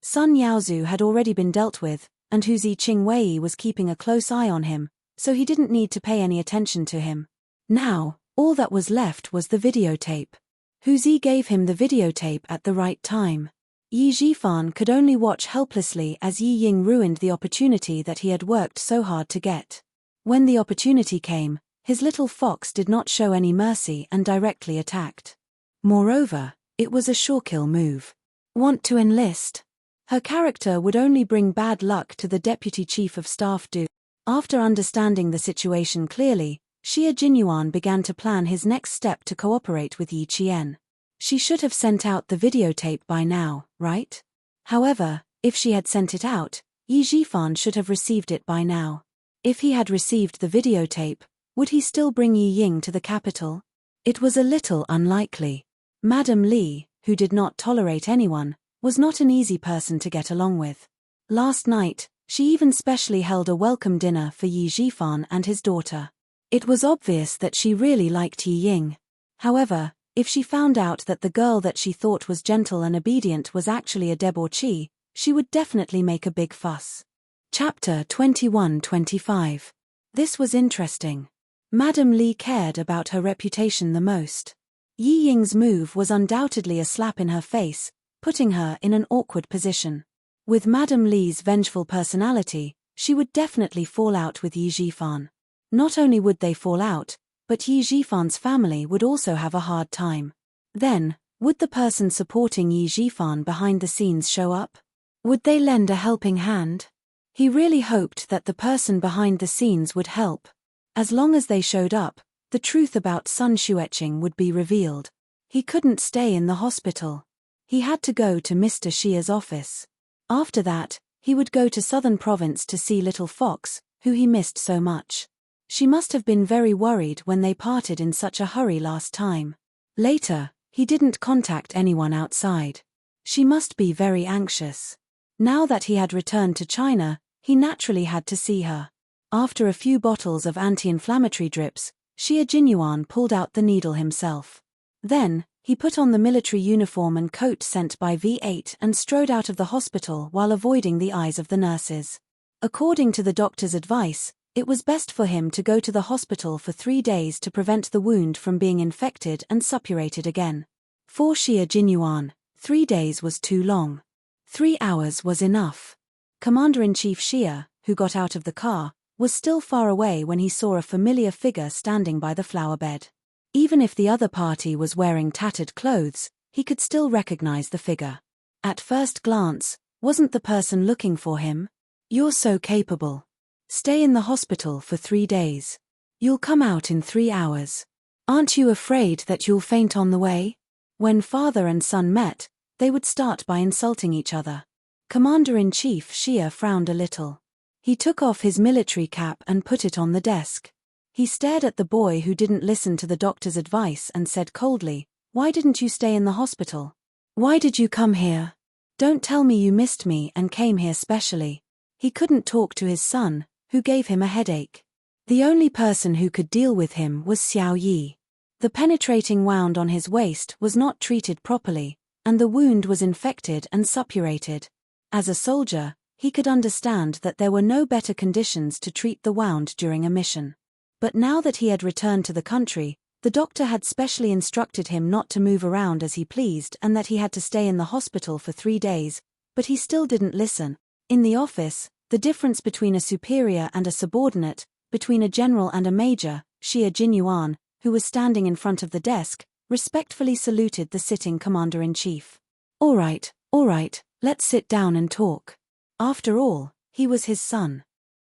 Sun Yaozu had already been dealt with, and Hu Zi Qingwei was keeping a close eye on him, so he didn't need to pay any attention to him. Now, all that was left was the videotape. Hu Zi gave him the videotape at the right time. Yi Zhifan could only watch helplessly as Yi Ying ruined the opportunity that he had worked so hard to get. When the opportunity came, his little fox did not show any mercy and directly attacked. Moreover, it was a sure-kill move. Want to enlist? Her character would only bring bad luck to the Deputy Chief of Staff Du. After understanding the situation clearly, Xie Jinyuan began to plan his next step to cooperate with Yi Qian. She should have sent out the videotape by now, right? However, if she had sent it out, Yi Zhifan should have received it by now. If he had received the videotape, would he still bring Yi Ying to the capital? It was a little unlikely. Madame Li, who did not tolerate anyone, was not an easy person to get along with. Last night, she even specially held a welcome dinner for Yi Zhifan and his daughter. It was obvious that she really liked Yi Ying. However, if she found out that the girl that she thought was gentle and obedient was actually a debauchee, she would definitely make a big fuss. Chapter 21-25. This was interesting. Madame Li cared about her reputation the most. Yi Ying's move was undoubtedly a slap in her face, putting her in an awkward position. With Madame Li's vengeful personality, she would definitely fall out with Yi Zhifan. Not only would they fall out, but Yi Zhifan's family would also have a hard time. Then, would the person supporting Yi Zhifan behind the scenes show up? Would they lend a helping hand? He really hoped that the person behind the scenes would help. As long as they showed up, the truth about Sun Xueqing would be revealed. He couldn't stay in the hospital. He had to go to Mr. Xia's office. After that, he would go to Southern Province to see Little Fox, who he missed so much. She must have been very worried when they parted in such a hurry last time. Later, he didn't contact anyone outside. She must be very anxious. Now that he had returned to China, he naturally had to see her. After a few bottles of anti-inflammatory drips, Xie Jinyuan pulled out the needle himself. Then, he put on the military uniform and coat sent by V8 and strode out of the hospital while avoiding the eyes of the nurses. According to the doctor's advice, it was best for him to go to the hospital for 3 days to prevent the wound from being infected and suppurated again. For Xie Jinyuan, 3 days was too long. 3 hours was enough. Commander-in-Chief Xie, who got out of the car, was still far away when he saw a familiar figure standing by the flower bed. Even if the other party was wearing tattered clothes, he could still recognize the figure. At first glance, wasn't the person looking for him? You're so capable. Stay in the hospital for 3 days. You'll come out in 3 hours. Aren't you afraid that you'll faint on the way? When father and son met, they would start by insulting each other. Commander-in-Chief Xie frowned a little. He took off his military cap and put it on the desk. He stared at the boy who didn't listen to the doctor's advice and said coldly, "Why didn't you stay in the hospital? Why did you come here? Don't tell me you missed me and came here specially." He couldn't talk to his son, who gave him a headache. The only person who could deal with him was Xiao Yi. The penetrating wound on his waist was not treated properly, and the wound was infected and suppurated. As a soldier, he could understand that there were no better conditions to treat the wound during a mission. But now that he had returned to the country, the doctor had specially instructed him not to move around as he pleased and that he had to stay in the hospital for 3 days, but he still didn't listen. In the office, the difference between a superior and a subordinate, between a general and a major, Xie Jinyuan, who was standing in front of the desk, respectfully saluted the sitting commander-in-chief. All right, let's sit down and talk. After all, he was his son.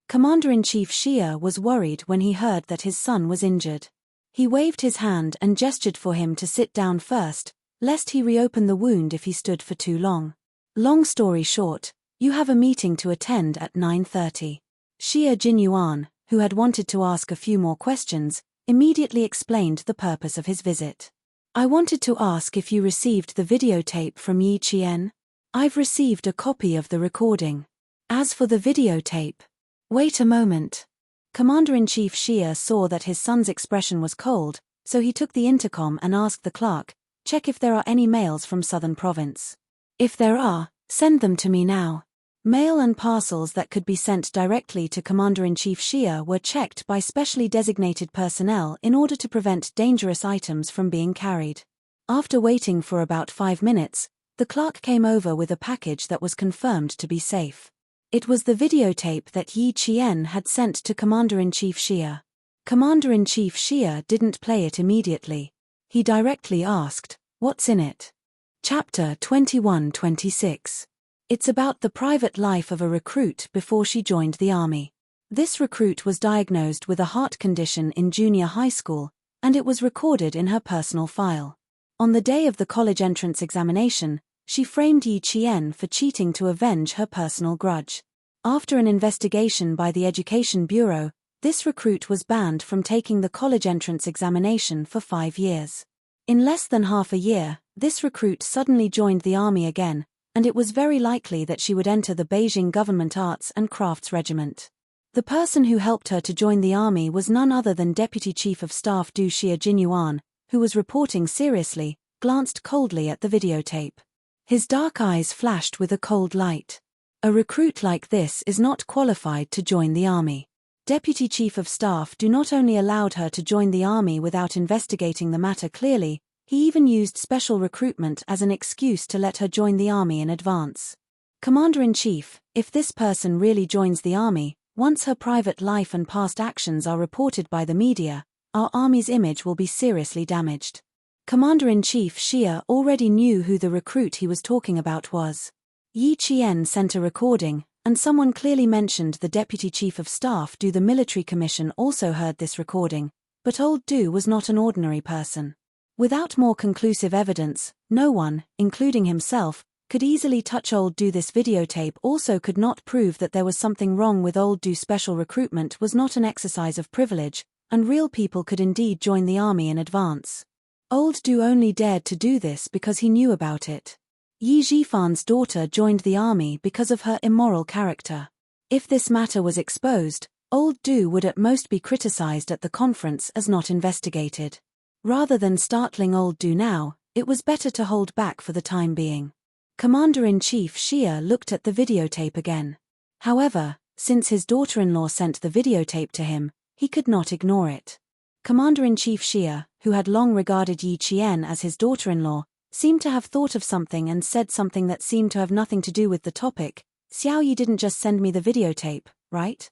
Commander-in-Chief Xie was worried when he heard that his son was injured. He waved his hand and gestured for him to sit down first, lest he reopen the wound if he stood for too long. Long story short, you have a meeting to attend at 9:30. Xie Jinyuan, who had wanted to ask a few more questions, immediately explained the purpose of his visit. I wanted to ask if you received the videotape from Yi Qian. I've received a copy of the recording. As for the videotape... Wait a moment. Commander-in-Chief Xie saw that his son's expression was cold, so he took the intercom and asked the clerk, check if there are any mails from Southern Province. If there are, send them to me now. Mail and parcels that could be sent directly to Commander-in-Chief Xie were checked by specially designated personnel in order to prevent dangerous items from being carried. After waiting for about 5 minutes, the clerk came over with a package that was confirmed to be safe. It was the videotape that Yi Qian had sent to Commander-in-Chief Xie. Commander-in-Chief Xie didn't play it immediately. He directly asked, "What's in it?" Chapter 21-26. It's about the private life of a recruit before she joined the army. This recruit was diagnosed with a heart condition in junior high school, and it was recorded in her personal file. On the day of the college entrance examination, she framed Yi Qian for cheating to avenge her personal grudge. After an investigation by the Education Bureau, this recruit was banned from taking the college entrance examination for 5 years. In less than half a year, this recruit suddenly joined the army again, and it was very likely that she would enter the Beijing Government Arts and Crafts Regiment. The person who helped her to join the army was none other than Deputy Chief of Staff Du Xiajinyuan, who was reporting seriously, glanced coldly at the videotape. His dark eyes flashed with a cold light. A recruit like this is not qualified to join the army. Deputy Chief of Staff Du not only allowed her to join the army without investigating the matter clearly, he even used special recruitment as an excuse to let her join the army in advance. Commander-in-Chief, if this person really joins the army, once her private life and past actions are reported by the media, our army's image will be seriously damaged. Commander-in-Chief Xia already knew who the recruit he was talking about was. Yi Qian sent a recording, and someone clearly mentioned the Deputy Chief of Staff Du. The Military Commission also heard this recording, but old Du was not an ordinary person. Without more conclusive evidence, no one, including himself, could easily touch old Du. This videotape also could not prove that there was something wrong with old Du. Special recruitment was not an exercise of privilege, and real people could indeed join the army in advance. Old Du only dared to do this because he knew about it. Yi Zhifan's daughter joined the army because of her immoral character. If this matter was exposed, old Du would at most be criticized at the conference as not investigated. Rather than startling old Du now, it was better to hold back for the time being. Commander-in-Chief Xia looked at the videotape again. However, since his daughter-in-law sent the videotape to him, he could not ignore it. Commander-in-Chief Xia, who had long regarded Yi Qian as his daughter-in-law, seemed to have thought of something and said something that seemed to have nothing to do with the topic. Xiao Yi didn't just send me the videotape, right?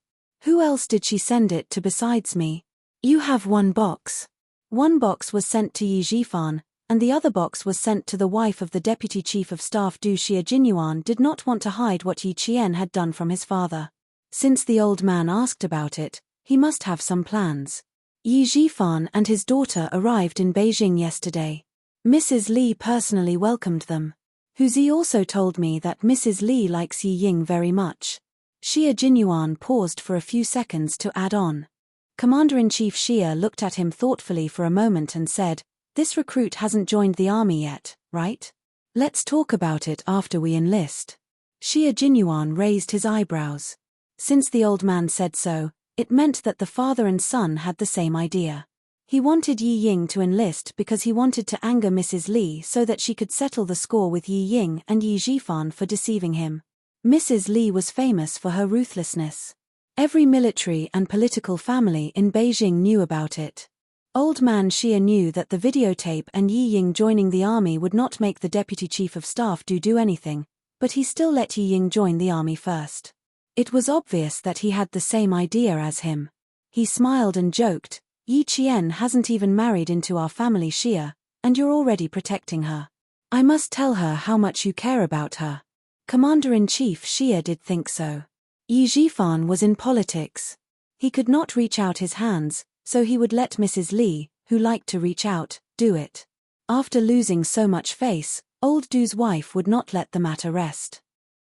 Who else did she send it to besides me? You have one box. One box was sent to Yi Zhifan, and the other box was sent to the wife of the Deputy Chief of Staff. Du Xiajinyuan did not want to hide what Yi Qian had done from his father. Since the old man asked about it, he must have some plans. Yi Zhifan and his daughter arrived in Beijing yesterday. Mrs. Li personally welcomed them. Huzi also told me that Mrs. Li likes Yi Ying very much. Xiajinyuan paused for a few seconds to add on. Commander-in-Chief Xia looked at him thoughtfully for a moment and said, "This recruit hasn't joined the army yet, right? Let's talk about it after we enlist." Xiajinyuan raised his eyebrows. Since the old man said so, it meant that the father and son had the same idea. He wanted Yi Ying to enlist because he wanted to anger Mrs. Li so that she could settle the score with Yi Ying and Yi Zhifan for deceiving him. Mrs. Li was famous for her ruthlessness. Every military and political family in Beijing knew about it. Old man Xia knew that the videotape and Yi Ying joining the army would not make the Deputy Chief of Staff do anything, but he still let Yi Ying join the army first. It was obvious that he had the same idea as him. He smiled and joked, "Yi Qian hasn't even married into our family, Xia, and you're already protecting her. I must tell her how much you care about her." Commander-in-Chief Xia did think so. Yi Zhifan was in politics. He could not reach out his hands, so he would let Mrs. Li, who liked to reach out, do it. After losing so much face, old Du's wife would not let the matter rest.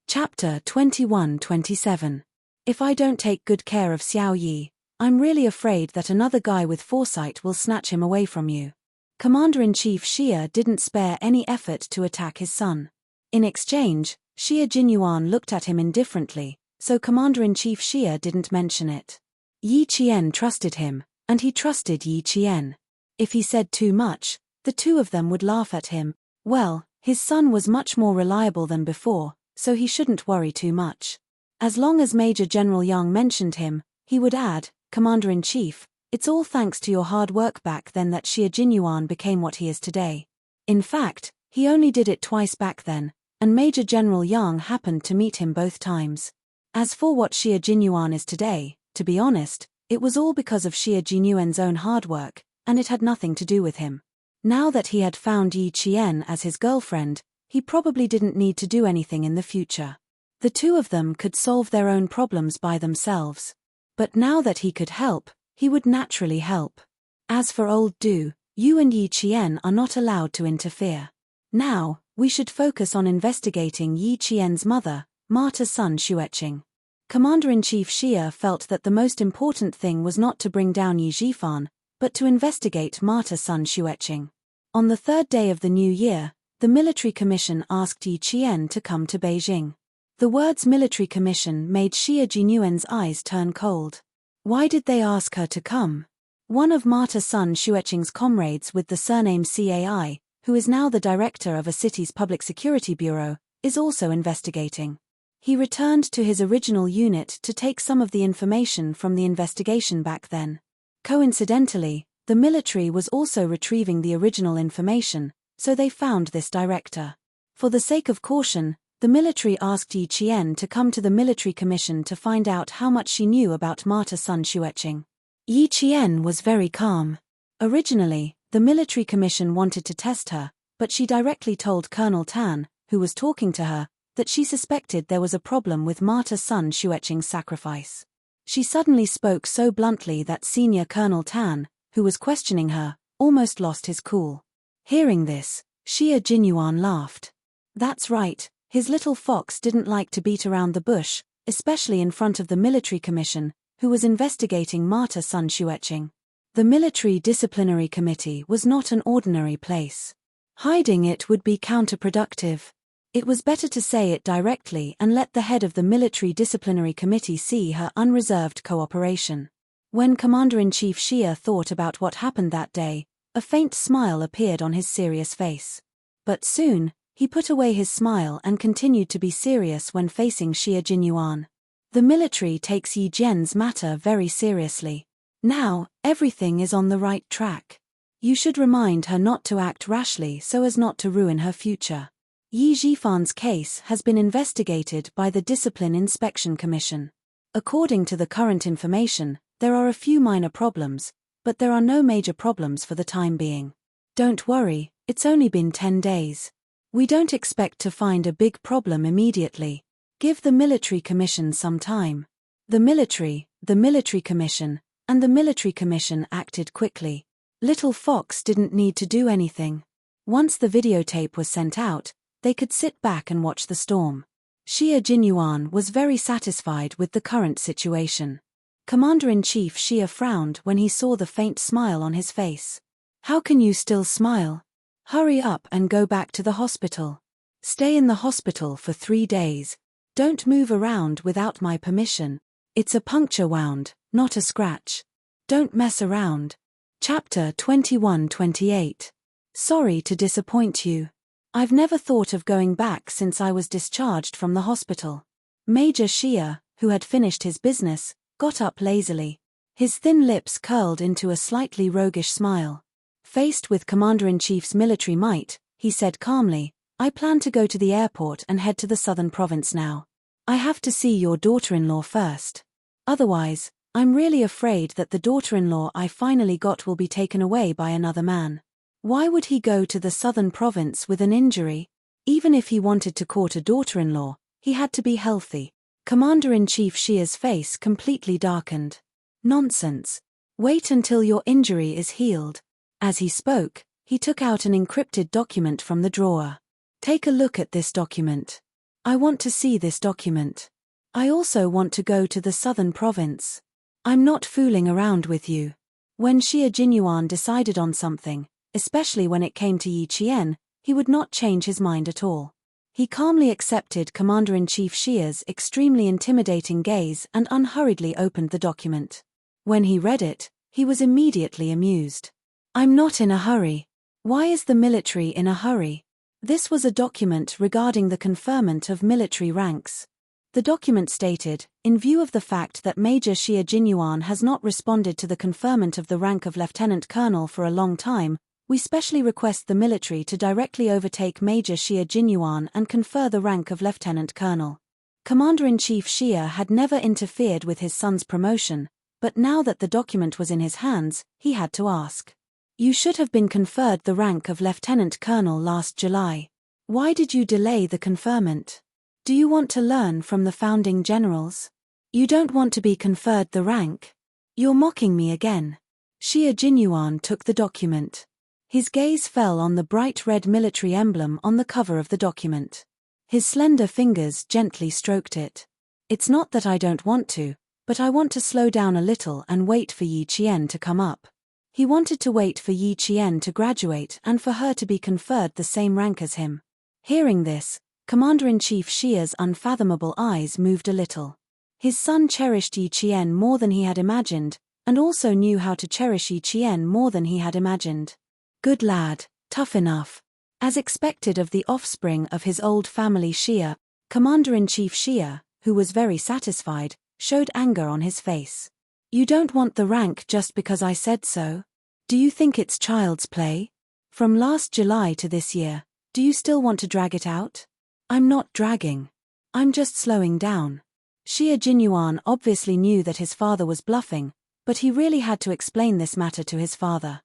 Chapter 21-27. If I don't take good care of Xiao Yi, I'm really afraid that another guy with foresight will snatch him away from you. Commander-in-Chief Xia didn't spare any effort to attack his son. In exchange, Xiajinyuan looked at him indifferently, so Commander-in-Chief Xia didn't mention it. Yi Qian trusted him, and he trusted Yi Qian. If he said too much, the two of them would laugh at him. Well, his son was much more reliable than before, so he shouldn't worry too much. As long as Major General Yang mentioned him, he would add, "Commander-in-Chief, it's all thanks to your hard work back then that Xiajinyuan became what he is today." In fact, he only did it twice back then, and Major General Yang happened to meet him both times. As for what Xiajinyuan is today, to be honest, it was all because of Xiajinyuan's own hard work, and it had nothing to do with him. Now that he had found Yi Qian as his girlfriend, he probably didn't need to do anything in the future. The two of them could solve their own problems by themselves. But now that he could help, he would naturally help. As for old Du, you and Yi Qian are not allowed to interfere. Now, we should focus on investigating Yi Qian's mother, Marta's son Xueqing. Commander-in-Chief Xia felt that the most important thing was not to bring down Yi Zhifan, but to investigate Marta's son Xueqing. On the third day of the new year, the military commission asked Yi Qian to come to Beijing. The words military commission made Xia Jinyuan's eyes turn cold. Why did they ask her to come? One of Marta's son Xueqing's comrades with the surname Cai, who is now the director of a city's public security bureau, is also investigating. He returned to his original unit to take some of the information from the investigation back then. Coincidentally, the military was also retrieving the original information, so they found this director. For the sake of caution, the military asked Yi Qian to come to the military commission to find out how much she knew about Marta's son Xueqing. Yi Qian was very calm. Originally, the military commission wanted to test her, but she directly told Colonel Tan, who was talking to her, that she suspected there was a problem with Marta's son Xueqing's sacrifice. She suddenly spoke so bluntly that Senior Colonel Tan, who was questioning her, almost lost his cool. Hearing this, Xia Jinyuan laughed. That's right. His little fox didn't like to beat around the bush, especially in front of the military commission, who was investigating Marta's son Xueqing. The military disciplinary committee was not an ordinary place. Hiding it would be counterproductive. It was better to say it directly and let the head of the military disciplinary committee see her unreserved cooperation. When Commander-in-Chief Xia thought about what happened that day, a faint smile appeared on his serious face. But soon, he put away his smile and continued to be serious when facing Xia Jinyuan. The military takes Yi Jian's matter very seriously. Now, everything is on the right track. You should remind her not to act rashly so as not to ruin her future. Yi Zhifan's case has been investigated by the Discipline Inspection Commission. According to the current information, there are a few minor problems, but there are no major problems for the time being. Don't worry, it's only been 10 days. We don't expect to find a big problem immediately. Give the military commission some time. The military commission, and the military commission acted quickly. Little Fox didn't need to do anything. Once the videotape was sent out, they could sit back and watch the storm. Xia Jinyuan was very satisfied with the current situation. Commander-in-Chief Xia frowned when he saw the faint smile on his face. How can you still smile? Hurry up and go back to the hospital. Stay in the hospital for 3 days. Don't move around without my permission. It's a puncture wound, not a scratch. Don't mess around. Chapter 21-28. Sorry to disappoint you. I've never thought of going back since I was discharged from the hospital. Major Xia, who had finished his business, got up lazily. His thin lips curled into a slightly roguish smile. Faced with Commander-in-Chief's military might, he said calmly, I plan to go to the airport and head to the southern province now. I have to see your daughter-in-law first. Otherwise, I'm really afraid that the daughter-in-law I finally got will be taken away by another man. Why would he go to the southern province with an injury? Even if he wanted to court a daughter-in-law, he had to be healthy. Commander-in-Chief Xia's face completely darkened. Nonsense. Wait until your injury is healed. As he spoke, he took out an encrypted document from the drawer. Take a look at this document. I want to see this document. I also want to go to the southern province. I'm not fooling around with you. When Xia Jinyuan decided on something, especially when it came to Yi Qian, he would not change his mind at all. He calmly accepted Commander-in-Chief Xia's extremely intimidating gaze and unhurriedly opened the document. When he read it, he was immediately amused. I'm not in a hurry. Why is the military in a hurry? This was a document regarding the conferment of military ranks. The document stated, in view of the fact that Major Xia Jinyuan has not responded to the conferment of the rank of Lieutenant Colonel for a long time, we specially request the military to directly overtake Major Xia Jinyuan and confer the rank of Lieutenant Colonel. Commander-in-Chief Xia had never interfered with his son's promotion, but now that the document was in his hands, he had to ask. You should have been conferred the rank of Lieutenant Colonel last July. Why did you delay the conferment? Do you want to learn from the founding generals? You don't want to be conferred the rank? You're mocking me again. Xie Jinyuan took the document. His gaze fell on the bright red military emblem on the cover of the document. His slender fingers gently stroked it. It's not that I don't want to, but I want to slow down a little and wait for Yi Qian to come up. He wanted to wait for Yi Qian to graduate and for her to be conferred the same rank as him. Hearing this, Commander-in-Chief Xia's unfathomable eyes moved a little. His son cherished Yi Qian more than he had imagined, and also knew how to cherish Yi Qian more than he had imagined. Good lad, tough enough. As expected of the offspring of his old family Xia, Commander-in-Chief Xia, who was very satisfied, showed anger on his face. You don't want the rank just because I said so? Do you think it's child's play? From last July to this year, do you still want to drag it out? I'm not dragging. I'm just slowing down. Xie Jinyuan obviously knew that his father was bluffing, but he really had to explain this matter to his father.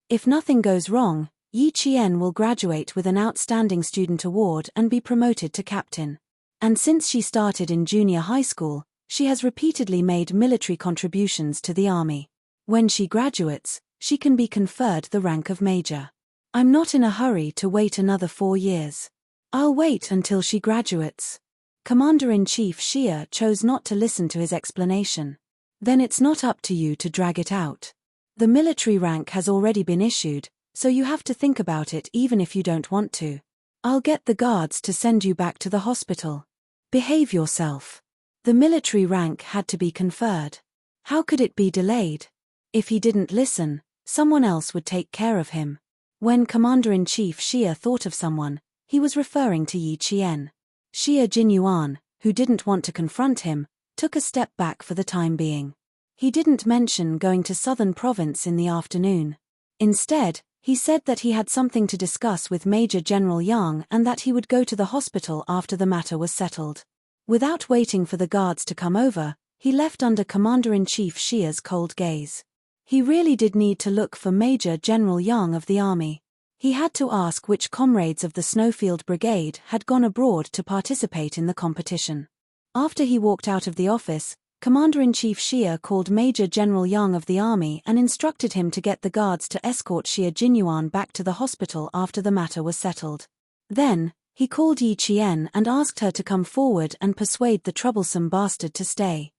If nothing goes wrong, Yi Qian will graduate with an Outstanding Student Award and be promoted to captain. And since she started in junior high school, she has repeatedly made military contributions to the army. When she graduates, she can be conferred the rank of major. I'm not in a hurry to wait another 4 years. I'll wait until she graduates. Commander-in-Chief Xia chose not to listen to his explanation. Then it's not up to you to drag it out. The military rank has already been issued, so you have to think about it even if you don't want to. I'll get the guards to send you back to the hospital. Behave yourself. The military rank had to be conferred. How could it be delayed? If he didn't listen, someone else would take care of him. When Commander-in-Chief Xia thought of someone, he was referring to Yi Qian. Xie Jinyuan, who didn't want to confront him, took a step back for the time being. He didn't mention going to Southern Province in the afternoon. Instead, he said that he had something to discuss with Major General Yang and that he would go to the hospital after the matter was settled. Without waiting for the guards to come over, he left under Commander-in-Chief Xia's cold gaze. He really did need to look for Major General Yang of the army. He had to ask which comrades of the Snowfield Brigade had gone abroad to participate in the competition. After he walked out of the office, Commander-in-Chief Xia called Major General Yang of the army and instructed him to get the guards to escort Xie Jinyuan back to the hospital after the matter was settled. Then, he called Yi Qian and asked her to come forward and persuade the troublesome bastard to stay.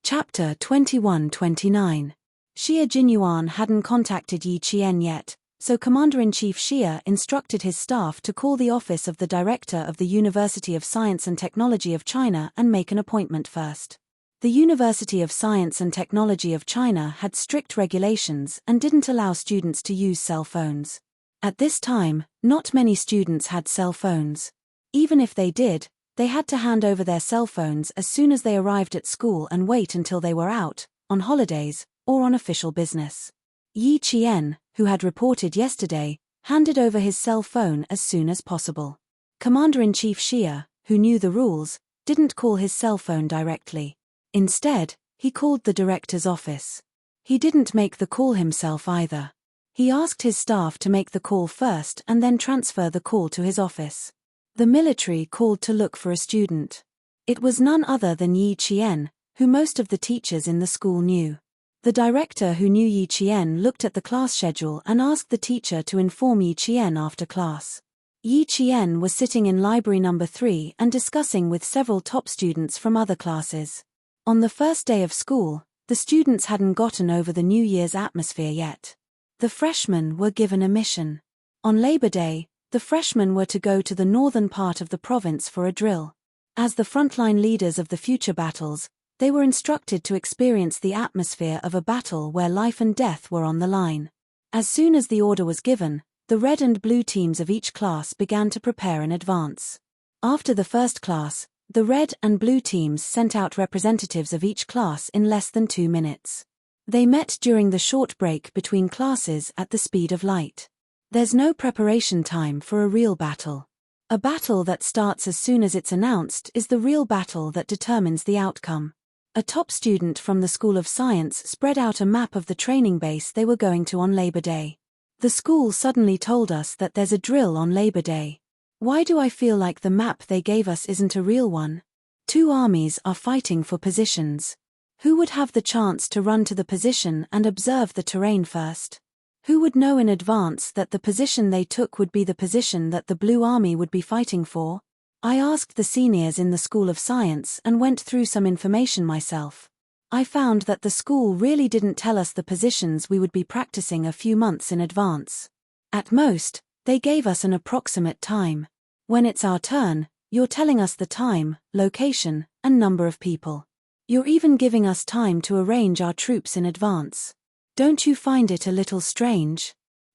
Chapter 21-29. Xie Jinyuan hadn't contacted Yi Qian yet, so Commander-in-Chief Xia instructed his staff to call the office of the Director of the University of Science and Technology of China and make an appointment first. The University of Science and Technology of China had strict regulations and didn't allow students to use cell phones. At this time, not many students had cell phones. Even if they did, they had to hand over their cell phones as soon as they arrived at school and wait until they were out, on holidays, or on official business. Yi Qian, who had reported yesterday, handed over his cell phone as soon as possible. Commander-in-Chief Xia, who knew the rules, didn't call his cell phone directly. Instead, he called the director's office. He didn't make the call himself either. He asked his staff to make the call first and then transfer the call to his office. The military called to look for a student. It was none other than Yi Qian, who most of the teachers in the school knew. The director who knew Yi Qian looked at the class schedule and asked the teacher to inform Yi Qian after class. Yi Qian was sitting in library number 3 and discussing with several top students from other classes. On the first day of school, the students hadn't gotten over the New Year's atmosphere yet. The freshmen were given a mission. On Labor Day, the freshmen were to go to the northern part of the province for a drill. As the frontline leaders of the future battles, they were instructed to experience the atmosphere of a battle where life and death were on the line. As soon as the order was given, the red and blue teams of each class began to prepare in advance. After the first class, the red and blue teams sent out representatives of each class in less than 2 minutes. They met during the short break between classes at the speed of light. There's no preparation time for a real battle. A battle that starts as soon as it's announced is the real battle that determines the outcome. A top student from the School of Science spread out a map of the training base they were going to on Labor Day. The school suddenly told us that there's a drill on Labor Day. Why do I feel like the map they gave us isn't a real one? Two armies are fighting for positions. Who would have the chance to run to the position and observe the terrain first? Who would know in advance that the position they took would be the position that the Blue Army would be fighting for? I asked the seniors in the School of Science and went through some information myself. I found that the school really didn't tell us the positions we would be practicing a few months in advance. At most, they gave us an approximate time. When it's our turn, you're telling us the time, location, and number of people. You're even giving us time to arrange our troops in advance. Don't you find it a little strange?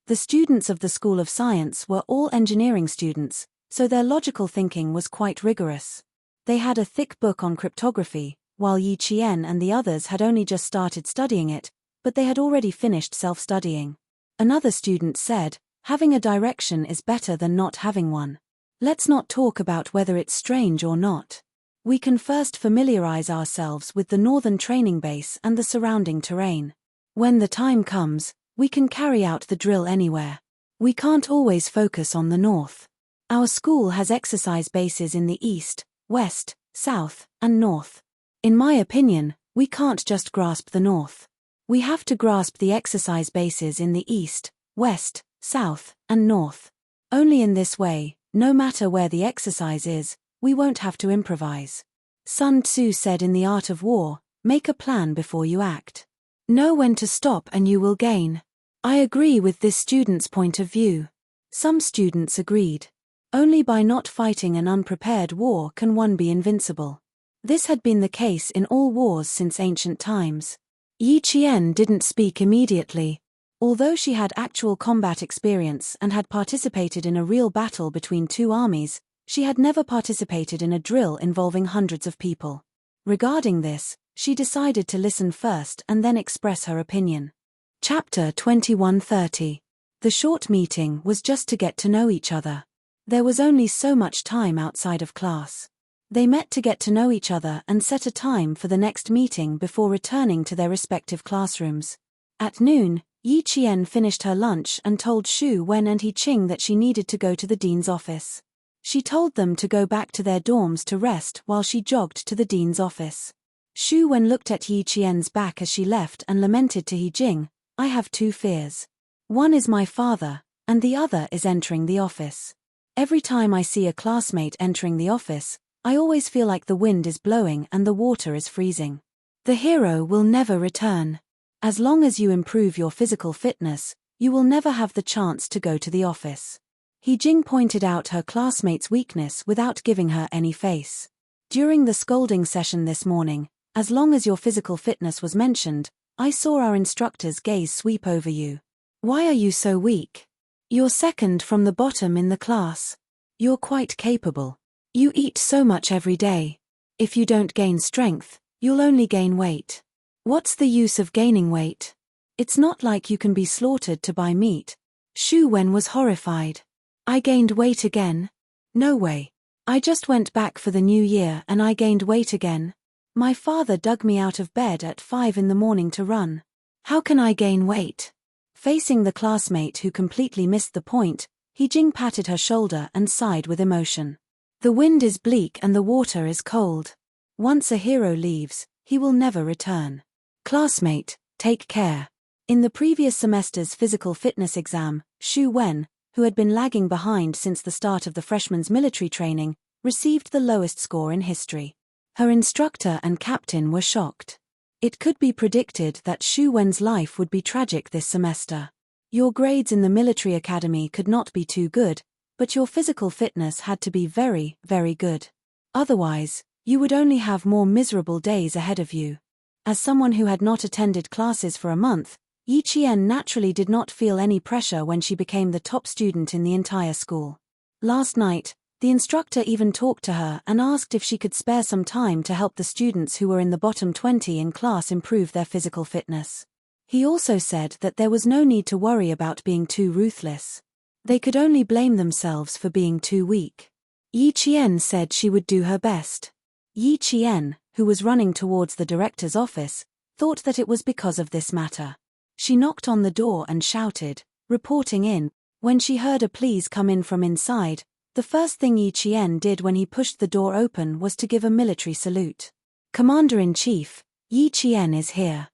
The students of the School of Science were all engineering students, so their logical thinking was quite rigorous. They had a thick book on cryptography, while Yi Qian and the others had only just started studying it, but they had already finished self-studying. Another student said, "Having a direction is better than not having one. Let's not talk about whether it's strange or not. We can first familiarize ourselves with the northern training base and the surrounding terrain. When the time comes, we can carry out the drill anywhere. We can't always focus on the north. Our school has exercise bases in the east, west, south, and north. In my opinion, we can't just grasp the north. We have to grasp the exercise bases in the east, west, south, and north. Only in this way, no matter where the exercise is, we won't have to improvise. Sun Tzu said in The Art of War, make a plan before you act. Know when to stop and you will gain." I agree with this student's point of view. Some students agreed. Only by not fighting an unprepared war can one be invincible. This had been the case in all wars since ancient times. Yi Qian didn't speak immediately. Although she had actual combat experience and had participated in a real battle between two armies, she had never participated in a drill involving hundreds of people. Regarding this, she decided to listen first and then express her opinion. Chapter 21:30. The short meeting was just to get to know each other. There was only so much time outside of class. They met to get to know each other and set a time for the next meeting before returning to their respective classrooms. At noon, Yi Qian finished her lunch and told Xu Wen and He Qing that she needed to go to the dean's office. She told them to go back to their dorms to rest while she jogged to the dean's office. Xu Wen looked at Yi Qian's back as she left and lamented to He Jing, "I have two fears. One is my father, and the other is entering the office. Every time I see a classmate entering the office, I always feel like the wind is blowing and the water is freezing. The hero will never return. As long as you improve your physical fitness, you will never have the chance to go to the office." He Jing pointed out her classmate's weakness without giving her any face. During the scolding session this morning, as long as your physical fitness was mentioned, I saw our instructor's gaze sweep over you. Why are you so weak? You're second from the bottom in the class. You're quite capable. You eat so much every day. If you don't gain strength, you'll only gain weight. What's the use of gaining weight? It's not like you can be slaughtered to buy meat. Xu Wen was horrified. I gained weight again? No way. I just went back for the new year and I gained weight again. My father dug me out of bed at 5 in the morning to run. How can I gain weight? Facing the classmate who completely missed the point, He Jing patted her shoulder and sighed with emotion. The wind is bleak and the water is cold. Once a hero leaves, he will never return. Classmate, take care. In the previous semester's physical fitness exam, Xu Wen, who had been lagging behind since the start of the freshman's military training, received the lowest score in history. Her instructor and captain were shocked. It could be predicted that Xu Wen's life would be tragic this semester. Your grades in the military academy could not be too good, but your physical fitness had to be very, very good. Otherwise, you would only have more miserable days ahead of you. As someone who had not attended classes for a month, Yi Qian naturally did not feel any pressure when she became the top student in the entire school. Last night, the instructor even talked to her and asked if she could spare some time to help the students who were in the bottom 20 in class improve their physical fitness. He also said that there was no need to worry about being too ruthless. They could only blame themselves for being too weak. Yi Qian said she would do her best. Yi Qian, who was running towards the director's office, thought that it was because of this matter. She knocked on the door and shouted, reporting in. When she heard a please come in from inside, The first thing Yi Qian did when he pushed the door open was to give a military salute. "Commander-in-Chief, Yi Qian is here.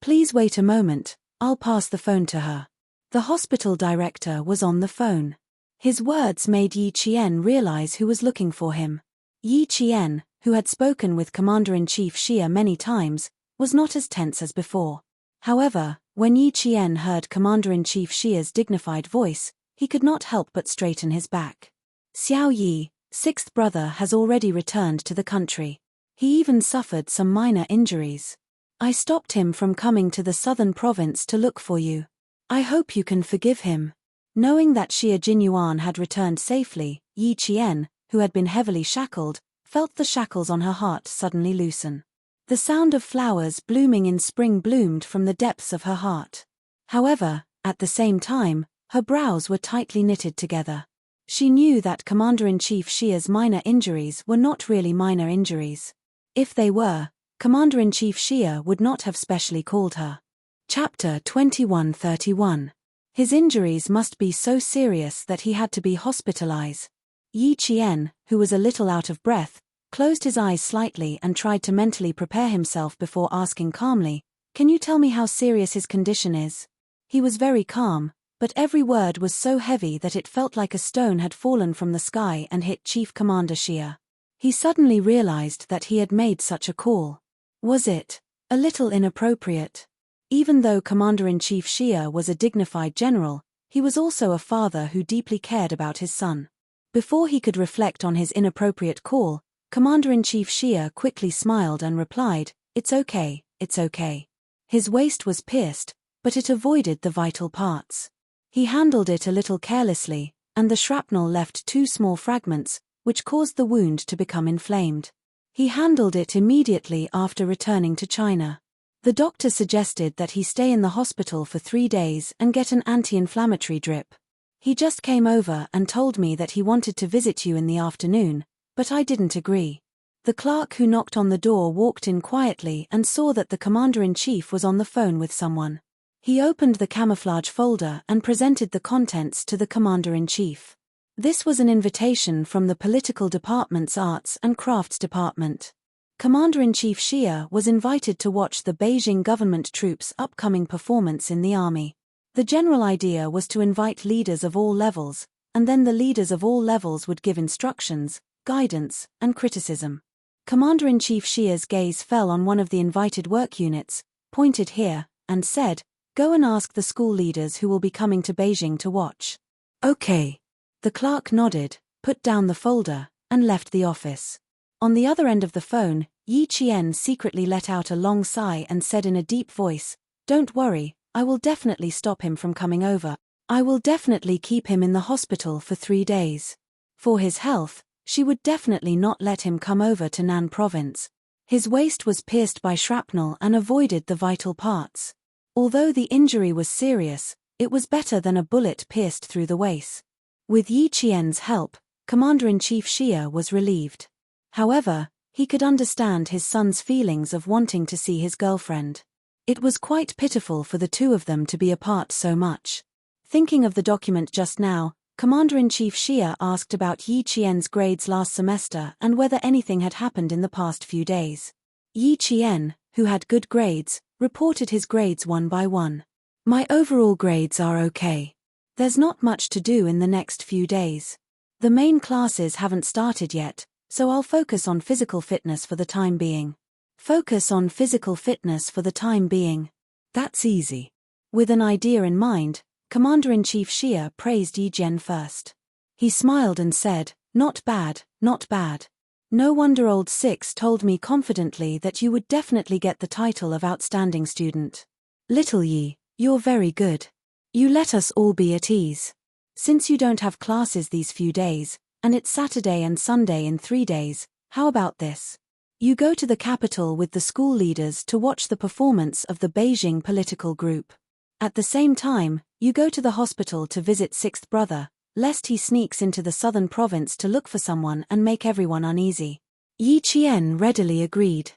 Please wait a moment, I'll pass the phone to her." The hospital director was on the phone. His words made Yi Qian realize who was looking for him. Yi Qian, who had spoken with Commander-in-Chief Xia many times, was not as tense as before. However, when Yi Qian heard Commander-in-Chief Xia's dignified voice, he could not help but straighten his back. "Xiao Yi, sixth brother, has already returned to the country. He even suffered some minor injuries. I stopped him from coming to the southern province to look for you. I hope you can forgive him." Knowing that Xia Jinyuan had returned safely, Yi Qian, who had been heavily shackled, felt the shackles on her heart suddenly loosen. The sound of flowers blooming in spring bloomed from the depths of her heart. However, at the same time, her brows were tightly knitted together. She knew that Commander-in-Chief Xia's minor injuries were not really minor injuries. If they were, Commander-in-Chief Xia would not have specially called her. Chapter 2131. His injuries must be so serious that he had to be hospitalized. Yi Qian, who was a little out of breath, closed his eyes slightly and tried to mentally prepare himself before asking calmly, "Can you tell me how serious his condition is?" He was very calm, but every word was so heavy that it felt like a stone had fallen from the sky and hit Chief Commander Xia. He suddenly realized that he had made such a call. Was it a little inappropriate? Even though Commander-in-Chief Xia was a dignified general, he was also a father who deeply cared about his son. Before he could reflect on his inappropriate call, Commander-in-Chief Xia quickly smiled and replied, "It's okay, it's okay." His waist was pierced, but it avoided the vital parts. He handled it a little carelessly, and the shrapnel left 2 small fragments, which caused the wound to become inflamed. He handled it immediately after returning to China. The doctor suggested that he stay in the hospital for 3 days and get an anti-inflammatory drip. "He just came over and told me that he wanted to visit you in the afternoon, but I didn't agree." The clerk who knocked on the door walked in quietly and saw that the Commander-in-Chief was on the phone with someone. He opened the camouflage folder and presented the contents to the Commander-in-Chief. This was an invitation from the Political Department's Arts and Crafts Department. Commander-in-Chief Xia was invited to watch the Beijing government troops' upcoming performance in the army. The general idea was to invite leaders of all levels, and then the leaders of all levels would give instructions, guidance, and criticism. Commander-in-Chief Xia's gaze fell on one of the invited work units, pointed here, and said, "Go and ask the school leaders who will be coming to Beijing to watch." "Okay." The clerk nodded, put down the folder, and left the office. On the other end of the phone, Yi Qian secretly let out a long sigh and said in a deep voice, "Don't worry, I will definitely stop him from coming over. I will definitely keep him in the hospital for 3 days. For his health, she would definitely not let him come over to Nan province." His waist was pierced by shrapnel and avoided the vital parts. Although the injury was serious, it was better than a bullet pierced through the waist. With Yi Qian's help, Commander-in-Chief Xia was relieved. However, he could understand his son's feelings of wanting to see his girlfriend. It was quite pitiful for the 2 of them to be apart so much. Thinking of the document just now, Commander-in-Chief Xia asked about Yi Qian's grades last semester and whether anything had happened in the past few days. Yi Qian, who had good grades, reported his grades one by one. "My overall grades are okay. There's not much to do in the next few days. The main classes haven't started yet, so I'll focus on physical fitness for the time being." Focus on physical fitness for the time being. That's easy. With an idea in mind, Commander-in-Chief Xia praised Yi Jian first. He smiled and said, "Not bad, not bad. No wonder old Six told me confidently that you would definitely get the title of outstanding student. Little Yi, you're very good. You let us all be at ease. Since you don't have classes these few days, and it's Saturday and Sunday in 3 days, how about this? You go to the capital with the school leaders to watch the performance of the Beijing political group. At the same time, you go to the hospital to visit sixth brother, lest he sneaks into the southern province to look for someone and make everyone uneasy." Yi Qian readily agreed.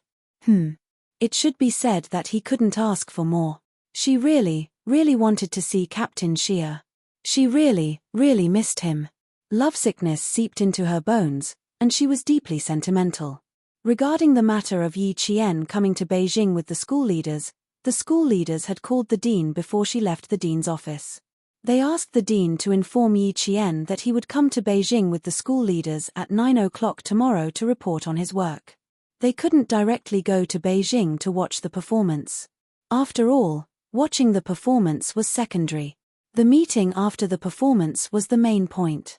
It should be said that he couldn't ask for more. She really wanted to see Captain Xia. She really missed him. Lovesickness seeped into her bones, and she was deeply sentimental. Regarding the matter of Yi Qian coming to Beijing with the school leaders had called the dean before she left the dean's office. They asked the dean to inform Yi Qian that he would come to Beijing with the school leaders at 9 o'clock tomorrow to report on his work. They couldn't directly go to Beijing to watch the performance. After all, watching the performance was secondary. The meeting after the performance was the main point.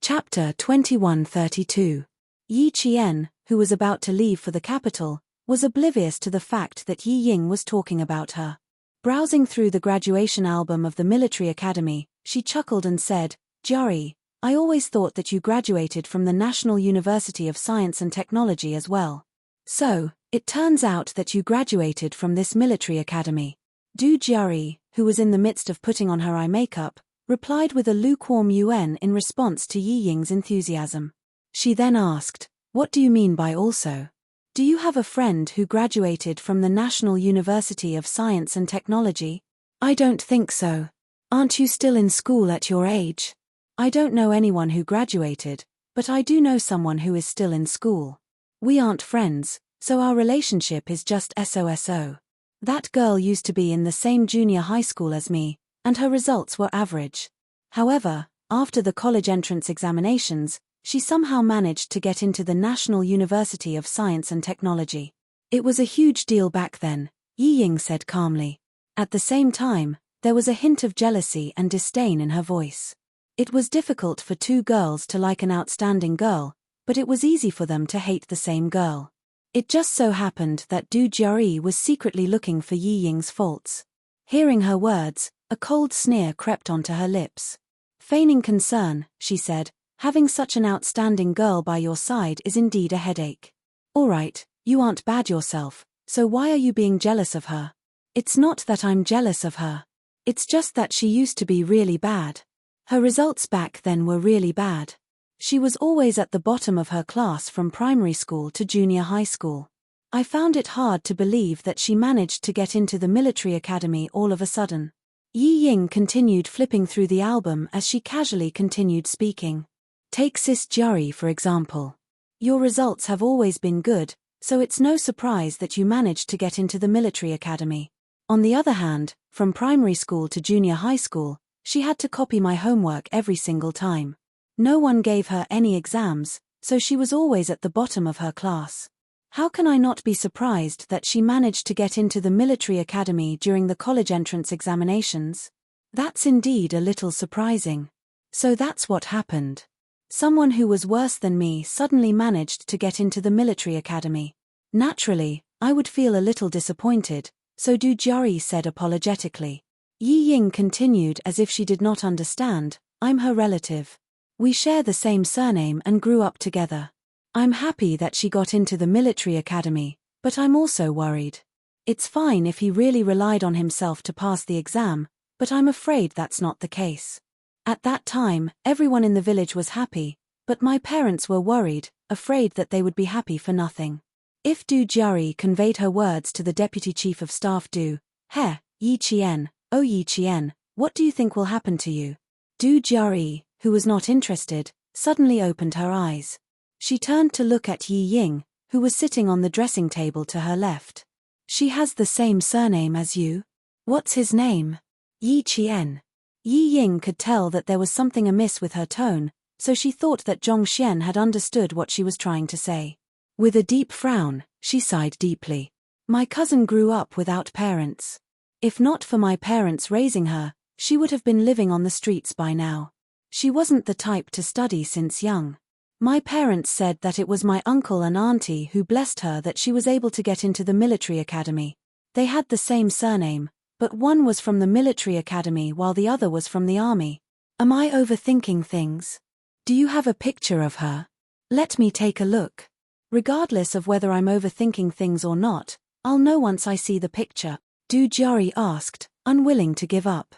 Chapter 2132. Yi Qian, who was about to leave for the capital, was oblivious to the fact that Yi Ying was talking about her. Browsing through the graduation album of the military academy, she chuckled and said, "Jiari, I always thought that you graduated from the National University of Science and Technology as well. So, it turns out that you graduated from this military academy." Du Jiari, who was in the midst of putting on her eye makeup, replied with a lukewarm yuan in response to Yi Ying's enthusiasm. She then asked, "What do you mean by also? Do you have a friend who graduated from the National University of Science and Technology?" "I don't think so. Aren't you still in school at your age?" "I don't know anyone who graduated, but I do know someone who is still in school. We aren't friends, so our relationship is just SOSO. That girl used to be in the same junior high school as me, and her results were average. However, after the college entrance examinations, she somehow managed to get into the National University of Science and Technology. It was a huge deal back then," Yi Ying said calmly. At the same time, there was a hint of jealousy and disdain in her voice. It was difficult for two girls to like an outstanding girl, but it was easy for them to hate the same girl. It just so happened that Du Jiari was secretly looking for Yi Ying's faults. Hearing her words, a cold sneer crept onto her lips. Feigning concern, she said, "Having such an outstanding girl by your side is indeed a headache. All right, you aren't bad yourself, so why are you being jealous of her?" "It's not that I'm jealous of her. It's just that she used to be really bad. Her results back then were really bad. She was always at the bottom of her class from primary school to junior high school. I found it hard to believe that she managed to get into the military academy all of a sudden." Yi Ying continued flipping through the album as she casually continued speaking. "Take Sis Jiari for example. Your results have always been good, so it's no surprise that you managed to get into the military academy. On the other hand, from primary school to junior high school, she had to copy my homework every single time. No one gave her any exams, so she was always at the bottom of her class. How can I not be surprised that she managed to get into the military academy during the college entrance examinations? That's indeed a little surprising. So that's what happened. Someone who was worse than me suddenly managed to get into the military academy. Naturally, I would feel a little disappointed, so Du Jiari said apologetically. Yi Ying continued as if she did not understand, "I'm her relative. We share the same surname and grew up together. I'm happy that she got into the military academy, but I'm also worried. It's fine if he really relied on himself to pass the exam, but I'm afraid that's not the case. At that time, everyone in the village was happy, but my parents were worried, afraid that they would be happy for nothing." If Du Jiari conveyed her words to the deputy chief of staff Du, "He, Yi Qian, oh Yi Qian, what do you think will happen to you?" Du Jiari, who was not interested, suddenly opened her eyes. She turned to look at Yi Ying, who was sitting on the dressing table to her left. "She has the same surname as you? What's his name?" "Yi Qian." Yi Ying could tell that there was something amiss with her tone, so she thought that Zhong Xian had understood what she was trying to say. With a deep frown, she sighed deeply. "My cousin grew up without parents. If not for my parents raising her, she would have been living on the streets by now. She wasn't the type to study since young. My parents said that it was my uncle and auntie who blessed her that she was able to get into the military academy. They had the same surname, but one was from the military academy while the other was from the army. Am I overthinking things? Do you have a picture of her? Let me take a look. Regardless of whether I'm overthinking things or not, I'll know once I see the picture," Du Jiari asked, unwilling to give up.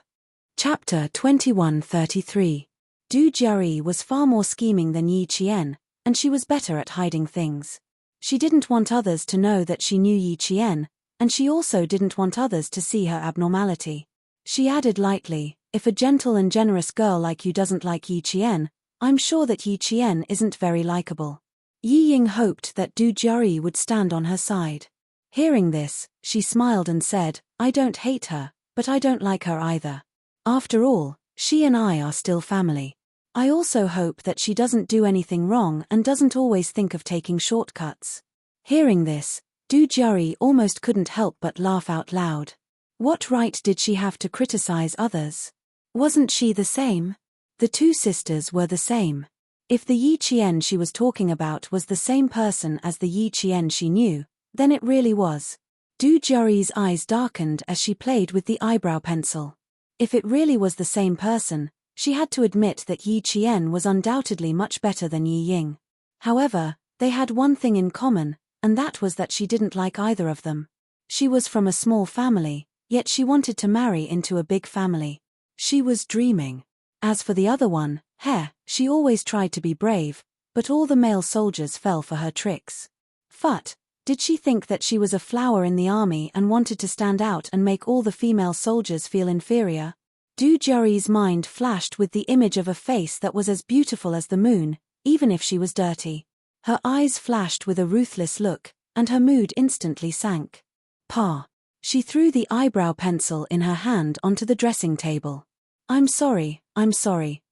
Chapter 2133. Du Jiari was far more scheming than Yi Qian, and she was better at hiding things. She didn't want others to know that she knew Yi Qian, and she also didn't want others to see her abnormality. She added lightly, "If a gentle and generous girl like you doesn't like Yi Qian, I'm sure that Yi Qian isn't very likable. Yi Ying hoped that Du Jiaoyi would stand on her side. Hearing this, she smiled and said, I don't hate her, but I don't like her either. After all, she and I are still family. I also hope that she doesn't do anything wrong and doesn't always think of taking shortcuts. Hearing this, Du Jiaoyi almost couldn't help but laugh out loud. What right did she have to criticize others? Wasn't she the same? The two sisters were the same. If the Yi Qian she was talking about was the same person as the Yi Qian she knew, then it really was. Du Jiaoyi's eyes darkened as she played with the eyebrow pencil. If it really was the same person, she had to admit that Yi Qian was undoubtedly much better than Yi Ying. However, they had one thing in common, and that was that she didn't like either of them. She was from a small family, yet she wanted to marry into a big family. She was dreaming. As for the other one, she always tried to be brave, but all the male soldiers fell for her tricks. Phut, did she think that she was a flower in the army and wanted to stand out and make all the female soldiers feel inferior? Du Jiaoyi's mind flashed with the image of a face that was as beautiful as the moon, even if she was dirty. Her eyes flashed with a ruthless look, and her mood instantly sank. Pa. She threw the eyebrow pencil in her hand onto the dressing table. I'm sorry.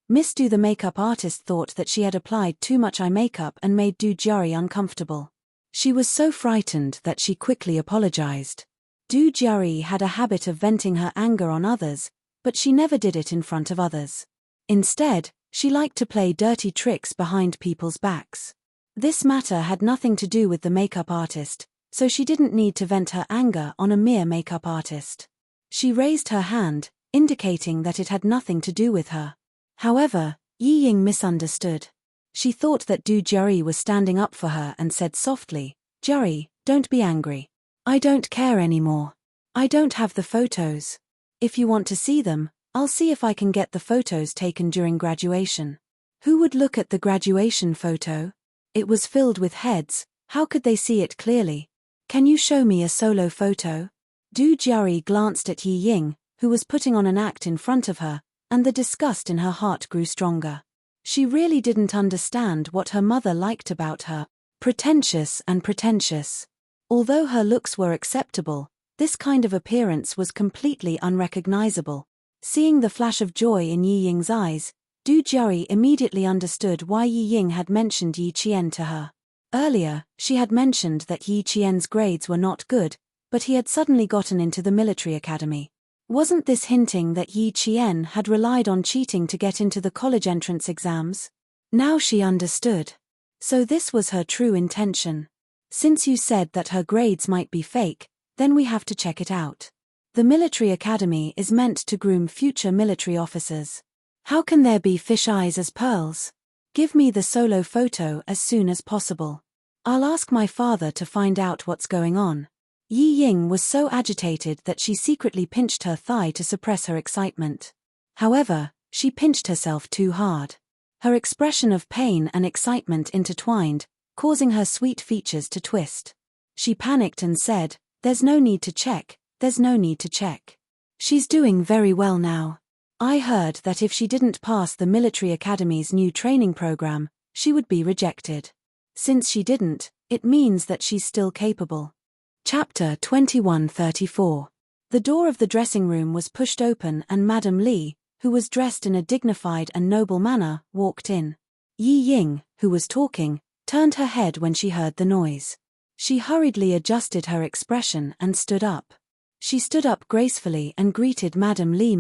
Miss Du the makeup artist thought that she had applied too much eye makeup and made Du Jiaoyi uncomfortable. She was so frightened that she quickly apologized. Du Jiaoyi had a habit of venting her anger on others, but she never did it in front of others. Instead, she liked to play dirty tricks behind people's backs. This matter had nothing to do with the makeup artist, so she didn't need to vent her anger on a mere makeup artist. She raised her hand, indicating that it had nothing to do with her. However, Yi Ying misunderstood. She thought that Du Jiaoyi was standing up for her and said softly, Jiaoyi, don't be angry. I don't care anymore. I don't have the photos. If you want to see them, I'll see if I can get the photos taken during graduation. Who would look at the graduation photo? It was filled with heads, how could they see it clearly? Can you show me a solo photo? Du Jiaoyi glanced at Yi Ying, who was putting on an act in front of her, and the disgust in her heart grew stronger. She really didn't understand what her mother liked about her. Pretentious. Although her looks were acceptable, this kind of appearance was completely unrecognizable. Seeing the flash of joy in Yi Ying's eyes, Du Jiaoyi immediately understood why Yi Ying had mentioned Yi Qian to her. Earlier, she had mentioned that Yi Qian's grades were not good, but he had suddenly gotten into the military academy. Wasn't this hinting that Yi Qian had relied on cheating to get into the college entrance exams? Now she understood. So this was her true intention. Since you said that her grades might be fake, then we have to check it out. The military academy is meant to groom future military officers. How can there be fish eyes as pearls? Give me the solo photo as soon as possible. I'll ask my father to find out what's going on. Yi Ying was so agitated that she secretly pinched her thigh to suppress her excitement. However, she pinched herself too hard. Her expression of pain and excitement intertwined, causing her sweet features to twist. She panicked and said, there's no need to check. She's doing very well now. I heard that if she didn't pass the military academy's new training program, she would be rejected. Since she didn't, it means that she's still capable. Chapter 2134. The door of the dressing room was pushed open and Madame Li, who was dressed in a dignified and noble manner, walked in. Yi Ying, who was talking, turned her head when she heard the noise. She hurriedly adjusted her expression and stood up. She stood up gracefully and greeted Madame Li.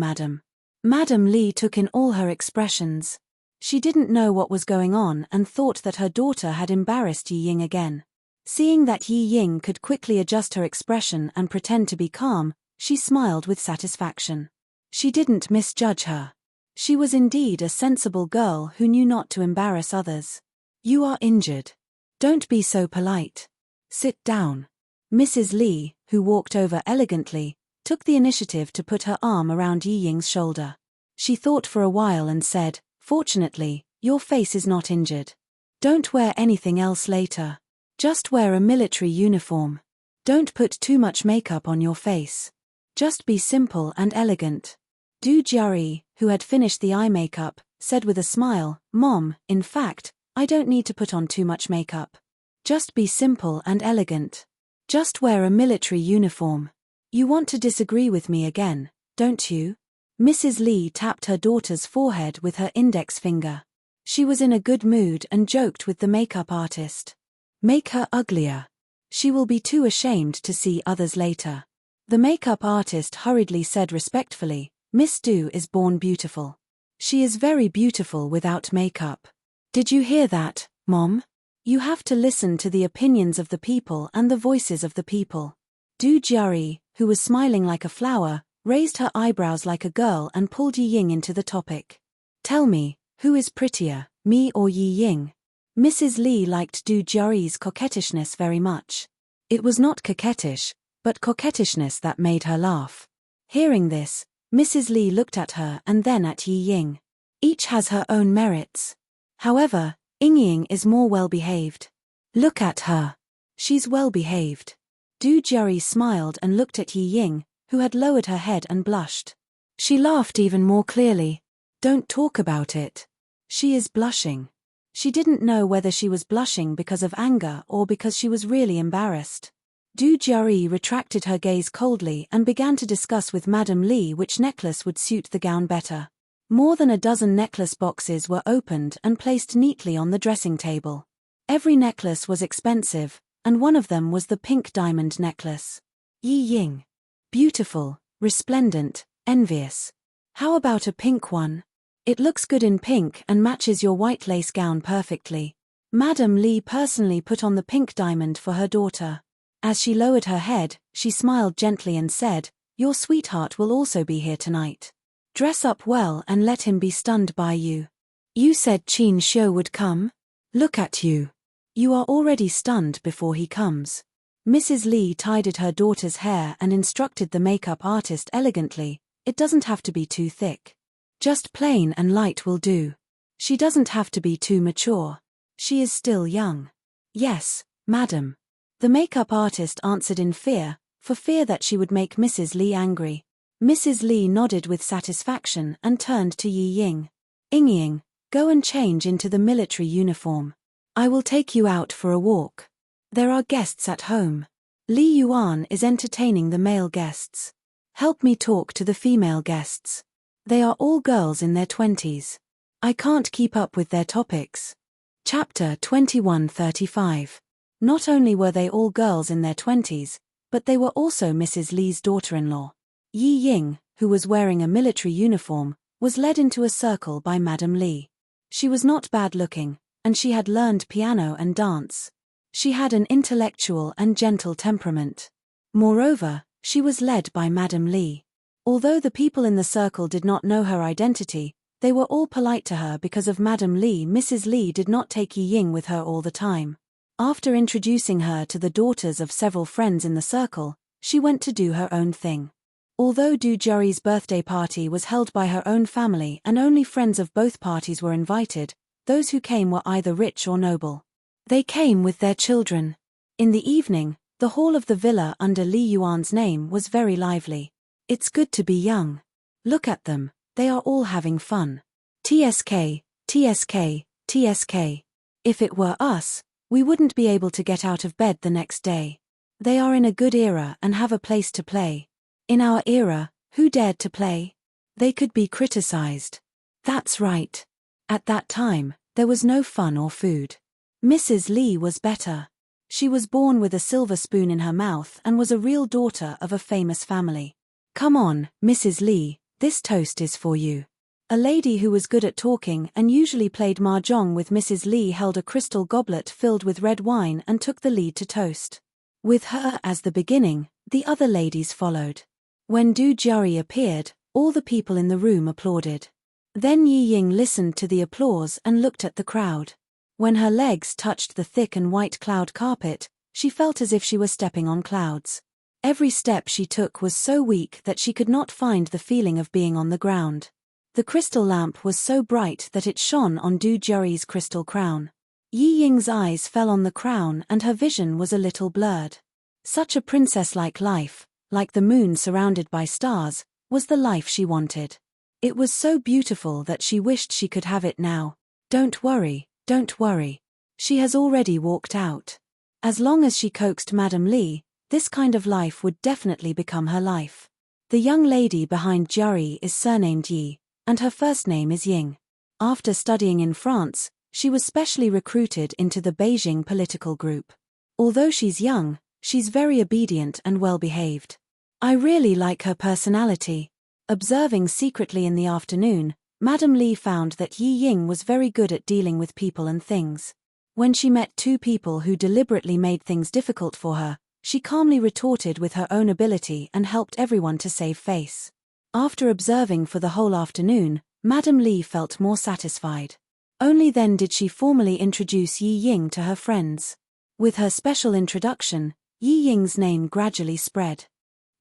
Madame Li took in all her expressions. She didn't know what was going on and thought that her daughter had embarrassed Yi Ying again. Seeing that Yi Ying could quickly adjust her expression and pretend to be calm, she smiled with satisfaction. She didn't misjudge her. She was indeed a sensible girl who knew not to embarrass others. You are injured. Don't be so polite. Sit down. Mrs. Li, who walked over elegantly, took the initiative to put her arm around Yi Ying's shoulder. She thought for a while and said, fortunately, your face is not injured. Don't wear anything else later. Just wear a military uniform. Don't put too much makeup on your face. Just be simple and elegant. Du Jiaoyi, who had finished the eye makeup, said with a smile, "Mom, in fact, I don't need to put on too much makeup. Just be simple and elegant. Just wear a military uniform. You want to disagree with me again, don't you?" Mrs. Lee tapped her daughter's forehead with her index finger. She was in a good mood and joked with the makeup artist. "Make her uglier. She will be too ashamed to see others later." The makeup artist hurriedly said respectfully, "Miss Du is born beautiful. She is very beautiful without makeup." "Did you hear that, Mom? You have to listen to the opinions of the people and the voices of the people." Du Jiari, who was smiling like a flower, raised her eyebrows like a girl and pulled Yi Ying into the topic. "Tell me, who is prettier, me or Yi Ying?" Mrs. Lee liked Du Jiari's coquettishness very much. It was not coquettish, but coquettishness that made her laugh. Hearing this, Mrs. Lee looked at her and then at Yi Ying. Each has her own merits. However, Ying is more well-behaved. Look at her. She's well-behaved. Du Jiari smiled and looked at Yi Ying, who had lowered her head and blushed. She laughed even more clearly. "Don't talk about it. She is blushing." She didn't know whether she was blushing because of anger or because she was really embarrassed. Du Jiari retracted her gaze coldly and began to discuss with Madame Li which necklace would suit the gown better. More than a dozen necklace boxes were opened and placed neatly on the dressing table. Every necklace was expensive, and one of them was the pink diamond necklace. Yi Ying. Beautiful, resplendent, envious. How about a pink one? It looks good in pink and matches your white lace gown perfectly. Madame Li personally put on the pink diamond for her daughter. As she lowered her head, she smiled gently and said, "Your sweetheart will also be here tonight. Dress up well and let him be stunned by you." "You said Qin Xiu would come? Look at you. You are already stunned before he comes." Mrs. Lee tidied her daughter's hair and instructed the makeup artist elegantly, "It doesn't have to be too thick. Just plain and light will do. She doesn't have to be too mature. She is still young." "Yes, madam." The makeup artist answered in fear, for fear that she would make Mrs. Lee angry. Mrs. Lee nodded with satisfaction and turned to Yi Ying. "Ying, go and change into the military uniform. I will take you out for a walk. There are guests at home. Li Yuan is entertaining the male guests. Help me talk to the female guests. They are all girls in their 20s. I can't keep up with their topics." Chapter 21:35. Not only were they all girls in their 20s, but they were also Mrs. Lee's daughter-in-law. Yi Ying, who was wearing a military uniform, was led into a circle by Madame Li. She was not bad-looking, and she had learned piano and dance. She had an intellectual and gentle temperament. Moreover, she was led by Madame Li. Although the people in the circle did not know her identity, they were all polite to her because of Madame Li. Mrs. Li did not take Yi Ying with her all the time. After introducing her to the daughters of several friends in the circle, she went to do her own thing. Although Du Jiari's birthday party was held by her own family and only friends of both parties were invited, those who came were either rich or noble. They came with their children. In the evening, the hall of the villa under Li Yuan's name was very lively. It's good to be young. Look at them, they are all having fun. TSK, TSK, TSK. If it were us, we wouldn't be able to get out of bed the next day. They are in a good era and have a place to play. In our era, who dared to play? They could be criticized. That's right. At that time, there was no fun or food. Mrs. Lee was better. She was born with a silver spoon in her mouth and was a real daughter of a famous family. Come on, Mrs. Lee, this toast is for you. A lady who was good at talking and usually played mahjong with Mrs. Lee held a crystal goblet filled with red wine and took the lead to toast. With her as the beginning, the other ladies followed. When Du Jiari appeared, all the people in the room applauded. Then Yi Ying listened to the applause and looked at the crowd. When her legs touched the thick and white cloud carpet, she felt as if she were stepping on clouds. Every step she took was so weak that she could not find the feeling of being on the ground. The crystal lamp was so bright that it shone on Du Jiari's crystal crown. Yi Ying's eyes fell on the crown and her vision was a little blurred. Such a princess-like life, like the moon surrounded by stars, was the life she wanted. It was so beautiful that she wished she could have it now. Don't worry, don't worry. She has already walked out. As long as she coaxed Madam Li, this kind of life would definitely become her life. The young lady behind Jari is surnamed Yi, and her first name is Ying. After studying in France, she was specially recruited into the Beijing political group. Although she's young, she's very obedient and well-behaved. I really like her personality. Observing secretly in the afternoon, Madam Li found that Yi Ying was very good at dealing with people and things. When she met two people who deliberately made things difficult for her, she calmly retorted with her own ability and helped everyone to save face. After observing for the whole afternoon, Madam Li felt more satisfied. Only then did she formally introduce Yi Ying to her friends. With her special introduction, Yi Ying's name gradually spread.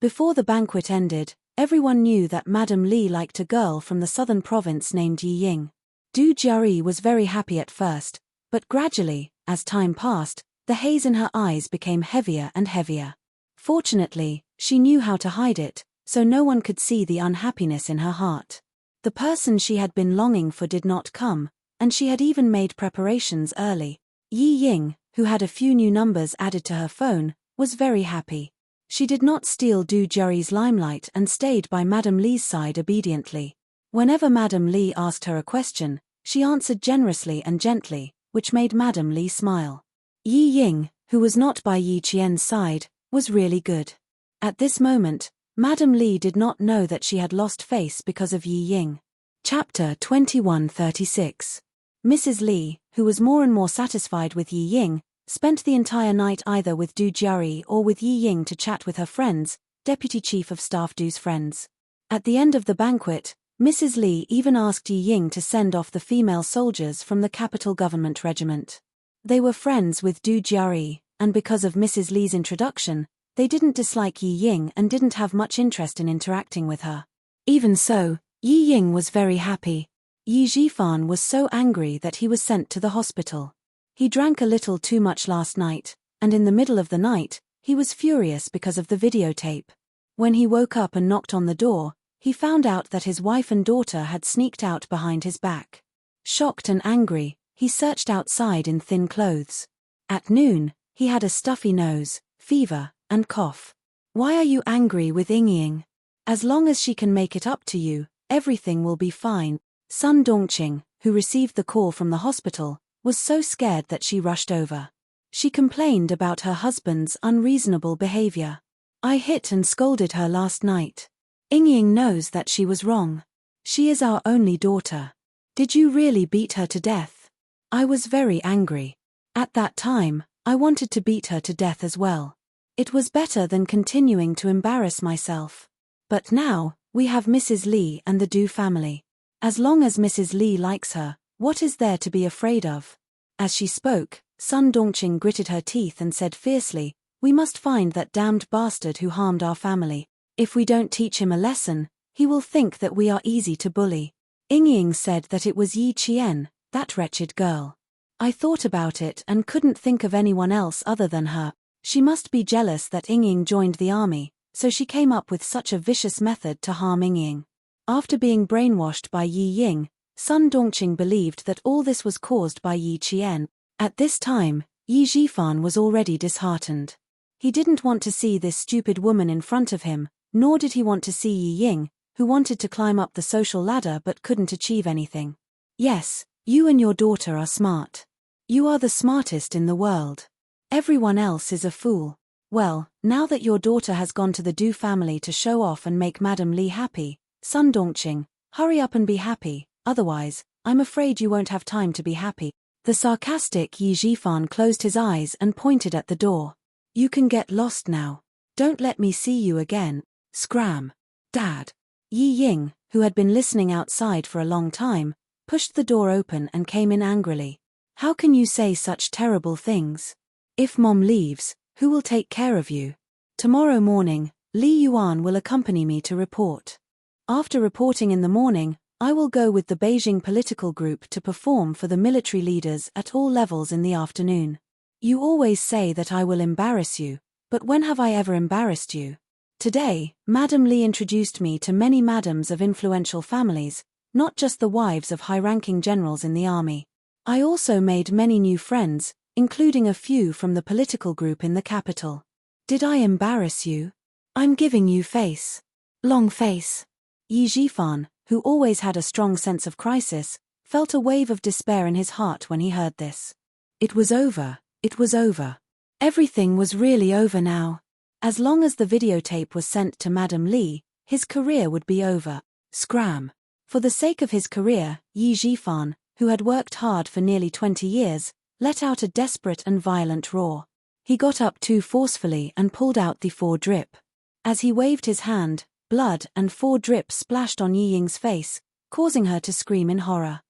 Before the banquet ended, everyone knew that Madam Li liked a girl from the southern province named Yi Ying. Du Jiari was very happy at first, but gradually, as time passed, the haze in her eyes became heavier and heavier. Fortunately, she knew how to hide it, so no one could see the unhappiness in her heart. The person she had been longing for did not come, and she had even made preparations early. Yi Ying, who had a few new numbers added to her phone, was very happy. She did not steal Du Jiari's limelight and stayed by Madam Li's side obediently. Whenever Madam Li asked her a question, she answered generously and gently, which made Madam Li smile. Yi Ying, who was not by Yi Qian's side, was really good. At this moment, Madam Li did not know that she had lost face because of Yi Ying. Chapter 2136. Mrs. Li, who was more and more satisfied with Yi Ying, spent the entire night either with Du Jiari or with Yi Ying to chat with her friends, Deputy Chief of Staff Du's friends. At the end of the banquet, Mrs. Li even asked Yi Ying to send off the female soldiers from the capital government regiment. They were friends with Du Jiari, and because of Mrs. Li's introduction, they didn't dislike Yi Ying and didn't have much interest in interacting with her. Even so, Yi Ying was very happy. Yi Zhifan was so angry that he was sent to the hospital. He drank a little too much last night, and in the middle of the night, he was furious because of the videotape. When he woke up and knocked on the door, he found out that his wife and daughter had sneaked out behind his back. Shocked and angry, he searched outside in thin clothes. At noon, he had a stuffy nose, fever, and cough. Why are you angry with Ying? As long as she can make it up to you, everything will be fine. Sun Dongqing, who received the call from the hospital, was so scared that she rushed over. She complained about her husband's unreasonable behavior. I hit and scolded her last night. Ying knows that she was wrong. She is our only daughter. Did you really beat her to death? I was very angry. At that time, I wanted to beat her to death as well. It was better than continuing to embarrass myself. But now, we have Mrs. Li and the Du family. As long as Mrs. Li likes her, what is there to be afraid of? As she spoke, Sun Dongqing gritted her teeth and said fiercely, we must find that damned bastard who harmed our family. If we don't teach him a lesson, he will think that we are easy to bully. Ying said that it was Yi Qian, that wretched girl. I thought about it and couldn't think of anyone else other than her. She must be jealous that Ying joined the army, so she came up with such a vicious method to harm Ying. After being brainwashed by Yi Ying, Sun Dongqing believed that all this was caused by Yi Qian. At this time, Yi Zhifan was already disheartened. He didn't want to see this stupid woman in front of him, nor did he want to see Yi Ying, who wanted to climb up the social ladder but couldn't achieve anything. Yes, you and your daughter are smart. You are the smartest in the world. Everyone else is a fool. Well, now that your daughter has gone to the Du family to show off and make Madam Li happy, Sun Dongqing, hurry up and be happy, otherwise, I'm afraid you won't have time to be happy. The sarcastic Yi Zhifan closed his eyes and pointed at the door. You can get lost now. Don't let me see you again. Scram. Dad. Yi Ying, who had been listening outside for a long time, pushed the door open and came in angrily. How can you say such terrible things? If Mom leaves, who will take care of you? Tomorrow morning, Li Yuan will accompany me to report. After reporting in the morning, I will go with the Beijing political group to perform for the military leaders at all levels in the afternoon. You always say that I will embarrass you, but when have I ever embarrassed you? Today, Madam Lee introduced me to many madams of influential families, not just the wives of high-ranking generals in the army. I also made many new friends, including a few from the political group in the capital. Did I embarrass you? I'm giving you face. Long face. Yi Jifan, who always had a strong sense of crisis, felt a wave of despair in his heart when he heard this. It was over. It was over. Everything was really over now. As long as the videotape was sent to Madam Lee, his career would be over. Scram. For the sake of his career, Yi Jifan, who had worked hard for nearly 20 years, let out a desperate and violent roar. He got up too forcefully and pulled out the 4-drip. As he waved his hand, blood and 4-drip splashed on Yi Ying's face, causing her to scream in horror.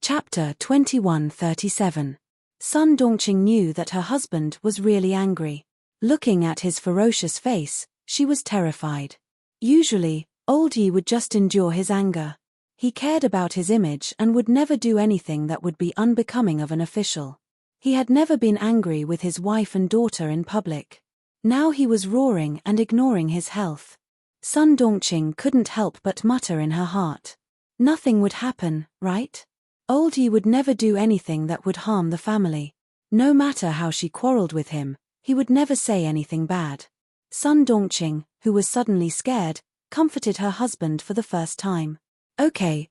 Chapter 2137. Sun Dongqing knew that her husband was really angry. Looking at his ferocious face, she was terrified. Usually, old Yi would just endure his anger. He cared about his image and would never do anything that would be unbecoming of an official. He had never been angry with his wife and daughter in public. Now he was roaring and ignoring his health. Sun Dongqing couldn't help but mutter in her heart. Nothing would happen, right? Old Yi would never do anything that would harm the family. No matter how she quarreled with him, he would never say anything bad. Sun Dongqing, who was suddenly scared, comforted her husband for the first time. Okay,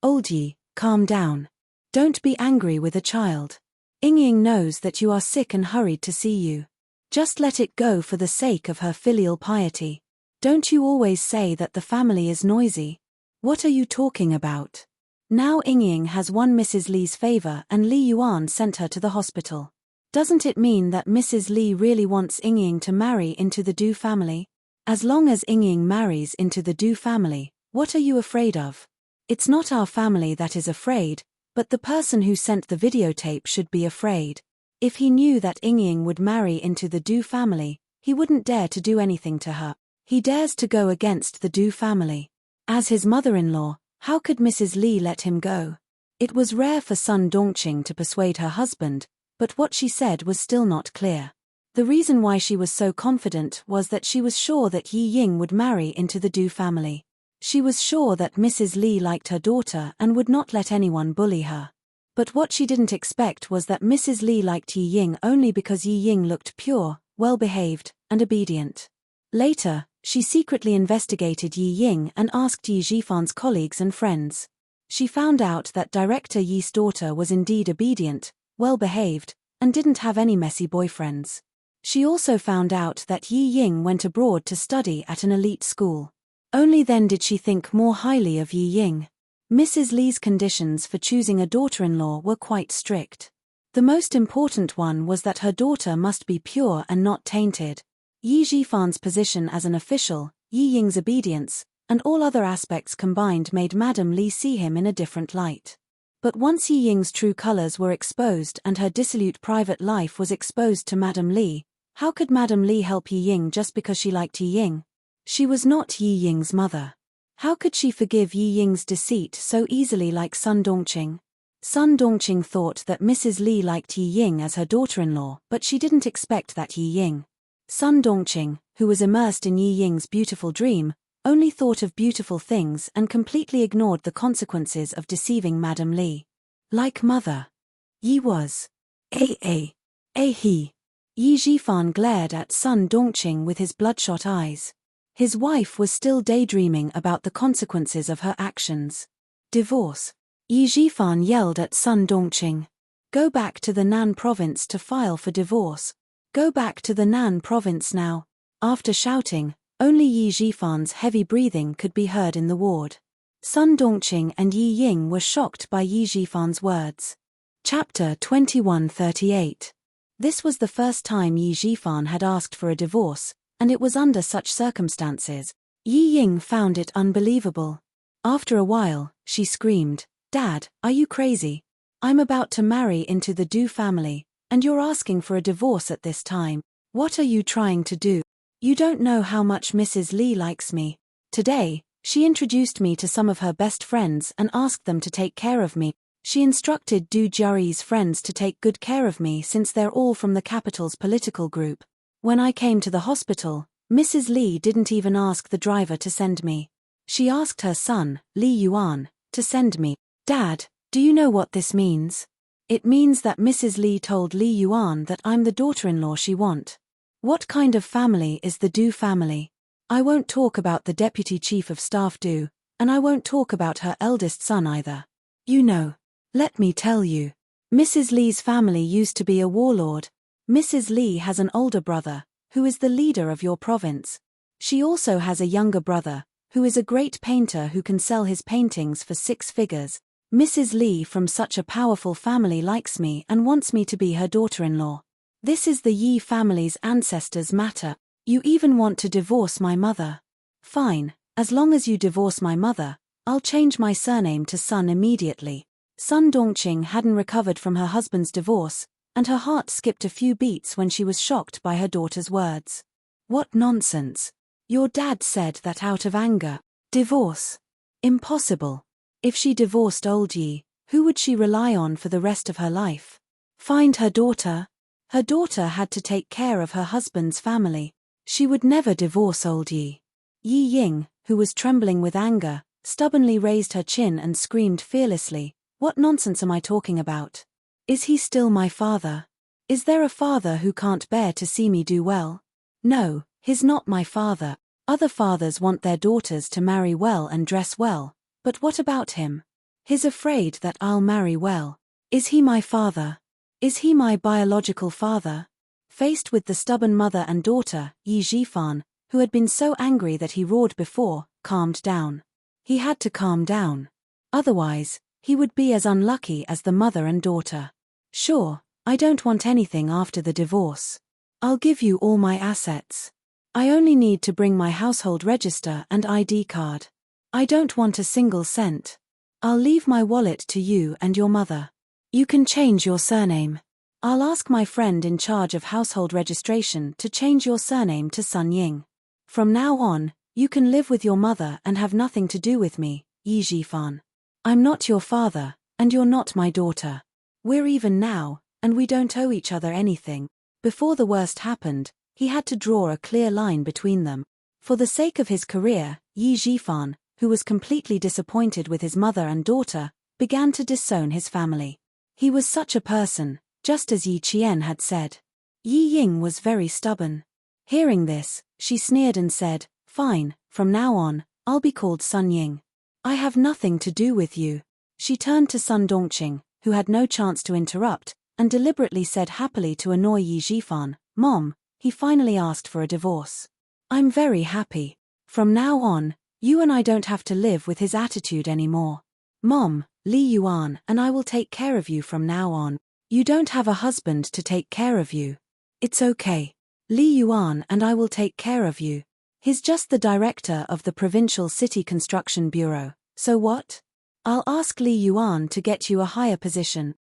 old Yi, calm down. Don't be angry with a child. Ying knows that you are sick and hurried to see you. Just let it go for the sake of her filial piety. Don't you always say that the family is noisy? What are you talking about? Now Ying has won Mrs. Li's favor and Li Yuan sent her to the hospital. Doesn't it mean that Mrs. Li really wants Ying to marry into the Du family? As long as Ying marries into the Du family, what are you afraid of? It's not our family that is afraid, but the person who sent the videotape should be afraid. If he knew that Ying would marry into the Du family, he wouldn't dare to do anything to her. He dares to go against the Du family. As his mother-in-law, how could Mrs. Li let him go? It was rare for Sun Dongqing to persuade her husband, but what she said was still not clear. The reason why she was so confident was that she was sure that Yi Ying would marry into the Du family. She was sure that Mrs. Li liked her daughter and would not let anyone bully her. But what she didn't expect was that Mrs. Li liked Yi Ying only because Yi Ying looked pure, well-behaved, and obedient. Later, she secretly investigated Yi Ying and asked Yi Jifan's colleagues and friends. She found out that Director Yi's daughter was indeed obedient, well-behaved, and didn't have any messy boyfriends. She also found out that Yi Ying went abroad to study at an elite school. Only then did she think more highly of Yi Ying. Mrs. Li's conditions for choosing a daughter-in-law were quite strict. The most important one was that her daughter must be pure and not tainted. Yi Jifan's position as an official, Yi Ying's obedience, and all other aspects combined made Madam Li see him in a different light. But once Yi Ying's true colors were exposed and her dissolute private life was exposed to Madam Li, how could Madam Li help Yi Ying just because she liked Yi Ying? She was not Yi Ying's mother. How could she forgive Yi Ying's deceit so easily like Sun Dongqing? Sun Dongqing thought that Mrs. Li liked Yi Ying as her daughter-in-law, but she didn't expect that Yi Ying. Sun Dongqing, who was immersed in Yi Ying's beautiful dream, only thought of beautiful things and completely ignored the consequences of deceiving Madam Li. Like mother. Yi was. He. Yi Jifan glared at Sun Dongqing with his bloodshot eyes. His wife was still daydreaming about the consequences of her actions. Divorce. Yi Jifan yelled at Sun Dongqing. Go back to the Nan province to file for divorce. Go back to the Nan province now. After shouting, only Yi Jifan's heavy breathing could be heard in the ward. Sun Dongqing and Yi Ying were shocked by Yi Jifan's words. Chapter 2138. This was the first time Yi Jifan had asked for a divorce, and it was under such circumstances. Yi Ying found it unbelievable. After a while, she screamed, "Dad, are you crazy? I'm about to marry into the Du family, and you're asking for a divorce at this time. What are you trying to do? You don't know how much Mrs. Li likes me. Today, she introduced me to some of her best friends and asked them to take care of me. She instructed Du Jiao's friends to take good care of me since they're all from the capital's political group. When I came to the hospital, Mrs. Li didn't even ask the driver to send me. She asked her son, Li Yuan, to send me. Dad, do you know what this means? It means that Mrs. Li told Li Yuan that I'm the daughter-in-law she want. What kind of family is the Du family? I won't talk about the deputy chief of staff Du, and I won't talk about her eldest son either. You know. Let me tell you. Mrs. Li's family used to be a warlord. Mrs. Li has an older brother, who is the leader of your province. She also has a younger brother, who is a great painter who can sell his paintings for 6 figures. Mrs. Li from such a powerful family likes me and wants me to be her daughter-in-law. This is the Yi family's ancestors' matter. You even want to divorce my mother. Fine, as long as you divorce my mother, I'll change my surname to Sun immediately. Sun Dongqing hadn't recovered from her husband's divorce, and her heart skipped a few beats when she was shocked by her daughter's words. What nonsense. Your dad said that out of anger. Divorce. Impossible. If she divorced old Yi, who would she rely on for the rest of her life? Find her daughter. Her daughter had to take care of her husband's family. She would never divorce old Yi. Yi Ying, who was trembling with anger, stubbornly raised her chin and screamed fearlessly, "What nonsense am I talking about? Is he still my father? Is there a father who can't bear to see me do well? No, he's not my father. Other fathers want their daughters to marry well and dress well, but what about him? He's afraid that I'll marry well. Is he my father? Is he my biological father?" Faced with the stubborn mother and daughter, Yi Zhifan, who had been so angry that he roared before, calmed down. He had to calm down. Otherwise, he would be as unlucky as the mother and daughter. Sure, I don't want anything after the divorce. I'll give you all my assets. I only need to bring my household register and ID card. I don't want a single cent. I'll leave my wallet to you and your mother. You can change your surname. I'll ask my friend in charge of household registration to change your surname to Sun Ying. From now on, you can live with your mother and have nothing to do with me, Yi Zhifan. I'm not your father, and you're not my daughter. We're even now, and we don't owe each other anything. Before the worst happened, he had to draw a clear line between them. For the sake of his career, Yi Zhifan, who was completely disappointed with his mother and daughter, began to disown his family. He was such a person, just as Yi Qian had said. Yi Ying was very stubborn. Hearing this, she sneered and said, "Fine, from now on, I'll be called Sun Ying. I have nothing to do with you." She turned to Sun Dongqing, who had no chance to interrupt, and deliberately said happily to annoy Yi Zhifan, "Mom, he finally asked for a divorce. I'm very happy. From now on, you and I don't have to live with his attitude anymore. Mom, Li Yuan and I will take care of you from now on. You don't have a husband to take care of you. It's okay. Li Yuan and I will take care of you. He's just the director of the Provincial City Construction Bureau, so what? I'll ask Li Yuan to get you a higher position,